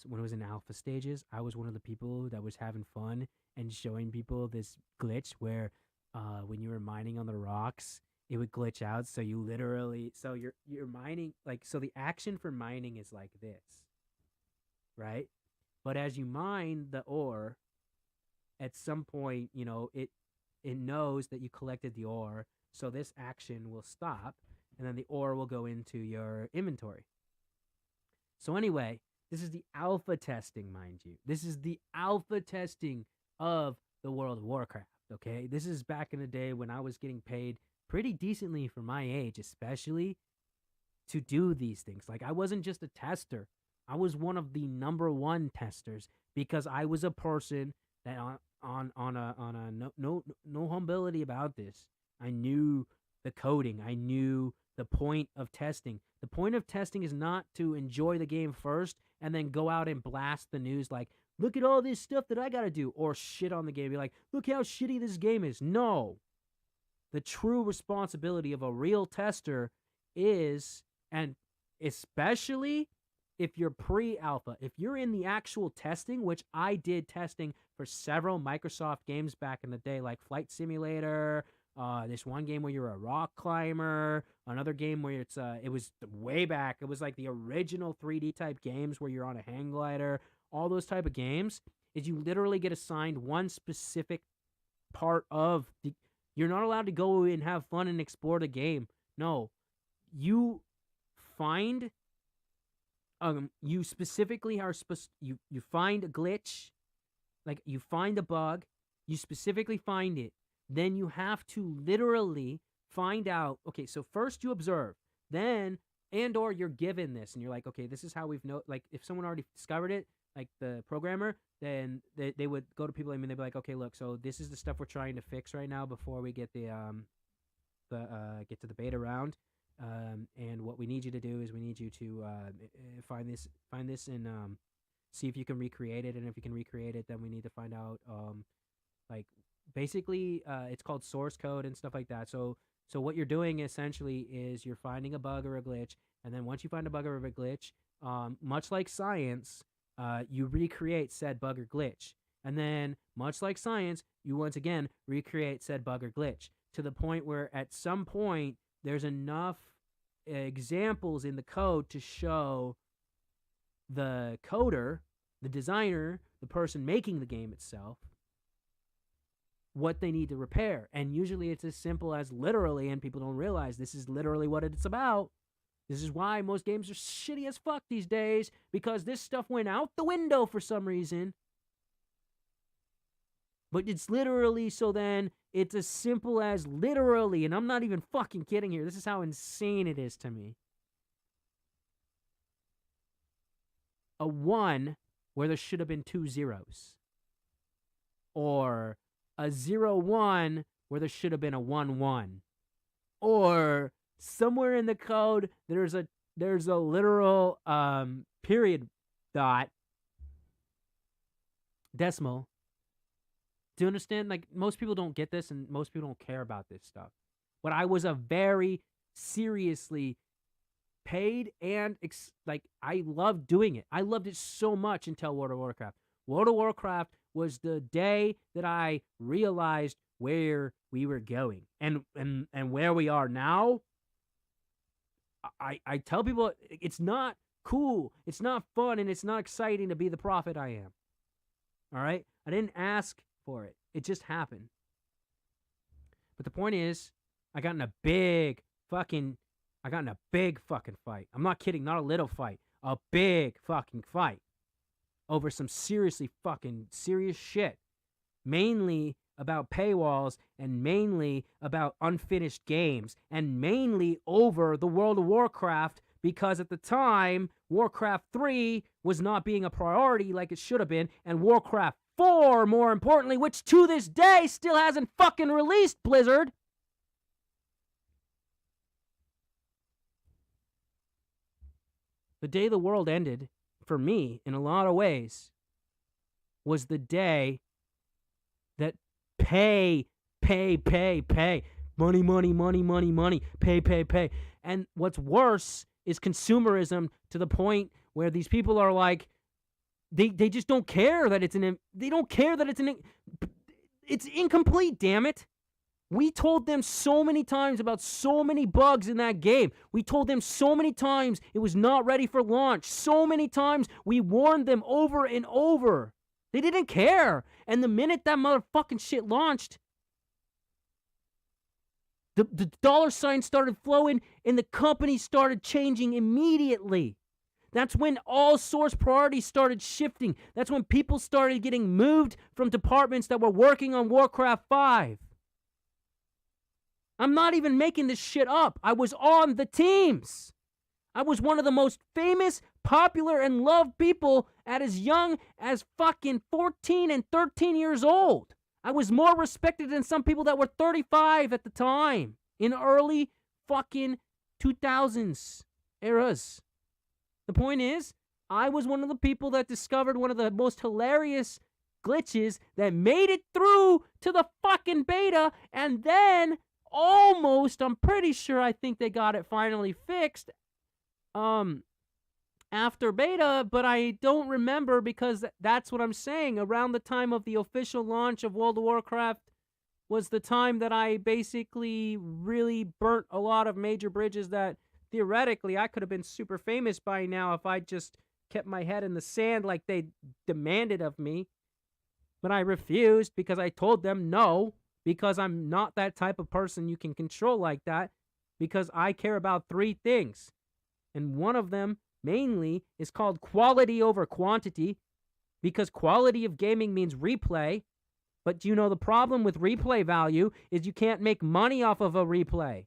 when it was in alpha stages, I was one of the people that was having fun and showing people this glitch where, when you were mining on the rocks, it would glitch out. So you literally, so you're mining, like, so the action for mining is like this, right? But as you mine the ore, at some point, it knows that you collected the ore, so this action will stop, and then the ore will go into your inventory. So anyway, this is the alpha testing, mind you. This is the alpha testing of the World of Warcraft, okay? This is back in the day when I was getting paid pretty decently for my age, especially to do these things. Like, I wasn't just a tester. I was one of the number one testers because I was a person that on a no humility about this. I knew the coding. I knew the point of testing. The point of testing is not to enjoy the game first and then go out and blast the news like, look at all this stuff that I gotta do, or shit on the game. Be like, look how shitty this game is. No. The true responsibility of a real tester is, and especially if you're pre-alpha, if you're in the actual testing, which I did testing for several Microsoft games back in the day, like Flight Simulator, this one game where you're a rock climber, another game where it was way back. It was like the original 3D type games where you're on a hang glider, all those type of games, is you literally get assigned one specific part of the, you're not allowed to go and have fun and explore the game. No, you find, you specifically are supposed, you find a glitch, like you find a bug, you specifically find it. Then you have to literally find out, okay, so first you observe, then, and or you're given this, and you're like, okay, this is how we've like, if someone already discovered it, like the programmer, then they would go to people, I mean, they'd be like, okay, look, so this is the stuff we're trying to fix right now before we get get to the beta round. And what we need you to do is we need you to find this and see if you can recreate it, and if you can recreate it, then we need to find out like, basically it's called source code and stuff like that. So what you're doing essentially is you're finding a bug or a glitch, and then once you find a bug or a glitch, much like science, you recreate said bug or glitch, and then much like science, you once again recreate said bug or glitch to the point where at some point there's enough examples in the code to show the coder, the designer, the person making the game itself, what they need to repair. And usually it's as simple as literally, and people don't realize this is literally what it's about. This is why most games are shitty as fuck these days, because this stuff went out the window for some reason. But it's literally, so then it's as simple as literally, and I'm not even fucking kidding here. This is how insane it is to me. A 1 where there should have been 2 zeros. Or a 0-1 where there should have been a 1-1. Or somewhere in the code there's a literal period dot decimal. Do you understand? Like, most people don't get this, and most people don't care about this stuff. But I was a very seriously paid, and like, I loved doing it. I loved it so much until World of Warcraft. World of Warcraft was the day that I realized where we were going and where we are now. I tell people it's not cool, it's not fun, and it's not exciting to be the prophet I am. All right? I didn't ask for it. It just happened. But the point is, I got in a big fucking fight. I'm not kidding, not a little fight. A big fucking fight. Over some seriously fucking serious shit. Mainly about paywalls, and mainly about unfinished games, and mainly over the World of Warcraft, because at the time, Warcraft 3 was not being a priority like it should have been, and Warcraft 4, more importantly, which to this day still hasn't fucking released, Blizzard. The day the world ended, for me, in a lot of ways, was the day that pay, money, pay. And what's worse is consumerism to the point where these people are like, they just don't care that it's it's incomplete, damn it. We told them so many times about so many bugs in that game. We told them so many times it was not ready for launch. So many times we warned them over and over. They didn't care. And the minute that motherfucking shit launched, the dollar sign started flowing and the company started changing immediately. That's when all source priorities started shifting. That's when people started getting moved from departments that were working on Warcraft 5. I'm not even making this shit up. I was on the teams. I was one of the most famous, popular, and loved people at as young as fucking 14 and 13 years old. I was more respected than some people that were 35 at the time in early fucking 2000s eras. The point is, I was one of the people that discovered one of the most hilarious glitches that made it through to the fucking beta, and then almost, I'm pretty sure, I think they got it finally fixed after beta, but I don't remember because that's what I'm saying. Around the time of the official launch of World of Warcraft was the time that I basically really burnt a lot of major bridges that theoretically I could have been super famous by now if I just kept my head in the sand like they demanded of me. But I refused because I told them no, because I'm not that type of person you can control like that, because I care about 3 things. And one of them mainly is called quality over quantity, because quality of gaming means replay. But you know the problem with replay value is you can't make money off of a replay.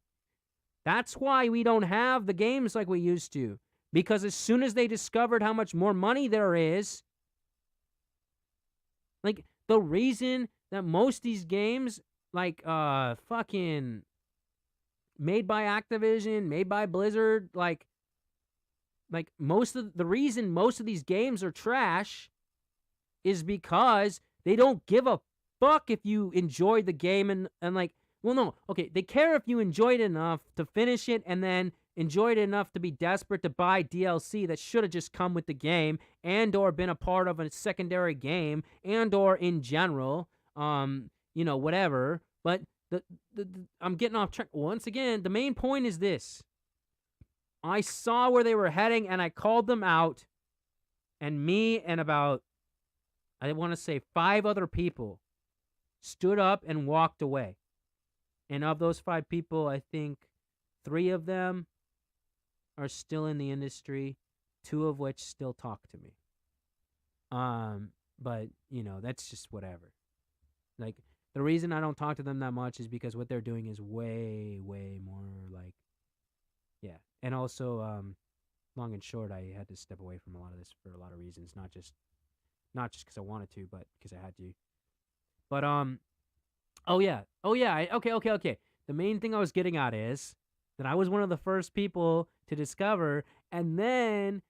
That's why we don't have the games like we used to. Because as soon as they discovered how much more money there is, like the reason that most of these games, like fucking made by Activision, made by Blizzard, like most of the reason most of these games are trash is because they don't give a fuck if you enjoyed the game and like, well, no, okay, they care if you enjoyed it enough to finish it and then enjoyed it enough to be desperate to buy DLC that should have just come with the game and or been a part of a secondary game and or in general, you know, whatever. But I'm getting off track. Once again, the main point is this. I saw where they were heading and I called them out, and me and about, I want to say 5 other people stood up and walked away. And of those 5 people, I think 3 of them are still in the industry, 2 of which still talk to me. But, you know, that's just whatever. Like, the reason I don't talk to them that much is because what they're doing is way, way more like, yeah. And also, long and short, I had to step away from a lot of this for a lot of reasons, not just because I wanted to, but because I had to. But, okay. The main thing I was getting at is that I was one of the first people to discover, and then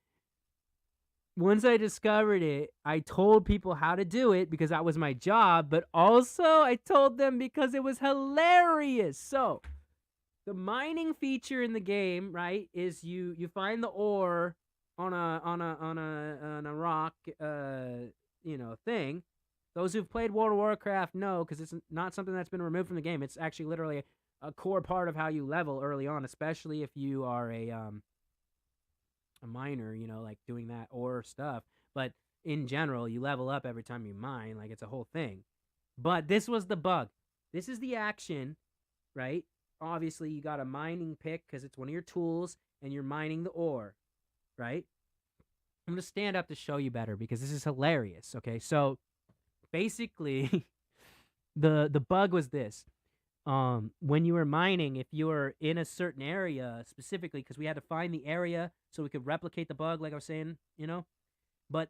once I discovered it, I told people how to do it because that was my job, but also I told them because it was hilarious. So, the mining feature in the game, right, is you find the ore on a rock, you know, thing. Those who've played World of Warcraft know, because it's not something that's been removed from the game. It's actually literally a core part of how you level early on, especially if you are a miner, you know, like doing that ore stuff. But in general, you level up every time you mine. Like, it's a whole thing. But this was the bug. This is the action, right? Obviously, you got a mining pick because it's one of your tools, and you're mining the ore, right? I'm going to stand up to show you better because this is hilarious, okay? So, basically, the bug was this. When you were mining, if you were in a certain area specifically, because we had to find the area so we could replicate the bug, like I was saying, you know? But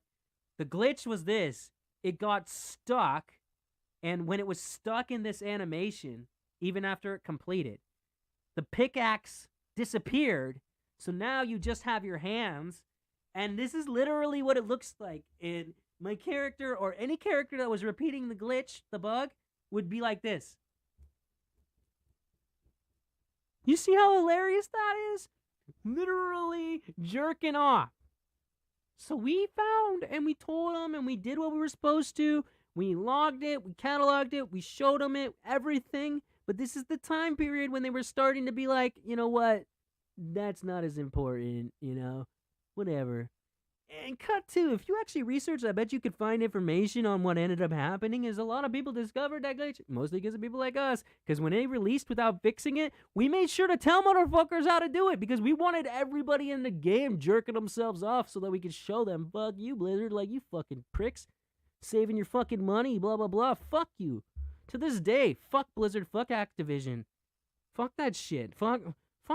the glitch was this. it got stuck, and when it was stuck in this animation, even after it completed, the pickaxe disappeared. So now you just have your hands, and this is literally what it looks like. And my character, or any character that was repeating the glitch, the bug, would be like this. You see how hilarious that is? Literally jerking off. So we found, and we told them, and we did what we were supposed to. We logged it, we cataloged it, we showed them it, everything. But this is the time period when they were starting to be like, you know what? That's not as important, you know? Whatever. And cut to, if you actually research, I bet you could find information on what ended up happening. Is a lot of people discovered that glitch, mostly because of people like us. Because when they released without fixing it, we made sure to tell motherfuckers how to do it, because we wanted everybody in the game jerking themselves off so that we could show them, fuck you, Blizzard, like, you fucking pricks, saving your fucking money, blah, blah, blah. Fuck you. To this day, fuck Blizzard, fuck Activision. Fuck that shit. Fuck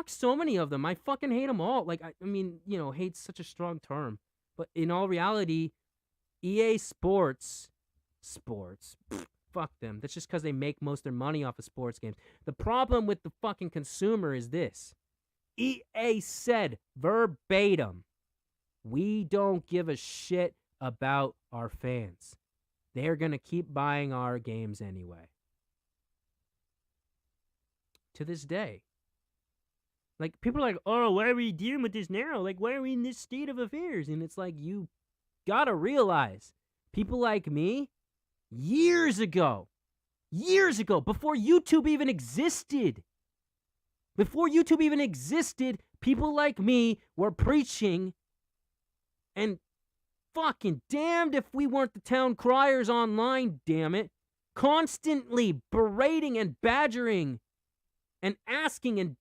so many of them. I fucking hate them all. Like, I mean, you know, hate's such a strong term. But in all reality, EA Sports, fuck them. That's just because they make most of their money off of sports games. The problem with the fucking consumer is this. EA said verbatim, we don't give a shit about our fans. They're going to keep buying our games anyway. To this day. Like, people are like, oh, why are we dealing with this now? Like, why are we in this state of affairs? And it's like, you gotta realize, people like me, years ago, before YouTube even existed, people like me were preaching, and fucking damned if we weren't the town criers online, damn it, constantly berating and badgering and asking and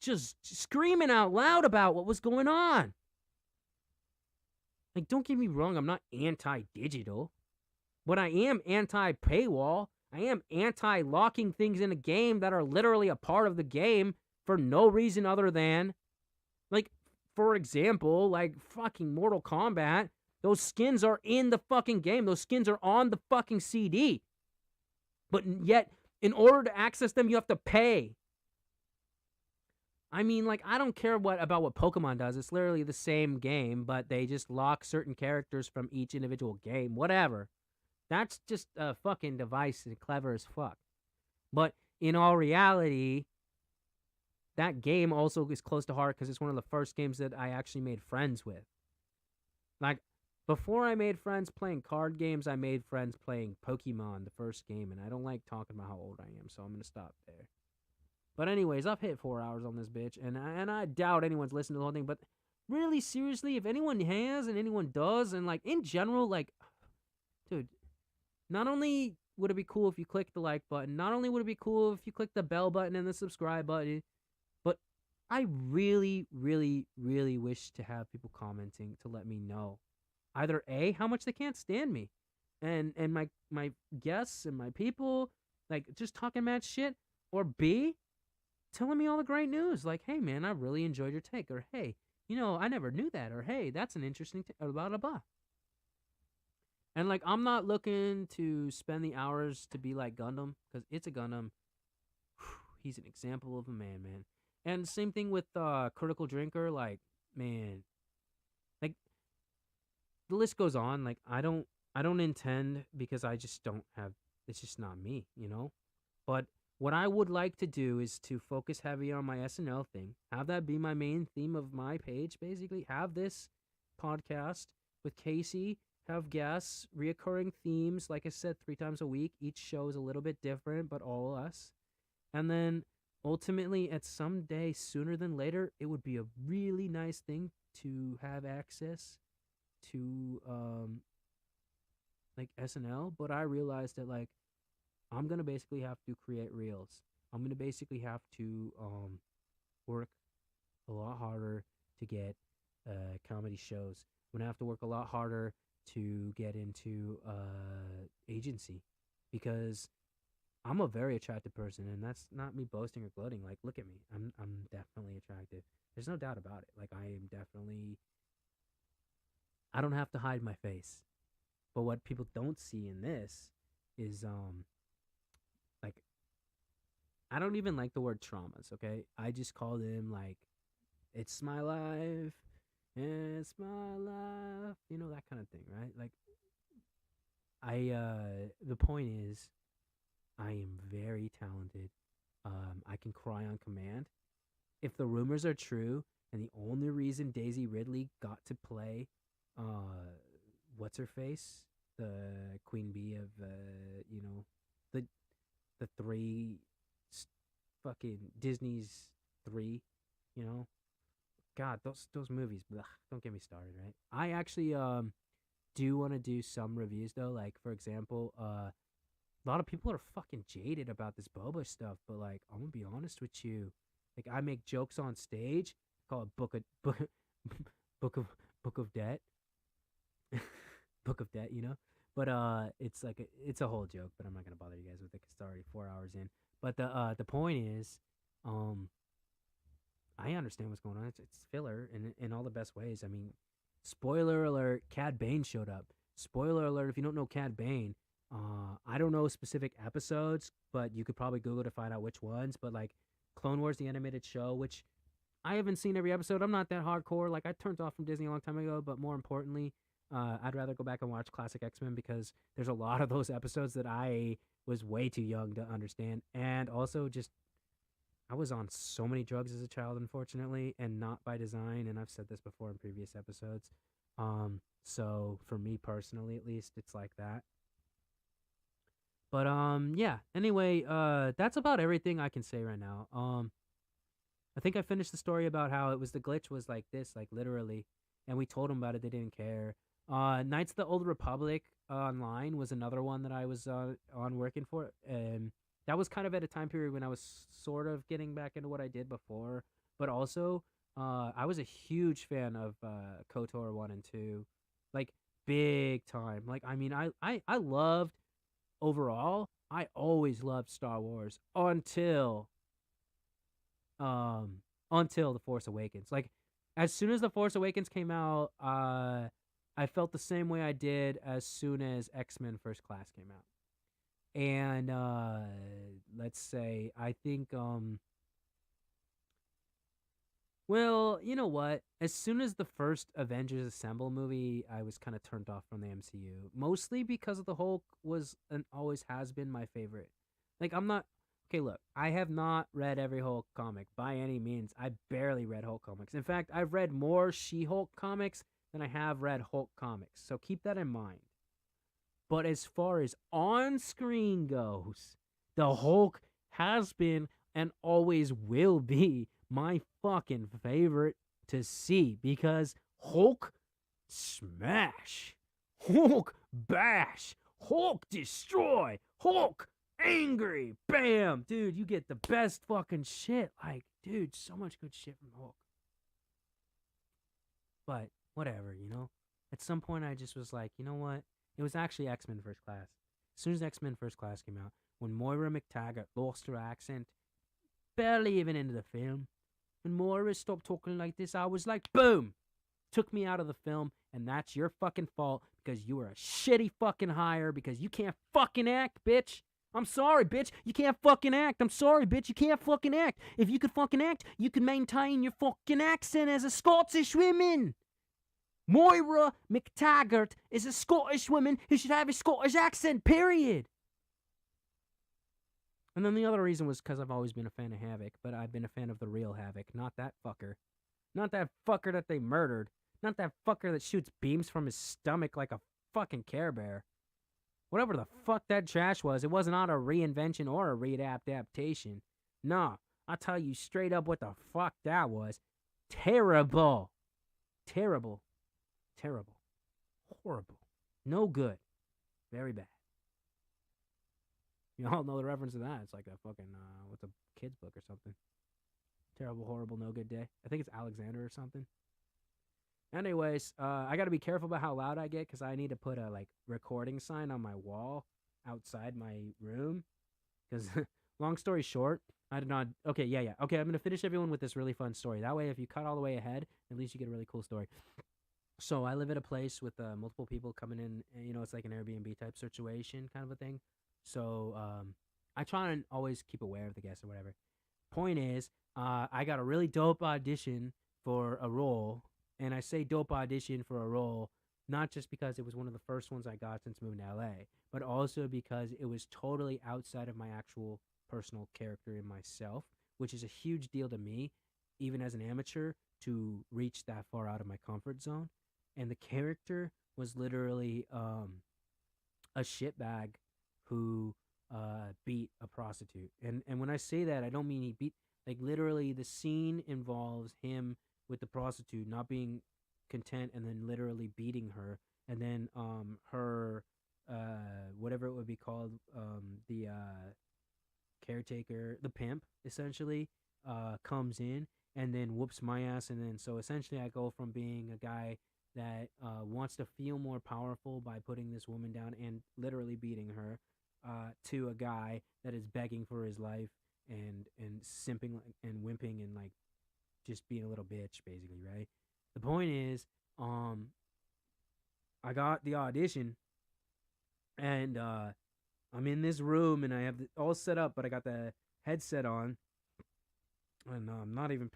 just screaming out loud about what was going on. Like, don't get me wrong, I'm not anti-digital, but I am anti-paywall. I am anti-locking things in a game that are literally a part of the game for no reason other than, like, for example, like fucking Mortal Kombat, those skins are in the fucking game. Those skins are on the fucking CD. But yet, in order to access them, you have to pay. I mean, like, I don't care about what Pokemon does. It's literally the same game, but they just lock certain characters from each individual game. Whatever. That's just a fucking device and clever as fuck. But in all reality, that game also is close to heart because it's one of the first games that I actually made friends with. Like, before I made friends playing card games, I made friends playing Pokemon, the first game, and I don't like talking about how old I am, so I'm going to stop there. But anyways, I've hit 4 hours on this bitch, and I doubt anyone's listened to the whole thing, but really, seriously, if anyone has and anyone does, and, like, in general, like, dude, not only would it be cool if you click the like button, not only would it be cool if you click the bell button and the subscribe button, but I really, really, really wish to have people commenting to let me know. Either A, how much they can't stand me, and my guests and my people, like, just talking mad shit, or B, telling me all the great news, like, hey, man, I really enjoyed your take, or hey, you know, I never knew that, or hey, that's an interesting blah, blah, blah. And, like, I'm not looking to spend the hours to be like Gundam, because it's a Gundam. He's an example of a man. And same thing with Critical Drinker, like, man, like, the list goes on. Like, I don't intend, because I just don't have, it's just not me, you know? But what I would like to do is to focus heavy on my SNL thing. Have that be my main theme of my page, basically. Have this podcast with Casey, have guests, reoccurring themes, like I said, 3 times a week. Each show is a little bit different, but all us. And then, ultimately, at some day, sooner than later, it would be a really nice thing to have access to, like, SNL. But I realized that, like, I'm going to basically have to create reels. I'm going to basically have to work a lot harder to get comedy shows. I'm going to have to work a lot harder to get into agency, because I'm a very attractive person, and that's not me boasting or gloating. Like, look at me. I'm definitely attractive. There's no doubt about it. Like, I am definitely, I don't have to hide my face. But what people don't see in this is like I don't even like the word traumas, okay? I just call them like it's my life. It's my life. You know, that kind of thing, right? Like the point is I am very talented. I can cry on command. If the rumors are true and the only reason Daisy Ridley got to play what's her face? The queen bee of the the three fucking Disney's three, you know. God, those movies, blech, don't get me started, right? I actually do want to do some reviews though. Like for example, a lot of people are fucking jaded about this boba stuff, but like I'm gonna be honest with you. Like I make jokes on stage, call it book of debt. Book of debt, you know? But it's like it's a whole joke, but I'm not gonna bother you guys with it 'cause it's already 4 hours in. But the point is, I understand what's going on. It's filler in all the best ways. I mean, spoiler alert: Cad Bane showed up. Spoiler alert: if you don't know Cad Bane, I don't know specific episodes, but you could probably Google to find out which ones. But like Clone Wars, the animated show, which I haven't seen every episode. I'm not that hardcore. Like I turned off from Disney a long time ago, but more importantly, I'd rather go back and watch classic X-Men because there's a lot of those episodes that I was way too young to understand, and also just I was on so many drugs as a child, unfortunately, and not by design. And I've said this before in previous episodes. So for me personally, at least, it's like that. But yeah. Anyway, that's about everything I can say right now. I think I finished the story about how it was the glitch was like this, like literally, and we told them about it. They didn't care. Knights of the Old Republic online was another one that I was on working for, and that was kind of at a time period when I was sort of getting back into what I did before, but also I was a huge fan of KOTOR 1 and 2, like big time. Like I mean, I loved overall. I always loved Star Wars until The Force Awakens. Like as soon as The Force Awakens came out, I felt the same way I did as soon as X-Men First Class came out. And let's say I think well, you know what? As soon as the first Avengers Assemble movie, I was kind of turned off from the MCU, mostly because of the Hulk was and always has been my favorite. Like I'm not okay, look, I have not read every Hulk comic by any means. I barely read Hulk comics. In fact, I've read more She-Hulk comics than I have read Hulk comics. So keep that in mind. But as far as on screen goes, the Hulk has been and always will be my fucking favorite to see because Hulk smash, Hulk bash, Hulk destroy, Hulk angry, bam, dude, you get the best fucking shit. Like, dude, so much good shit from Hulk. But whatever, you know. At some point, I just was like, you know what? It was actually X-Men First Class. As soon as X-Men First Class came out, when Moira McTaggart lost her accent, barely even into the film, when Moira stopped talking like this, I was like, boom! Took me out of the film, and that's your fucking fault because you were a shitty fucking hire because you can't fucking act, bitch! I'm sorry, bitch. You can't fucking act. I'm sorry, bitch. You can't fucking act. If you could fucking act, you could maintain your fucking accent as a Scottish woman. Moira McTaggart is a Scottish woman who should have a Scottish accent, period. And then the other reason was because I've always been a fan of Havoc, but I've been a fan of the real Havoc, not that fucker. Not that fucker that they murdered. Not that fucker that shoots beams from his stomach like a fucking Care Bear. Whatever the fuck that trash was, it was not a reinvention or a readaptation. Nah, I'll tell you straight up what the fuck that was. Terrible. Terrible. Terrible. Horrible. No good. Very bad. You all know the reference to that. It's like a fucking, what's a kid's book or something. Terrible, horrible, no good day. I think it's Alexander or something. Anyways, I got to be careful about how loud I get because I need to put a, like, recording sign on my wall outside my room. Because, long story short, I did not... Okay, yeah. Okay, I'm going to finish everyone with this really fun story. That way, if you cut all the way ahead, at least you get a really cool story. So I live at a place with multiple people coming in. And, it's like an Airbnb type situation, kind of a thing. So I try and always keep aware of the guests or whatever. Point is, I got a really dope audition for a role, and I say dope audition for a role not just because it was one of the first ones I got since moving to LA, but also because it was totally outside of my actual personal character in myself, which is a huge deal to me, even as an amateur, to reach that far out of my comfort zone. And the character was literally a shitbag who beat a prostitute. And when I say that, I don't mean he beat, like, literally the scene involves him with the prostitute not being content and then literally beating her, and then her whatever it would be called, the caretaker, the pimp essentially, comes in and then whoops my ass. And then so essentially I go from being a guy that wants to feel more powerful by putting this woman down and literally beating her, to a guy that is begging for his life and simping and wimping and like just being a little bitch, basically, right? The point is, I got the audition, and I'm in this room and I have all set up, but I got the headset on, and I'm not even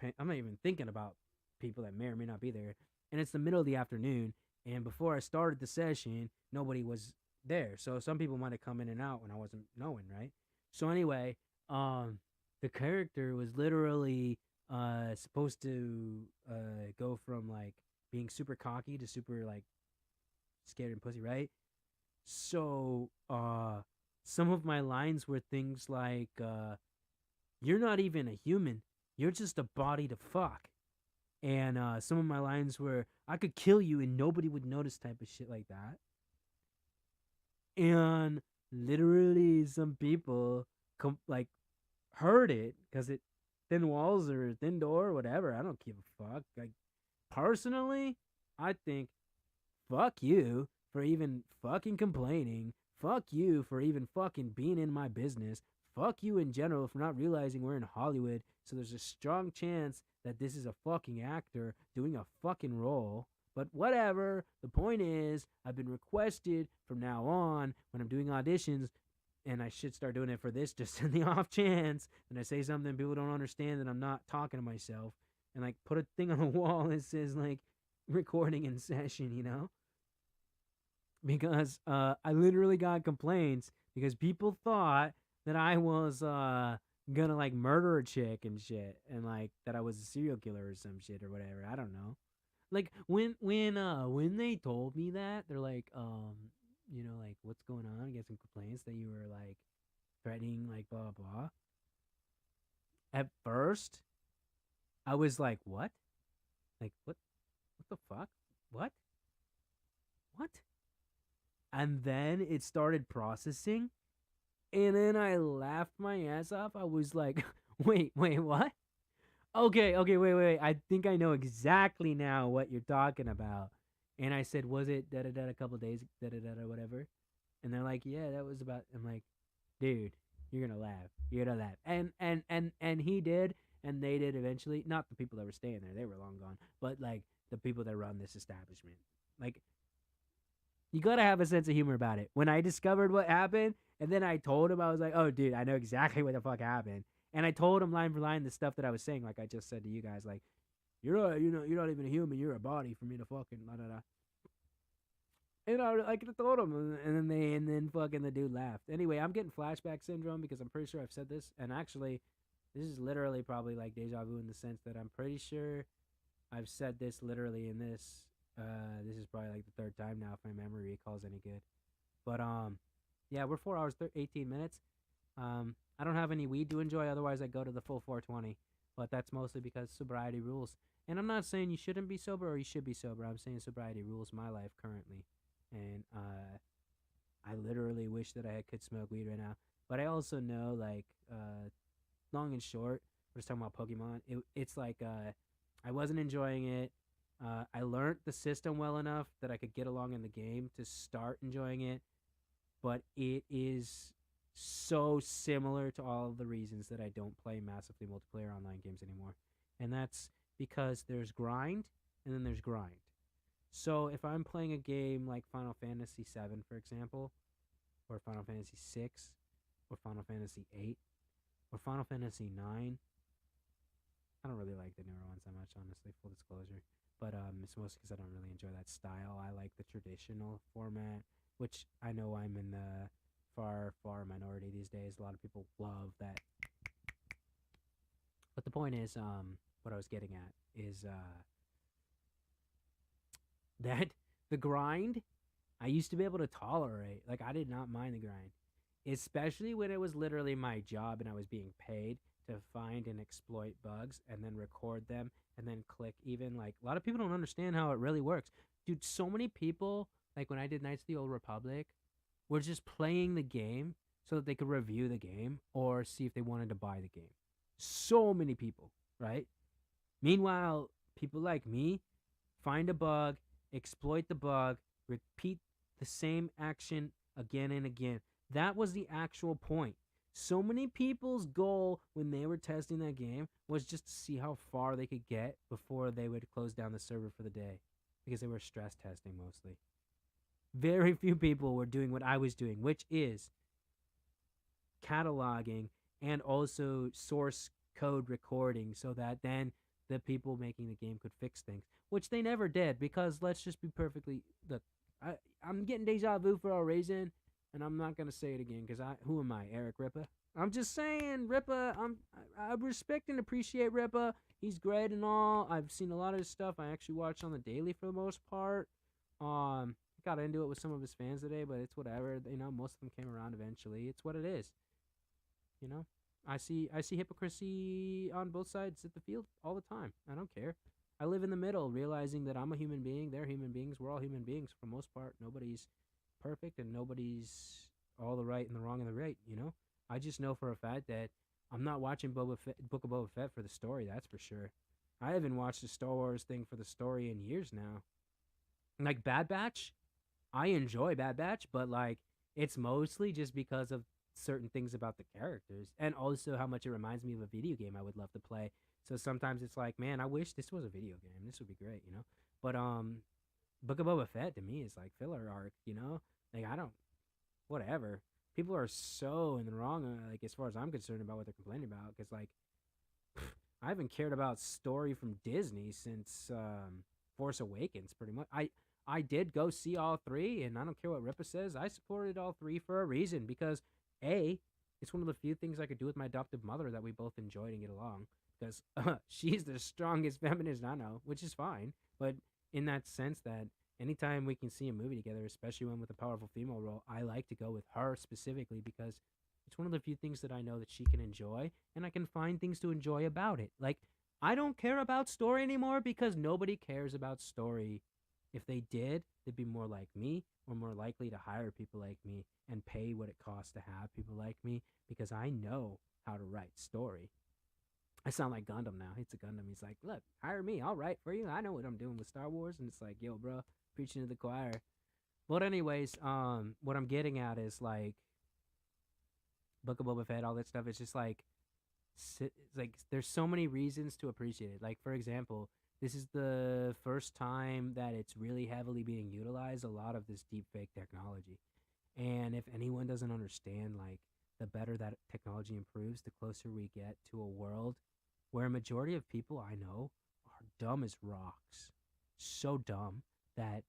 thinking about people that may or may not be there. And it's the middle of the afternoon, and before I started the session, nobody was there. So some people might have come in and out when I wasn't knowing, right? So anyway, the character was literally supposed to go from like being super cocky to super like scared and pussy, right? So some of my lines were things like you're not even a human, you're just a body to fuck. And some of my lines were, I could kill you and nobody would notice, type of shit like that. And literally some people like heard it because it thin walls or thin door or whatever. I don't give a fuck. Like, personally, I think fuck you for even fucking complaining. Fuck you for even fucking being in my business. Fuck you in general for not realizing we're in Hollywood. So there's a strong chance that this is a fucking actor doing a fucking role. But whatever. The point is, I've been requested from now on when I'm doing auditions, and I should start doing it for this just in the off chance that I say something people don't understand, that I'm not talking to myself, and like put a thing on the wall that says like recording in session, because I literally got complaints because people thought that I was gonna like murder a chick and shit, and like that I was a serial killer or some shit or whatever. I don't know. Like when they told me that, they're like, like, what's going on? I get some complaints that you were like threatening, like, blah blah. At first, I was like, what? Like, what the fuck? What? And then it started processing, and then I laughed my ass off. I was like, wait, what? Okay, wait. I think I know exactly now what you're talking about. And I said, was it da-da-da a couple days, da-da-da whatever? And they're like, yeah, that was about. I'm like, dude, you're gonna laugh. You're gonna laugh. And he did, and they did eventually. Not the people that were staying there, they were long gone. But like the people that run this establishment. Like, you gotta have a sense of humor about it. When I discovered what happened, and then I told him, I was like, oh, dude, I know exactly what the fuck happened. And I told him line for line the stuff that I was saying, like I just said to you guys, like, you're not even a human, you're a body for me to fucking da da da. And I told him, and then fucking the dude laughed. Anyway, I'm getting flashback syndrome because I'm pretty sure I've said this, and actually, this is literally probably like deja vu in the sense that I'm pretty sure I've said this literally in this. This is probably like the third time now, if my memory recalls any good. But yeah, we're 4 hours 18 minutes. I don't have any weed to enjoy, otherwise I go to the full 420. But that's mostly because sobriety rules. And I'm not saying you shouldn't be sober or you should be sober. I'm saying sobriety rules my life currently. And I literally wish that I could smoke weed right now. But I also know, like, long and short, we're just talking about Pokemon. It's like I wasn't enjoying it. I learned the system well enough that I could get along in the game to start enjoying it. But it is so similar to all of the reasons that I don't play massively multiplayer online games anymore. And that's because there's grind and then there's grind. So if I'm playing a game like Final Fantasy VII, for example, or Final Fantasy VI, or Final Fantasy VIII, or Final Fantasy IX, I don't really like the newer ones that much, honestly, full disclosure. But it's mostly because I don't really enjoy that style. I like the traditional format, which I know I'm in the far minority these days. A lot of people love that. But the point is, what I was getting at is that the grind, I used to be able to tolerate. Like, I did not mind the grind, especially when it was literally my job and I was being paid to find and exploit bugs and then record them and then click even. Like, a lot of people don't understand how it really works. Dude, so many people, like when I did Knights of the Old Republic, were just playing the game so that they could review the game or see if they wanted to buy the game. So many people, right? Meanwhile, people like me find a bug, exploit the bug, repeat the same action again and again. That was the actual point. So many people's goal when they were testing that game was just to see how far they could get before they would close down the server for the day, because they were stress testing mostly. Very few people were doing what I was doing, which is cataloging and also source code recording so that then the people making the game could fix things, which they never did, because let's just be perfectly, look, I'm getting deja vu for a reason, and I'm not gonna say it again because who am I, Eric Ripa? I'm just saying, Ripa. I respect and appreciate Ripa. He's great and all. I've seen a lot of his stuff. I actually watched on the daily for the most part. Got into it with some of his fans today, but it's whatever. You know, most of them came around eventually. It's what it is. You know, I see hypocrisy on both sides of the field all the time. I don't care. I live in the middle, realizing that I'm a human being. They're human beings. We're all human beings for the most part. Nobody's perfect, and nobody's all the right and the wrong and the right. You know, I just know for a fact that I'm not watching Book of Boba Fett for the story. That's for sure. I haven't watched a Star Wars thing for the story in years now. Like Bad Batch, I enjoy Bad Batch, but like it's mostly just because of certain things about the characters and also how much it reminds me of a video game I would love to play. So sometimes it's like, man, I wish this was a video game. This would be great, you know? But Book of Boba Fett to me is like filler arc, you know? Like I don't whatever. People are so in the wrong like as far as I'm concerned about what they're complaining about, cuz like I haven't cared about story from Disney since Force Awakens pretty much. I did go see all three, and I don't care what Ripa says. I supported all three for a reason, because A, it's one of the few things I could do with my adoptive mother that we both enjoyed and get along, because she's the strongest feminist I know, which is fine. But in that sense that anytime we can see a movie together, especially one with a powerful female role, I like to go with her specifically because it's one of the few things that I know that she can enjoy, and I can find things to enjoy about it. Like, I don't care about story anymore because nobody cares about story. If they did, they'd be more like me, or more likely to hire people like me and pay what it costs to have people like me, because I know how to write story. I sound like Gundam now. It's a Gundam. He's like, look, hire me. I'll write for you. I know what I'm doing with Star Wars. And it's like, yo, bro, preaching to the choir. But anyways, what I'm getting at is like Book of Boba Fett, all that stuff. It's just like, there's so many reasons to appreciate it. Like, for example, this is the first time that it's really heavily being utilized, a lot of this deep fake technology. And if anyone doesn't understand, like, the better that technology improves, the closer we get to a world where a majority of people I know are dumb as rocks. So dumb that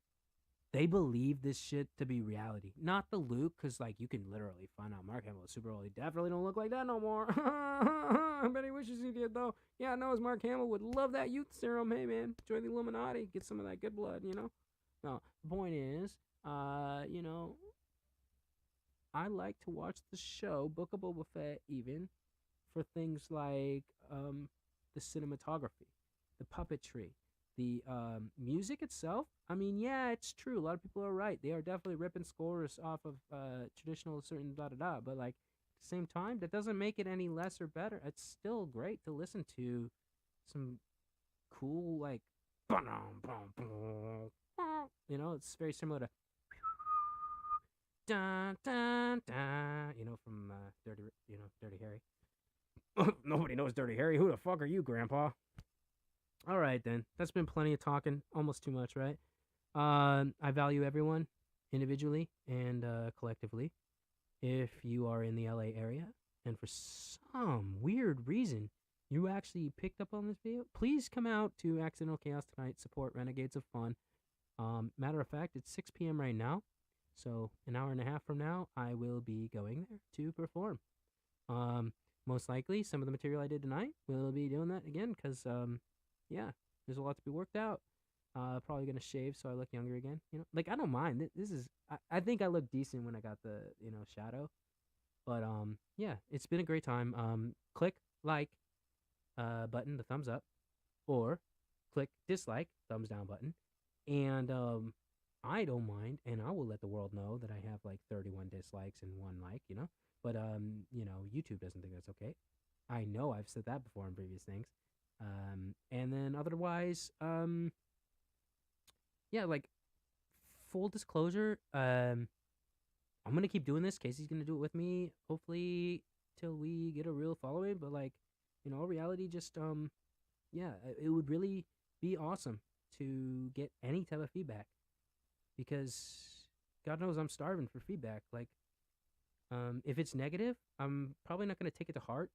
they believe this shit to be reality. Not the Luke, because, like, you can literally find out Mark Hamill is super old. He definitely don't look like that no more. I bet he wishes he did, though. Yeah, I know his Mark Hamill would love that youth serum. Hey, man, join the Illuminati. Get some of that good blood, you know? No, the point is, you know, I like to watch the show, Book of Boba Fett, even, for things like the cinematography, the puppetry, the music itself. I mean, yeah, it's true. A lot of people are right. They are definitely ripping scores off of traditional certain da-da-da. But, like, at the same time, that doesn't make it any less or better. It's still great to listen to some cool, like, you know, it's very similar to dun, dun, dun, you know, from Dirty Harry. Nobody knows Dirty Harry. Who the fuck are you, Grandpa? All right, then. That's been plenty of talking. Almost too much, right? I value everyone individually and collectively. If you are in the LA area and for some weird reason you actually picked up on this video, please come out to Accidental Chaos tonight. Support Renegades of Fun. Matter of fact, it's 6 p.m. right now. So an hour and a half from now, I will be going there to perform. Most likely, some of the material I did tonight will be doing that again because, yeah, there's a lot to be worked out. Probably gonna shave so I look younger again. You know, like I don't mind. This is I think I look decent when I got the shadow. But yeah, it's been a great time. Click like button, the thumbs up, or click dislike, thumbs down button, and I don't mind, and I will let the world know that I have like 31 dislikes and 1 like. But YouTube doesn't think that's okay. I know I've said that before in previous things. And then otherwise, yeah, like full disclosure, I'm gonna keep doing this. Casey's gonna do it with me, hopefully till we get a real following. But like, reality, just yeah, it would really be awesome to get any type of feedback because God knows I'm starving for feedback. Like, if it's negative, I'm probably not gonna take it to heart.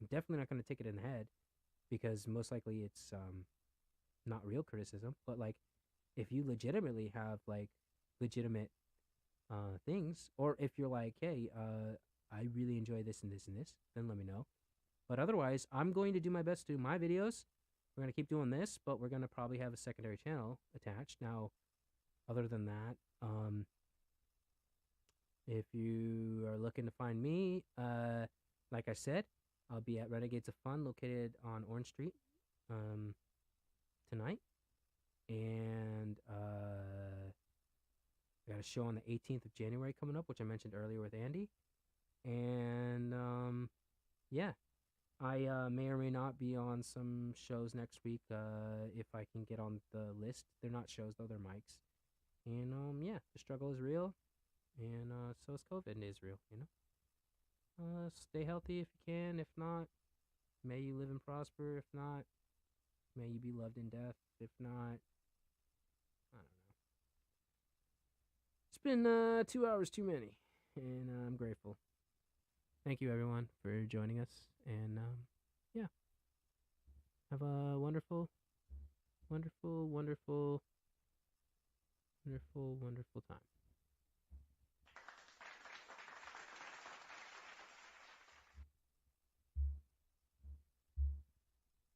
I'm definitely not gonna take it in the head because most likely it's not real criticism. But like, if you legitimately have like legitimate things, or if you're like, hey, I really enjoy this and this and this, then let me know. But otherwise, I'm going to do my best to do my videos. We're going to keep doing this, but we're going to probably have a secondary channel attached. Now, other than that, if you are looking to find me, like I said, I'll be at Renegades of Fun, located on Orange Street, tonight. And I got a show on the 18th of January coming up, which I mentioned earlier with Andy. And yeah, I may or may not be on some shows next week if I can get on the list. They're not shows though; they're mics. And yeah, the struggle is real, and so is COVID is real. Stay healthy if you can. If not, may you live and prosper. If not, may you be loved in death. If not, I don't know. It's been 2 hours too many, and I'm grateful. Thank you, everyone, for joining us, and yeah, have a wonderful, wonderful, wonderful, wonderful, wonderful time.